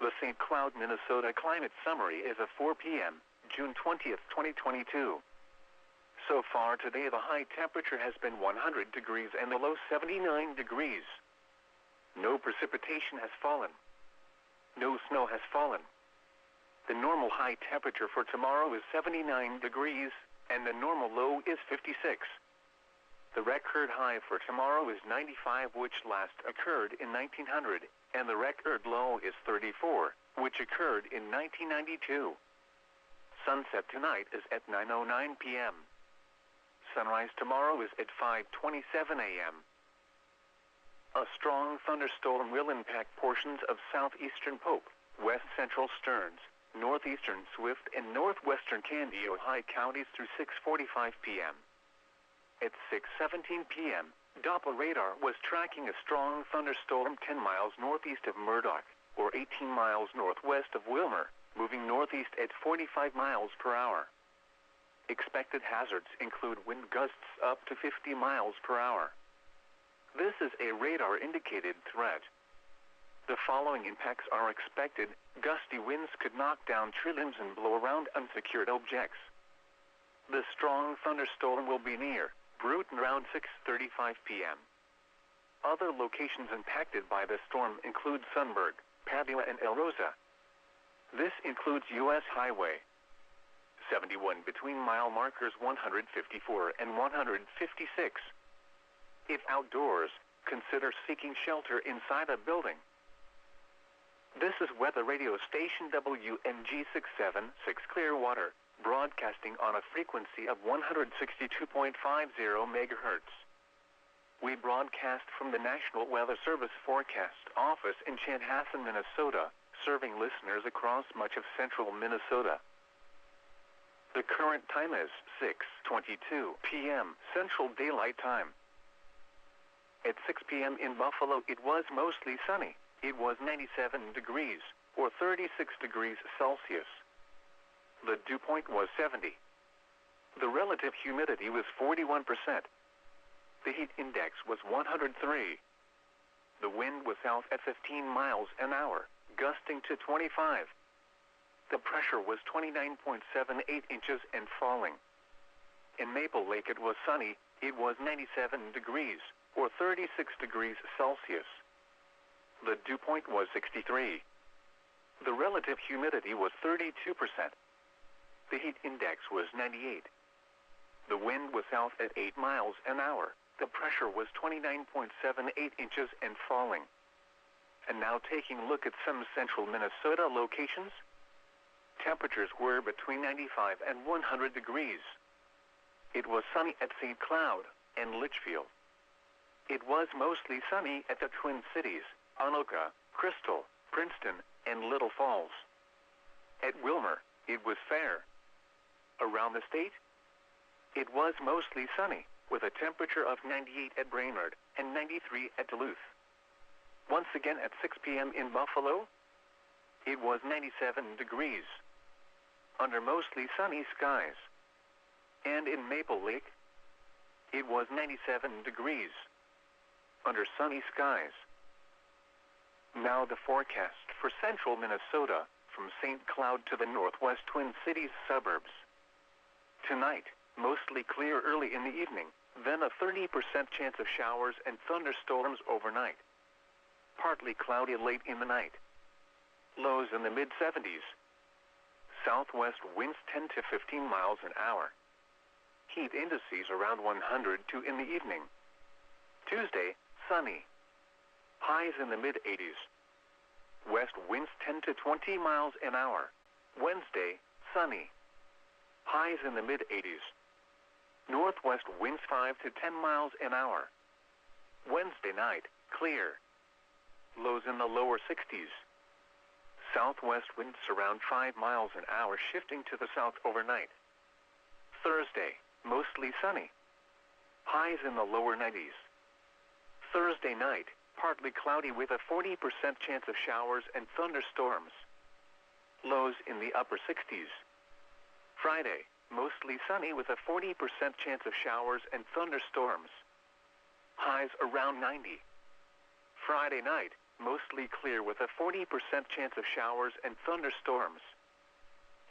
The St. Cloud, Minnesota Climate Summary is at 4 p.m., June 20th, 2022. So far today, the high temperature has been 100 degrees and the low 79 degrees. No precipitation has fallen. No snow has fallen. The normal high temperature for tomorrow is 79 degrees, and the normal low is 56. The record high for tomorrow is 95, which last occurred in 1900, and the record low is 34, which occurred in 1992. Sunset tonight is at 9:09 p.m. Sunrise tomorrow is at 5:27 a.m. A strong thunderstorm will impact portions of southeastern Pope, west central Stearns, northeastern Swift, and northwestern Canby, Ohio counties through 6:45 p.m. At 6:17 p.m., Doppler radar was tracking a strong thunderstorm 10 miles northeast of Murdoch, or 18 miles northwest of Wilmer, moving northeast at 45 miles per hour. Expected hazards include wind gusts up to 50 miles per hour. This is a radar-indicated threat. The following impacts are expected. Gusty winds could knock down tree limbs and blow around unsecured objects. The strong thunderstorm will be near Bruton around 6:35 p.m. Other locations impacted by the storm include Sunburg, Padua, and El Rosa. This includes U.S. Highway 71 between mile markers 154 and 156. If outdoors, consider seeking shelter inside a building. This is weather radio station WMG 676 Clearwater, broadcasting on a frequency of 162.50 megahertz. We broadcast from the National Weather Service Forecast Office in Chanhassen, Minnesota, serving listeners across much of central Minnesota. The current time is 6:22 p.m. Central Daylight Time. At 6 p.m. in Buffalo, it was mostly sunny. It was 97 degrees, or 36 degrees Celsius. The dew point was 70. The relative humidity was 41%. The heat index was 103. The wind was south at 15 miles an hour, gusting to 25. The pressure was 29.78 inches and falling. In Maple Lake it was sunny. It was 97 degrees, or 36 degrees Celsius. The dew point was 63. The relative humidity was 32%. The heat index was 98. The wind was south at 8 miles an hour. The pressure was 29.78 inches and falling. And now taking a look at some central Minnesota locations. Temperatures were between 95 and 100 degrees. It was sunny at St. Cloud and Litchfield. It was mostly sunny at the Twin Cities, Anoka, Crystal, Princeton, and Little Falls. At Wilmer, it was fair. Around the state, it was mostly sunny, with a temperature of 98 at Brainerd and 93 at Duluth. Once again at 6 p.m. in Buffalo, it was 97 degrees, under mostly sunny skies. And in Maple Lake, it was 97 degrees, under sunny skies. Now the forecast for central Minnesota from St. Cloud to the northwest Twin Cities suburbs. Tonight, mostly clear early in the evening, then a 30% chance of showers and thunderstorms overnight. Partly cloudy late in the night. Lows in the mid-70s. Southwest winds 10 to 15 miles an hour. Heat indices around 102 in the evening. Tuesday, sunny. Highs in the mid-80s. West winds 10 to 20 miles an hour. Wednesday, sunny. Highs in the mid-80s. Northwest winds 5 to 10 miles an hour. Wednesday night, clear. Lows in the lower 60s. Southwest winds around 5 miles an hour, shifting to the south overnight. Thursday, mostly sunny. Highs in the lower 90s. Thursday night, partly cloudy with a 40% chance of showers and thunderstorms. Lows in the upper 60s. Friday, mostly sunny with a 40% chance of showers and thunderstorms. Highs around 90. Friday night, mostly clear with a 40% chance of showers and thunderstorms.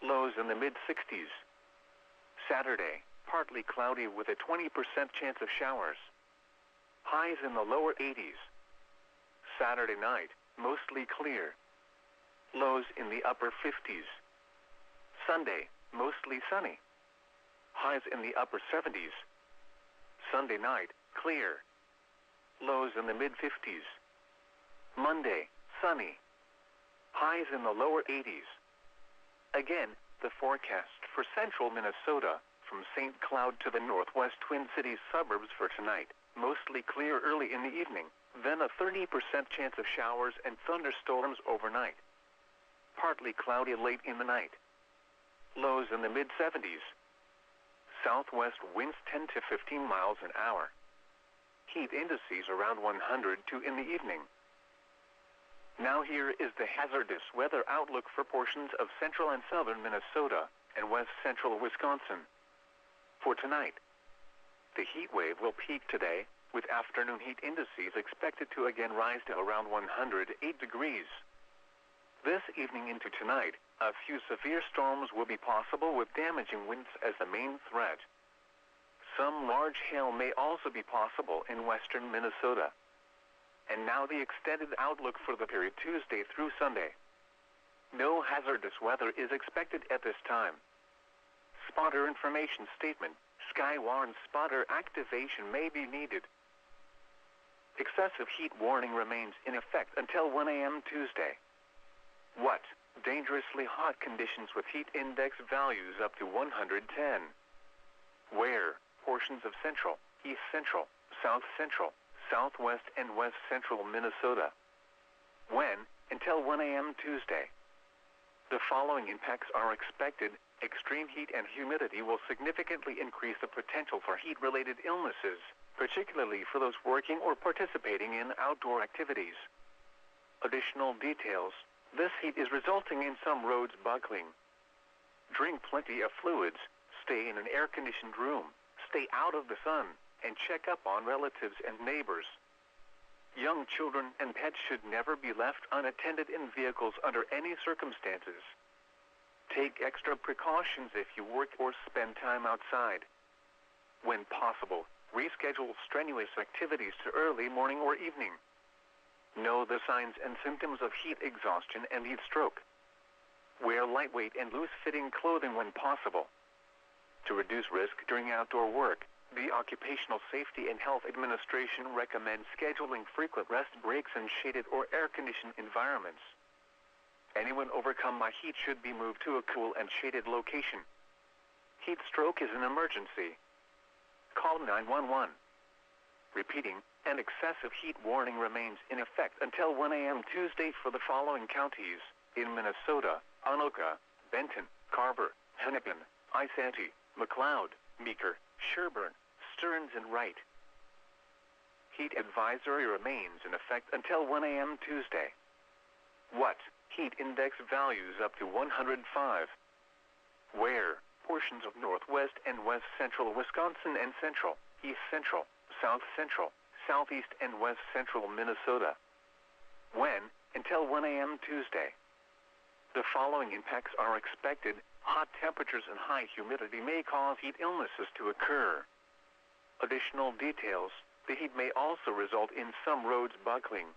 Lows in the mid-60s. Saturday, partly cloudy with a 20% chance of showers. Highs in the lower 80s. Saturday night, mostly clear. Lows in the upper 50s. Sunday, mostly sunny. Highs in the upper 70s. Sunday night, clear. Lows in the mid-50s. Monday, sunny. Highs in the lower 80s. Again, the forecast for central Minnesota from St. Cloud to the northwest Twin Cities suburbs for tonight. Mostly clear early in the evening, then a 30% chance of showers and thunderstorms overnight. Partly cloudy late in the night. Lows in the mid-70s. Southwest winds 10 to 15 miles an hour. Heat indices around 102 in the evening. Now here is the hazardous weather outlook for portions of central and southern Minnesota and west central Wisconsin. For tonight, the heat wave will peak today, with afternoon heat indices expected to again rise to around 108 degrees. This evening into tonight, a few severe storms will be possible with damaging winds as the main threat. Some large hail may also be possible in western Minnesota. And now the extended outlook for the period Tuesday through Sunday. No hazardous weather is expected at this time. Spotter information statement. Sky warns spotter activation may be needed. Excessive heat warning remains in effect until 1 a.m. Tuesday. What? Dangerously hot conditions with heat index values up to 110. Where? Portions of central, east central, south central, southwest and west central Minnesota. When? Until 1 a.m. Tuesday. The following impacts are expected. Extreme heat and humidity will significantly increase the potential for heat-related illnesses, particularly for those working or participating in outdoor activities. Additional details. This heat is resulting in some roads buckling. Drink plenty of fluids. stay in an air-conditioned room, stay out of the sun, and check up on relatives and neighbors. Young children and pets should never be left unattended in vehicles under any circumstances. Take extra precautions if you work or spend time outside. When possible, reschedule strenuous activities to early morning or evening. Know the signs and symptoms of heat exhaustion and heat stroke. Wear lightweight and loose-fitting clothing when possible. To reduce risk during outdoor work, the Occupational Safety and Health Administration recommends scheduling frequent rest breaks in shaded or air-conditioned environments. Anyone overcome by heat should be moved to a cool and shaded location. Heat stroke is an emergency. Call 911. Repeating, an excessive heat warning remains in effect until 1 a.m. Tuesday for the following counties in Minnesota: Anoka, Benton, Carver, Hennepin, Isanti, McLeod, Meeker, Sherburne, Stearns, and Wright. Heat advisory remains in effect until 1 a.m. Tuesday. What? Heat index values up to 105. Where? Portions of northwest and west central Wisconsin and central, east central, south central, southeast, and west central Minnesota. When? Until 1 a.m. Tuesday. The following impacts are expected. Hot temperatures and high humidity may cause heat illnesses to occur. Additional details: the heat may also result in some roads buckling.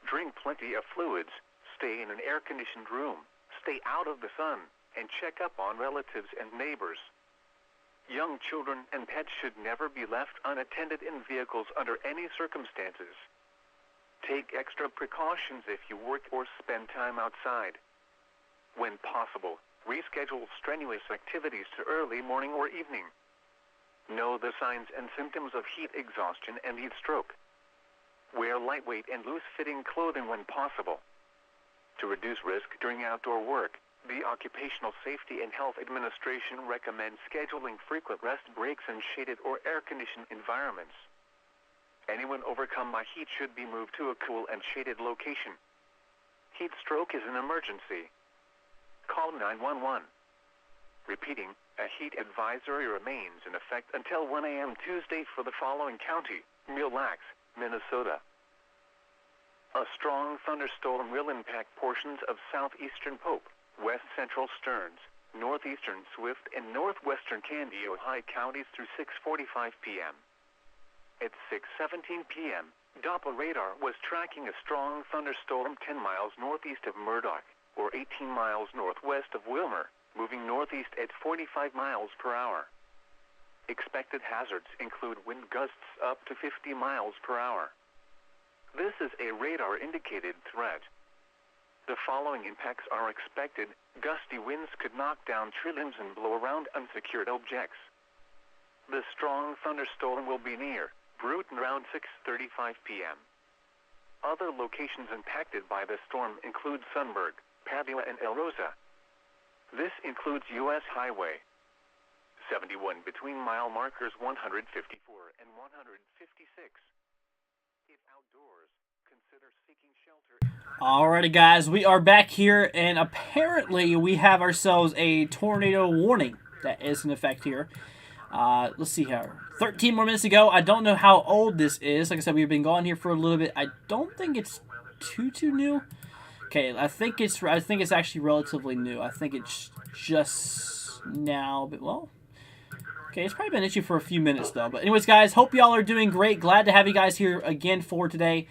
Drink plenty of fluids, stay in an air-conditioned room, stay out of the sun, and check up on relatives and neighbors. Young children and pets should never be left unattended in vehicles under any circumstances. Take extra precautions if you work or spend time outside. When possible, reschedule strenuous activities to early morning or evening. Know the signs and symptoms of heat exhaustion and heat stroke. Wear lightweight and loose-fitting clothing when possible. To reduce risk during outdoor work, the Occupational Safety and Health Administration recommends scheduling frequent rest breaks in shaded or air-conditioned environments. Anyone overcome by heat should be moved to a cool and shaded location. Heat stroke is an emergency. Call 911. Repeating, a heat advisory remains in effect until 1 a.m. Tuesday for the following county: Mille Lacs, Minnesota. A strong thunderstorm will impact portions of southeastern Pope, west central Stearns, northeastern Swift, and northwestern Canby, Ohio counties through 6:45 p.m. At 6:17 p.m., Doppler radar was tracking a strong thunderstorm 10 miles northeast of Murdoch, or 18 miles northwest of Wilmer, moving northeast at 45 miles per hour. Expected hazards include wind gusts up to 50 miles per hour. This is a radar-indicated threat. The following impacts are expected. Gusty winds could knock down tree limbs and blow around unsecured objects. The strong thunderstorm will be near Bruton around 6:35 p.m. Other locations impacted by the storm include Sunberg, Padua, and El Rosa. This includes U.S. Highway 71 between mile markers 154 and 156. If outdoors, consider seeking shelter. Alrighty, guys, we are back here, and apparently we have ourselves a tornado warning that is in effect here. Let's see here. 13 more minutes ago. I don't know how old this is. Like I said, we've been gone here for a little bit. I don't think it's too new. Okay, I think it's actually relatively new. I think it's just now, but well. Okay, it's probably been an issue for a few minutes though. But anyways, guys, hope y'all are doing great. Glad to have you guys here again for today.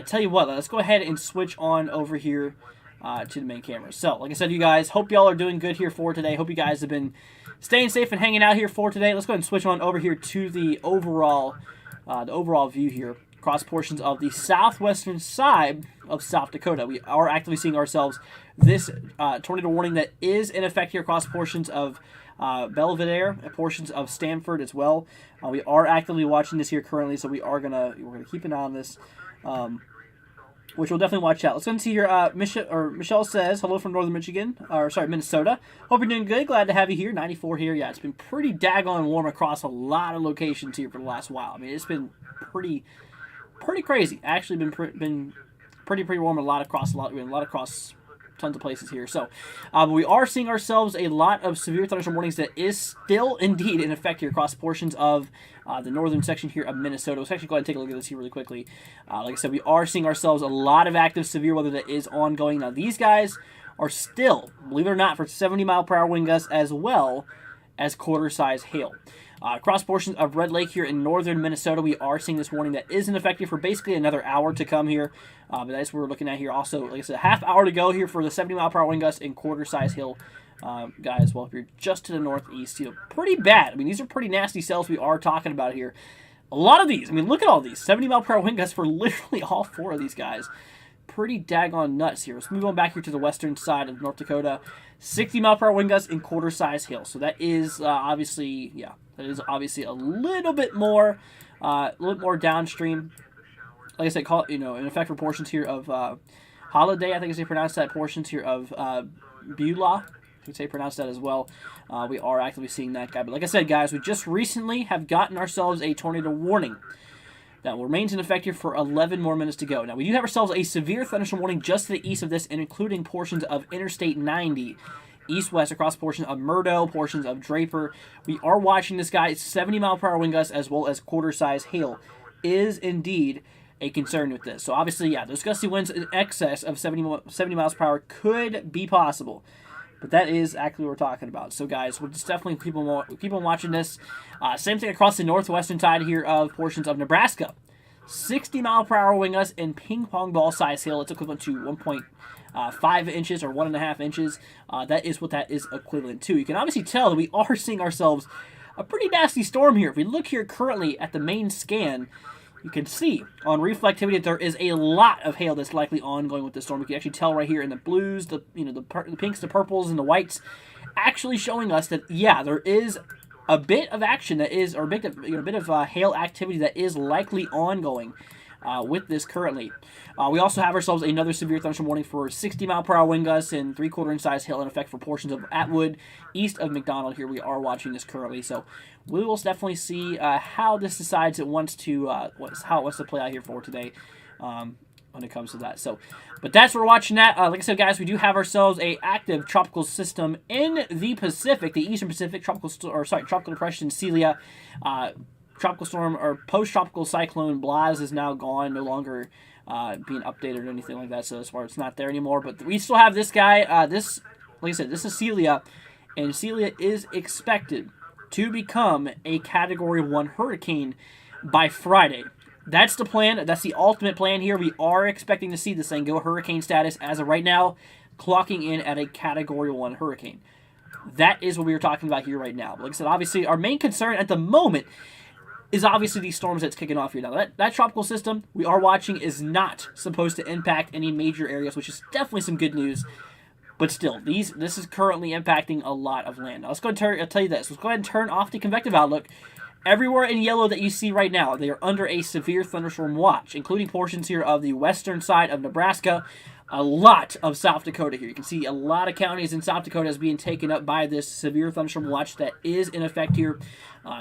Tell you what, let's go ahead and switch on over here to the main camera. So, like I said, you guys, hope y'all are doing good here for today. Hope you guys have been staying safe and hanging out here for today. Let's go ahead and switch on over here to the overall view here across portions of the southwestern side of South Dakota. We are actively seeing ourselves this tornado warning that is in effect here across portions of Belvedere, portions of Stanford as well. We are actively watching this here currently, so we're gonna keep an eye on this. Which we'll definitely watch out. Let's go and see here. Michelle says, hello from northern Minnesota. Hope you're doing good. Glad to have you here. 94 here. Yeah, it's been pretty daggone warm across a lot of locations here for the last while. I mean, it's been pretty crazy. Actually, been pretty warm a lot across tons of places here. So we are seeing ourselves a lot of severe thunderstorm warnings that is still indeed in effect here across portions of the northern section here of Minnesota. Let's actually go ahead and take a look at this here really quickly. Like I said, we are seeing ourselves a lot of active severe weather that is ongoing. Now these guys are still, believe it or not, for 70-mile-per-hour wind gusts as well as quarter-size hail. Across portions of Red Lake here in northern Minnesota, we are seeing this warning that is in effect here for basically another hour to come here. But that's what we're looking at here. Also, like I said, a half hour to go here for the 70-mile-per-hour wind gusts and quarter-size hail, guys. Well, if you're just to the northeast, pretty bad. I mean, these are pretty nasty cells we are talking about here. A lot of these. I mean, look at all these. 70-mile-per-hour wind gusts for literally all 4 of these guys. Pretty daggone nuts here. Let's move on back here to the western side of North Dakota. 60-mile-per-hour wind gusts and quarter-size hail. So that is obviously, that is obviously a little bit more downstream. Like I said, in effect for portions here of Holiday, I think as they pronounce that, portions here of Beulah, I think they pronounce that as well. We are actively seeing that guy. But like I said, guys, we just recently have gotten ourselves a tornado warning that remains in effect here for 11 more minutes to go. Now, we do have ourselves a severe thunderstorm warning just to the east of this, and including portions of Interstate 90, east-west across portions of Murdo, portions of Draper. We are watching this guy. 70-mile-per-hour wind gusts as well as quarter-size hail is indeed a concern with this. So, obviously, those gusty winds in excess of 70 miles per hour could be possible. But that is actually what we're talking about. So, guys, we'll just definitely keep on watching this. Same thing across the northwestern side here of portions of Nebraska. 60-mile-per-hour wind gusts and ping-pong ball-size hail. It's equivalent to 1.5 inches or 1.5 inches. That is what that is equivalent to. You can obviously tell that we are seeing ourselves a pretty nasty storm here. If we look here currently at the main scan, you can see on reflectivity that there is a lot of hail that's likely ongoing with this storm. You can actually tell right here in the blues, the pinks, the purples, and the whites, actually showing us that there is a bit of action that is, or a bit of hail activity that is likely ongoing with this currently. We also have ourselves another severe thunderstorm warning for 60-mile-per-hour wind gusts and 3/4 inch size hail in effect for portions of Atwood, east of McDonald. Here we are watching this currently, so we will definitely see how this decides it wants to how it wants to play out here for today when it comes to that. So, but that's what we're watching that. Like I said, guys, we do have ourselves a active tropical system in the Pacific, the Eastern Pacific, tropical depression Celia. Tropical storm or post-tropical cyclone Blas is now gone, no longer being updated or anything like that. So as far as it's not there anymore, but we still have this guy. Like I said, this is Celia, and Celia is expected to become a Category 1 hurricane by Friday. That's the plan. That's the ultimate plan here. We are expecting to see this thing go hurricane status as of right now, clocking in at a Category 1 hurricane. That is what we are talking about here right now. But like I said, obviously, our main concern at the moment is obviously these storms that's kicking off here now. That tropical system we are watching is not supposed to impact any major areas, which is definitely some good news. But still, this is currently impacting a lot of land. Now, let's go ahead and I'll tell you this. Let's go ahead and turn off the convective outlook. Everywhere in yellow that you see right now, they are under a severe thunderstorm watch, including portions here of the western side of Nebraska, a lot of South Dakota here. You can see a lot of counties in South Dakota is being taken up by this severe thunderstorm watch that is in effect here,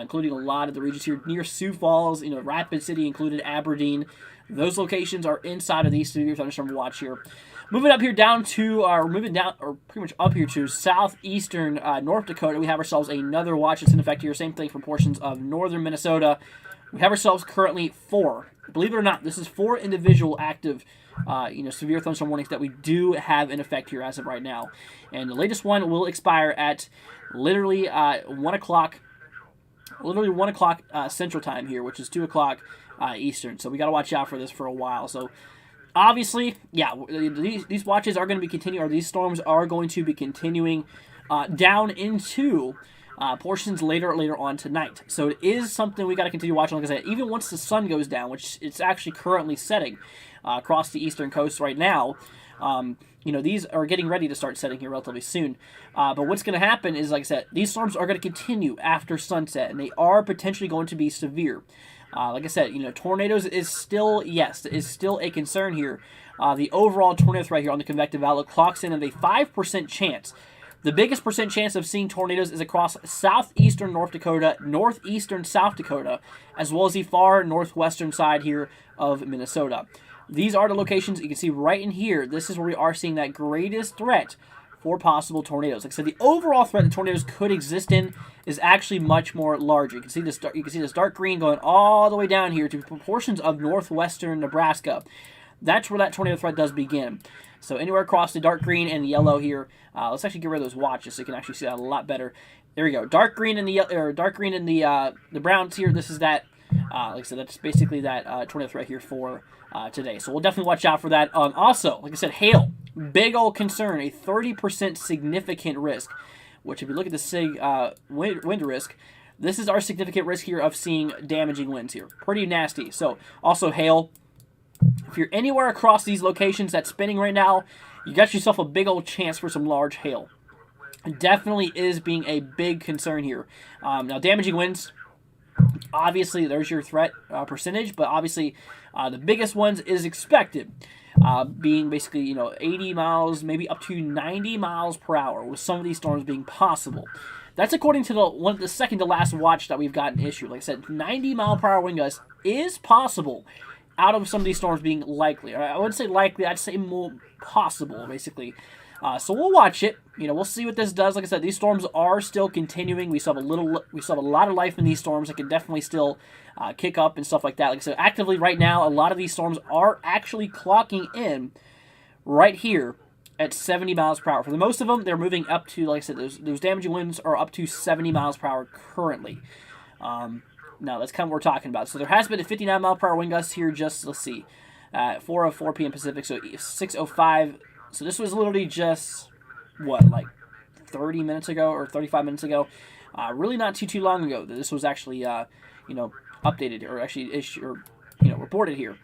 including a lot of the regions here near Sioux Falls, Rapid City included, Aberdeen. Those locations are inside of the severe thunderstorm watch here. Moving up here pretty much up here to southeastern North Dakota, we have ourselves another watch that's in effect here. Same thing for portions of northern Minnesota. We have ourselves currently 4. Believe it or not, this is 4 individual active severe thunderstorm warnings that we do have in effect here as of right now. And the latest one will expire at literally 1 o'clock Central Time here, which is 2 o'clock Eastern. So we got to watch out for this for a while. So obviously, these watches are going to be continuing, or these storms are going to be continuing down into portions later on tonight. So it is something we got to continue watching. Like I said, even once the sun goes down, which it's actually currently setting across the eastern coast right now, these are getting ready to start setting here relatively soon. But what's going to happen is, like I said, these storms are going to continue after sunset, and they are potentially going to be severe. Like I said, tornadoes is still a concern here. The overall tornado threat here on the convective outlook clocks in at a 5% chance. The biggest percent chance of seeing tornadoes is across southeastern North Dakota, northeastern South Dakota, as well as the far northwestern side here of Minnesota. These are the locations you can see right in here. This is where we are seeing that greatest threat for possible tornadoes. Like I said, the overall threat that tornadoes could exist in is actually much more larger. You can see this. You can see this dark green going all the way down here to portions of northwestern Nebraska. That's where that tornado threat does begin. So anywhere across the dark green and the yellow here. Let's actually get rid of those watches so you can actually see that a lot better. There we go. Dark green and the browns here. This is that. Like I said, that's basically that tornado threat here for today. So we'll definitely watch out for that. Also, like I said, hail. Big old concern. A 30% significant risk. Which, if you look at the wind risk, this is our significant risk here of seeing damaging winds here. Pretty nasty. So, also hail. If you're anywhere across these locations that's spinning right now, you got yourself a big old chance for some large hail. It definitely is being a big concern here. Now, damaging winds, obviously, there's your threat percentage, but obviously, the biggest ones is expected, being basically 80 miles, maybe up to 90 miles per hour, with some of these storms being possible. That's according to the second to last watch that we've gotten issued. Like I said, 90 mile per hour wind gusts is possible out of some of these storms being likely. I wouldn't say likely, I'd say more possible, basically. So we'll watch it. We'll see what this does. Like I said, these storms are still continuing. We still have a lot of life in these storms. It can definitely still kick up and stuff like that. Like I said, actively right now, a lot of these storms are actually clocking in right here at 70 miles per hour. For the most of them, they're moving up to, like I said, those damaging winds are up to 70 miles per hour currently. Now, that's kind of what we're talking about. So there has been a 59 mile per hour wind gust here just, let's see, 4:04 p.m. Pacific, so 6:05. So this was literally just, like 30 minutes ago or 35 minutes ago. Really not too long ago that this was actually, updated or actually reported here.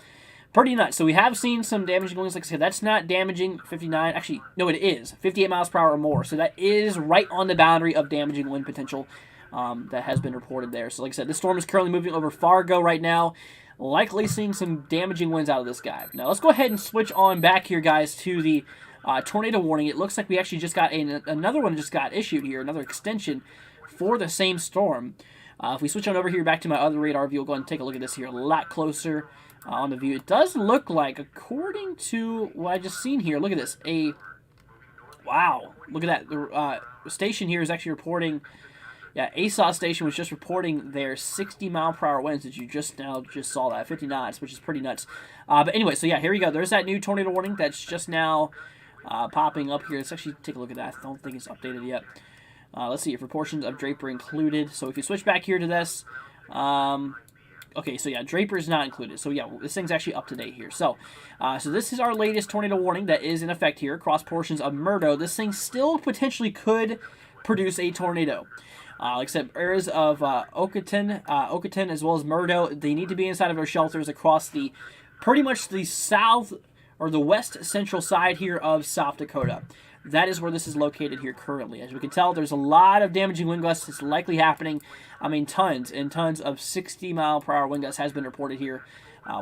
Pretty nuts. So we have seen some damaging winds. Like I said, that's not damaging 59. Actually, no, it is 58 miles per hour or more. So that is right on the boundary of damaging wind potential that has been reported there. So like I said, this storm is currently moving over Fargo right now. Likely seeing some damaging winds out of this guy. Now let's go ahead and switch on back here, guys, to the tornado warning. It looks like we actually just got another one just got issued here, another extension for the same storm. If we switch on over here back to my other radar view, we'll go ahead and take a look at this here a lot closer on the view. It does look like, according to what I just seen here, look at this. Wow, look at that. The station here is actually reporting. Yeah, ASOS station was just reporting their 60 mile per hour winds that you just saw that, 50 knots, which is pretty nuts. But anyway, so yeah, here we go. There's that new tornado warning that's just now popping up here. Let's actually take a look at that. I don't think it's updated yet. Let's see if portions of Draper included. So if you switch back here to this, okay, so yeah, Draper is not included. So yeah, this thing's actually up to date here. So this is our latest tornado warning that is in effect here across portions of Murdo. This thing still potentially could produce a tornado. Like I said, areas of Okoton as well as Murdo, they need to be inside of their shelters across pretty much the south or the west central side here of South Dakota. That is where this is located here currently. As we can tell, there's a lot of damaging wind gusts. It's likely happening. I mean, tons and tons of 60 mile per hour wind gusts has been reported here,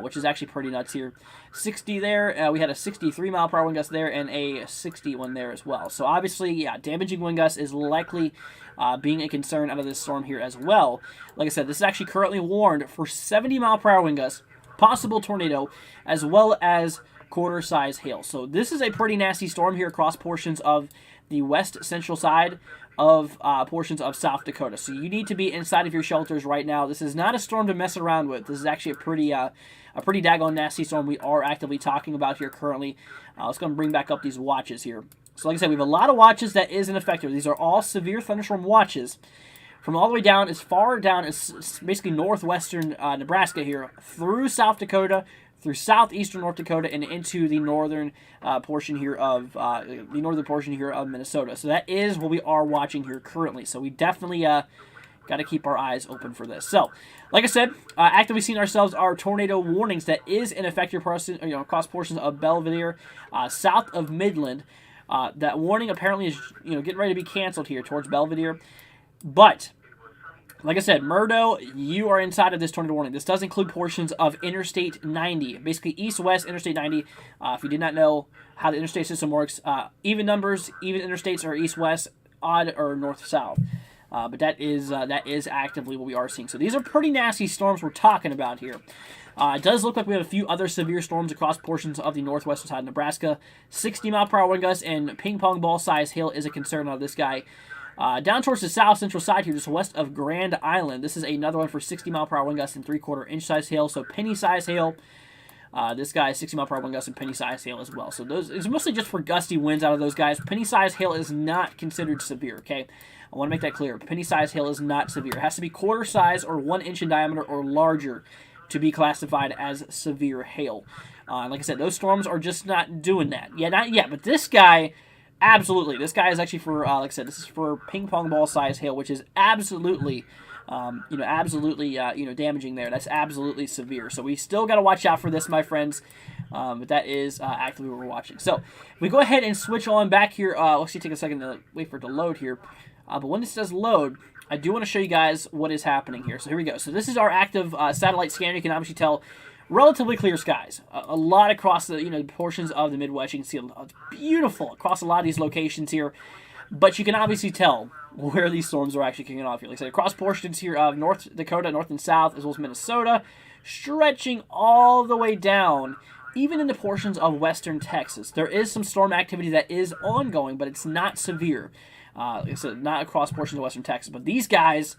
which is actually pretty nuts here. 60 there. We had a 63 mile per hour wind gust there and a 61 there as well. So obviously, yeah, damaging wind gusts is likely being a concern out of this storm here as well. Like I said, this is actually currently warned for 70 mile per hour wind gusts, possible tornado, as well as quarter-size hail. So this is a pretty nasty storm here across portions of the west central side of portions of South Dakota. So you need to be inside of your shelters right now. This is not a storm to mess around with. This is actually a pretty daggone nasty storm we are actively talking about here currently. Let's go and bring back up these watches here. So like I said, we have a lot of watches that is in effect here. These are all severe thunderstorm watches from all the way down, as far down as basically northwestern Nebraska here, through South Dakota, through southeastern North Dakota, and into the northern portion here of Minnesota. So that is what we are watching here currently. So we definitely got to keep our eyes open for this. So, like I said, actively seeing ourselves our tornado warnings that is in effect here across portions of Belvidere, south of Midland. That warning apparently is getting ready to be canceled here towards Belvidere, but like I said, Murdo, you are inside of this tornado warning. This does include portions of Interstate 90, basically east-west Interstate 90. If you did not know how the interstate system works, even numbers, even interstates are east-west, odd or north-south. But that is actively what we are seeing. So these are pretty nasty storms we're talking about here. It does look like we have a few other severe storms across portions of the northwestern side of Nebraska. 60-mile-per-hour wind gusts and ping-pong ball-sized hail is a concern of this guy. Down towards the south-central side here, just west of Grand Island. This is another one for 60-mile-per-hour wind gusts and 3/4-inch size hail, so penny-size hail. This guy is 60-mile-per-hour wind gusts and penny-size hail as well. So those it's mostly just for gusty winds out of those guys. Penny-size hail is not considered severe, okay? I want to make that clear. Penny-size hail is not severe. It has to be quarter size or 1 inch in diameter or larger to be classified as severe hail. Like I said, those storms are just not doing that. Yeah, not yet. But this guy, absolutely. This guy is actually for, like I said, this is for ping pong ball size hail, which is absolutely, damaging there. That's absolutely severe. So we still got to watch out for this, my friends. But that is actively what we're watching. So if we go ahead and switch on back here, let's see, take a second to wait for it to load here. But when this does load, I do want to show you guys what is happening here. So here we go. So this is our active satellite scanner. You can obviously tell relatively clear skies. A lot across the portions of the Midwest. You can see it's beautiful across a lot of these locations here. But you can obviously tell where these storms are actually kicking off here. Like I said, across portions here of North Dakota, North and South, as well as Minnesota, stretching all the way down, even in the portions of western Texas. There is some storm activity that is ongoing, but it's not severe. Like I said, not across portions of western Texas. But these guys,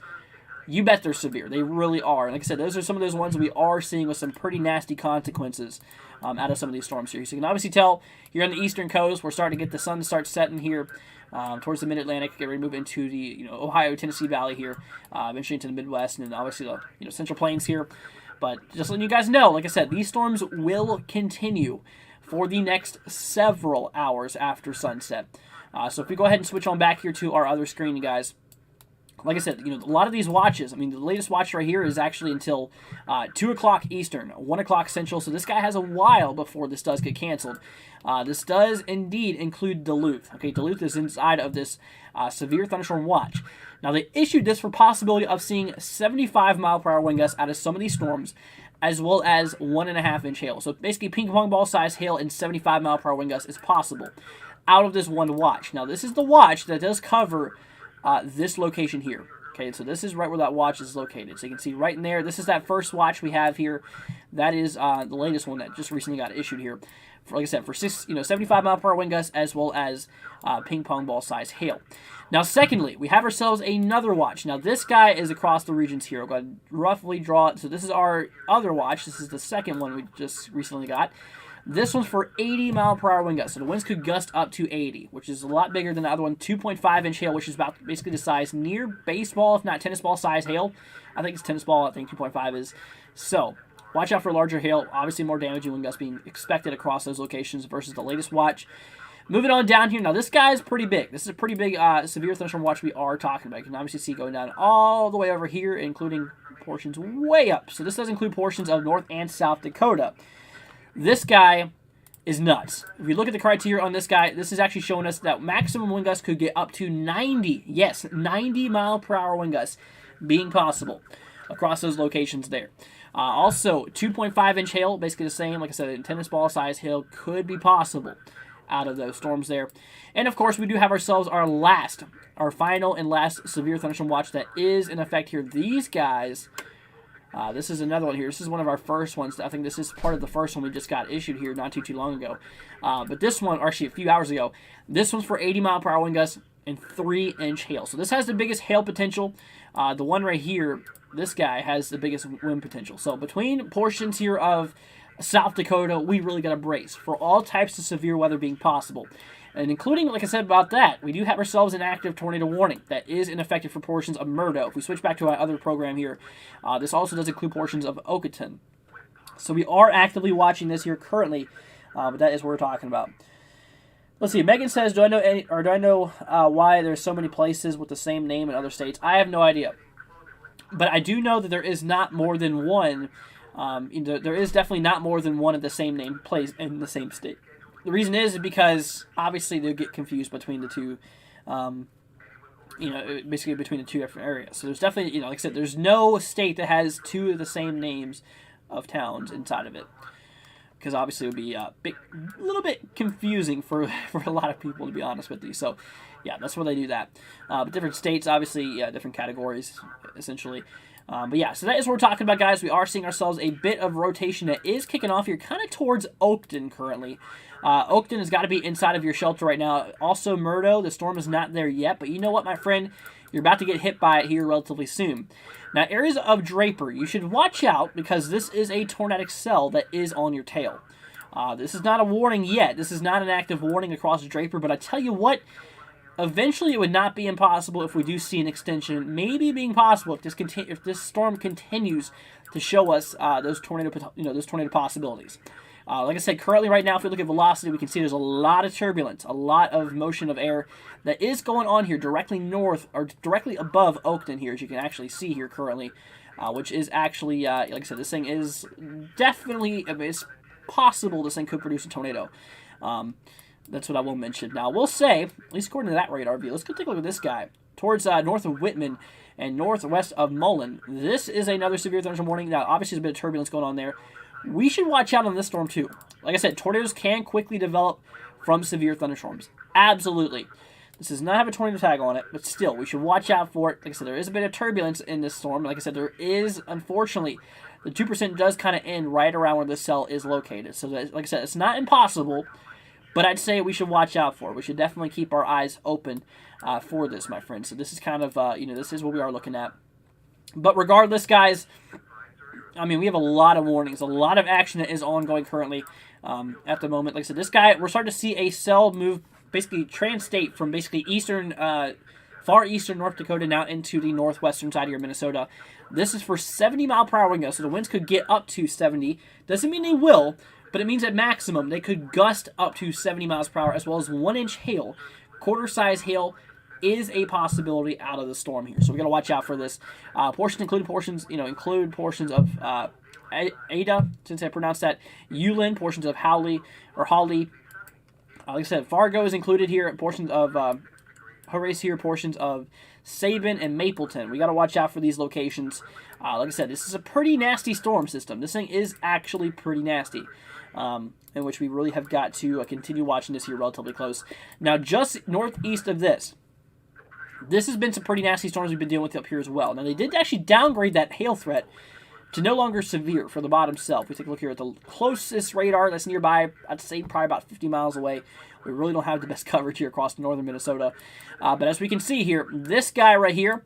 you bet they're severe. They really are. And like I said, those are some of those ones we are seeing with some pretty nasty consequences out of some of these storms here. So you can obviously tell here on the eastern coast, we're starting to get the sun start setting here towards the mid-Atlantic, get ready to move into the Ohio, Tennessee Valley here, eventually into the Midwest, and then obviously the Central Plains here. But just letting you guys know, like I said, these storms will continue for the next several hours after sunset. So if we go ahead and switch on back here to our other screen, you guys, like I said, a lot of these watches, the latest watch right here is actually until 2 o'clock Eastern, 1 o'clock Central, so this guy has a while before this does get canceled. This does indeed include Duluth. Okay, Duluth is inside of this severe thunderstorm watch. Now, they issued this for possibility of seeing 75-mile-per-hour wind gusts out of some of these storms, as well as 1.5-inch hail. So basically, ping pong ball size hail and 75-mile-per-hour wind gusts is possible out of this one watch. Now, this is the watch that does cover this location here. Okay, so this is right where that watch is located. So you can see right in there, this is that first watch we have here. That is the latest one that just recently got issued here. Like I said, for 75-mile-per-hour wind gusts as well as ping pong ball size hail. Now, secondly, we have ourselves another watch. Now, this guy is across the regions here. I'll go ahead and roughly draw it. So this is our other watch. This is the second one we just recently got. This one's for 80-mile-per-hour wind gusts. So the winds could gust up to 80, which is a lot bigger than the other one. 2.5-inch hail, which is about basically the size near baseball, if not tennis ball size hail. I think it's tennis ball. I think 2.5 is. So watch out for larger hail. Obviously, more damaging wind gusts being expected across those locations versus the latest watch. Moving on down here. Now, this guy is pretty big. This is a pretty big severe thunderstorm watch we are talking about. You can obviously see going down all the way over here, including portions way up. So this does include portions of North and South Dakota. This guy is nuts. If you look at the criteria on this guy, this is actually showing us that maximum wind gusts could get up to 90. Yes, 90-mile-per-hour wind gusts being possible across those locations there. Also, 2.5-inch hail, basically the same. Like I said, tennis ball size hail could be possible out of those storms there. And of course, we do have ourselves our final and last severe thunderstorm watch that is in effect here. These guys, this is another one here. This is one of our first ones. I think this is part of the first one we just got issued here not too long ago. But this one, actually a few hours ago, this one's for 80-mile-per-hour wind gusts and 3-inch hail. So this has the biggest hail potential. The one right here, this guy has the biggest wind potential. So between portions here of South Dakota, we really got to brace for all types of severe weather being possible. And including, like I said about that, we do have ourselves an active tornado warning that is in effect for portions of Murdo. If we switch back to our other program here, this also does include portions of Okoton. So we are actively watching this here currently, but that is what we're talking about. Let's see. Megan says, do I know why there's so many places with the same name in other states? I have no idea. But I do know that there is not more than one. There is definitely not more than one of the same name place in the same state. The reason is because obviously they'll get confused between the two, basically between the two different areas. So there's definitely, like I said, there's no state that has two of the same names of towns inside of it. because obviously it would be a little bit confusing for a lot of people, to be honest with you. So, yeah, that's where they do that. But different states, obviously, yeah, different categories, essentially. But yeah, so that is what we're talking about, guys. We are seeing ourselves a bit of rotation that is kicking off here, kind of towards Oakton currently. Oakton has got to be inside of your shelter right now. Also, Murdo, the storm is not there yet, but you know what, my friend? You're about to get hit by it here relatively soon. Now, areas of Draper, you should watch out because this is a tornadic cell that is on your tail. This is not a warning yet. This is not an active warning across Draper, but I tell you what, eventually it would not be impossible if we do see an extension, maybe being possible if this storm continues to show us those tornado possibilities. Like I said, currently right now, if we look at velocity, we can see there's a lot of turbulence, a lot of motion of air that is going on here directly north or directly above Oakton here, as you can actually see here currently, which is actually, like I said, this thing is definitely, it's possible this thing could produce a tornado. That's what I will mention. Now, we'll say, at least according to that radar view, let's go take a look at this guy. Towards north of Whitman and northwest of Mullen, this is another severe thunderstorm warning. Now, obviously, there's a bit of turbulence going on there. We should watch out on this storm too. Like I said, tornadoes can quickly develop from severe thunderstorms. Absolutely. This does not have a tornado tag on it, but still, we should watch out for it. Like I said, there is a bit of turbulence in this storm. Like I said, there is, unfortunately, the 2% does kind of end right around where this cell is located. So, that, like I said, it's not impossible, but I'd say we should watch out for it. We should definitely keep our eyes open for this, my friends. So this is kind of, this is what we are looking at. But regardless, guys, I mean, we have a lot of warnings, a lot of action that is ongoing currently at the moment. Like I said, this guy, we're starting to see a cell move, basically trans-state from basically far eastern North Dakota now into the northwestern side of your Minnesota. This is for 70-mile-per-hour wind gusts, so the winds could get up to 70. Doesn't mean they will, but it means at maximum they could gust up to 70 miles per hour, as well as 1-inch hail. Quarter-size hail is a possibility out of the storm here, so we got to watch out for this. Include portions of Ada, since I pronounced that, Ulen, portions of Hawley. Like I said, Fargo is included here, portions of Horace here, portions of Sabin and Mapleton. We got to watch out for these locations. Like I said, this is a pretty nasty storm system. This thing is actually pretty nasty, in which we really have got to continue watching this here relatively close. Now, just northeast of this has been some pretty nasty storms we've been dealing with up here as well. Now, they did actually downgrade that hail threat to no longer severe for the bottom cell. If we take a look here at the closest radar that's nearby, I'd say probably about 50 miles away. We really don't have the best coverage here across northern Minnesota. But as we can see here, this guy right here,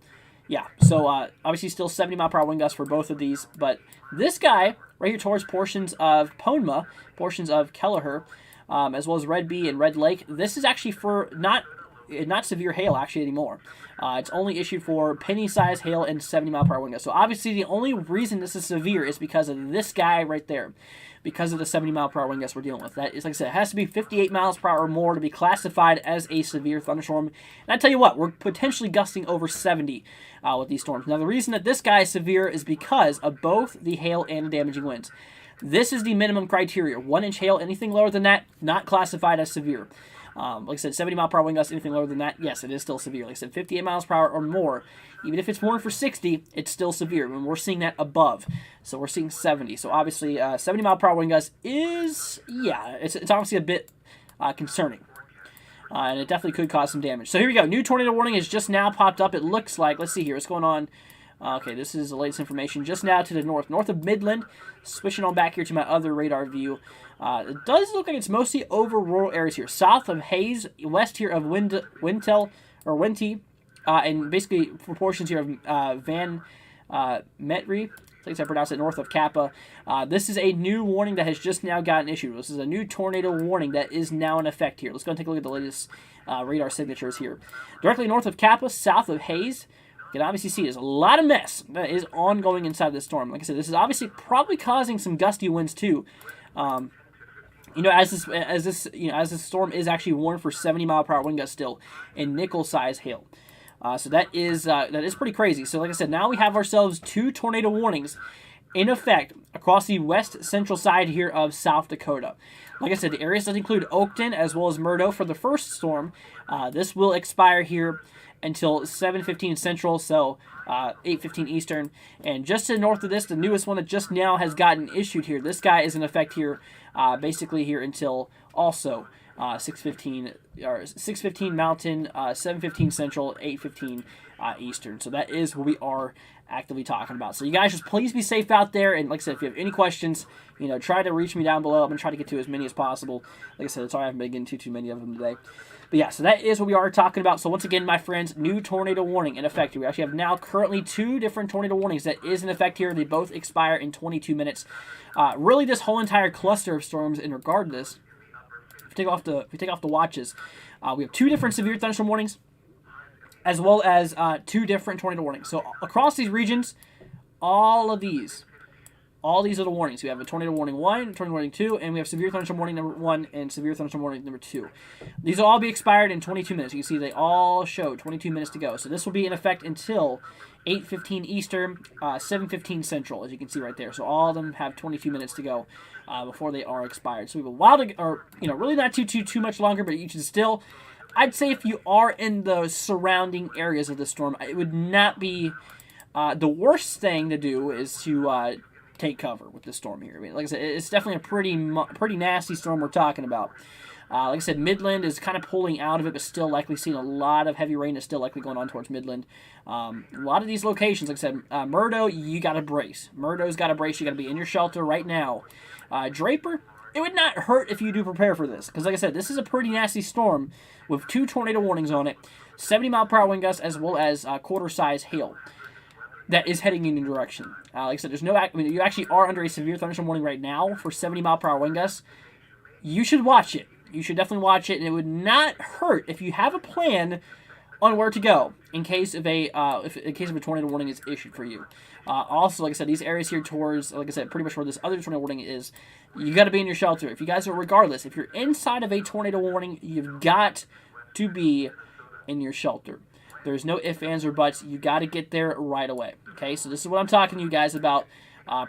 yeah, so obviously still 70-mile-per-hour wind gusts for both of these. But this guy right here towards portions of Ponema, portions of Kelleher, as well as Red Bee and Red Lake, this is actually for not severe hail actually anymore. It's only issued for penny-sized hail and 70-mile-per-hour wind gusts. So obviously the only reason this is severe is because of this guy right there, because of the 70-mile-per-hour wind gusts we're dealing with. That is, like I said, it has to be 58 miles per hour or more to be classified as a severe thunderstorm. And I tell you what, we're potentially gusting over 70 with these storms. Now the reason that this guy is severe is because of both the hail and the damaging winds. This is the minimum criteria. 1-inch hail, anything lower than that, not classified as severe. Like I said, 70-mile-per-hour wind gusts, anything lower than that, yes, it is still severe. Like I said, 58 miles per hour or more, even if it's warned for 60, it's still severe. I mean, we're seeing that above, so we're seeing 70. So obviously, 70-mile-per-hour wind gusts is, yeah, it's obviously a bit concerning. And it definitely could cause some damage. So here we go. New tornado warning has just now popped up. It looks like, let's see here, what's going on. Okay, this is the latest information. Just now to the north of Midland. Switching on back here to my other radar view. It does look like it's mostly over rural areas here. South of Hayes, west here of Winty, and basically for portions here of Van Metry. I think I pronounced it, north of Kappa. This is a new warning that has just now gotten issued. This is a new tornado warning that is now in effect here. Let's go and take a look at the latest radar signatures here. Directly north of Kappa, south of Hayes. You can obviously see there's a lot of mess that is ongoing inside this storm. Like I said, this is obviously probably causing some gusty winds too. As this storm is actually warned for 70-mile-per-hour wind gusts still and nickel-size hail. So that is pretty crazy. So like I said, now we have ourselves 2 tornado warnings in effect across the west central side here of South Dakota. Like I said, the areas does include Oakton as well as Murdo for the first storm. This will expire here until 7:15 Central, so 8:15 Eastern. And just to the north of this, the newest one that just now has gotten issued here. This guy is in effect here, basically here until also 6:15 or 6:15 Mountain, 7:15 Central, 8:15 Eastern. So that is what we are actively talking about. So you guys just please be safe out there. And like I said, if you have any questions, try to reach me down below. I'm going to try to get to as many as possible. Like I said, sorry I haven't been getting to too many of them today. But yeah, so that is what we are talking about. So once again, my friends, new tornado warning in effect here. We actually have now currently 2 different tornado warnings that is in effect here. They both expire in 22 minutes. Really, this whole entire cluster of storms in regard to this, if we take off the watches, we have 2 different severe thunderstorm warnings, as well as 2 different tornado warnings. So across these regions, all these are the warnings. We have a tornado warning 1, tornado warning 2, and we have severe thunderstorm warning number 1 and severe thunderstorm warning number 2. These will all be expired in 22 minutes. You can see they all show 22 minutes to go. So this will be in effect until 8:15 Eastern, 7:15 Central, as you can see right there. So all of them have 22 minutes to go before they are expired. So we have a while to, or really not too much longer, but you should still. I'd say if you are in the surrounding areas of the storm, it would not be the worst thing to do is to take cover with the storm here. I mean, like I said, it's definitely a pretty nasty storm we're talking about. Like I said, Midland is kind of pulling out of it, but still likely seeing a lot of heavy rain is still likely going on towards Midland. A lot of these locations, like I said, Murdo, you got to brace. Murdo's got to brace. You got to be in your shelter right now. Draper, it would not hurt if you do prepare for this, because like I said, this is a pretty nasty storm with 2 tornado warnings on it, 70-mile-per-hour wind gusts, as well as quarter-size hail that is heading in your direction. Like I said, you actually are under a severe thunderstorm warning right now for 70-mile-per-hour wind gusts. You should watch it. You should definitely watch it, and it would not hurt if you have a plan on where to go in case of a tornado warning is issued for you. Also, like I said, these areas here towards, like I said, pretty much where this other tornado warning is, you got to be in your shelter. If you guys are, regardless, if you're inside of a tornado warning, you've got to be in your shelter. There's no ifs, ands, or buts. You got to get there right away. Okay, so this is what I'm talking to you guys about.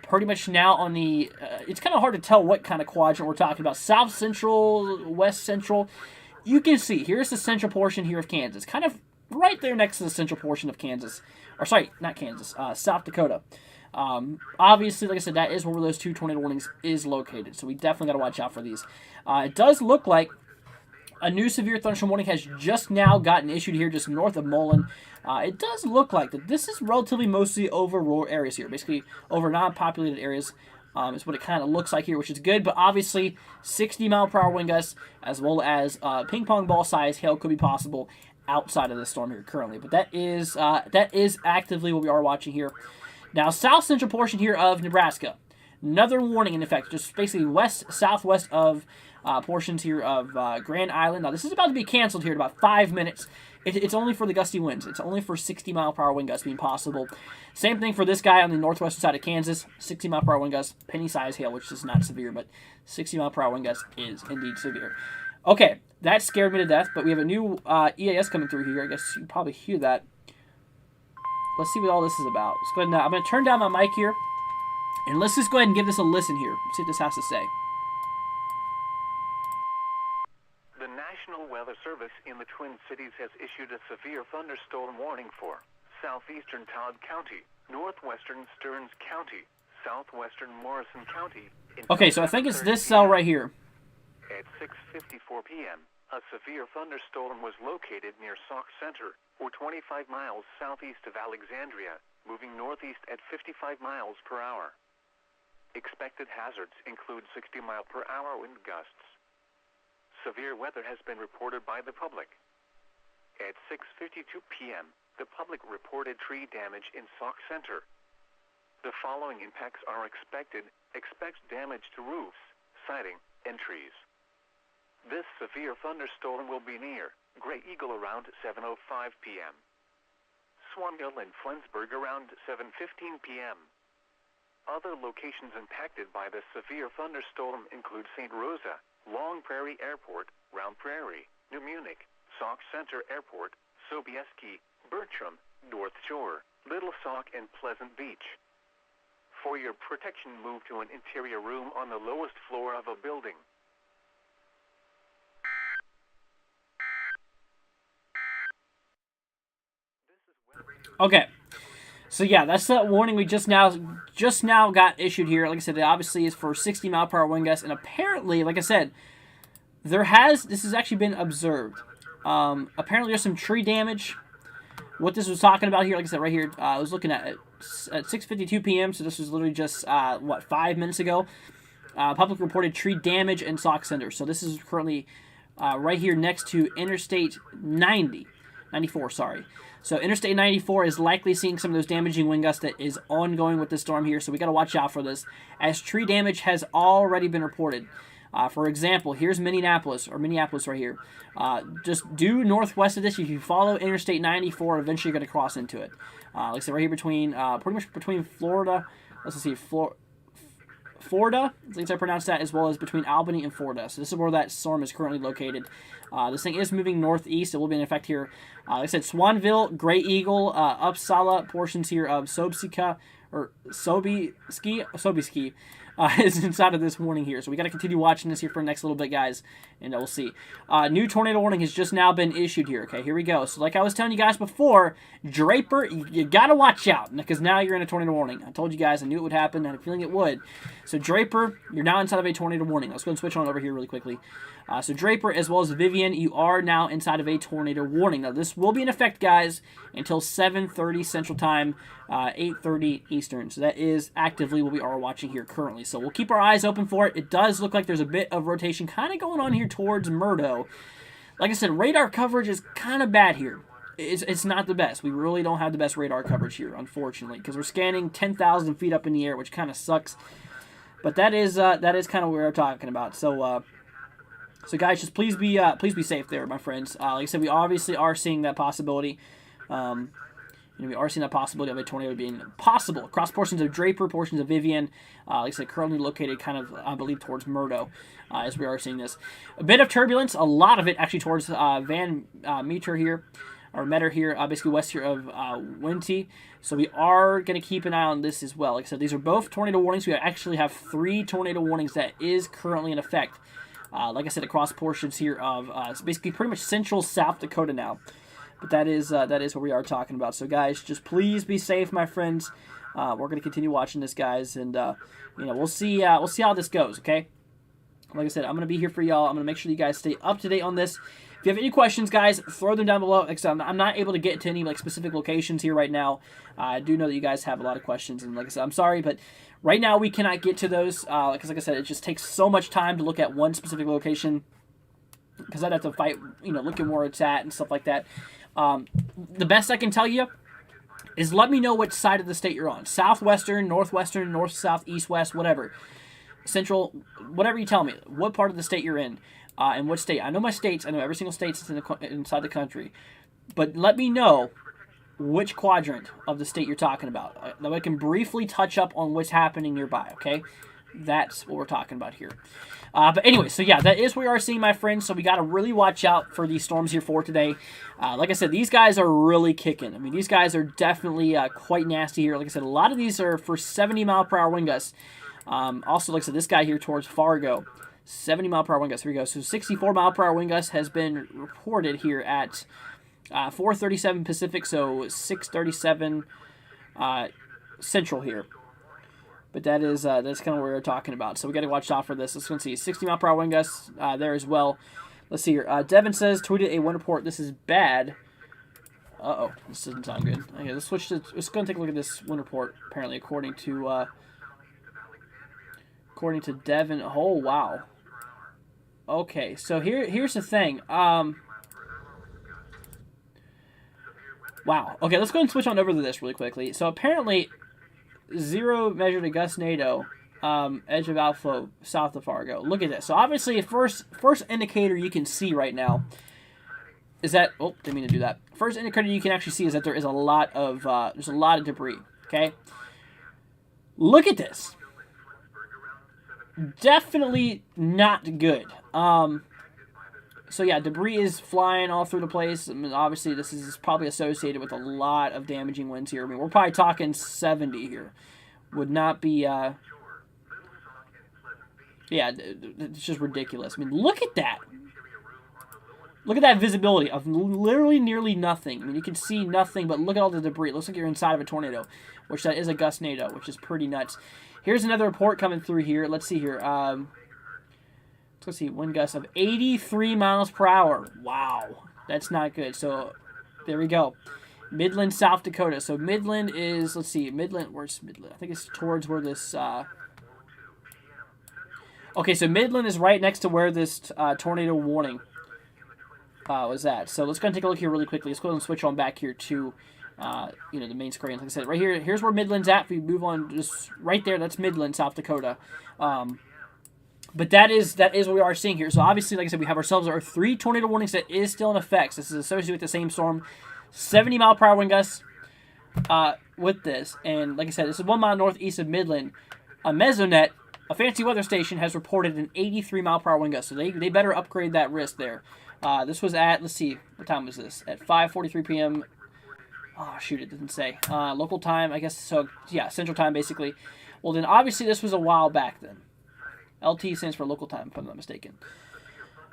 Pretty much now on the, it's kind of hard to tell what kind of quadrant we're talking about. South Central, West Central. You can see, here's the central portion here of Kansas. Kind of right there next to the central portion of Kansas. Or sorry, not Kansas, South Dakota. Obviously, like I said, that is where those 2 tornado warnings is located. So we definitely got to watch out for these. It does look like a new severe thunderstorm warning has just now gotten issued here just north of Mullen. It does look like that this is relatively mostly over rural areas here, basically over non-populated areas. Is what it kind of looks like here, which is good. But obviously, 60-mile-per-hour wind gusts as well as ping pong ball size hail could be possible outside of the storm here currently. But that is actively what we are watching here. Now, south central portion here of Nebraska, another warning in effect, just basically southwest of portions here of Grand Island. Now, this is about to be canceled here in about 5 minutes. It's only for the gusty winds. It's only for 60-mile-per-hour wind gusts being possible. Same thing for this guy on the northwestern side of Kansas. 60-mile-per-hour wind gusts, penny-size hail, which is not severe, but 60-mile-per-hour wind gusts is indeed severe. Okay, that scared me to death, but we have a new EAS coming through here. I guess you can probably hear that. Let's see what all this is about. Let's go ahead and, I'm going to turn down my mic here, and let's just go ahead and give this a listen here. See what this has to say. The National Weather Service in the Twin Cities has issued a severe thunderstorm warning for southeastern Todd County, northwestern Stearns County, southwestern Morrison County. Okay, so I think it's this cell right here. At 6:54 p.m., a severe thunderstorm was located near Sauk Center, or 25 miles southeast of Alexandria, moving northeast at 55 miles per hour. Expected hazards include 60-mile-per-hour wind gusts. Severe weather has been reported by the public. At 6:52 p.m., the public reported tree damage in Sauk Center. The following impacts are expected. Expect damage to roofs, siding, and trees. This severe thunderstorm will be near Gray Eagle around 7:05 p.m. Swanville and Flensburg around 7:15 p.m. Other locations impacted by the severe thunderstorm include St. Rosa, Long Prairie Airport, Round Prairie, New Munich, Sauk Center Airport, Sobieski, Bertram, North Shore, Little Sauk, and Pleasant Beach. For your protection, move to an interior room on the lowest floor of a building. Okay. So yeah, that's the warning we just now got issued here. Like I said, it obviously is for 60-mile-per-hour wind gusts, and apparently, like I said, this has actually been observed. Apparently, there's some tree damage. What this was talking about here, like I said, right here, I was looking at 6:52 p.m. So this was literally just 5 minutes ago. Public reported tree damage and Sauk Center. So this is currently right here next to Interstate 94. Sorry. So Interstate 94 is likely seeing some of those damaging wind gusts that is ongoing with this storm here. So we got to watch out for this, as tree damage has already been reported. For example, here's Minneapolis right here. Just due northwest of this, if you follow Interstate 94, eventually you're going to cross into it. Like I said, right here between, pretty much between Florida, Florida, I think I pronounced that, as well as between Albany and Florida. So this is where that storm is currently located. This thing is moving northeast. It will be in effect here. Like I said, Swanville, Gray Eagle, Uppsala, portions here of Sobieski is inside of this warning here. So we got to continue watching this here for the next little bit, guys, and we'll see. New tornado warning has just now been issued here. Okay, here we go. So like I was telling you guys before, Draper, you got to watch out, because now you're in a tornado warning. I told you guys, I knew it would happen. I had a feeling it would. So Draper, you're now inside of a tornado warning. Let's go and switch on over here really quickly. So Draper, as well as Vivian, you are now inside of a tornado warning. Now this will be in effect, guys, until 7:30 Central Time, 8:30 Eastern. So that is actively what we are watching here currently. So we'll keep our eyes open for it. It does look like there's a bit of rotation kind of going on here towards Murdo. Like I said, radar coverage is kind of bad here. It's not the best. We really don't have the best radar coverage here, unfortunately, because we're scanning 10,000 feet up in the air, which kind of sucks. But that is kind of what we're talking about. So guys, just please be safe there, my friends. Like I said, we obviously are seeing that possibility. We are seeing that possibility of a tornado being possible across portions of Draper, portions of Vivian. Like I said, currently located kind of, I believe, towards Murdo, as we are seeing this. A bit of turbulence, a lot of it actually towards Van Meter here, or Meter here, basically west here of Winty. So we are going to keep an eye on this as well. Like I said, these are both tornado warnings. We actually have 3 tornado warnings that is currently in effect. Like I said, across portions here of basically pretty much central South Dakota now. But that is what we are talking about. So guys, just please be safe, my friends. We're going to continue watching this, guys, and we'll see how this goes. Okay. Like I said, I'm going to be here for y'all. I'm going to make sure you guys stay up to date on this. If you have any questions, guys, throw them down below. Like I said, I'm not able to get to any specific locations here right now. I do know that you guys have a lot of questions, and like I said, I'm sorry, but right now we cannot get to those because, like I said, it just takes so much time to look at one specific location, because I'd have to fight, look at where it's at and stuff like that. The best I can tell you is let me know which side of the state you're on. Southwestern, northwestern, north, south, east, west, whatever. Central, whatever you tell me. What part of the state you're in, and what state. I know my states. I know every single state that's inside the country. But let me know which quadrant of the state you're talking about. That way I can briefly touch up on what's happening nearby, okay? That's what we're talking about here. But anyway, so yeah, that is what we are seeing, my friends. So we got to really watch out for these storms here for today. Like I said, these guys are really kicking. I mean, these guys are definitely quite nasty here. Like I said, a lot of these are for 70-mile-per-hour wind gusts. Also, like I said, this guy here towards Fargo, 70-mile-per-hour wind gusts. Here we go. So 64-mile-per-hour wind gusts has been reported here at 4:37 Pacific, so 6:37 Central here. But that's kind of what we're talking about. So we got to watch out for this. Let's go and see 60-mile-per-hour wind gusts there as well. Let's see here. Devin says, tweeted a wind report. This is bad. Uh-oh. This doesn't sound good. Okay, let's switch to... Let's go and take a look at this wind report, apparently, according to Devin. Oh, wow. Okay, so here's the thing. Wow. Okay, let's go and switch on over to this really quickly. So apparently... 0 measured a gustnado, edge of outflow south of Fargo. Look at this. So obviously, first indicator you can see right now is that didn't mean to do that. First indicator you can actually see is that there is a lot of debris. Okay, look at this. Definitely not good. So yeah, debris is flying all through the place. I mean, obviously, this is probably associated with a lot of damaging winds here. I mean, we're probably talking 70 here. Would not be, yeah, it's just ridiculous. I mean, look at that. Look at that visibility of literally nearly nothing. I mean, you can see nothing, but look at all the debris. It looks like you're inside of a tornado, which that is a gustnado, which is pretty nuts. Here's another report coming through here. Let's see here. Let's see, wind gusts of 83 miles per hour. Wow, that's not good. So there we go. Midland, South Dakota. So Midland is, let's see, Midland, where's Midland? I think it's towards where this, okay, so Midland is right next to where this tornado warning was at. So let's go and take a look here really quickly. Let's go ahead and switch on back here to, the main screen. Like I said, right here, here's where Midland's at. If we move on, just right there, that's Midland, South Dakota. But that is what we are seeing here. So obviously, like I said, we have ourselves our 3 tornado warnings that is still in effect. This is associated with the same storm. 70 mile per hour wind gusts with this. And like I said, this is 1 mile northeast of Midland. A Mesonet, a fancy weather station, has reported an 83 mile per hour wind gust. So they better upgrade that risk there. This was at, let's see, what time was this? At 5:43 p.m. Oh, shoot, it didn't say. Local time, I guess, so, yeah, central time, basically. Well, then, obviously, this was a while back then. LT stands for local time, if I'm not mistaken.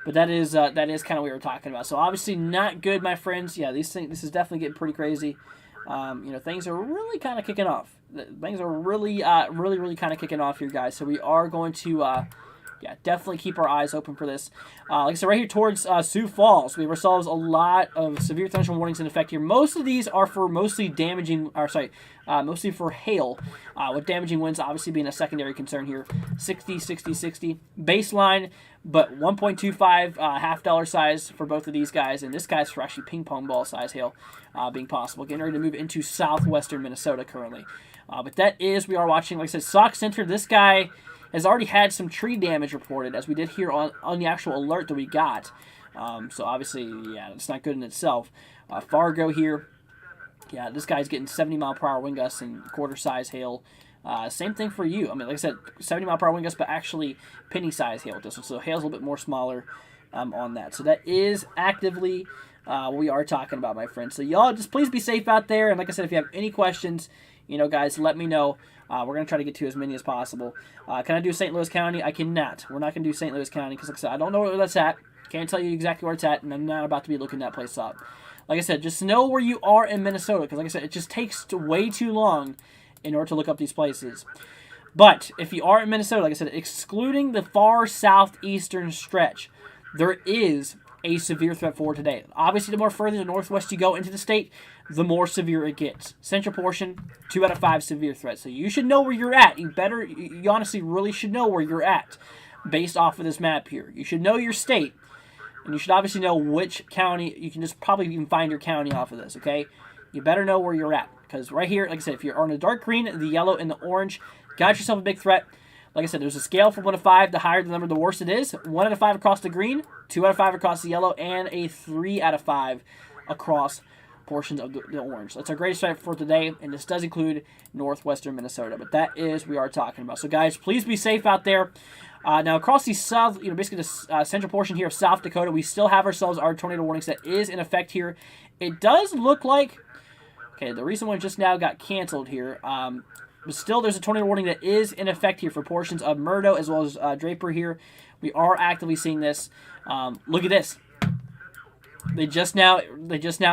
But that is kind of what we were talking about. So, obviously, not good, my friends. Yeah, this is definitely getting pretty crazy. Things are really kind of kicking off. Things are really, really kind of kicking off here, guys. So, we are going to... definitely keep our eyes open for this. Like I said, right here towards Sioux Falls, we have ourselves a lot of severe thunderstorm warnings in effect here. Most of these are for mostly for hail, with damaging winds obviously being a secondary concern here. 60, 60, 60. Baseline, but 1.25 half-dollar size for both of these guys, and this guy's for actually ping-pong ball size hail being possible. Getting ready to move into southwestern Minnesota currently. But that is, we are watching, like I said, Sauk Center. This guy has already had some tree damage reported, as we did here on the actual alert that we got. So obviously, yeah, it's not good in itself. Fargo here, yeah, this guy's getting 70 mile per hour wind gusts and quarter size hail. Same thing for you. I mean, like I said, 70 mile per hour wind gusts, but actually penny size hail with this one. So hail's a little bit more smaller on that. So that is actively what we are talking about, my friends. So y'all just please be safe out there. And like I said, if you have any questions, guys, let me know. We're going to try to get to as many as possible. Can I do St. Louis County? I cannot. We're not going to do St. Louis County because, like I said, I don't know where that's at. Can't tell you exactly where it's at, and I'm not about to be looking that place up. Like I said, just know where you are in Minnesota because, like I said, it just takes way too long in order to look up these places. But if you are in Minnesota, like I said, excluding the far southeastern stretch, there is a severe threat for today. Obviously, the more further to the northwest you go into the state, the more severe it gets. Central portion, 2 out of 5 severe threats. So you should know where you're at. You honestly really should know where you're at based off of this map here. You should know your state, and you should obviously know which county. You can just probably even find your county off of this, okay? You better know where you're at, because right here, like I said, if you're on the dark green, the yellow, and the orange, got yourself a big threat. Like I said, there's a scale from 1 to 5. The higher the number, the worse it is. 1 out of 5 across the green, 2 out of 5 across the yellow, and a 3 out of 5 across portions of the orange. That's our greatest threat for today, and this does include northwestern Minnesota. But that is we are talking about. So, guys, please be safe out there. Now, across the south, basically the central portion here of South Dakota, we still have ourselves our tornado warnings that is in effect here. It does look like, okay, the recent one just now got canceled here. But still, there's a tornado warning that is in effect here for portions of Murdo as well as Draper here. We are actively seeing this. Look at this. They just now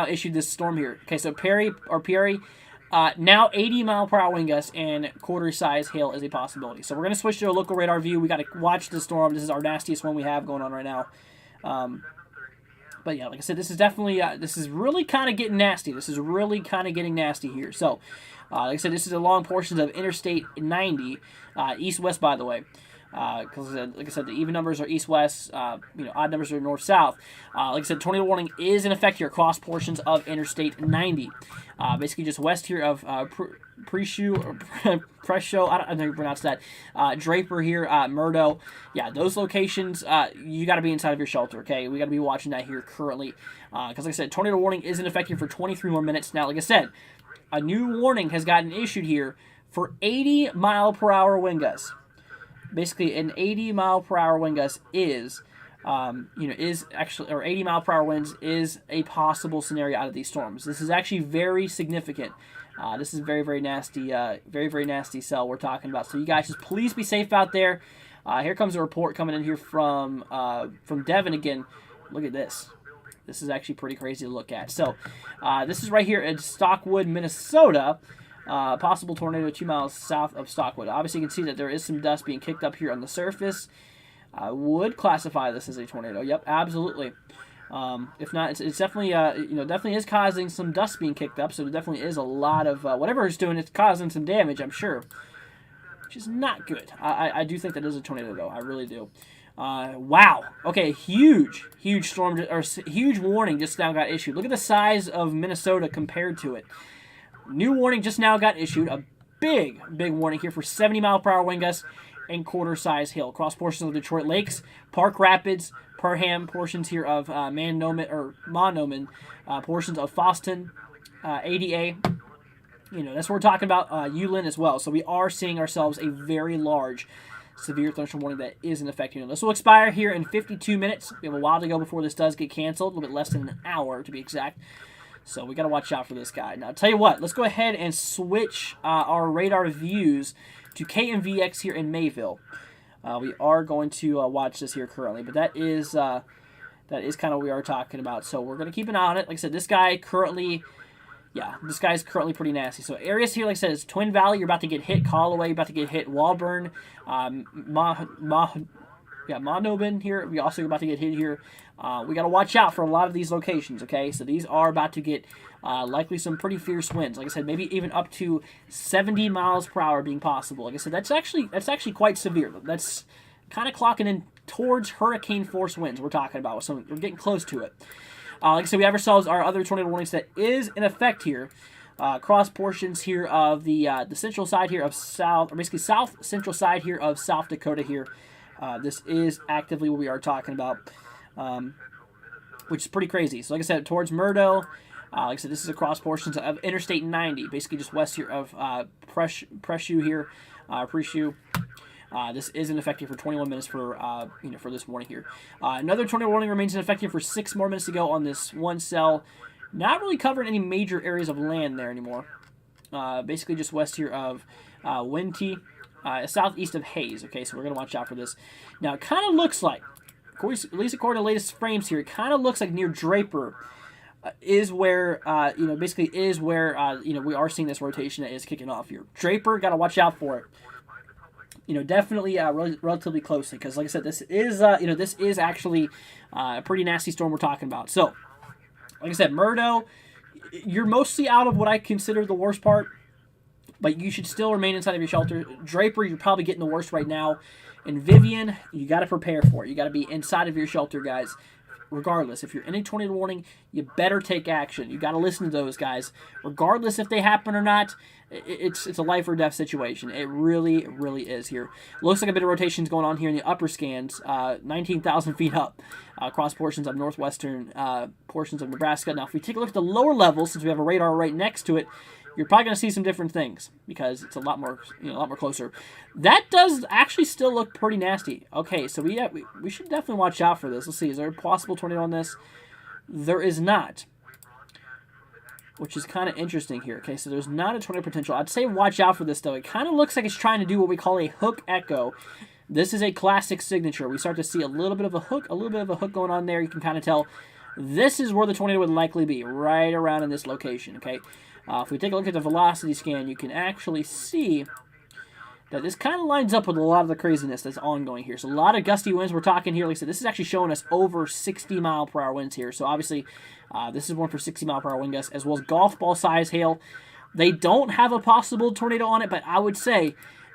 issued this storm here. Okay, so Perry, now 80 mile per hour wind gusts and quarter size hail is a possibility. So we're going to switch to a local radar view. We got to watch the storm. This is our nastiest one we have going on right now. But yeah, like I said, this is definitely, this is really kind of getting nasty. This is really kind of getting nasty here. So, like I said, this is along portions of Interstate 90, east-west, by the way. Because, like I said, the even numbers are east-west, odd numbers are north-south. Like I said, tornado warning is in effect here across portions of Interstate 90. Basically just west here of Presho, I don't know how you pronounce that. Draper here, Murdo. Yeah, those locations, you got to be inside of your shelter, okay? We got to be watching that here currently. Because, like I said, tornado warning is in effect here for 23 more minutes. Now, like I said, a new warning has gotten issued here for 80 mile per hour wind gusts. Basically, an 80 mile per hour wind gust is, is actually, or 80 mile per hour winds is a possible scenario out of these storms. This is actually very significant. This is very, very nasty, very, very nasty cell we're talking about. So you guys just please be safe out there. Here comes a report coming in here from Devin again. Look at this. This is actually pretty crazy to look at. So this is right here in Stockwood, Minnesota. Possible tornado 2 miles south of Stockwood. Obviously, you can see that there is some dust being kicked up here on the surface. I would classify this as a tornado. Yep, absolutely. If not, it's definitely definitely is causing some dust being kicked up. So there definitely is a lot of whatever it's doing. It's causing some damage, I'm sure, which is not good. I do think that is a tornado, though. I really do. Wow. Okay, huge storm or huge warning just now got issued. Look at the size of Minnesota compared to it. New warning just now got issued. A big warning here for 70-mile-per-hour wind gusts and quarter-size hail across portions of Detroit Lakes, Park Rapids, Perham, portions here of Monoman, portions of Foston, ADA. That's what we're talking about. Uline as well. So we are seeing ourselves a very large severe thunderstorm warning that is in effect here. This will expire here in 52 minutes. We have a while to go before this does get canceled. A little bit less than an hour to be exact. So we got to watch out for this guy. Now, I'll tell you what. Let's go ahead and switch our radar views to KMVX here in Mayville. We are going to watch this here currently, but that is kind of what we are talking about. So we're going to keep an eye on it. Like I said, this guy's currently pretty nasty. So areas here, like I said, is Twin Valley. You're about to get hit. Callaway, you're about to get hit. Walburn, Monoban here. We also about to get hit here. We got to watch out for a lot of these locations, okay? So these are about to get likely some pretty fierce winds. Like I said, maybe even up to 70 miles per hour being possible. Like I said, that's actually quite severe. That's kind of clocking in towards hurricane force winds we're talking about. So we're getting close to it. Like I said, we have ourselves our other tornado warnings that is in effect here. Cross portions here of the central side here of south central side here of South Dakota here. This is actively what we are talking about, which is pretty crazy. So like I said, towards Murdo, like I said, this is across portions of Interstate 90, basically just west here of Preshu here, Preshu. This is in effect here for 21 minutes for this morning here. Another tornado warning remains in effect here for 6 more minutes to go on this one cell. Not really covering any major areas of land there anymore. Basically just west here of Winty, southeast of Hayes. Okay, so we're going to watch out for this. Now, it kind of looks like, at least according to the latest frames here, it kind of looks like near Draper is where, we are seeing this rotation that is kicking off here. Draper, got to watch out for it. Definitely relatively closely, because like I said, this is actually a pretty nasty storm we're talking about. So, like I said, Murdo, you're mostly out of what I consider the worst part, but you should still remain inside of your shelter. Draper, you're probably getting the worst right now. And Vivian, you got to prepare for it. You got to be inside of your shelter, guys. Regardless, if you're in a tornado warning, you better take action. You got to listen to those guys. Regardless if they happen or not, it's a life or death situation. It really, really is here. Looks like a bit of rotations going on here in the upper scans, 19,000 feet up, across portions of northwestern portions of Nebraska. Now, if we take a look at the lower levels, since we have a radar right next to it, you're probably going to see some different things because it's a lot more closer. That does actually still look pretty nasty. Okay, so we should definitely watch out for this. Let's see, is there a possible tornado on this? There is not, which is kind of interesting here. Okay, so there's not a tornado potential. I'd say watch out for this, though. It kind of looks like it's trying to do what we call a hook echo. This is a classic signature. We start to see a little bit of a hook going on there. You can kind of tell this is where the tornado would likely be, right around in this location, okay? If we take a look at the velocity scan, you can actually see that this kind of lines up with a lot of the craziness that's ongoing here. So a lot of gusty winds we're talking here. Like I said, this is actually showing us over 60 mile per hour winds here. So obviously, this is one for 60 mile per hour wind gusts, as well as golf ball size hail. They don't have a possible tornado on it, but I would say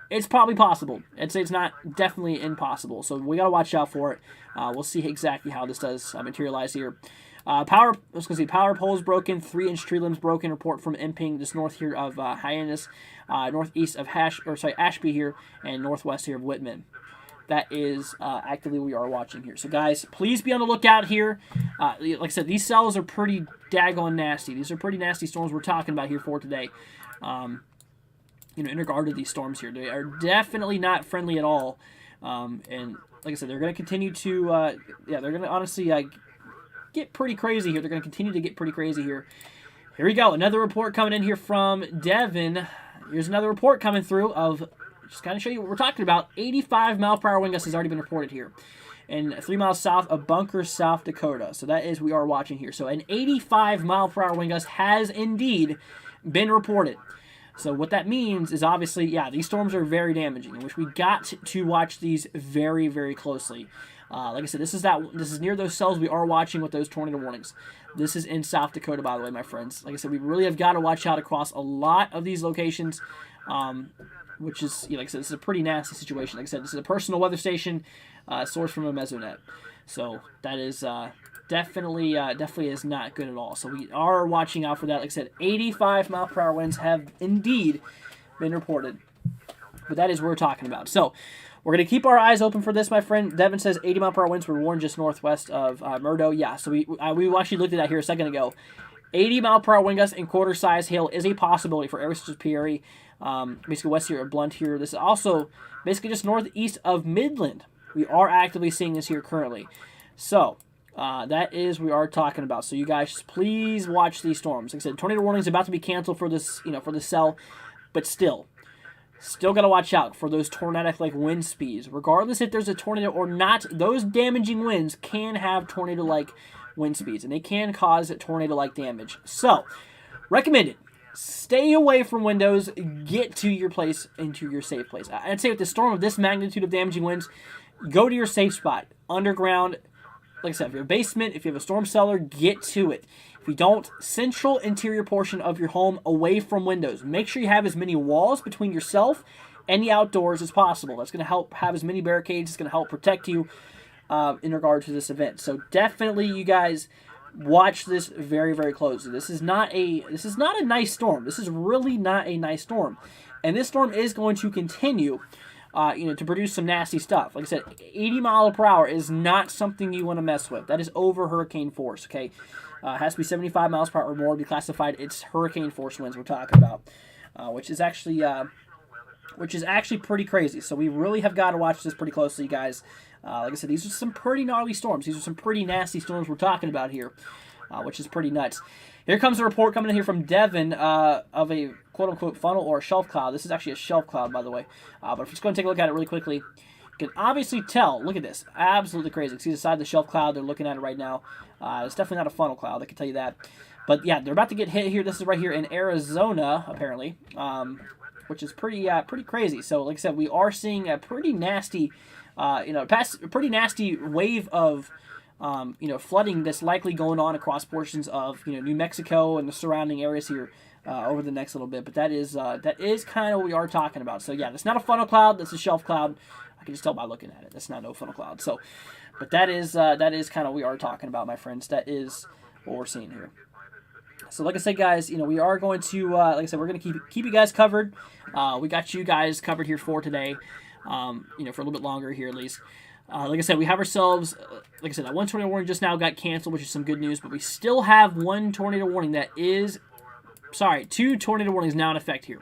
it's probably possible. I'd say it's not definitely impossible. So we got to watch out for it. We'll see exactly how this does materialize here. Power poles broken, 3-inch tree limbs broken. Report from Imping, just north here of Hyannis, northeast of Ashby here, and northwest here of Whitman. That is actively we are watching here. So guys, please be on the lookout here. Like I said, these cells are pretty daggone nasty. These are pretty nasty storms we're talking about here for today. In regard to these storms here, they are definitely not friendly at all. And like I said, they're going to continue to, they're going to honestly get pretty crazy here. They're going to continue to get pretty crazy here. Here we go. Another report coming in here from Devin. Here's another report coming through of, just kind of show you what we're talking about. 85 mile per hour wind gusts has already been reported here. and 3 miles south of Bunker, South Dakota. So that is we are watching here. So an 85 mile per hour wind gust has indeed been reported. So what that means is obviously, yeah, these storms are very damaging, which we got to watch these very, very closely. Like I said, this is near those cells we are watching with those tornado warnings. This is in South Dakota, by the way, my friends. Like I said, we really have got to watch out across a lot of these locations, which is, like I said, this is a pretty nasty situation. Like I said, this is a personal weather station sourced from a Mesonet. So that is definitely is not good at all. So we are watching out for that. Like I said, 85 mile per hour winds have indeed been reported. But that is what we're talking about. So we're going to keep our eyes open for this, my friend. Devin says 80 mile per hour winds were warned just northwest of Murdo. Yeah, so we actually looked at that here a second ago. 80 mile per hour wind gusts and quarter size hail is a possibility for areas such as Peoria, basically west here of Blunt here. This is also basically just northeast of Midland. We are actively seeing this here currently. So that is what we are talking about. So you guys, please watch these storms. Like I said, tornado warning is about to be canceled for this, for the cell, but still got to watch out for those tornadic-like wind speeds. Regardless if there's a tornado or not, those damaging winds can have tornado-like wind speeds, and they can cause tornado-like damage. So, recommended. Stay away from windows. Get to your place, into your safe place. I'd say with the storm of this magnitude of damaging winds, go to your safe spot. Underground. Like I said, if you have a basement, if you have a storm cellar, get to it. If you don't, central interior portion of your home away from windows. Make sure you have as many walls between yourself and the outdoors as possible. That's going to help have as many barricades. It's going to help protect you in regard to this event. So definitely, you guys, watch this very, very closely. This is not a nice storm. This is really not a nice storm, and this storm is going to continue. To produce some nasty stuff. Like I said, 80 miles per hour is not something you want to mess with. That is over hurricane force, okay? It has to be 75 miles per hour or more to be classified. It's hurricane force winds we're talking about, which is actually pretty crazy. So we really have got to watch this pretty closely, guys. Like I said, these are some pretty gnarly storms. These are some pretty nasty storms we're talking about here, which is pretty nuts. Here comes a report coming in here from Devin of a quote-unquote funnel or a shelf cloud. This is actually a shelf cloud, by the way. But if we're just going to take a look at it really quickly, you can obviously tell. Look at this. Absolutely crazy. You can see the side of the shelf cloud. They're looking at it right now. It's definitely not a funnel cloud. I can tell you that. But, yeah, they're about to get hit here. This is right here in Arizona, apparently, which is pretty crazy. So, like I said, we are seeing a pretty nasty, pretty nasty wave of flooding that's likely going on across portions of New Mexico and the surrounding areas here over the next little bit. But that is kind of what we are talking about. So yeah, that's not a funnel cloud. That's a shelf cloud. I can just tell by looking at it. That's not no funnel cloud. So, but that is kind of what we are talking about, my friends. That is what we're seeing here. So like I said, guys, we are going to like I said, we're going to keep you guys covered. We got you guys covered here for today. For a little bit longer here at least. Like I said, we have ourselves, like I said, that one tornado warning just now got canceled, which is some good news, but we still have one tornado warning two tornado warnings now in effect here.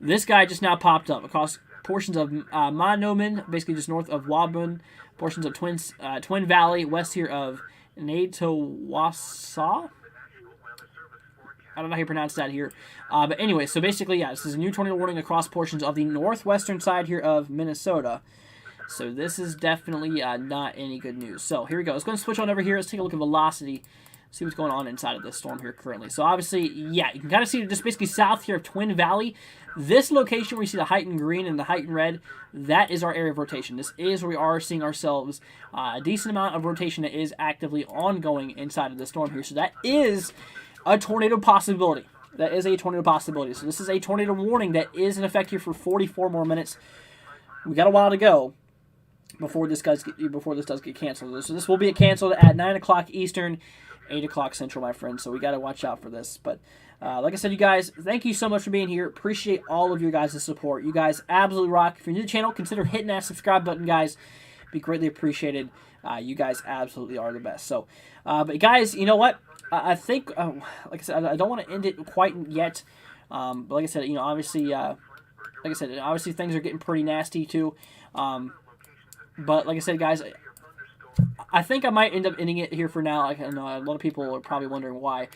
This guy just now popped up across portions of Monoman, basically just north of Wabun, portions of Twin Valley, west here of Natawasa. I don't know how you pronounce that here. But anyway, so basically, yeah, this is a new tornado warning across portions of the northwestern side here of Minnesota. So this is definitely not any good news. So here we go. Let's go and switch on over here. Let's take a look at velocity. See what's going on inside of this storm here currently. So obviously, yeah, you can kind of see just basically south here of Twin Valley. This location where you see the heightened green and the heightened red, that is our area of rotation. This is where we are seeing ourselves a decent amount of rotation that is actively ongoing inside of the storm here. So that is a tornado possibility. That is a tornado possibility. So this is a tornado warning that is in effect here for 44 more minutes. We got a while to go before this does get canceled. So this will be canceled at 9 o'clock Eastern, 8 o'clock Central, my friends. So we got to watch out for this. But like I said, you guys, thank you so much for being here. Appreciate all of your guys' support. You guys absolutely rock. If you're new to the channel, consider hitting that subscribe button, guys. Be greatly appreciated. You guys absolutely are the best. So, but guys, you know what? I think, like I said, I don't want to end it quite yet. But like I said, obviously, obviously things are getting pretty nasty too. But like I said, guys, I think I might end up ending it here for now. I know a lot of people are probably wondering why.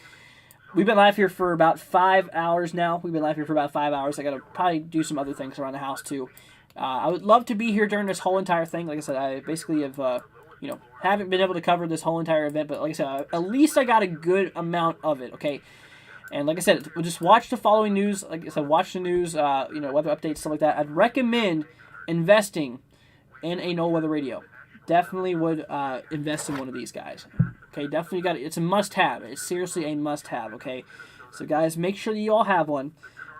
We've been live here for about 5 hours now. I got to probably do some other things around the house too. I would love to be here during this whole entire thing. Like I said, I basically have, haven't been able to cover this whole entire event, but like I said, at least I got a good amount of it, okay? And like I said, we'll just watch the following news. Like I said, watch the news, weather updates, stuff like that. I'd recommend investing in a no weather radio. Definitely would invest in one of these guys. Okay, definitely got it. It's a must-have. It's seriously a must-have. Okay, so guys, make sure that you all have one.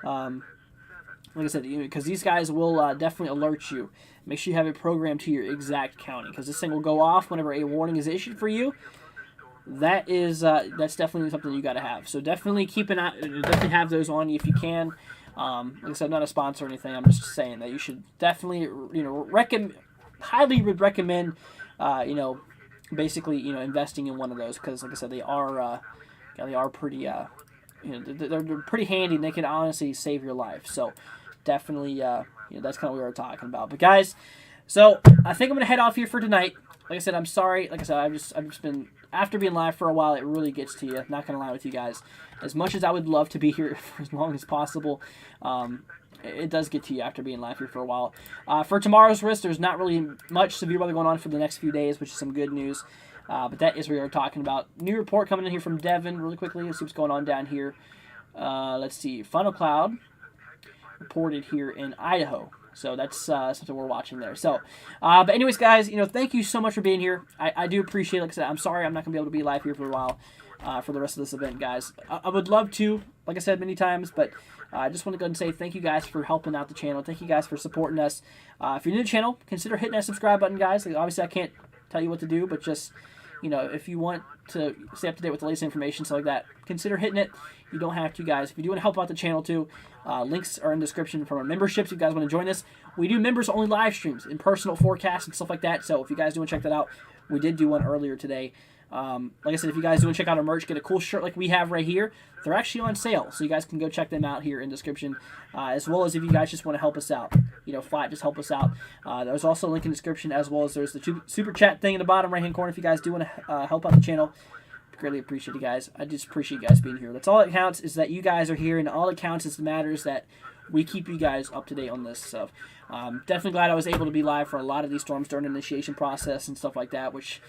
Like I said, because these guys will definitely alert you. Make sure you have it programmed to your exact county, because this thing will go off whenever a warning is issued for you. That's definitely something you got to have. So definitely keep an eye. Definitely have those on you if you can. Like I said, I'm not a sponsor or anything. I'm just saying that you should definitely, highly would recommend, basically, investing in one of those, because, like I said, they are pretty, they're pretty handy, and they can honestly save your life. So definitely, that's kind of what we were talking about. But guys, so I think I'm gonna head off here for tonight. Like I said, I'm sorry. Like I said, I've just been, after being live for a while, it really gets to you. Not gonna lie with you guys. As much as I would love to be here for as long as possible, it does get to you after being live here for a while. For tomorrow's risk, there's not really much severe weather going on for the next few days, which is some good news. But that is what we are talking about. New report coming in here from Devin really quickly. Let's see what's going on down here. Let's see. Funnel cloud reported here in Idaho. So that's something we're watching there. So, but anyways, guys, thank you so much for being here. I do appreciate it. Like I said, I'm sorry I'm not going to be able to be live here for a while for the rest of this event, guys. I would love to, like I said many times, but I just want to go ahead and say thank you guys for helping out the channel. Thank you guys for supporting us. If you're new to the channel, consider hitting that subscribe button, guys. Like, obviously, I can't tell you what to do, but just, if you want to stay up to date with the latest information, stuff like that, consider hitting it. You don't have to, guys. If you do want to help out the channel too, links are in the description for our memberships. If you guys want to join us, we do members-only live streams and personal forecasts and stuff like that. So if you guys do want to check that out, we did do one earlier today. Like I said, if you guys do want to check out our merch, get a cool shirt like we have right here. They're actually on sale, so you guys can go check them out here in the description. As well as if you guys just want to help us out, flat, just help us out. There's also a link in the description, as well as there's the super chat thing in the bottom right-hand corner if you guys do want to help out the channel. Greatly appreciate you guys. I just appreciate you guys being here. That's all that counts, is that you guys are here, and all that counts is the matters that we keep you guys up to date on this stuff. Definitely glad I was able to be live for a lot of these storms during the initiation process and stuff like that, which,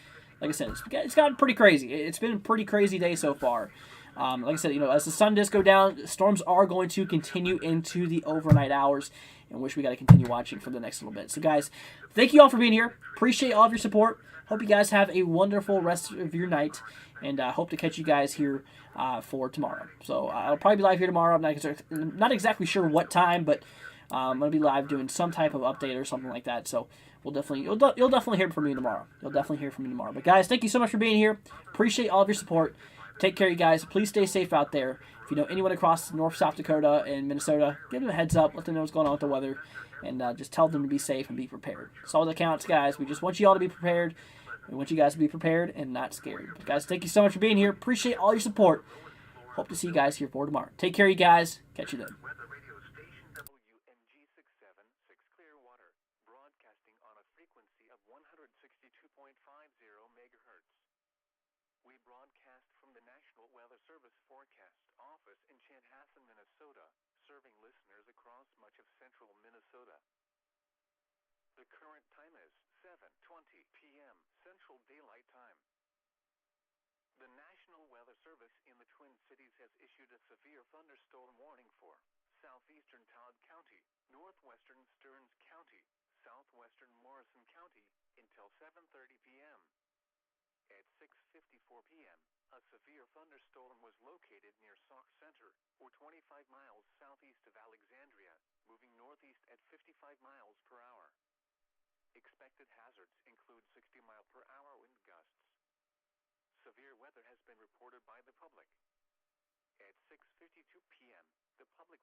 like I said, it's gotten pretty crazy. It's been a pretty crazy day so far. Like I said, as the sun does go down, storms are going to continue into the overnight hours, in which we got to continue watching for the next little bit. So, guys, thank you all for being here. Appreciate all of your support. Hope you guys have a wonderful rest of your night, and hope to catch you guys here for tomorrow. So, I'll probably be live here tomorrow. I'm not exactly sure what time, but I'm going to be live doing some type of update or something like that. So, you'll definitely hear from me tomorrow. You'll definitely hear from me tomorrow. But, guys, thank you so much for being here. Appreciate all of your support. Take care, you guys. Please stay safe out there. If you know anyone across North, South Dakota, and Minnesota, give them a heads up. Let them know what's going on with the weather. And just tell them to be safe and be prepared. That's all that counts, guys. We just want you all to be prepared. We want you guys to be prepared and not scared. But guys, thank you so much for being here. Appreciate all your support. Hope to see you guys here for tomorrow. Take care, you guys. Catch you then. We broadcast from the National Weather Service Forecast Office in Chanhassen, Minnesota, serving listeners across much of central Minnesota. The current time is 7:20 p.m. Central Daylight Time. The National Weather Service in the Twin Cities has issued a severe thunderstorm warning for southeastern Todd County, northwestern Stearns County, southwestern Morrison County until 7:30 p.m. At 6:54 p.m., a severe thunderstorm was located near Sauk Center, or 25 miles southeast of Alexandria, moving northeast at 55 miles per hour. Expected hazards include 60-mile-per-hour wind gusts. Severe weather has been reported by the public. At 6:52 p.m., the public